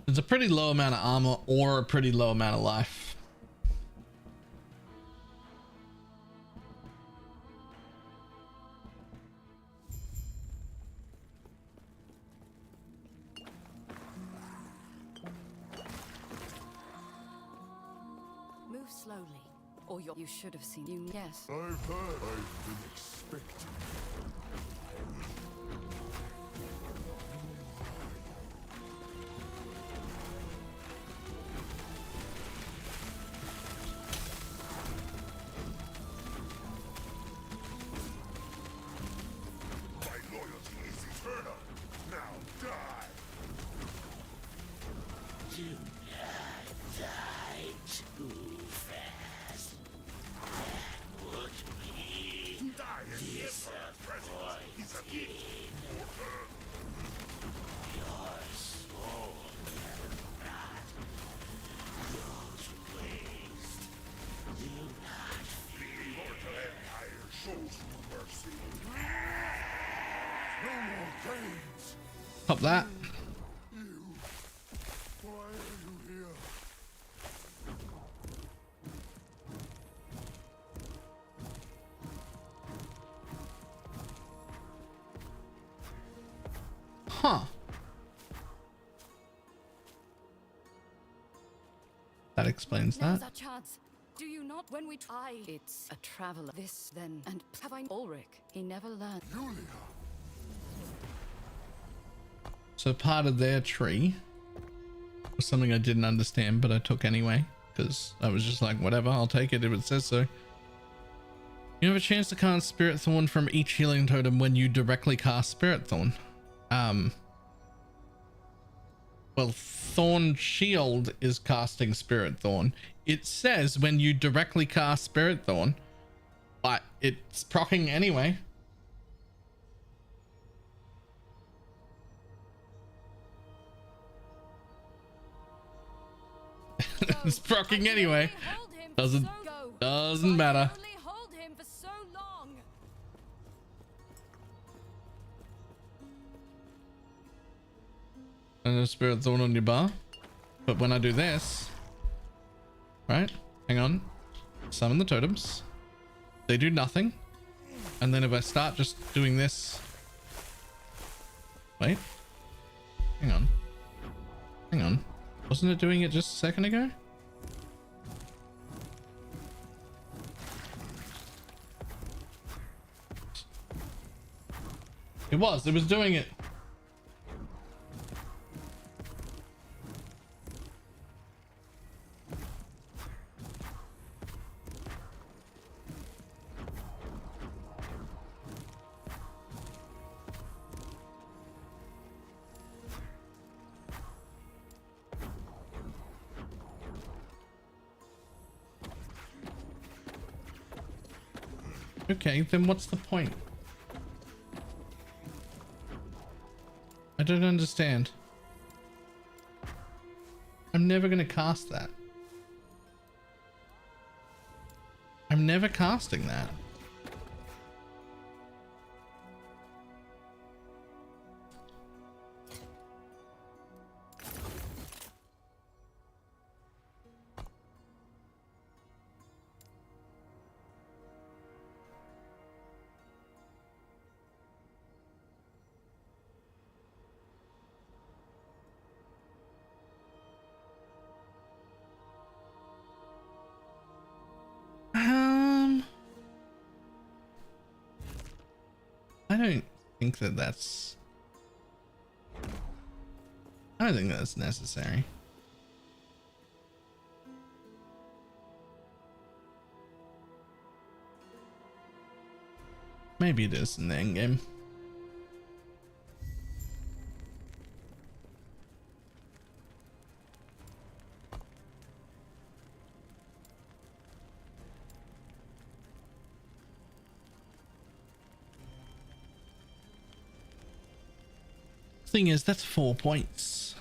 Speaker 1: It's a pretty low amount of armor or a pretty low amount of life.
Speaker 5: Move slowly, or you should have seen you. Yes.
Speaker 4: I've heard. I've been expecting.
Speaker 1: Pop that.
Speaker 4: Why are you here?
Speaker 1: Huh. That explains that.
Speaker 5: Now's our chance. Do you not? When we try, it's a traveler. This then, and have I Ulrich? He never learned.
Speaker 1: So part of their tree was something I didn't understand, but I took anyway, because I was just like, whatever, I'll take it if it says so. You have a chance to cast Spirit Thorn from each healing totem when you directly cast Spirit Thorn. Well, Thorn Shield is casting Spirit Thorn. It says when you directly cast Spirit Thorn, but it's proccing anyway. It's proccing anyway. Doesn't matter.
Speaker 5: Hold him for so long.
Speaker 1: And there's Spirit Thorn on your bar. But when I do this, right? Hang on. Summon the totems. They do nothing. And then if I start just doing this, wait, hang on, wasn't it doing it just a second ago? It was doing it. Okay, then what's the point? I don't understand. I'm never gonna cast that. I'm never casting that. I don't think that's necessary. Maybe it is in the end game. Thing is, that's 4 points.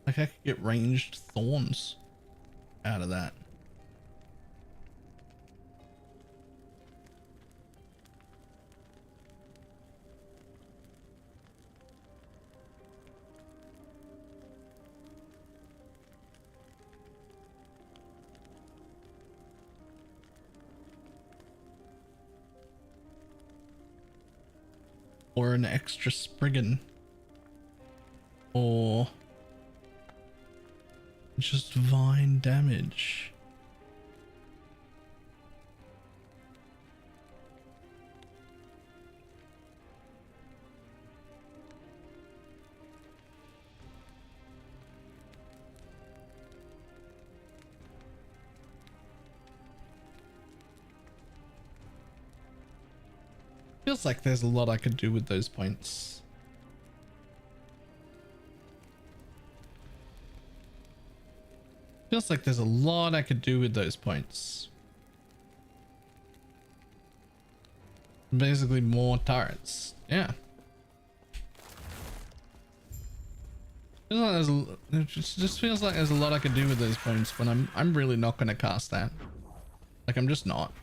Speaker 1: Like I could get ranged thorns out of that. Or an extra Spriggan. Or just vine damage. Feels like there's a lot I could do with those points. Feels like there's a lot I could do with those points. Basically more turrets. Yeah. It just feels like there's a lot I could do with those points, but I'm really not gonna cast that. Like I'm just not.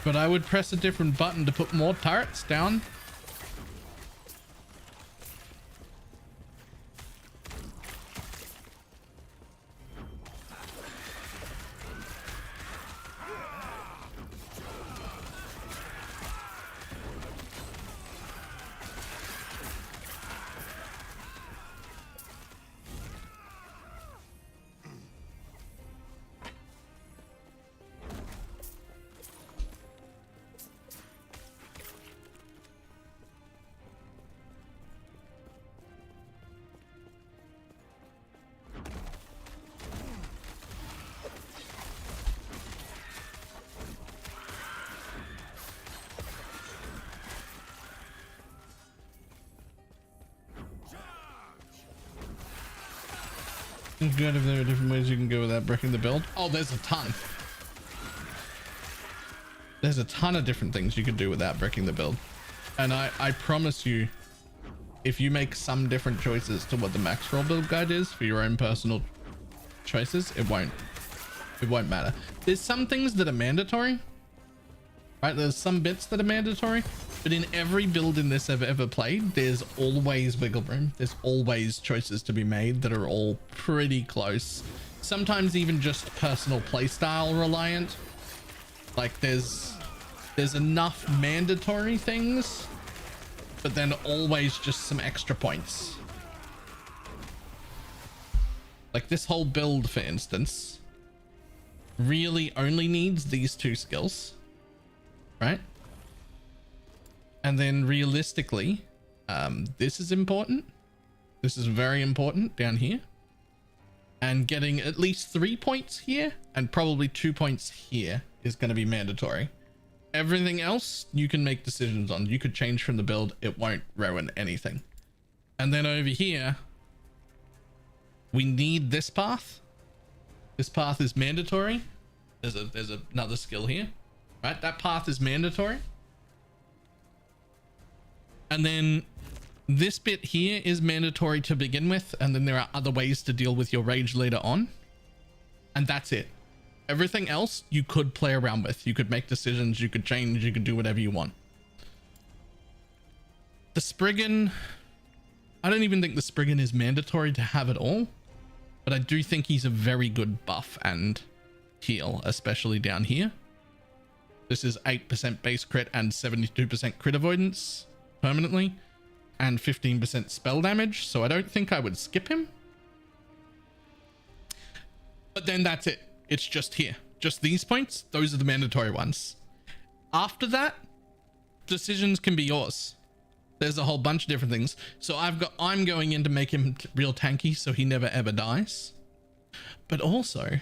Speaker 1: But I would press a different button to put more turrets down. Good if there are different ways you can go without breaking the build. Oh, there's a ton. There's a ton of different things you could do without breaking the build. And I promise you, if you make some different choices to what the max roll build guide is for your own personal choices, it won't matter. There's some things that are mandatory, right? There's some bits that are mandatory, but in every build in this I've ever played, there's always wiggle room. There's always choices to be made that are all pretty close. Sometimes even just personal playstyle reliant. Like there's enough mandatory things, but then always just some extra points. Like this whole build, for instance, really only needs these 2 skills, right? And then realistically, this is important. This is very important down here. And getting at least 3 points here and probably 2 points here is going to be mandatory. Everything else you can make decisions on. You could change from the build. It won't ruin anything. And then over here, we need this path. This path is mandatory. There's another skill here, right? That path is mandatory. And then this bit here is mandatory to begin with. And then there are other ways to deal with your rage later on. And that's it. Everything else you could play around with. You could make decisions, you could change, you could do whatever you want. The Spriggan, I don't even think the Spriggan is mandatory to have at all, but I do think he's a very good buff and heal, especially down here. This is 8% base crit and 72% crit avoidance permanently and 15% spell damage, so I don't think I would skip him. But then that's it. It's just here. Just these points. Those are the mandatory ones. After that, decisions can be yours. There's a whole bunch of different things. So I'm going in to make him real tanky so he never ever dies. But also,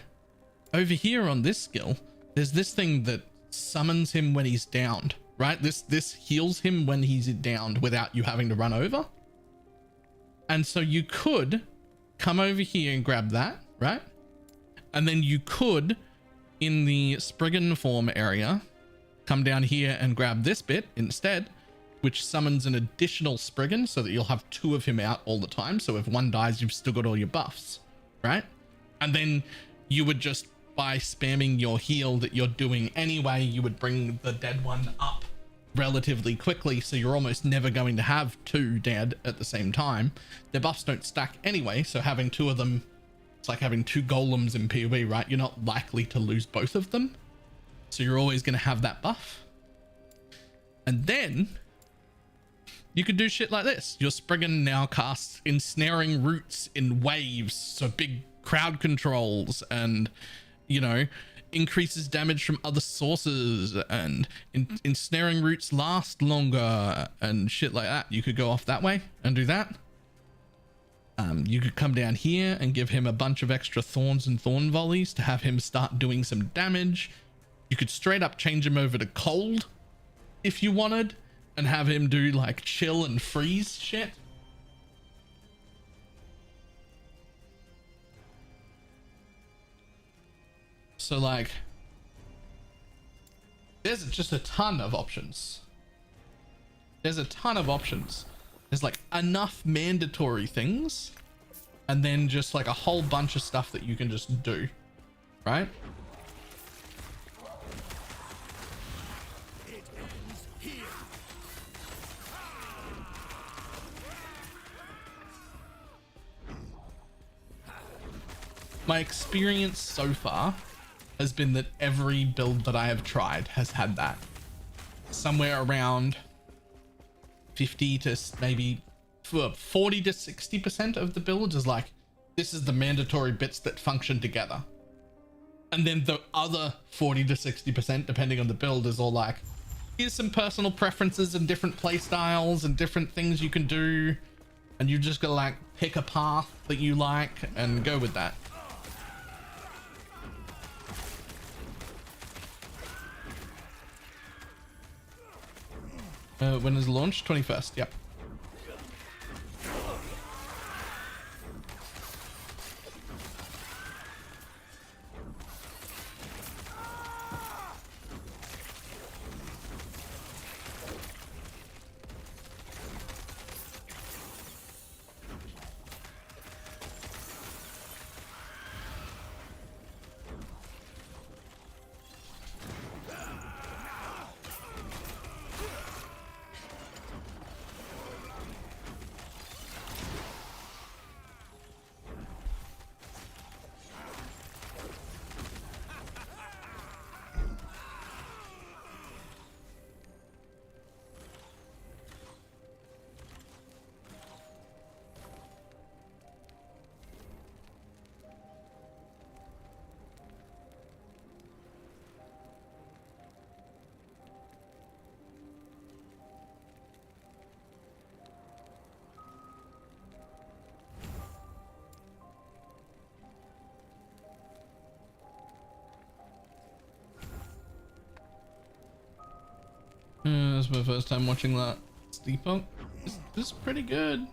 Speaker 1: over here on this skill, there's this thing that summons him when he's downed, right? This heals him when he's downed without you having to run over. And so you could come over here and grab that, right? And then you could, in the Spriggan form area, come down here and grab this bit instead, which summons an additional Spriggan so that you'll have 2 of him out all the time. So if one dies, you've still got all your buffs, right? And then you would just, by spamming your heal that you're doing anyway, you would bring the dead one up relatively quickly. So you're almost never going to have 2 dead at the same time. Their buffs don't stack anyway, so having 2 of them, it's like having 2 golems in PoE, right? You're not likely to lose both of them. So you're always going to have that buff. And then you could do shit like this. Your Spriggan now casts Ensnaring Roots in waves. So big crowd controls and, you know, increases damage from other sources, and Ensnaring Roots last longer and shit like that. You could go off that way and do that. You could come down here and give him a bunch of extra thorns and thorn volleys to have him start doing some damage. You could straight up change him over to cold if you wanted and have him do like chill and freeze shit. So like, there's just a ton of options. There's a ton of options. There's like enough mandatory things and then just like a whole bunch of stuff that you can just do, right? My experience so far has been that every build that I have tried has had that. Somewhere around 50 to maybe 40 to 60% of the builds is like, this is the mandatory bits that function together. And then the other 40 to 60%, depending on the build, is all like, here's some personal preferences and different play styles and different things you can do. And you just gotta like pick a path that you like and go with that. When is launch? 21st. Yep. This is my first time watching that. Steampunk. This is pretty good.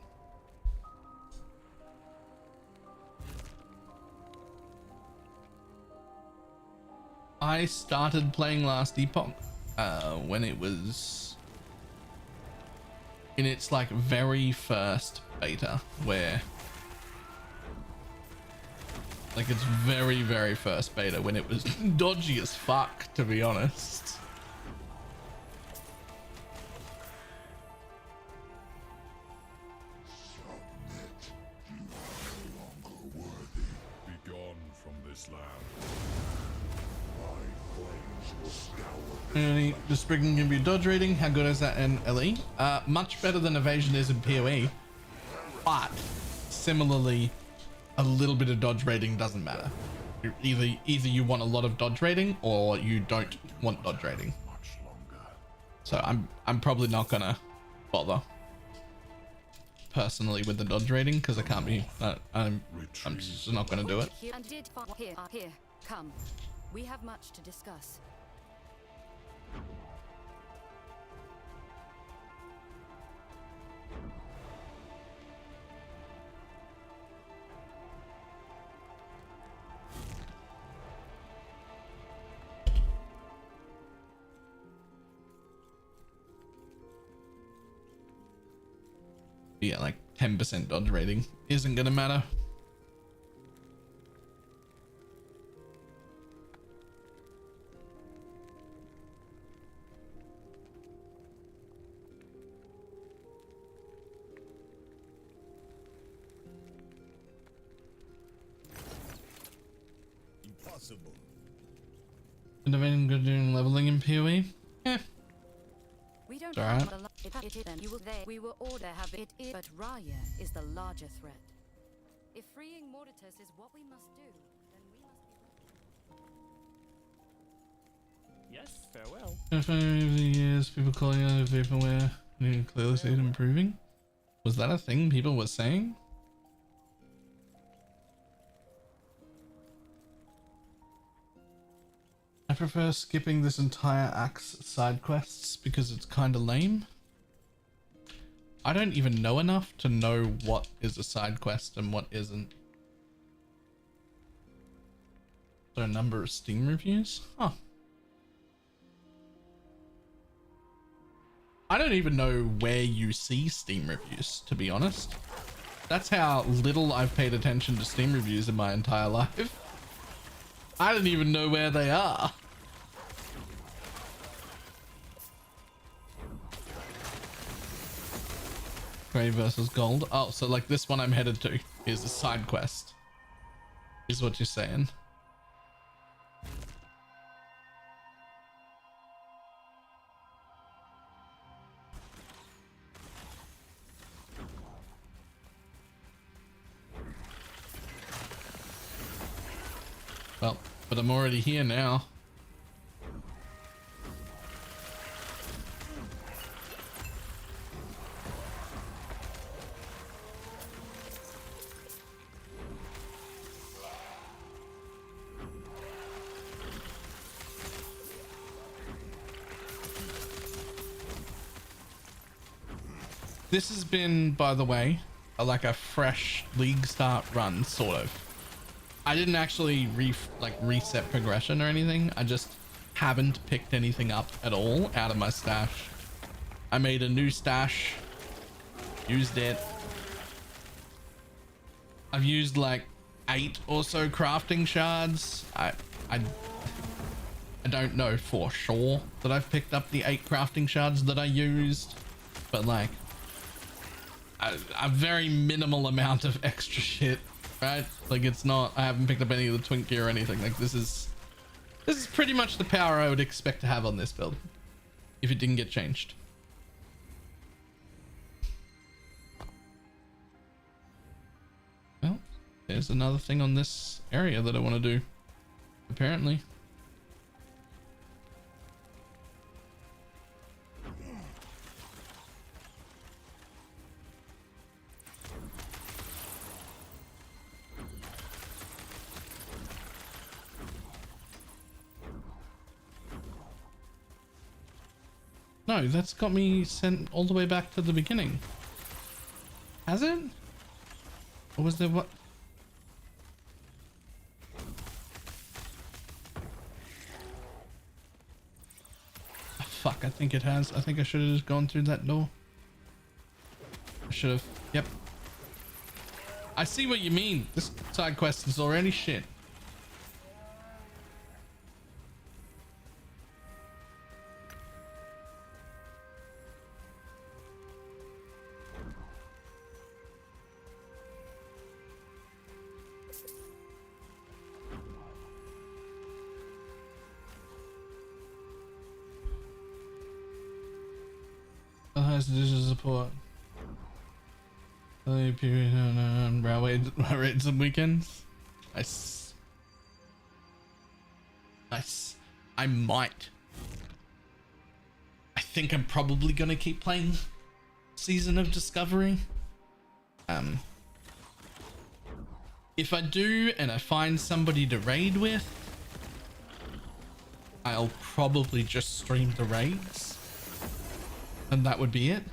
Speaker 1: I started playing Last Epoch when it was in its like very first beta, where like its very first beta, when it was dodgy as fuck, to be honest. The Spriggan can be dodge rating. How good is that in LE? Much better than evasion is in PoE, but similarly, a little bit of dodge rating doesn't matter. Either you want a lot of dodge rating or you don't want dodge rating. So I'm probably not gonna bother personally with the dodge rating because I can't be. I'm just not gonna do it.
Speaker 5: Here, come. We have much to discuss.
Speaker 1: Yeah, like 10% dodge rating isn't gonna matter.
Speaker 3: Impossible.
Speaker 1: And evading good doing leveling in PoE? Yeah.
Speaker 5: We don't
Speaker 1: It's alright.
Speaker 5: have you will we will order have it, but Raya is the larger threat. If freeing Mortitus is what we must do, then we must be.
Speaker 7: Yes, farewell.
Speaker 1: After the years, people calling out vaporware, you can clearly see it improving. Was that a thing people were saying? I prefer skipping this entire Axe side quests because it's kind of lame. I don't even know enough to know what is a side quest and what isn't. There are a number of Steam reviews? Huh. I don't even know where you see Steam reviews, to be honest. That's how little I've paid attention to Steam reviews in my entire life. I don't even know where they are. Grey versus Gold. Oh, so like this one I'm headed to is a side quest, is what you're saying. Well, but I'm already here now. This has been, by the way, like a fresh league start run, sort of. I didn't actually reset progression or anything. I just haven't picked anything up at all out of my stash. I made a new stash, used it. I've used like 8 or so crafting shards. I don't know for sure that I've picked up the 8 crafting shards that I used, but like a very minimal amount of extra shit, right? Like it's not, I haven't picked up any of the twink gear or anything. Like this is pretty much the power I would expect to have on this build if it didn't get changed. Well, there's another thing on this area that I want to do, apparently. No, that's got me sent all the way back to the beginning. Has it? Or was there what? Oh, fuck, I think it has. I think I should have just gone through that door. I should have. Yep. I see what you mean. This side quest is already shit. Has digital support. Period on rates and weekends. Nice. Nice. I might. I think I'm probably gonna keep playing Season of Discovery. If I do and I find somebody to raid with, I'll probably just stream the raids. And that would be it.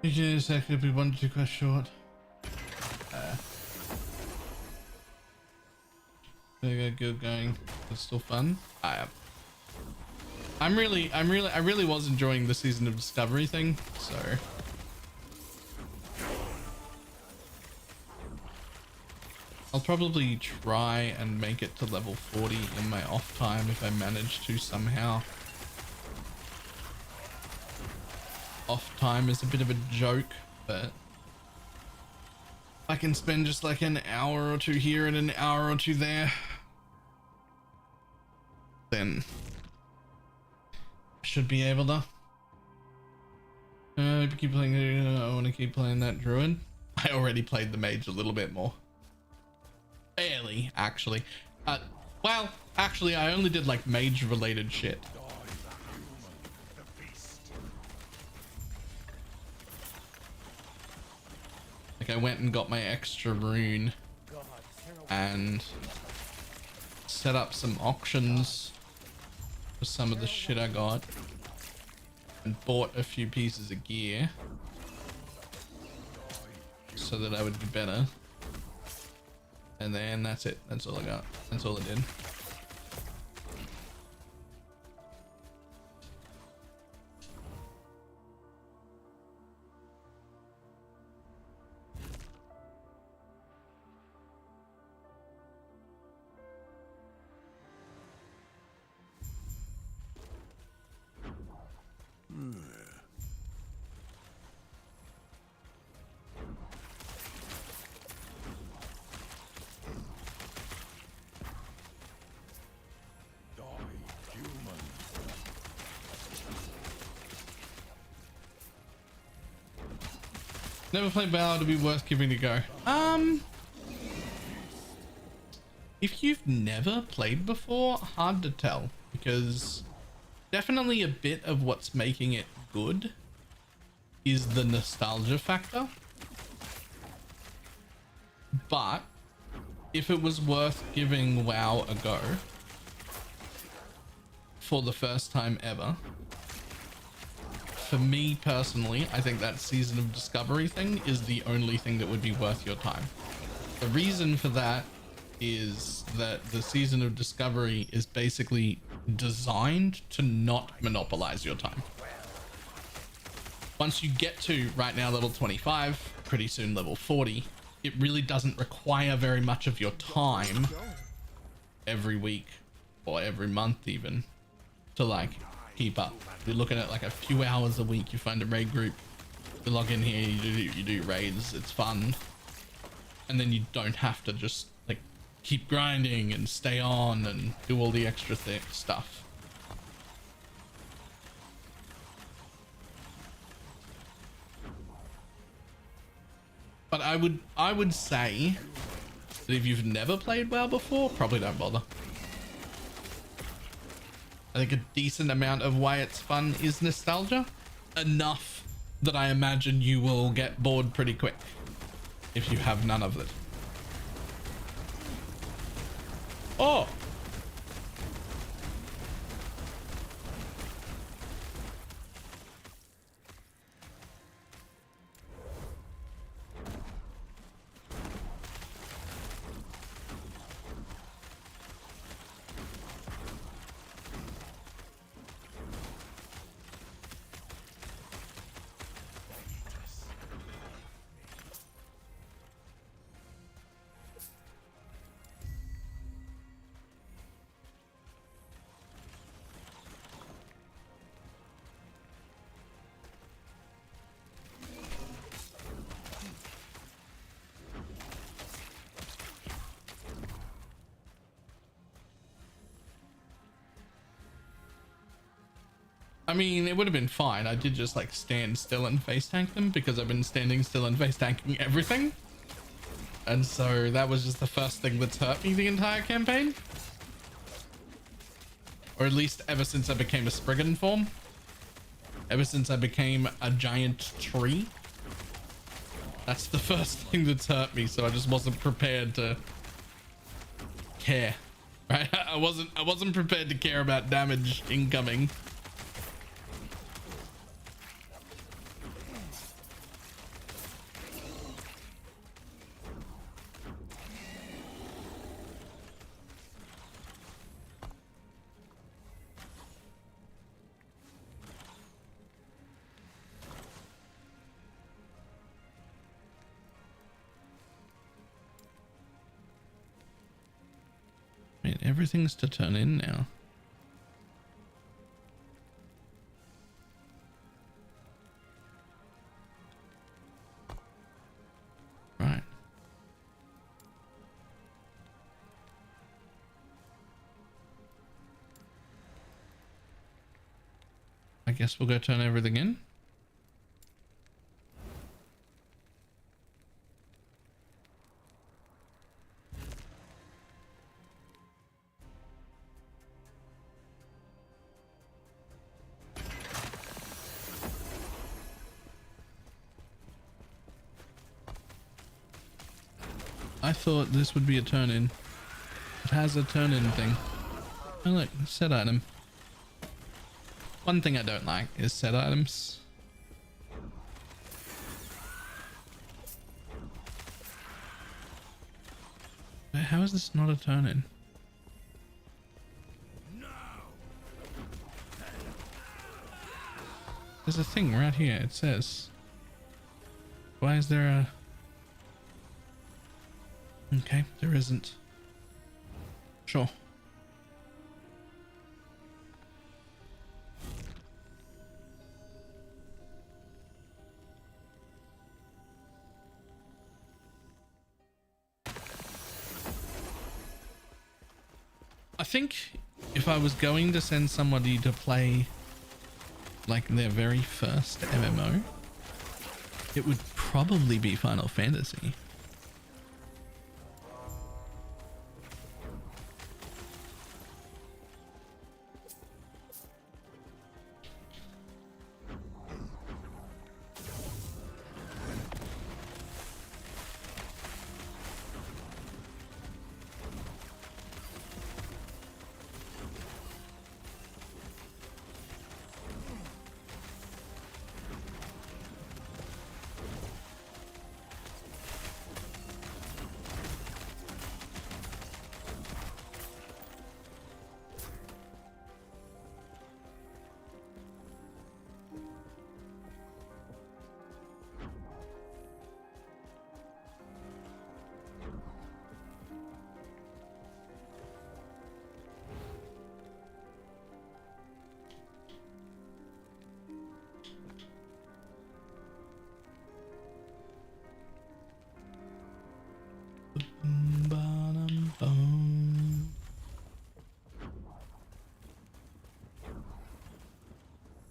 Speaker 1: This could be 1 to 2 questions short. Good going. It's still fun. I really was enjoying the Season of Discovery thing, so I'll probably try and make it to level 40 in my off time if I manage to somehow. Off time is a bit of a joke, but I can spend just like an hour or two here and an hour or two there, then I should be able to. Keep playing. I want to keep playing that druid. I already played the mage a little bit more. Barely, actually. Well, actually, I only did like mage related shit. Like I went and got my extra rune and set up some auctions for some of the shit I got and bought a few pieces of gear so that I would be better. And then that's it. That's all I got. That's all I did. Never played Valor to be worth giving a go. If you've never played before, hard to tell, because definitely a bit of what's making it good is the nostalgia factor. But if it was worth giving WoW a go for the first time ever, for me personally, I think that Season of Discovery thing is the only thing that would be worth your time. The reason for that is that the Season of Discovery is basically designed to not monopolize your time. Once you get to right now level 25, pretty soon level 40, it really doesn't require very much of your time every week or every month even to like keep up. You're looking at like a few hours a week. You find a raid group, you log in here, you do raids, it's fun, and then you don't have to just like keep grinding and stay on and do all the extra stuff. But I would say that if you've never played WoW before, probably don't bother. I think a decent amount of why it's fun is nostalgia. Enough that I imagine you will get bored pretty quick if you have none of it. Oh! I mean, it would have been fine. I did just like stand still and face tank them because I've been standing still and face tanking everything. And so that was just the first thing that's hurt me the entire campaign. Or at least ever since I became a Spriggan form. Ever since I became a giant tree. That's the first thing that's hurt me, so I just wasn't prepared to care. Right? I wasn't prepared to care about damage incoming. Everything's to turn in now. Right. I guess we'll go turn everything in. I thought this would be a turn in. It has a turn in thing. Oh look, set item. One thing I don't like is set items. How is this not a turn in? There's a thing right here. It says. Why is there a... Okay, there isn't. Sure. I think if I was going to send somebody to play like their very first MMO, it would probably be Final Fantasy.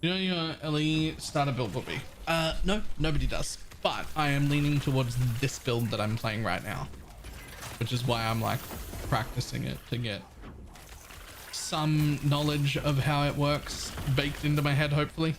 Speaker 1: You know your LE starter build will be? No, nobody does. but I am leaning towards this build that I'm playing right now, which is why I'm like practicing it to get some knowledge of how it works baked into my head, hopefully.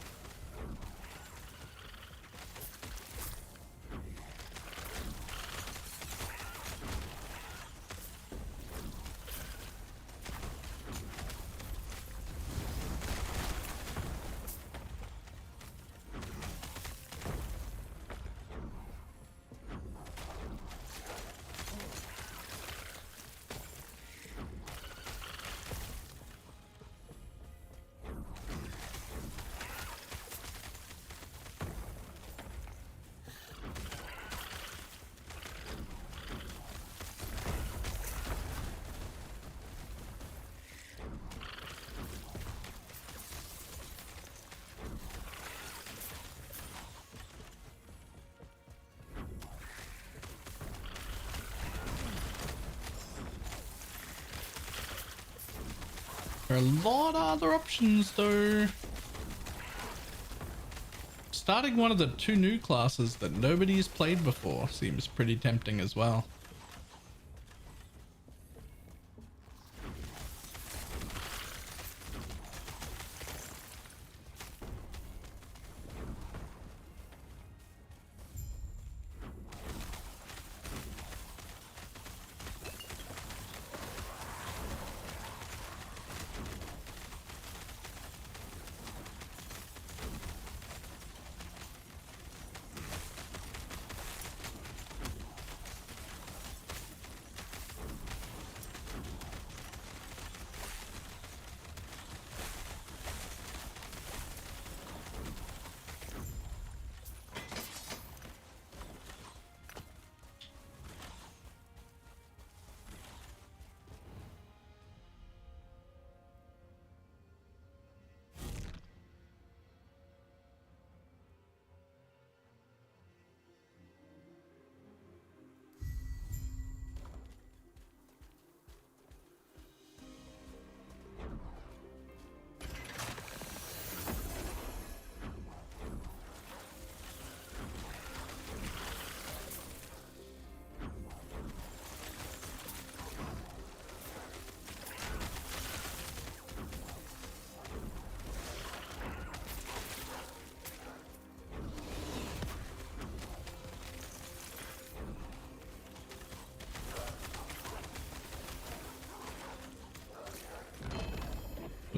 Speaker 1: There are a lot of other options though. Starting one of the 2 new classes that nobody's played before seems pretty tempting as well.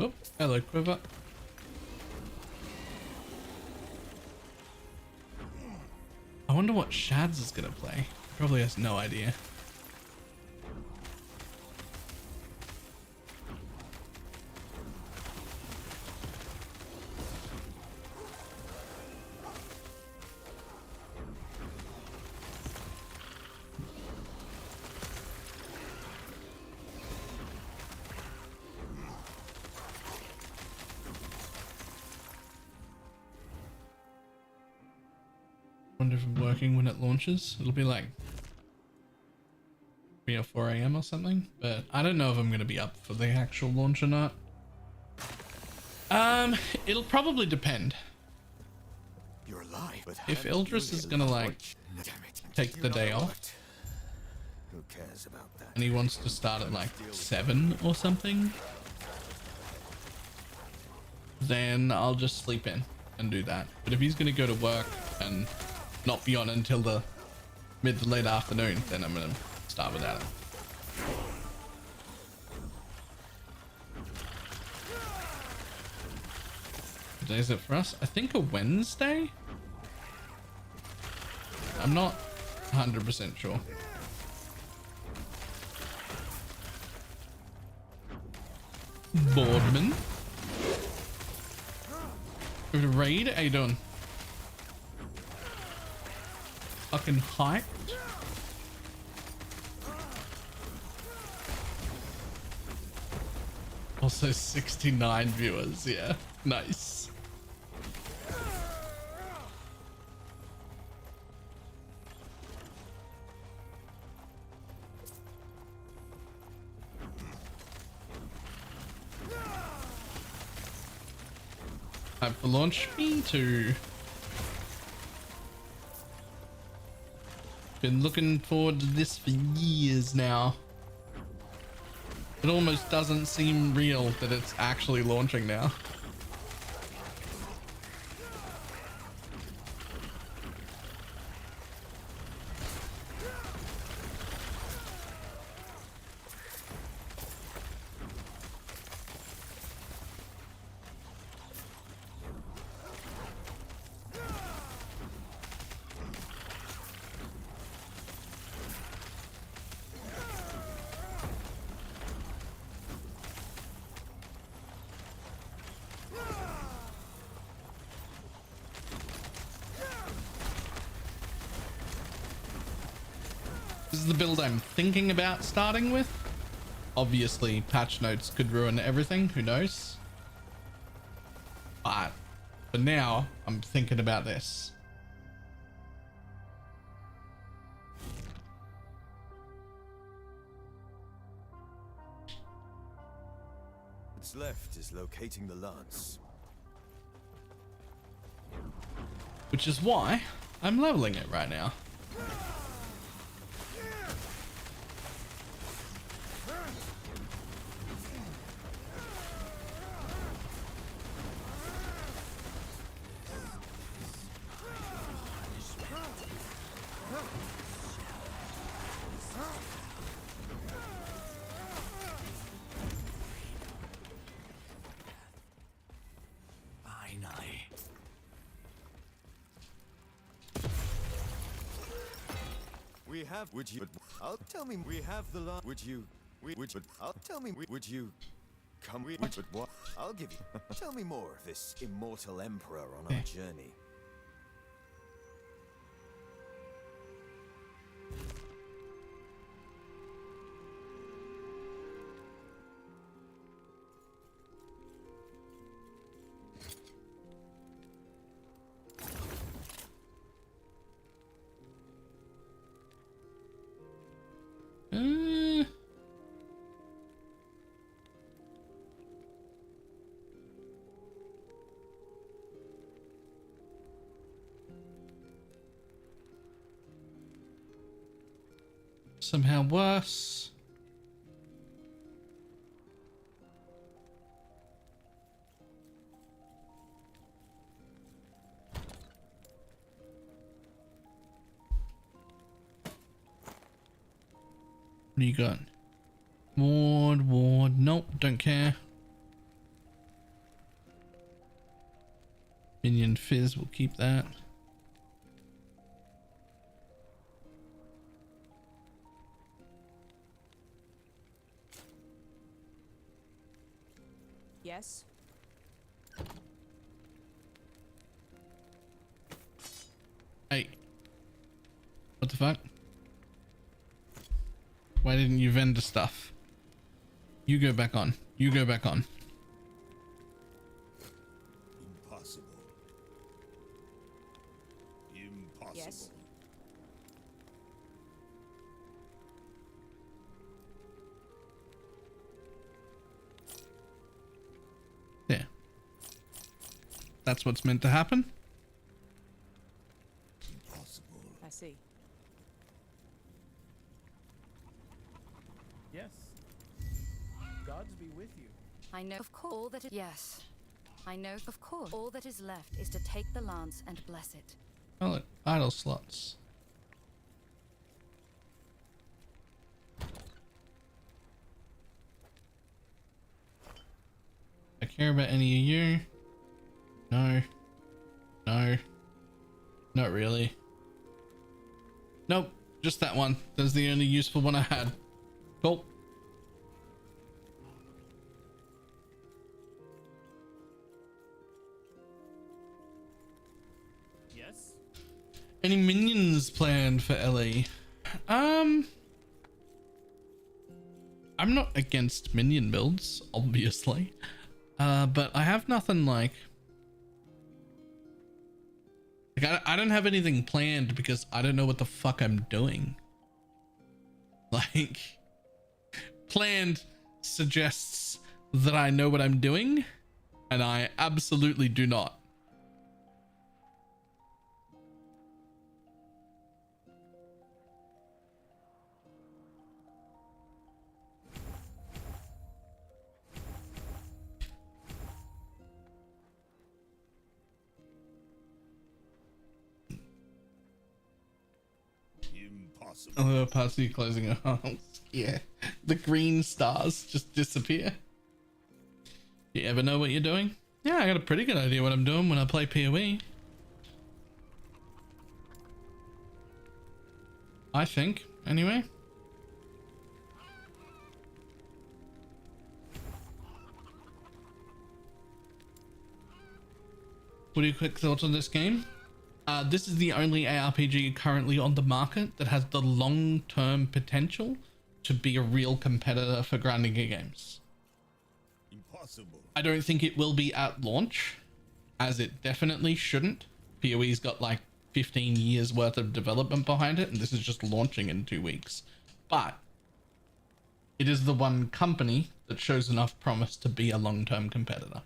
Speaker 1: Oh, hello, Quiver. I wonder what Shads is gonna play. Probably has no idea. Wonder if it's working when it launches. It'll be like 3 or 4 a.m. or something, but I don't know if I'm gonna be up for the actual launch or not. It'll probably depend.
Speaker 3: You're alive, but
Speaker 1: if Ildris is gonna like take the day off,
Speaker 3: who cares about that?
Speaker 1: And he wants to start at like 7 or something, then I'll just sleep in and do that. But if he's gonna go to work and not be on until the mid to late afternoon, then I'm gonna start without him. What day is it for us? I think a Wednesday? I'm not 100% sure. Boardman. Raid, how you doing? Fucking hyped. Also 69 viewers, yeah. Nice. Time for launch. Me too. Been looking forward to this for years now. It almost doesn't seem real that it's actually launching now. This is the build I'm thinking about starting with. Obviously, patch notes could ruin everything. Who knows? But for now, I'm thinking about this.
Speaker 3: What's left is locating the lance.
Speaker 1: Which is why I'm leveling it right now.
Speaker 3: We have. Would you? I'll tell me. We have the lance. Would you? I'll tell me. Would you? Come. But what? I'll give you. Tell me more of this immortal emperor on our journey.
Speaker 1: Somehow worse. What do you got? Ward. Nope, don't care. Minion Fizz, we'll keep that.
Speaker 11: Yes.
Speaker 1: Hey. What the fuck? Why didn't you vendor stuff? You go back on. You go back on.
Speaker 4: Impossible. Impossible.
Speaker 11: Yes.
Speaker 1: There. That's what's meant to happen.
Speaker 4: Impossible.
Speaker 11: I see.
Speaker 10: Yes. Gods be with you.
Speaker 5: I know of course all that is yes. I know of course all that is left is to take the lance and bless it.
Speaker 1: Oh, look, idle slots. I care about any of you? No. No. Not really. Nope, just that one. That's the only useful one I had. Cool.
Speaker 10: Yes.
Speaker 1: Any minions planned for LE? I'm not against minion builds, obviously. But I have nothing like I don't have anything planned because I don't know what the fuck I'm doing. Like, planned suggests that I know what I'm doing, and I absolutely do not. Oh, parts of you closing your eyes. Yeah. The green stars just disappear. You ever know what you're doing? Yeah, I got a pretty good idea what I'm doing when I play PoE. I think, anyway. What are your quick thoughts on this game? This is the only ARPG currently on the market that has the long-term potential to be a real competitor for grinding games.
Speaker 3: Impossible.
Speaker 1: I don't think it will be at launch, as it definitely shouldn't. PoE's got like 15 years worth of development behind it, and this is just launching in 2 weeks. But it is the one company that shows enough promise to be a long-term competitor.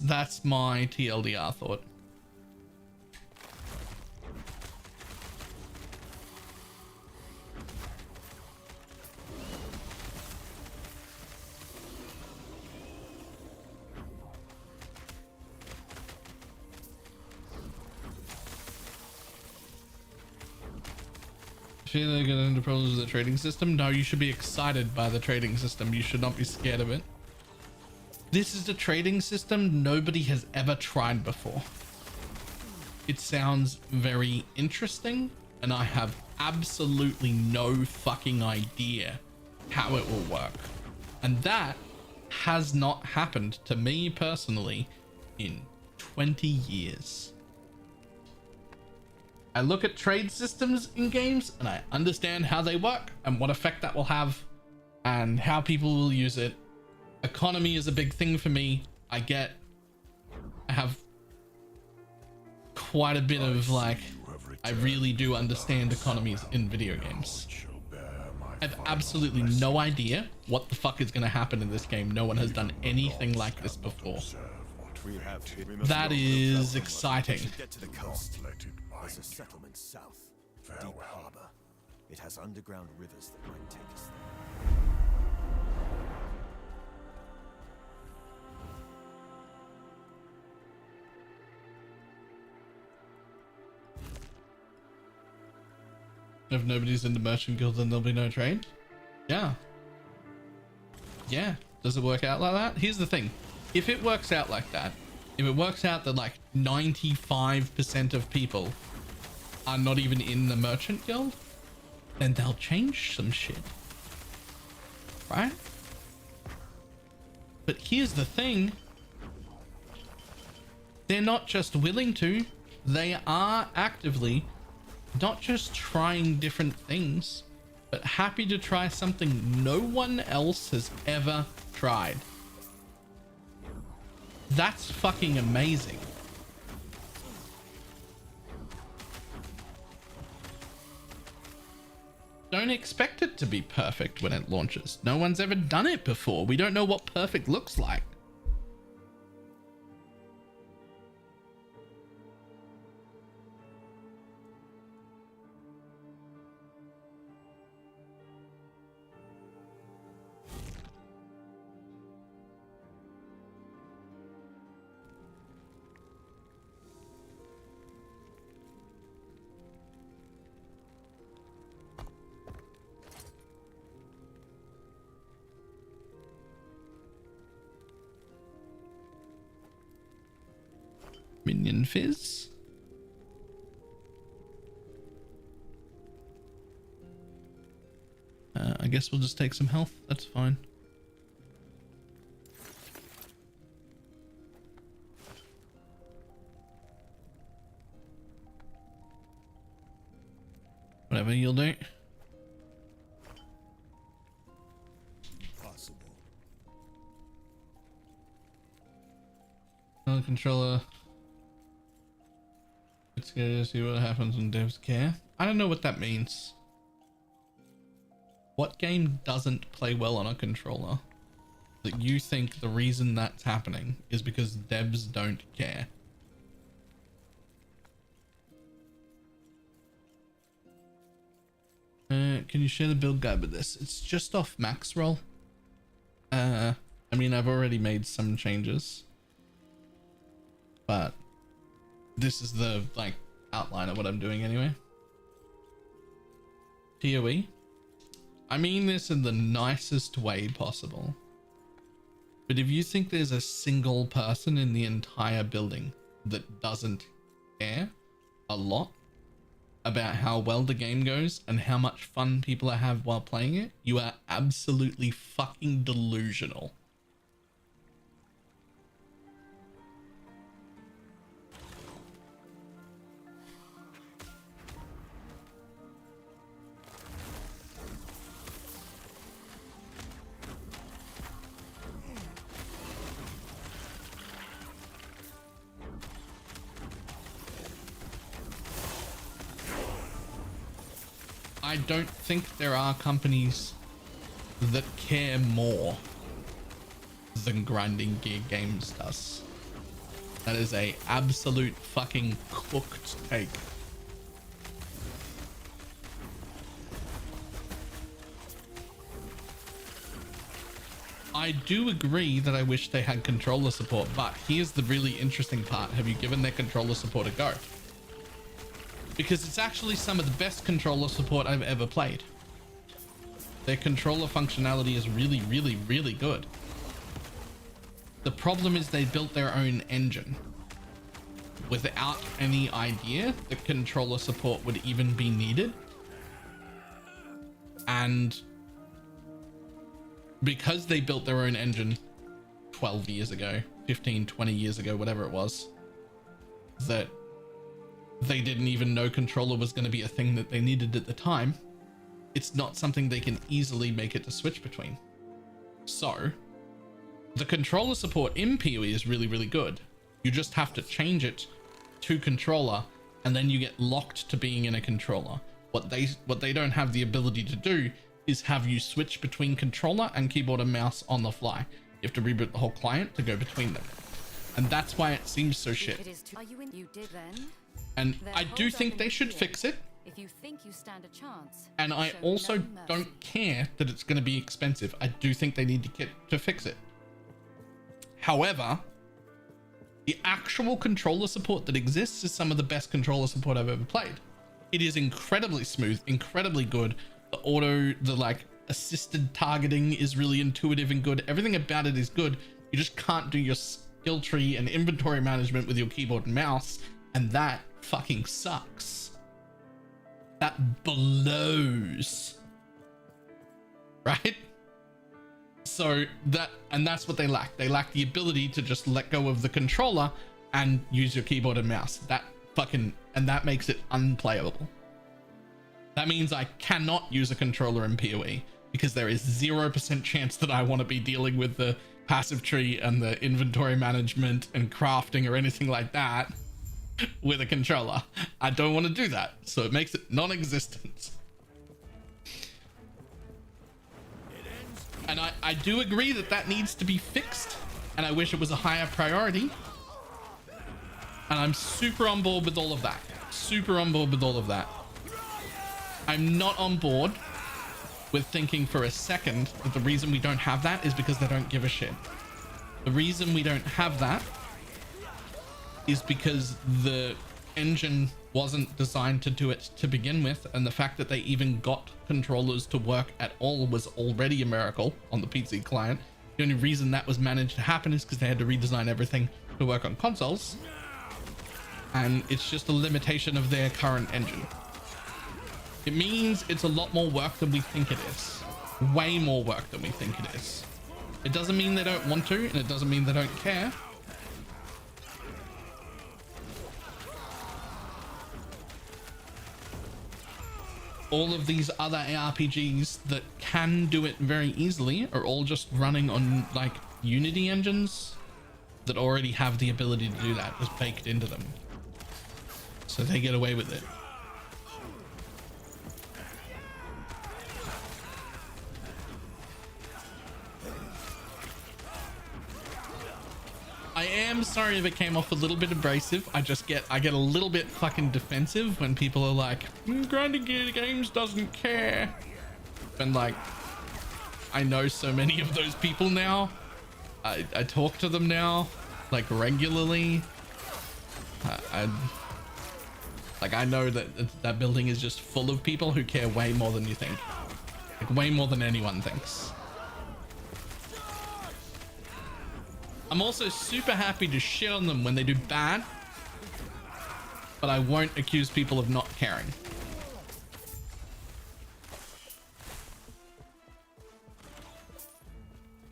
Speaker 1: That's my TLDR thought. Feel they get into problems with the trading system? No, you should be excited by the trading system. You should not be scared of it. This is a trading system nobody has ever tried before. It sounds very interesting, and I have absolutely no fucking idea how it will work. And that has not happened to me personally in 20 years. I look at trade systems in games and I understand how they work and what effect that will have and how people will use it. Economy is a big thing for me. I have quite a bit of like, I really do understand economies in video games. I have absolutely no idea what the fuck is going to happen in this game. No one has done anything like this before. That is exciting.
Speaker 3: There's a settlement south, Deep Harbor. It has underground rivers that might take us
Speaker 1: there. If nobody's in the merchant guild, then there'll be no trade. Yeah. Yeah. Does it work out like that? Here's the thing. If it works out like that, if it works out that like 95% of people are not even in the merchant guild, then they'll change some shit, right? But here's the thing, they're not just willing to, they are actively not just trying different things, but happy to try something no one else has ever tried. That's fucking amazing. Don't expect it to be perfect when it launches. No one's ever done it before. We don't know what perfect looks like. Minion fizz. I guess we'll just take some health. That's fine. Whatever you'll do.
Speaker 3: possible.
Speaker 1: Controller. It's scary to see what happens when devs care. I don't know what that means. What game doesn't play well on a controller that you think the reason that's happening is because devs don't care? Can you share the build guide with this? It's just off max roll. I mean, I've already made some changes, but this is the like outline of what I'm doing anyway. PoE. I mean this in the nicest way possible. But if you think there's a single person in the entire building that doesn't care a lot about how well the game goes and how much fun people have while playing it, you are absolutely fucking delusional. I don't think there are companies that care more than Grinding Gear Games does. That is a absolute fucking cooked take. I do agree that I wish they had controller support, but here's the really interesting part. Have you given their controller support a go? Because it's actually some of the best controller support I've ever played. Their controller functionality is really, really, really good. The problem is they built their own engine without any idea that controller support would even be needed. And because they built their own engine 12 years ago, 15, 20 years ago, whatever it was, that they didn't even know controller was going to be a thing that they needed at the time. It's not something they can easily make it to switch between. So the controller support in PoE is really, really good. You just have to change it to controller and then you get locked to being in a controller. What they don't have the ability to do is have you switch between controller and keyboard and mouse on the fly. You have to reboot the whole client to go between them. And that's why it seems so shit.
Speaker 5: Are you in? You did then?
Speaker 1: And I do think they should fix it.
Speaker 5: If you think you stand a chance.
Speaker 1: And I also don't care that it's going to be expensive. I do think they need to get to fix it. However, the actual controller support that exists is some of the best controller support I've ever played. It is incredibly smooth, incredibly good. The like assisted targeting is really intuitive and good. Everything about it is good. You just can't do your skill tree and inventory management with your keyboard and mouse. And that fucking sucks. That blows. Right? So that's what they lack. They lack the ability to just let go of the controller and use your keyboard and mouse. And that makes it unplayable. That means I cannot use a controller in PoE because there is 0% chance that I want to be dealing with the passive tree and the inventory management and crafting or anything like that with a controller. I don't want to do that, so it makes it non-existent. And I do agree that needs to be fixed, and I wish it was a higher priority. And I'm super on board with all of that. Super on board with all of that. I'm not on board with thinking for a second that the reason we don't have that is because they don't give a shit. The reason we don't have that is because the engine wasn't designed to do it to begin with, and the fact that they even got controllers to work at all was already a miracle on the PC client. The only reason that was managed to happen is because they had to redesign everything to work on consoles, and it's just a limitation of their current engine. It means it's a lot more work than we think it is. Way more work than we think it is. It doesn't mean they don't want to, and it doesn't mean they don't care. All of these other ARPGs that can do it very easily are all just running on like Unity engines that already have the ability to do that, just baked into them. So they get away with it. I am sorry if it came off a little bit abrasive. I get a little bit fucking defensive when people are like, Grinding Gear Games doesn't care. And like, I know so many of those people now. I talk to them now, like regularly. I know that that building is just full of people who care way more than you think. Like way more than anyone thinks. I'm also super happy to shit on them when they do bad, but I won't accuse people of not caring.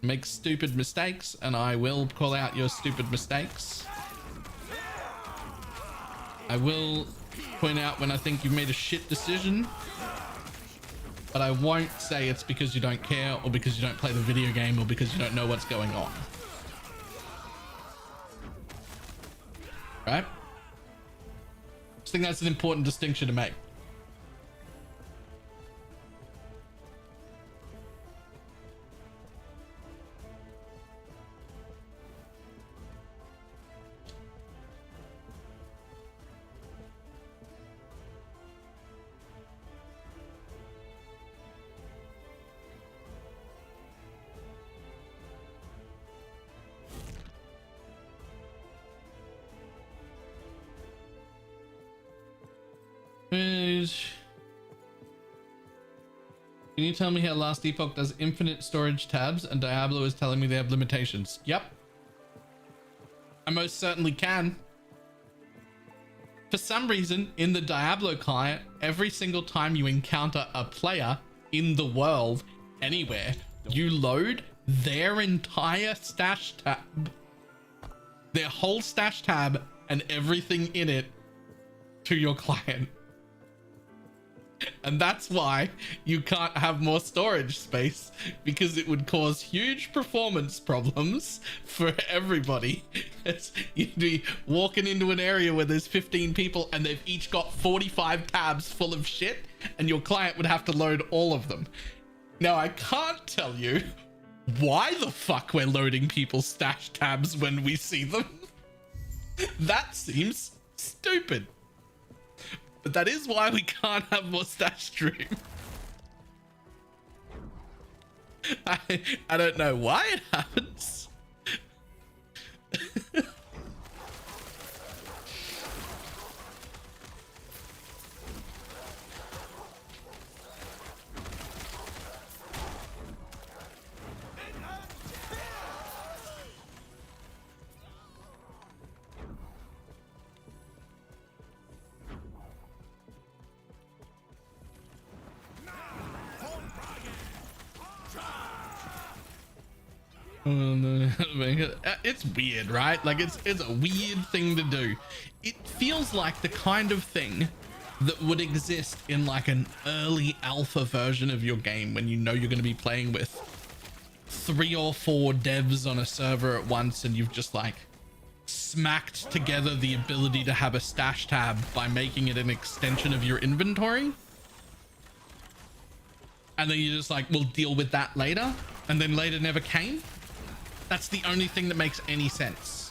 Speaker 1: Make stupid mistakes, and I will call out your stupid mistakes. I will point out when I think you've made a shit decision, but I won't say it's because you don't care or because you don't play the video game or because you don't know what's going on. Right? I just think that's an important distinction to make. Can you tell me how Last Epoch does infinite storage tabs and Diablo is telling me they have limitations? Yep. I most certainly can. For some reason, in the Diablo client, every single time you encounter a player in the world, anywhere, you load their entire stash tab, their whole stash tab and everything in it to your client. And that's why you can't have more storage space, because it would cause huge performance problems for everybody. You'd be walking into an area where there's 15 people and they've each got 45 tabs full of shit, and your client would have to load all of them. Now, I can't tell you why the fuck we're loading people's stash tabs when we see them. That seems stupid. But that is why we can't have more stash stream. I don't know why it happens. It's weird, right? Like it's a weird thing to do. It feels like the kind of thing that would exist in like an early alpha version of your game, when you know you're going to be playing with 3 or 4 devs on a server at once, and you've just like smacked together the ability to have a stash tab by making it an extension of your inventory. And then you're just like, we'll deal with that later. And then later never came. That's the only thing that makes any sense.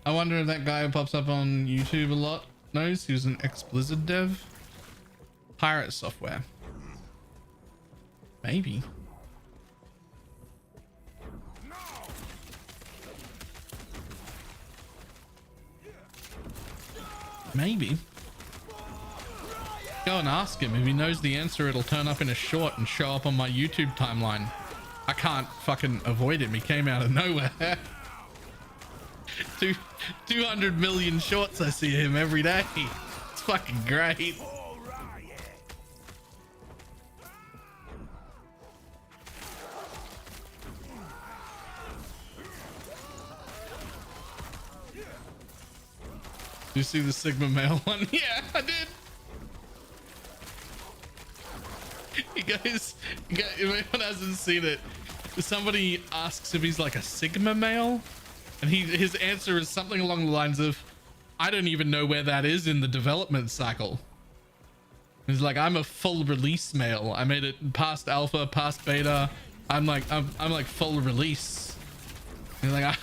Speaker 1: I wonder if that guy who pops up on YouTube a lot knows he was an ex-Blizzard dev. Pirate software. Maybe. Maybe. Go and ask him. If he knows the answer, it'll turn up in a short and show up on my YouTube timeline. I can't fucking avoid him. He came out of nowhere. 200 million shorts I see him every day. It's fucking great. You see the Sigma male one? Yeah, I did. if anyone hasn't seen it, somebody asks if he's like a Sigma male, and his answer is something along the lines of, I don't even know where that is in the development cycle. He's like, I'm a full release male. I made it past alpha, past beta. I'm like full release. He's like,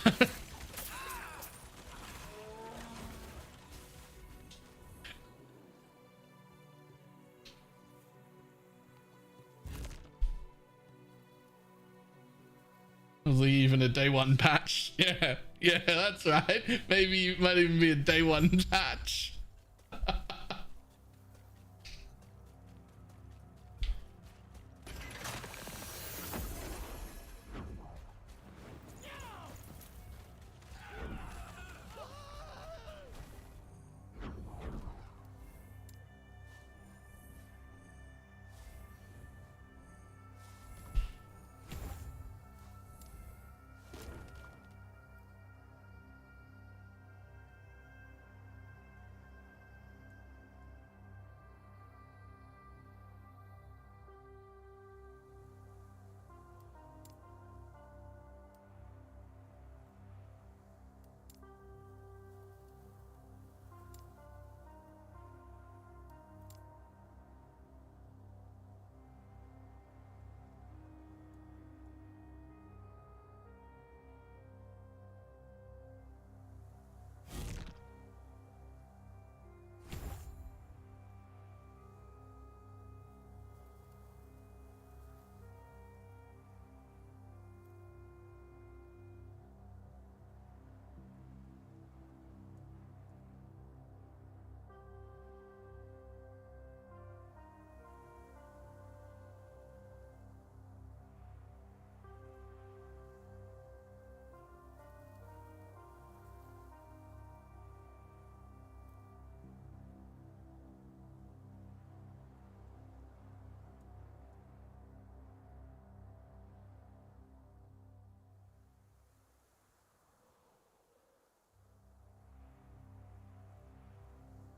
Speaker 1: was he even a day one patch? Yeah, that's right. Maybe it might even be a day one patch.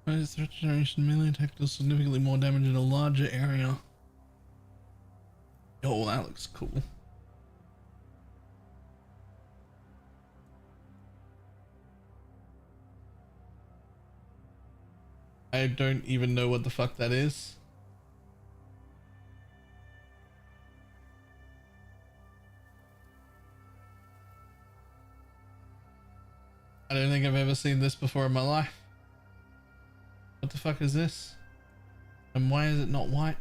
Speaker 1: This third generation melee attack does significantly more damage in a larger area. Oh, that looks cool. I don't even know what the fuck that is. I don't think I've ever seen this before in my life. What the fuck is this? And why is it not white?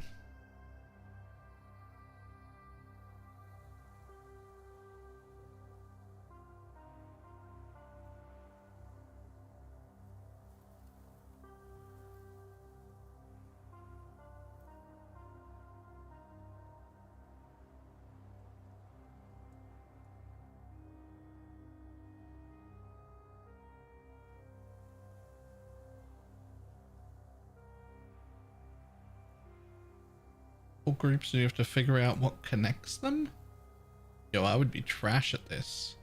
Speaker 1: Groups, so you have to figure out what connects them. Yo, I would be trash at this.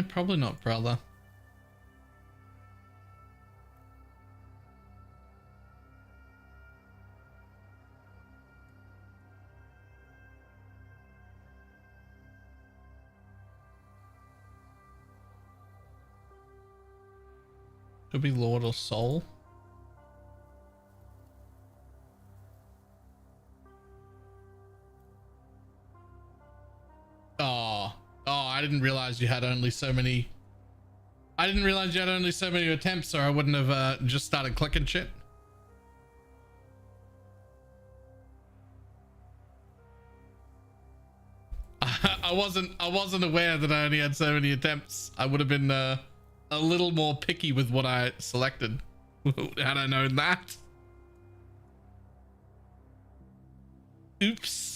Speaker 1: Probably not, brother. Could be Lord or Soul. I didn't realize you had only so many. I didn't realize you had only so many attempts, or I wouldn't have just started clicking shit. I wasn't aware that I only had so many attempts. I would have been a little more picky with what I selected had I known that. Oops.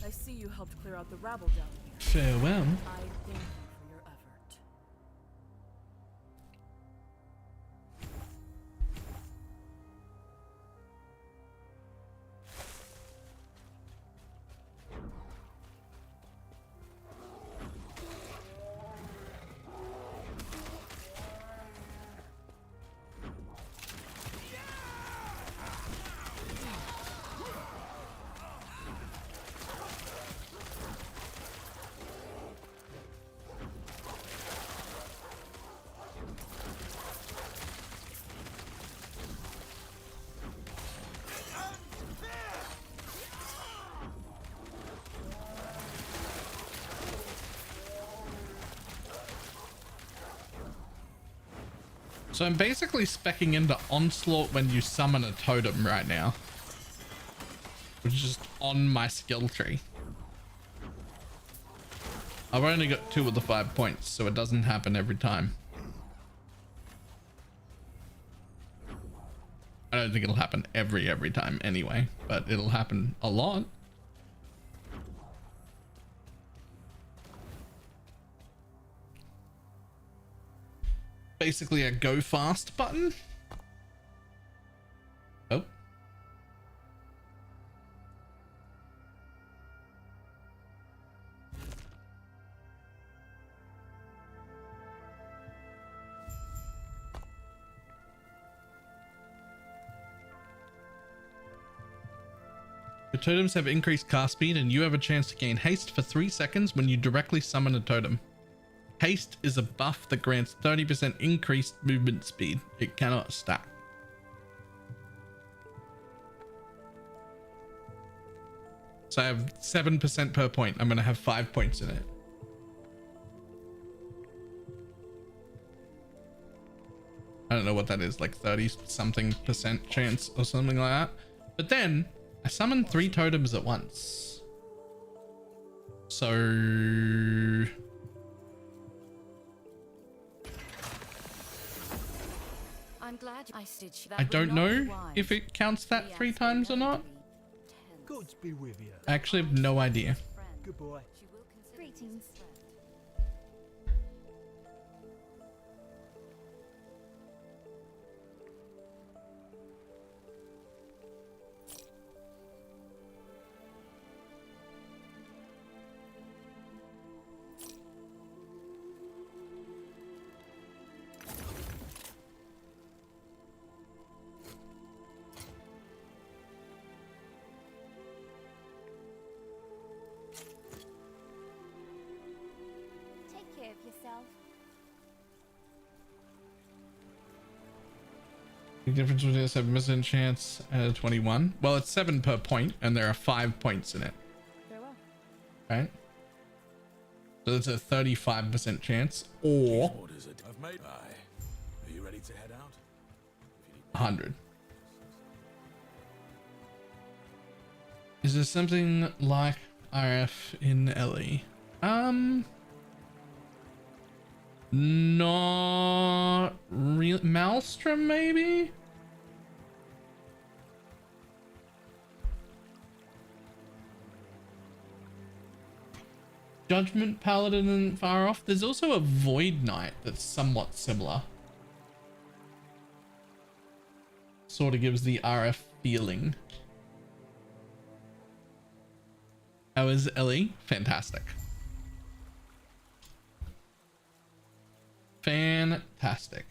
Speaker 16: I see you helped clear out the rabble down here.
Speaker 1: Farewell.
Speaker 16: I thank you for your effort.
Speaker 1: So I'm basically speccing into Onslaught when you summon a totem right now, which is just on my skill tree. I've only got 2 of the 5 points, so it doesn't happen every time. I don't think it'll happen every time anyway, but it'll happen a lot. Basically a go fast button. Oh. The totems have increased cast speed, and you have a chance to gain haste for 3 seconds when you directly summon a totem. Haste is a buff that grants 30% increased movement speed. It cannot stack. So I have 7% per point. I'm going to have 5 points in it. I don't know what that is, like 30 something percent chance or something like that. But then I summoned 3 totems at once. So
Speaker 5: I'm glad I stitched that.
Speaker 1: I don't know if it counts that 3 times or not.
Speaker 10: Gods be with you.
Speaker 1: I actually have no idea.
Speaker 10: Good boy.
Speaker 15: Greetings.
Speaker 1: The difference between this have missing chance at 21. Well, it's 7 per point, and there are 5 points in it.
Speaker 11: Farewell.
Speaker 1: right? So it's a 35% chance, or
Speaker 4: What is it? I've made. Aye. Are you ready to head out?
Speaker 1: 100. Is there something like RF in LE? Not real. Maelstrom, maybe? Judgment Paladin isn't far off. There's also a Void Knight that's somewhat similar. Sort of gives the RF feeling. How is Ellie? Fantastic. Fantastic.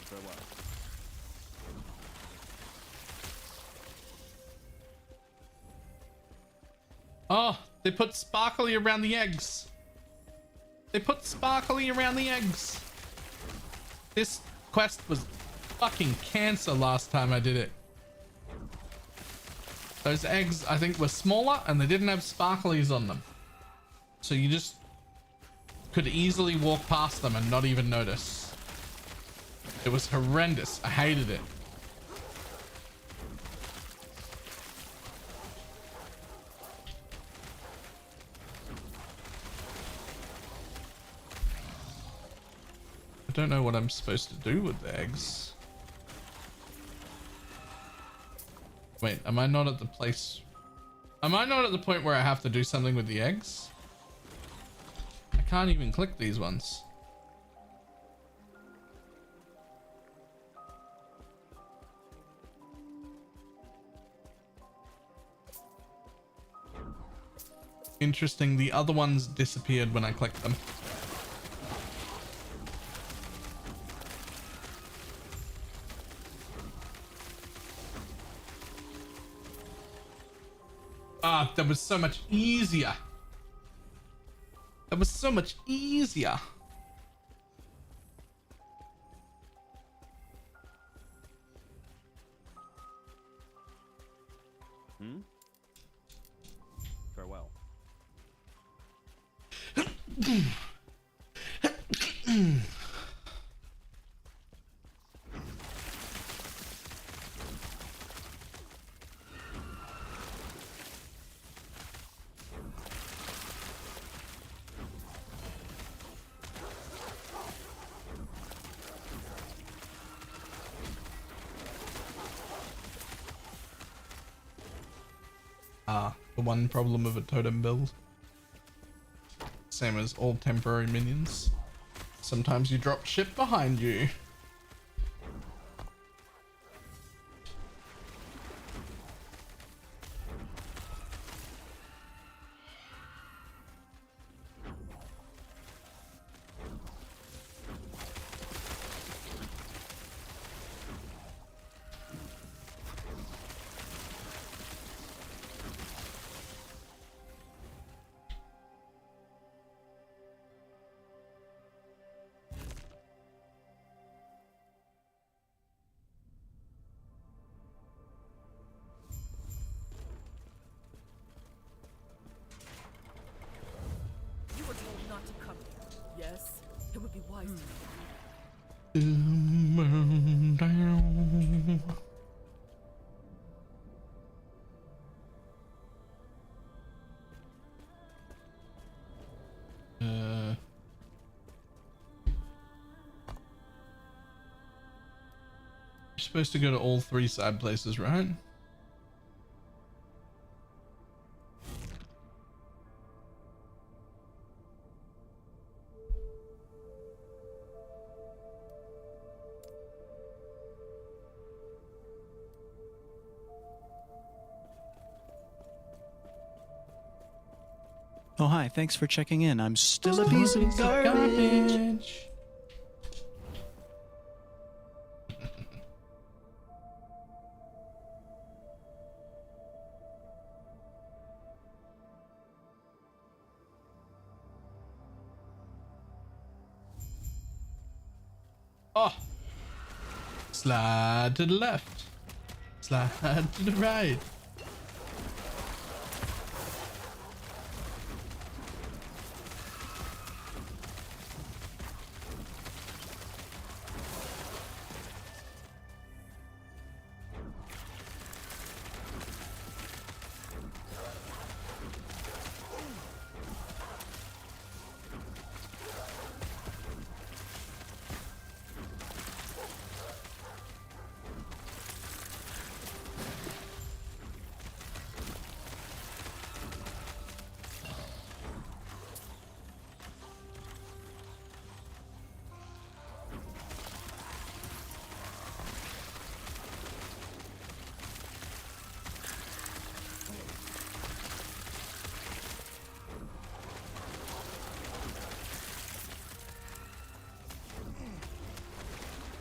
Speaker 9: Farewell.
Speaker 1: Oh, they put sparkly around the eggs. They put sparkly around the eggs. This quest was fucking cancer last time I did it. Those eggs, I think, were smaller and they didn't have sparklies on them. So you just could easily walk past them and not even notice. It was horrendous. I hated it. I don't know what I'm supposed to do with the eggs. Wait, am I not at the place? Am I not at the point where I have to do something with the eggs? I can't even click these ones. Interesting, the other ones disappeared when I clicked them. Ah, that was so much easier. That was so much easier.
Speaker 9: Farewell.
Speaker 1: The one problem of a totem build. Same as all temporary minions. Sometimes you drop shit behind you.
Speaker 16: applies to
Speaker 1: Down. You're supposed to go to all 3 side places, right?
Speaker 17: Oh, hi. Thanks for checking in. I'm still a piece of garbage.
Speaker 1: Oh, slide to the left, slide to the right.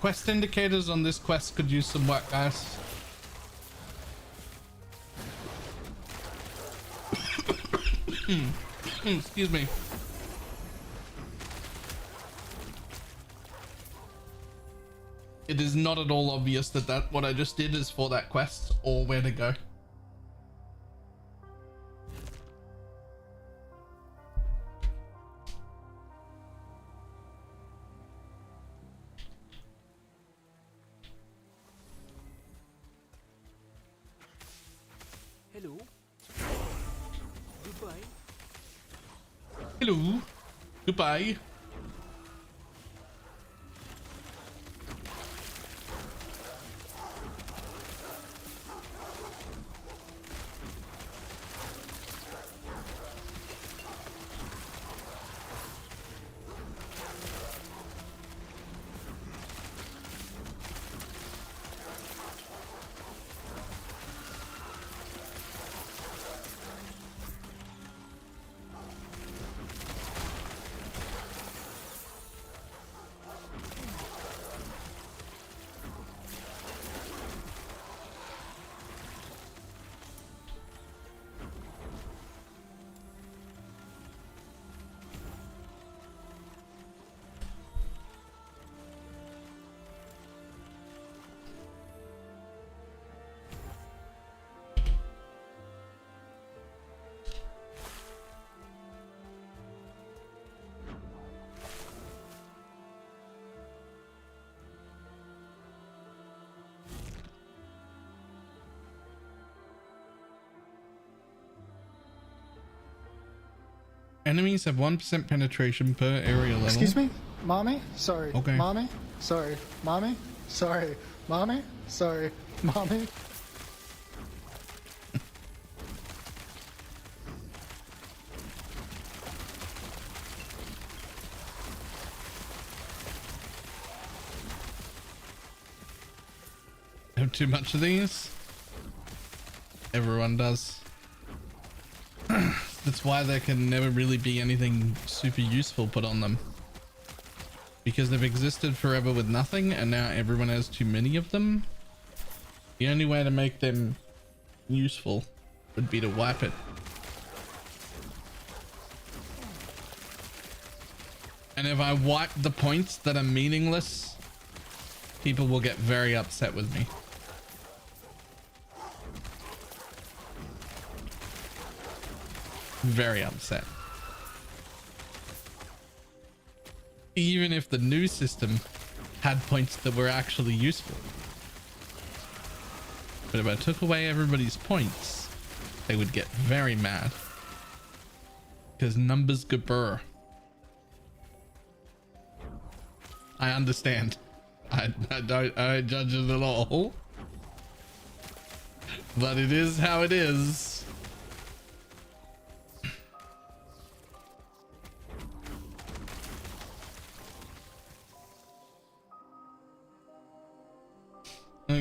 Speaker 1: Quest indicators on this quest could use some work, guys. Excuse me. It is not at all obvious that what I just did is for that quest or where to go.
Speaker 10: Hello. Goodbye.
Speaker 1: Hello. Goodbye. Enemies have 1% penetration per area level.
Speaker 18: Excuse me? Mommy? Sorry.
Speaker 1: Okay.
Speaker 18: Mommy? Sorry. Mommy? Sorry. Mommy? Sorry. Mommy?
Speaker 1: Have too much of these? Everyone does. That's why there can never really be anything super useful put on them. Because they've existed forever with nothing, and now everyone has too many of them. The only way to make them useful would be to wipe it. And if I wipe the points that are meaningless, people will get very upset with me. Very upset. Even if the new system had points that were actually useful. But if I took away everybody's points, they would get very mad. Because numbers go burr. I understand. I don't judge it at all. But it is how it is.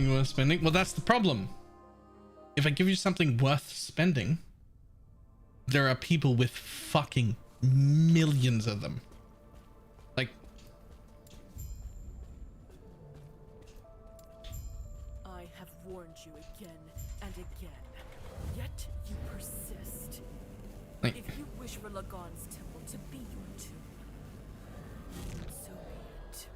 Speaker 1: Worth spending. Well, that's the problem. If I give you something worth spending, there are people with fucking millions of them. Like,
Speaker 16: I have warned you again and again, yet you persist.
Speaker 1: Like,
Speaker 16: if you wish for Lagon's temple to be your tomb, so be it.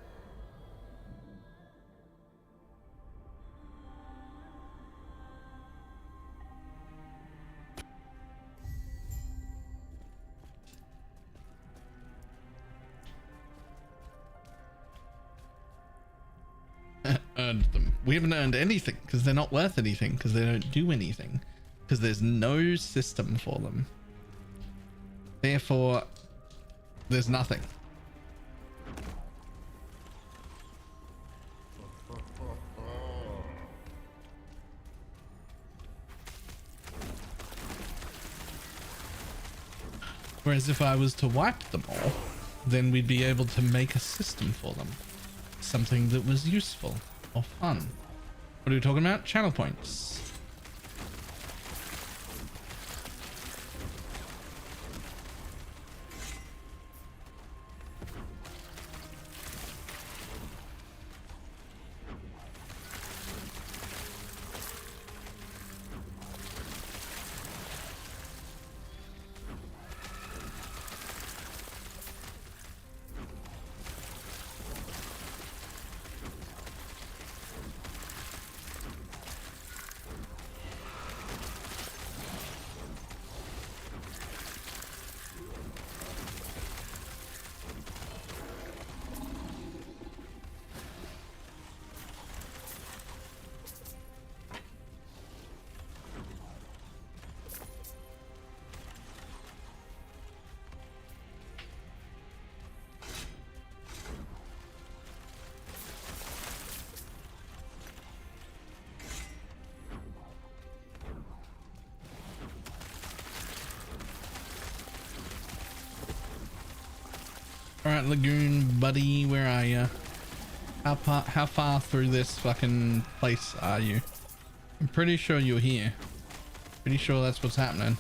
Speaker 1: earned them. We haven't earned anything because they're not worth anything, because they don't do anything, because there's no system for them. Therefore, there's nothing. Whereas if I was to wipe them all, then we'd be able to make a system for them. Something that was useful or fun. What are we talking about? Channel points. Alright, Lagoon buddy, where are you? How far through this fucking place are you? I'm pretty sure you're here. Pretty sure that's what's happening.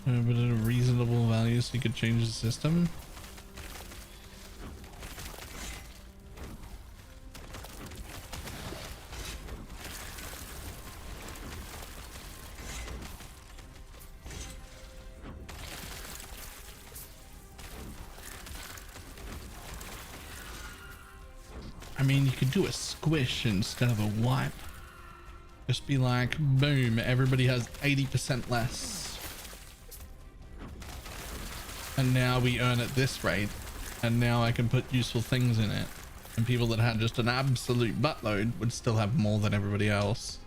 Speaker 1: But at a reasonable value so you could change the system. I mean, you could do a squish instead of a wipe. Just be like, boom, everybody has 80% less. And now we earn at this rate. And now I can put useful things in it. And people that had just an absolute buttload would still have more than everybody else.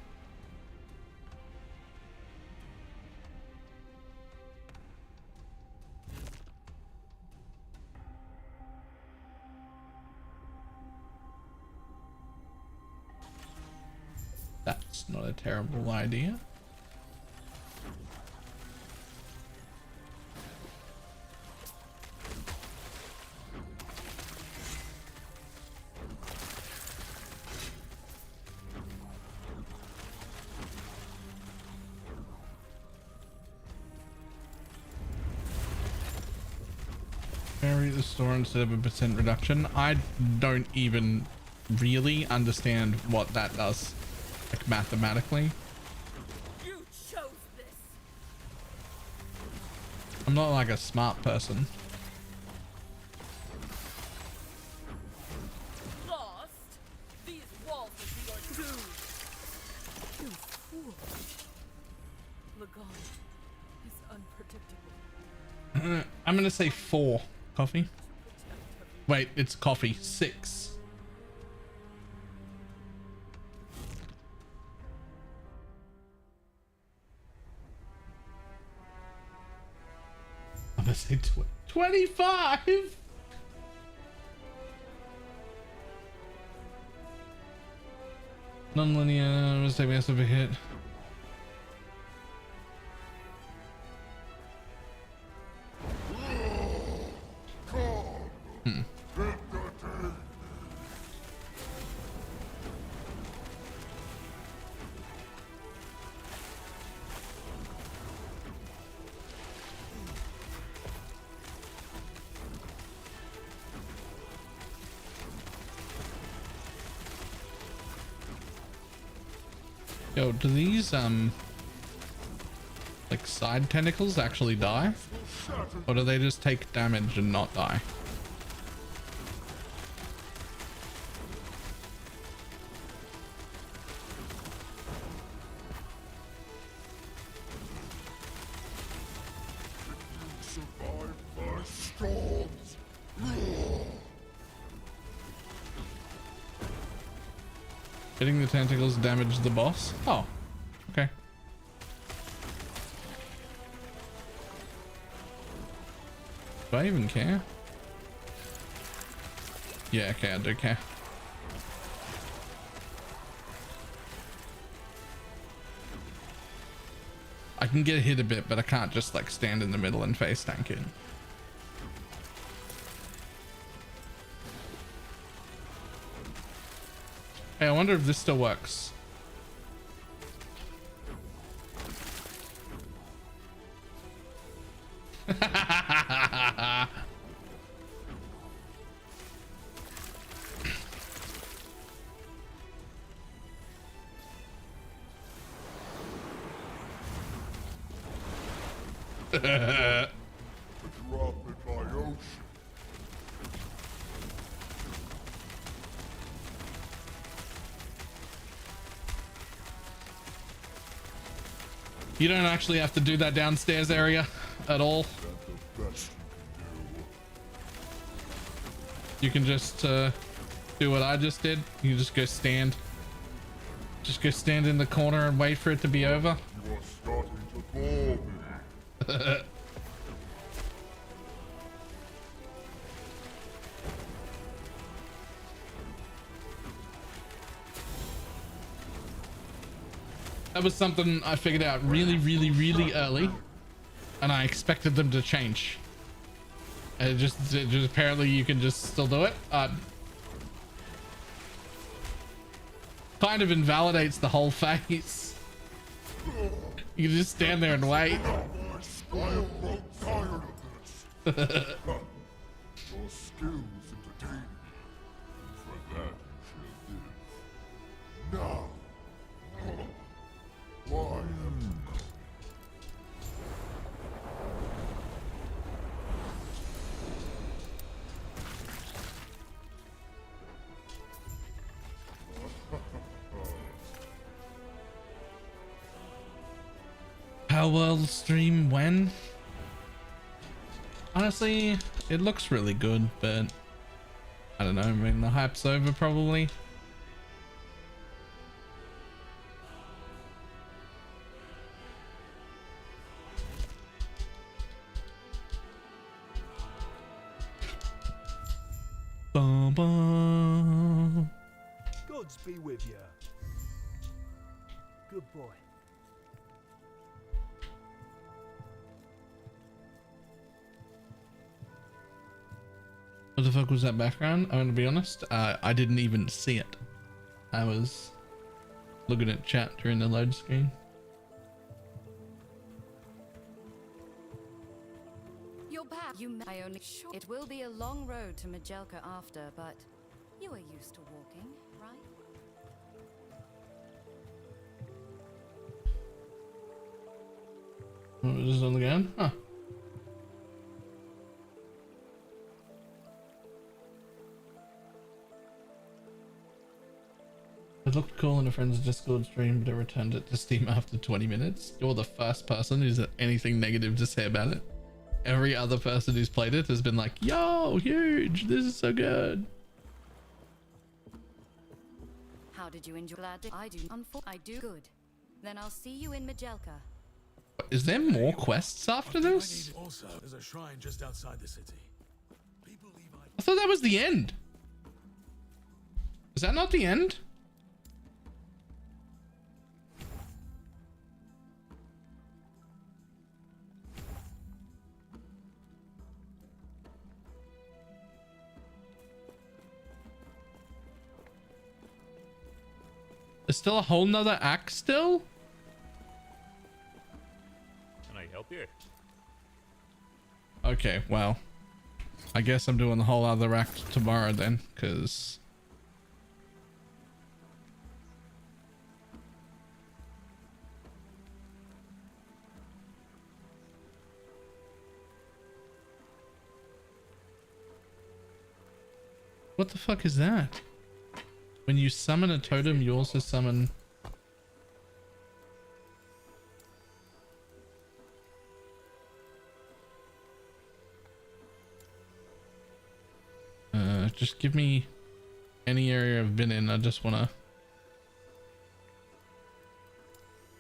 Speaker 1: That's not a terrible idea. inventory at the store instead of a % reduction. I don't even really understand what that does, like mathematically.
Speaker 16: You chose this.
Speaker 1: I'm not like a smart person.
Speaker 16: Lost? These walls will be your doom. You fool. Lagon is unpredictable.
Speaker 1: I'm gonna say 4. Coffee. Wait, it's coffee. 6. I'm gonna say 25. Non-linear mistake massive hit. Yo, do these like side tentacles actually die? Or do they just take damage and not die? Hitting the tentacles damage the boss? Oh, okay. Do I even care? Yeah, okay, I do care. I can get hit a bit, but I can't just like stand in the middle and face tank it. Hey, I wonder if this still works. You don't actually have to do that downstairs area at all. You can just do what I just did. You can just go stand. Just go stand in the corner and wait for it to be over.
Speaker 4: You are starting to bore me.
Speaker 1: That was something I figured out really early, and I expected them to change. It just apparently you can just still do it. Kind of invalidates the whole phase. You can just stand there and wait.
Speaker 4: I am grown tired of this. Your skills entertain me. For that you shall live. Now. Why have you come?
Speaker 1: How well stream when? Honestly, it looks really good, but I don't know, I mean the hype's over probably. Bum, bum.
Speaker 10: Gods be with you. Good boy.
Speaker 1: What the fuck was that background? I'm gonna be honest, I didn't even see it. I was looking at chat during the load screen.
Speaker 5: You're back. You may only it will be a long road to Majelka after, but you are used to walking, right?
Speaker 1: What was this on again? Huh. It looked cool in a friend's Discord stream, but I returned it to Steam after 20 minutes. You're the first person who's had anything negative to say about it. Every other person who's played it has been like, yo, huge, this is so good.
Speaker 5: How did you enjoy? Glad I do. I do good. Then I'll see you in Majelka.
Speaker 1: Is there more quests after this?
Speaker 19: Also, there's a shrine just outside the city.
Speaker 1: I thought that was the end. Is that not the end? There's still a whole nother act still?
Speaker 20: Can I help you?
Speaker 1: Okay, well, I guess I'm doing the whole other act tomorrow then, because... What the fuck is that? When you summon a totem, you also summon... Just give me any area I've been in. I just wanna...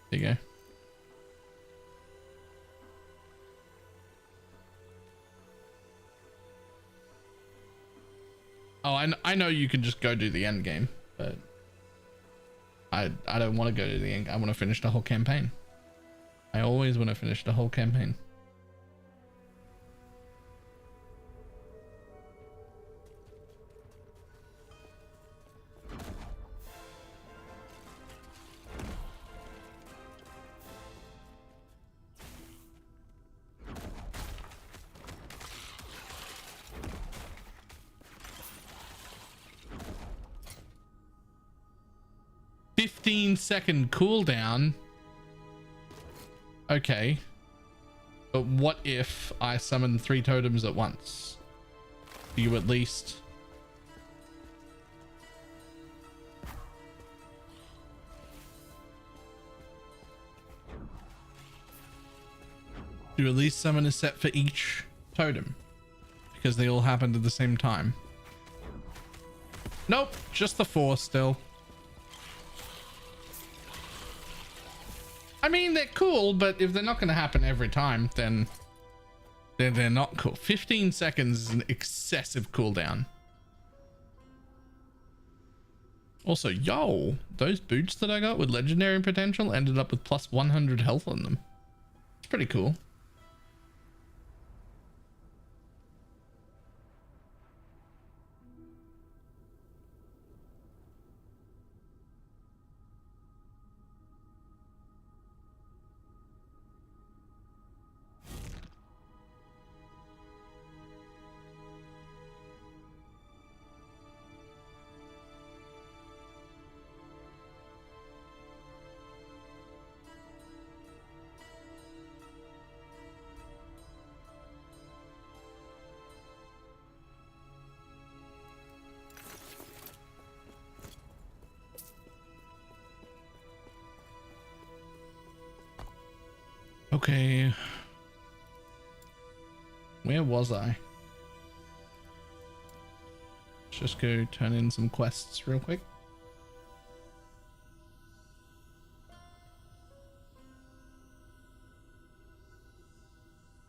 Speaker 1: There you go. Oh, I know you can just go do the end game, but I don't want to go to the end. I want to finish the whole campaign. I always want to finish the whole campaign. Second cooldown. Okay, but what if I summon 3 totems at once? Do you at least... Do you at least summon a set for each totem? Because they all happened at the same time. Nope, just the 4 still. I mean, they're cool, but if they're not going to happen every time, then they're not cool. 15 seconds is an excessive cooldown. Also, yo, those boots that I got with legendary potential ended up with plus 100 health on them. It's pretty cool. Okay. Where was I? Let's just go turn in some quests real quick.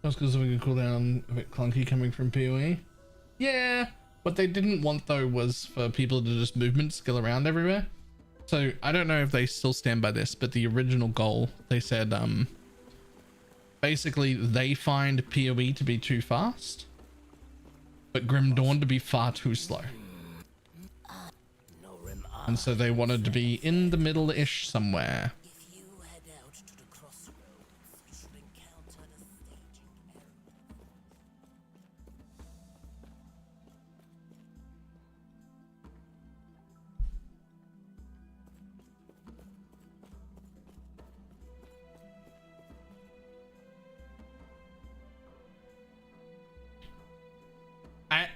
Speaker 1: Just because we can cool down a bit clunky coming from PoE. Yeah, what they didn't want though was for people to just movement skill around everywhere. So I don't know if they still stand by this, but the original goal, they said basically they find PoE to be too fast, but Grim Dawn to be far too slow. And so they wanted to be in the middle-ish somewhere.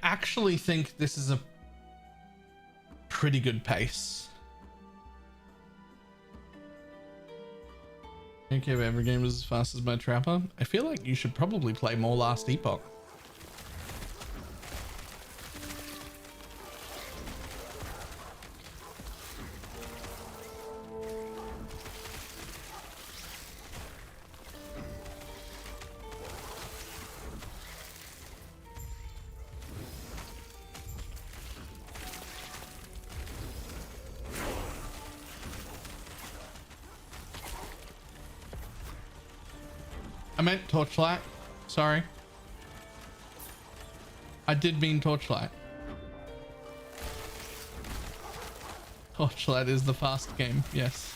Speaker 1: actually think this is a pretty good pace. Okay, but every game is as fast as my Trapper. I feel like you should probably play more Last Epoch. I meant Torchlight. Sorry. I did mean Torchlight. Torchlight is the fast game, yes.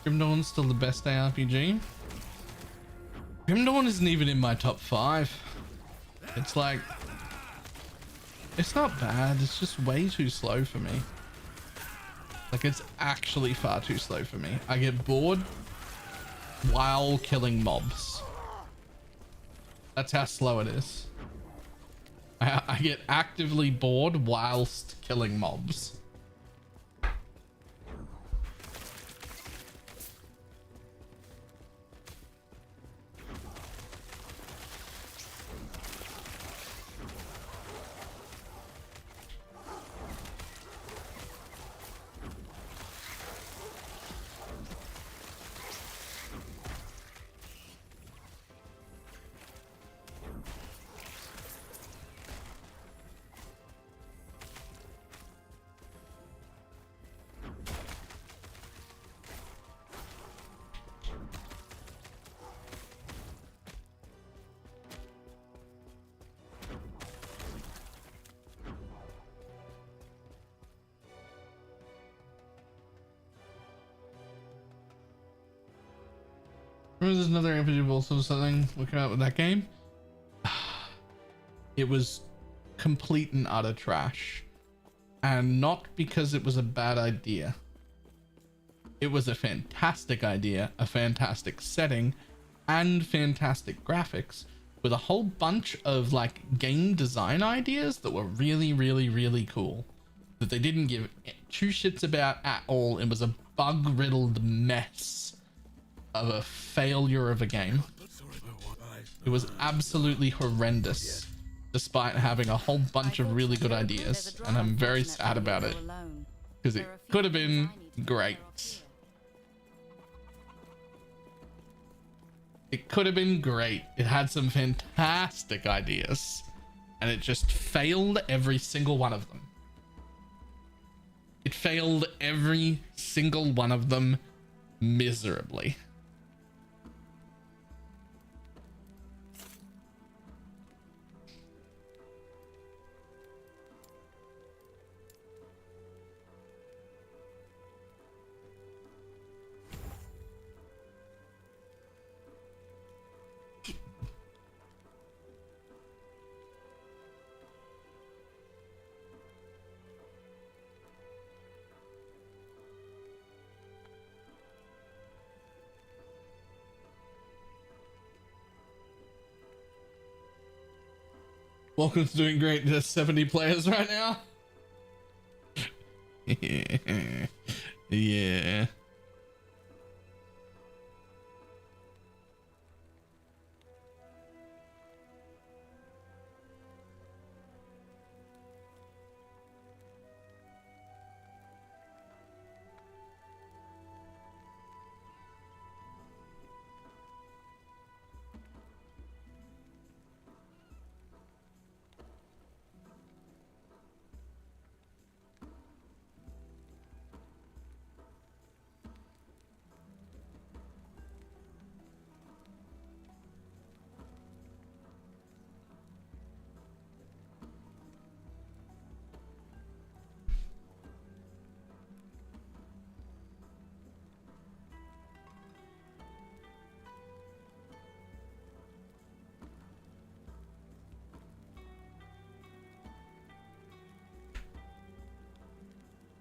Speaker 1: Grim Dawn's still the best ARPG. Grim Dawn isn't even in my top 5. It's like... It's not bad, it's just way too slow for me. Like, it's actually far too slow for me. I get bored while killing mobs. That's how slow it is. I get actively bored whilst killing mobs. Remember there's another RPG also something looking out with that game? It was complete and utter trash. And not because it was a bad idea. It was a fantastic idea, a fantastic setting, and fantastic graphics with a whole bunch of like game design ideas that were really, really, really cool that they didn't give two shits about at all. It was a bug-riddled mess of a failure of a game. It was absolutely horrendous despite having a whole bunch of really good ideas, and I'm very sad about it because it could have been great. It could have been great. It had some fantastic ideas and it just failed every single one of them. It failed every single one of them miserably. Welcome to doing great. There's 70 players right now. Yeah.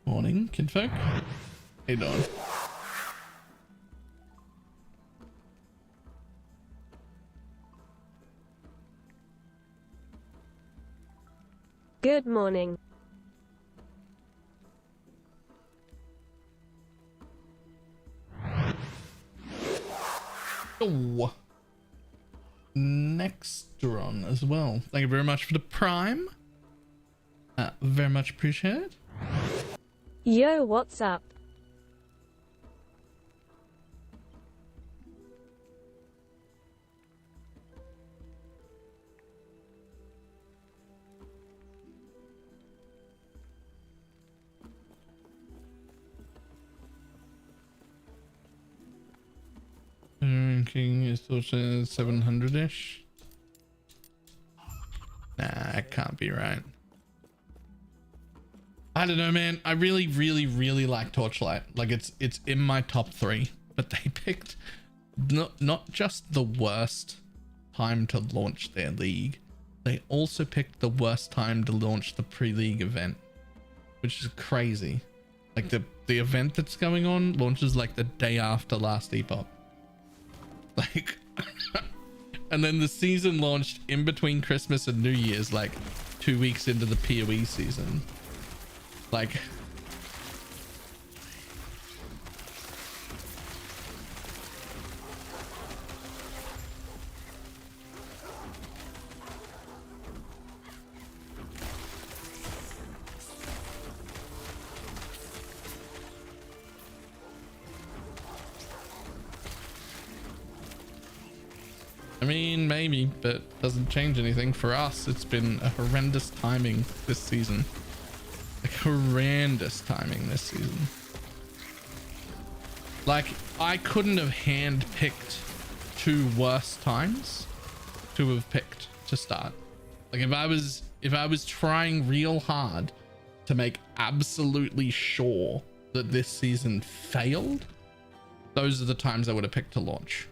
Speaker 1: Morning, kinfolk. How you doing?
Speaker 12: Good morning.
Speaker 1: Oh. Nextron as well. Thank you very much for the prime. Very much appreciated.
Speaker 12: Yo, what's up?
Speaker 1: Ranking is still 700-ish. Nah, it can't be right. I don't know, man. I really, really, really like Torchlight. Like it's in my top 3, but they picked not just the worst time to launch their league. They also picked the worst time to launch the pre-league event, which is crazy. Like the event that's going on launches like the day after last Epoch. Like, and then the season launched in between Christmas and New Year's, like 2 weeks into the PoE season. Like, I mean, maybe, but doesn't change anything. For us, it's been a horrendous timing this season. Like, horrendous timing this season. Like, I couldn't have hand-picked 2 worse times to have picked to start. Like, if I was trying real hard to make absolutely sure that this season failed, those are the times I would have picked to launch.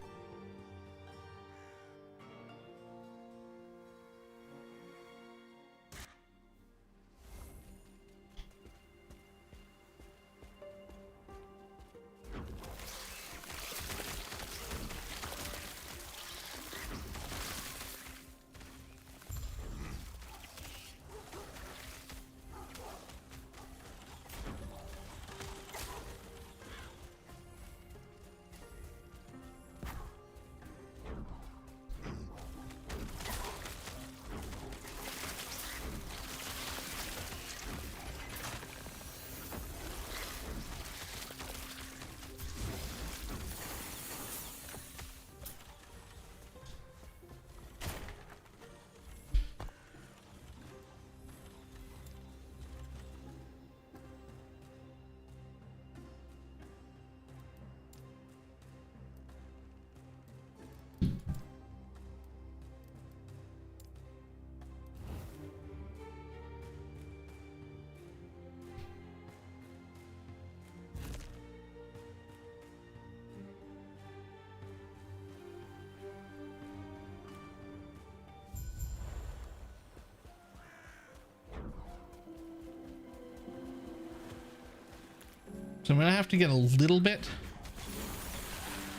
Speaker 1: So I'm gonna have to get a little bit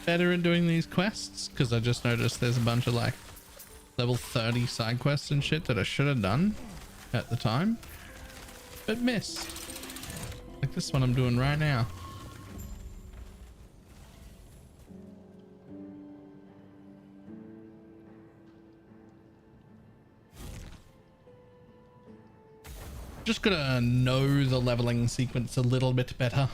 Speaker 1: better at doing these quests, because I just noticed there's a bunch of like level 30 side quests and shit that I should have done at the time, but missed. Like this one I'm doing right now. Just gotta know the leveling sequence a little bit better.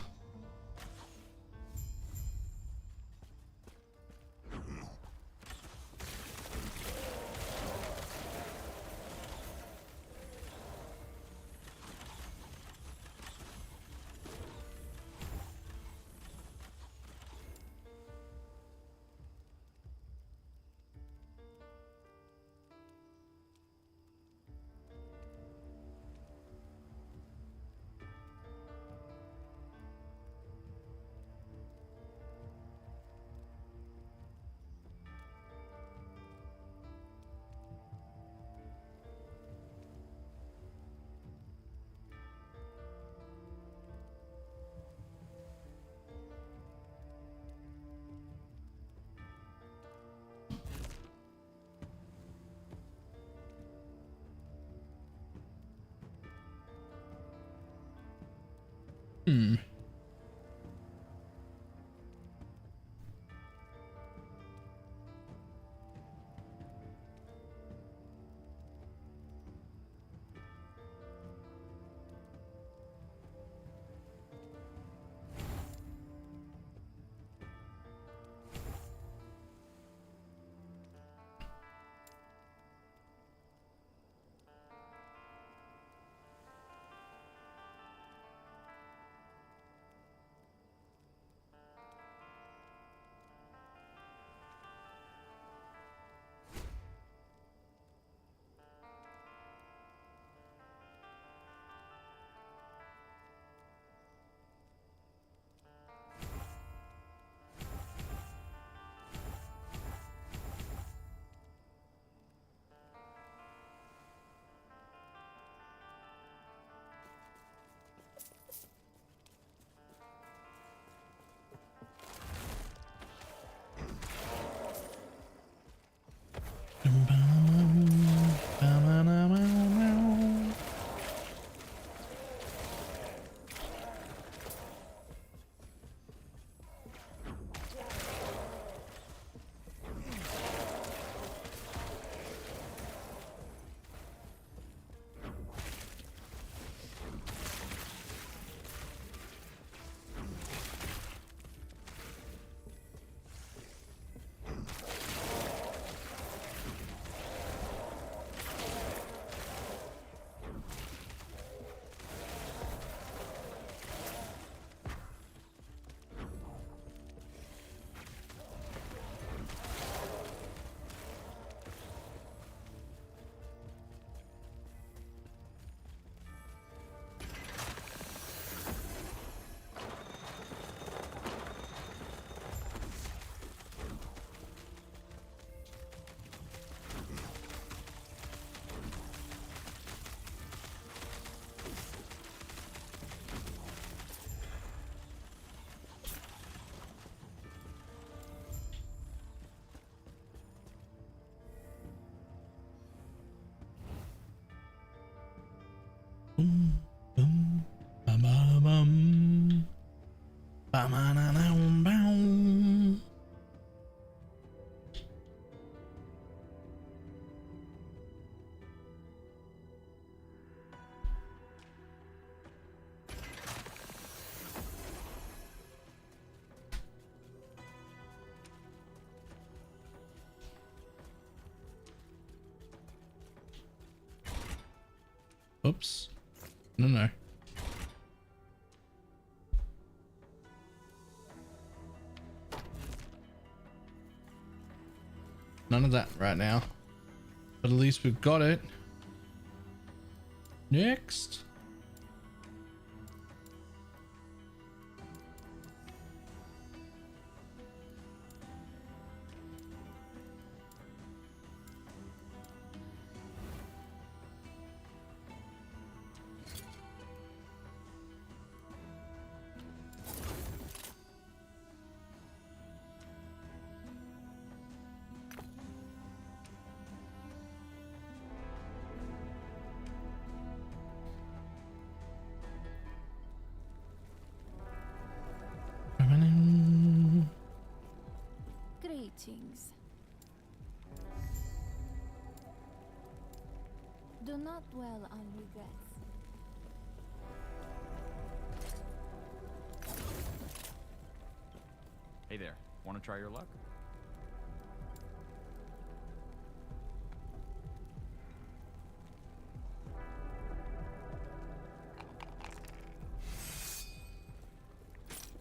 Speaker 1: Boom, boom, ba-ba-bum, ba-ma-na-na-bow. Oops. No. None of that right now. But at least we've got it. Next.
Speaker 15: Greetings. Do not dwell on regrets.
Speaker 9: Hey there, want to try your luck?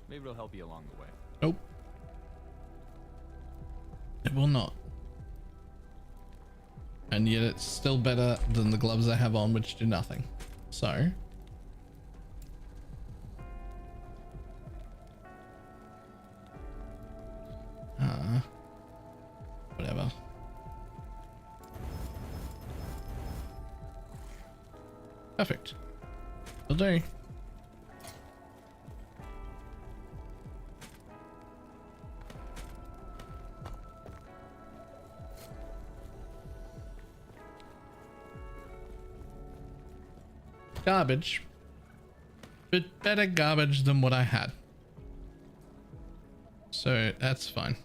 Speaker 9: Maybe it'll help you along the way.
Speaker 1: Nope. It will not. And yet it's still better than the gloves I have on, which do nothing. So. Whatever. Perfect. Will do. Garbage. Bit better garbage than what I had. So that's fine.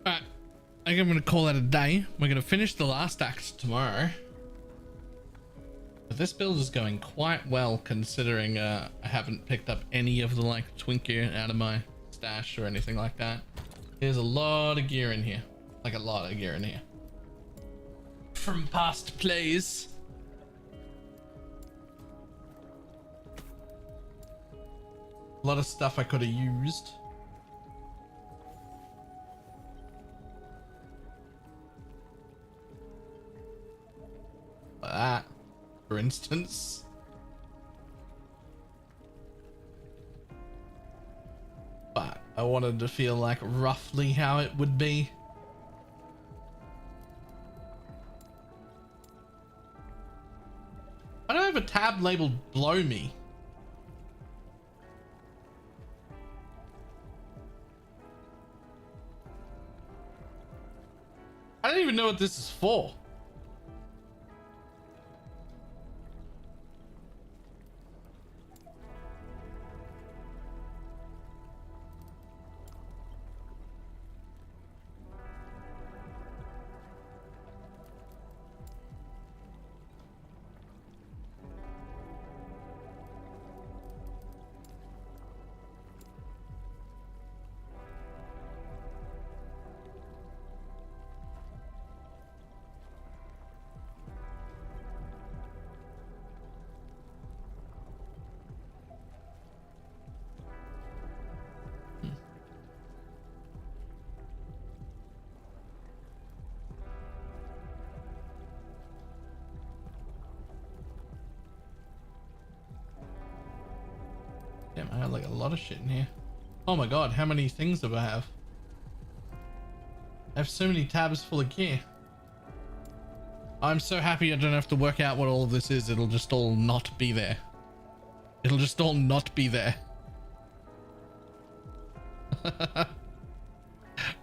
Speaker 1: Alright, I think I'm going to call that a day. We're going to finish the last act tomorrow. But this build is going quite well considering I haven't picked up any of the like twink gear out of my stash or anything like that. There's a lot of gear in here. Like a lot of gear in here. From past plays. A lot of stuff I could have used. That, for instance. But I wanted to feel like roughly how it would be. I don't have a tab labeled below me. I don't even know what this is for. Damn, I have like a lot of shit in here. Oh my god, how many things do I have? I have so many tabs full of gear. I'm so happy I don't have to work out what all of this is. It'll just all not be there. It'll just all not be there.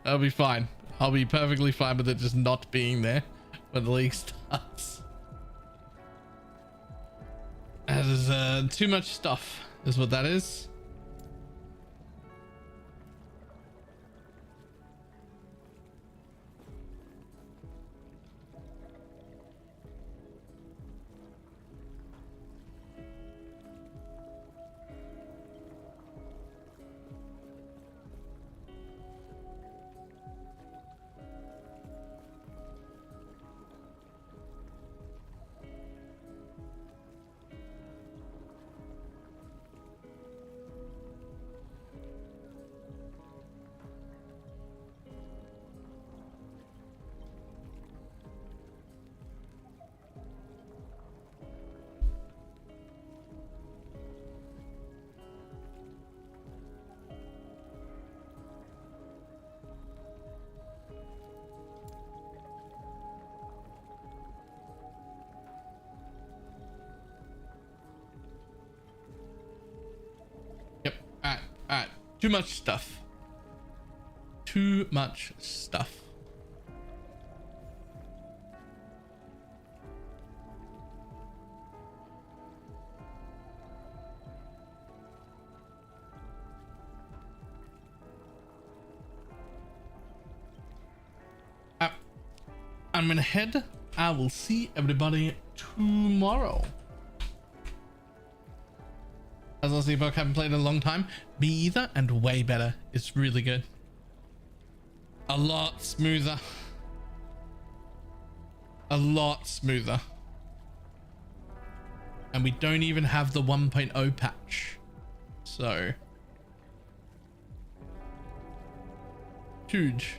Speaker 1: I'll be fine. I'll be perfectly fine with it just not being there when the league starts. That is too much stuff, is what that is. Alright, too much stuff. Too much stuff. I'm gonna head. I will see everybody tomorrow. As Aussie Buck, haven't played in a long time. Me either, and way better. It's really good. A lot smoother. A lot smoother. And we don't even have the 1.0 patch. So. Huge.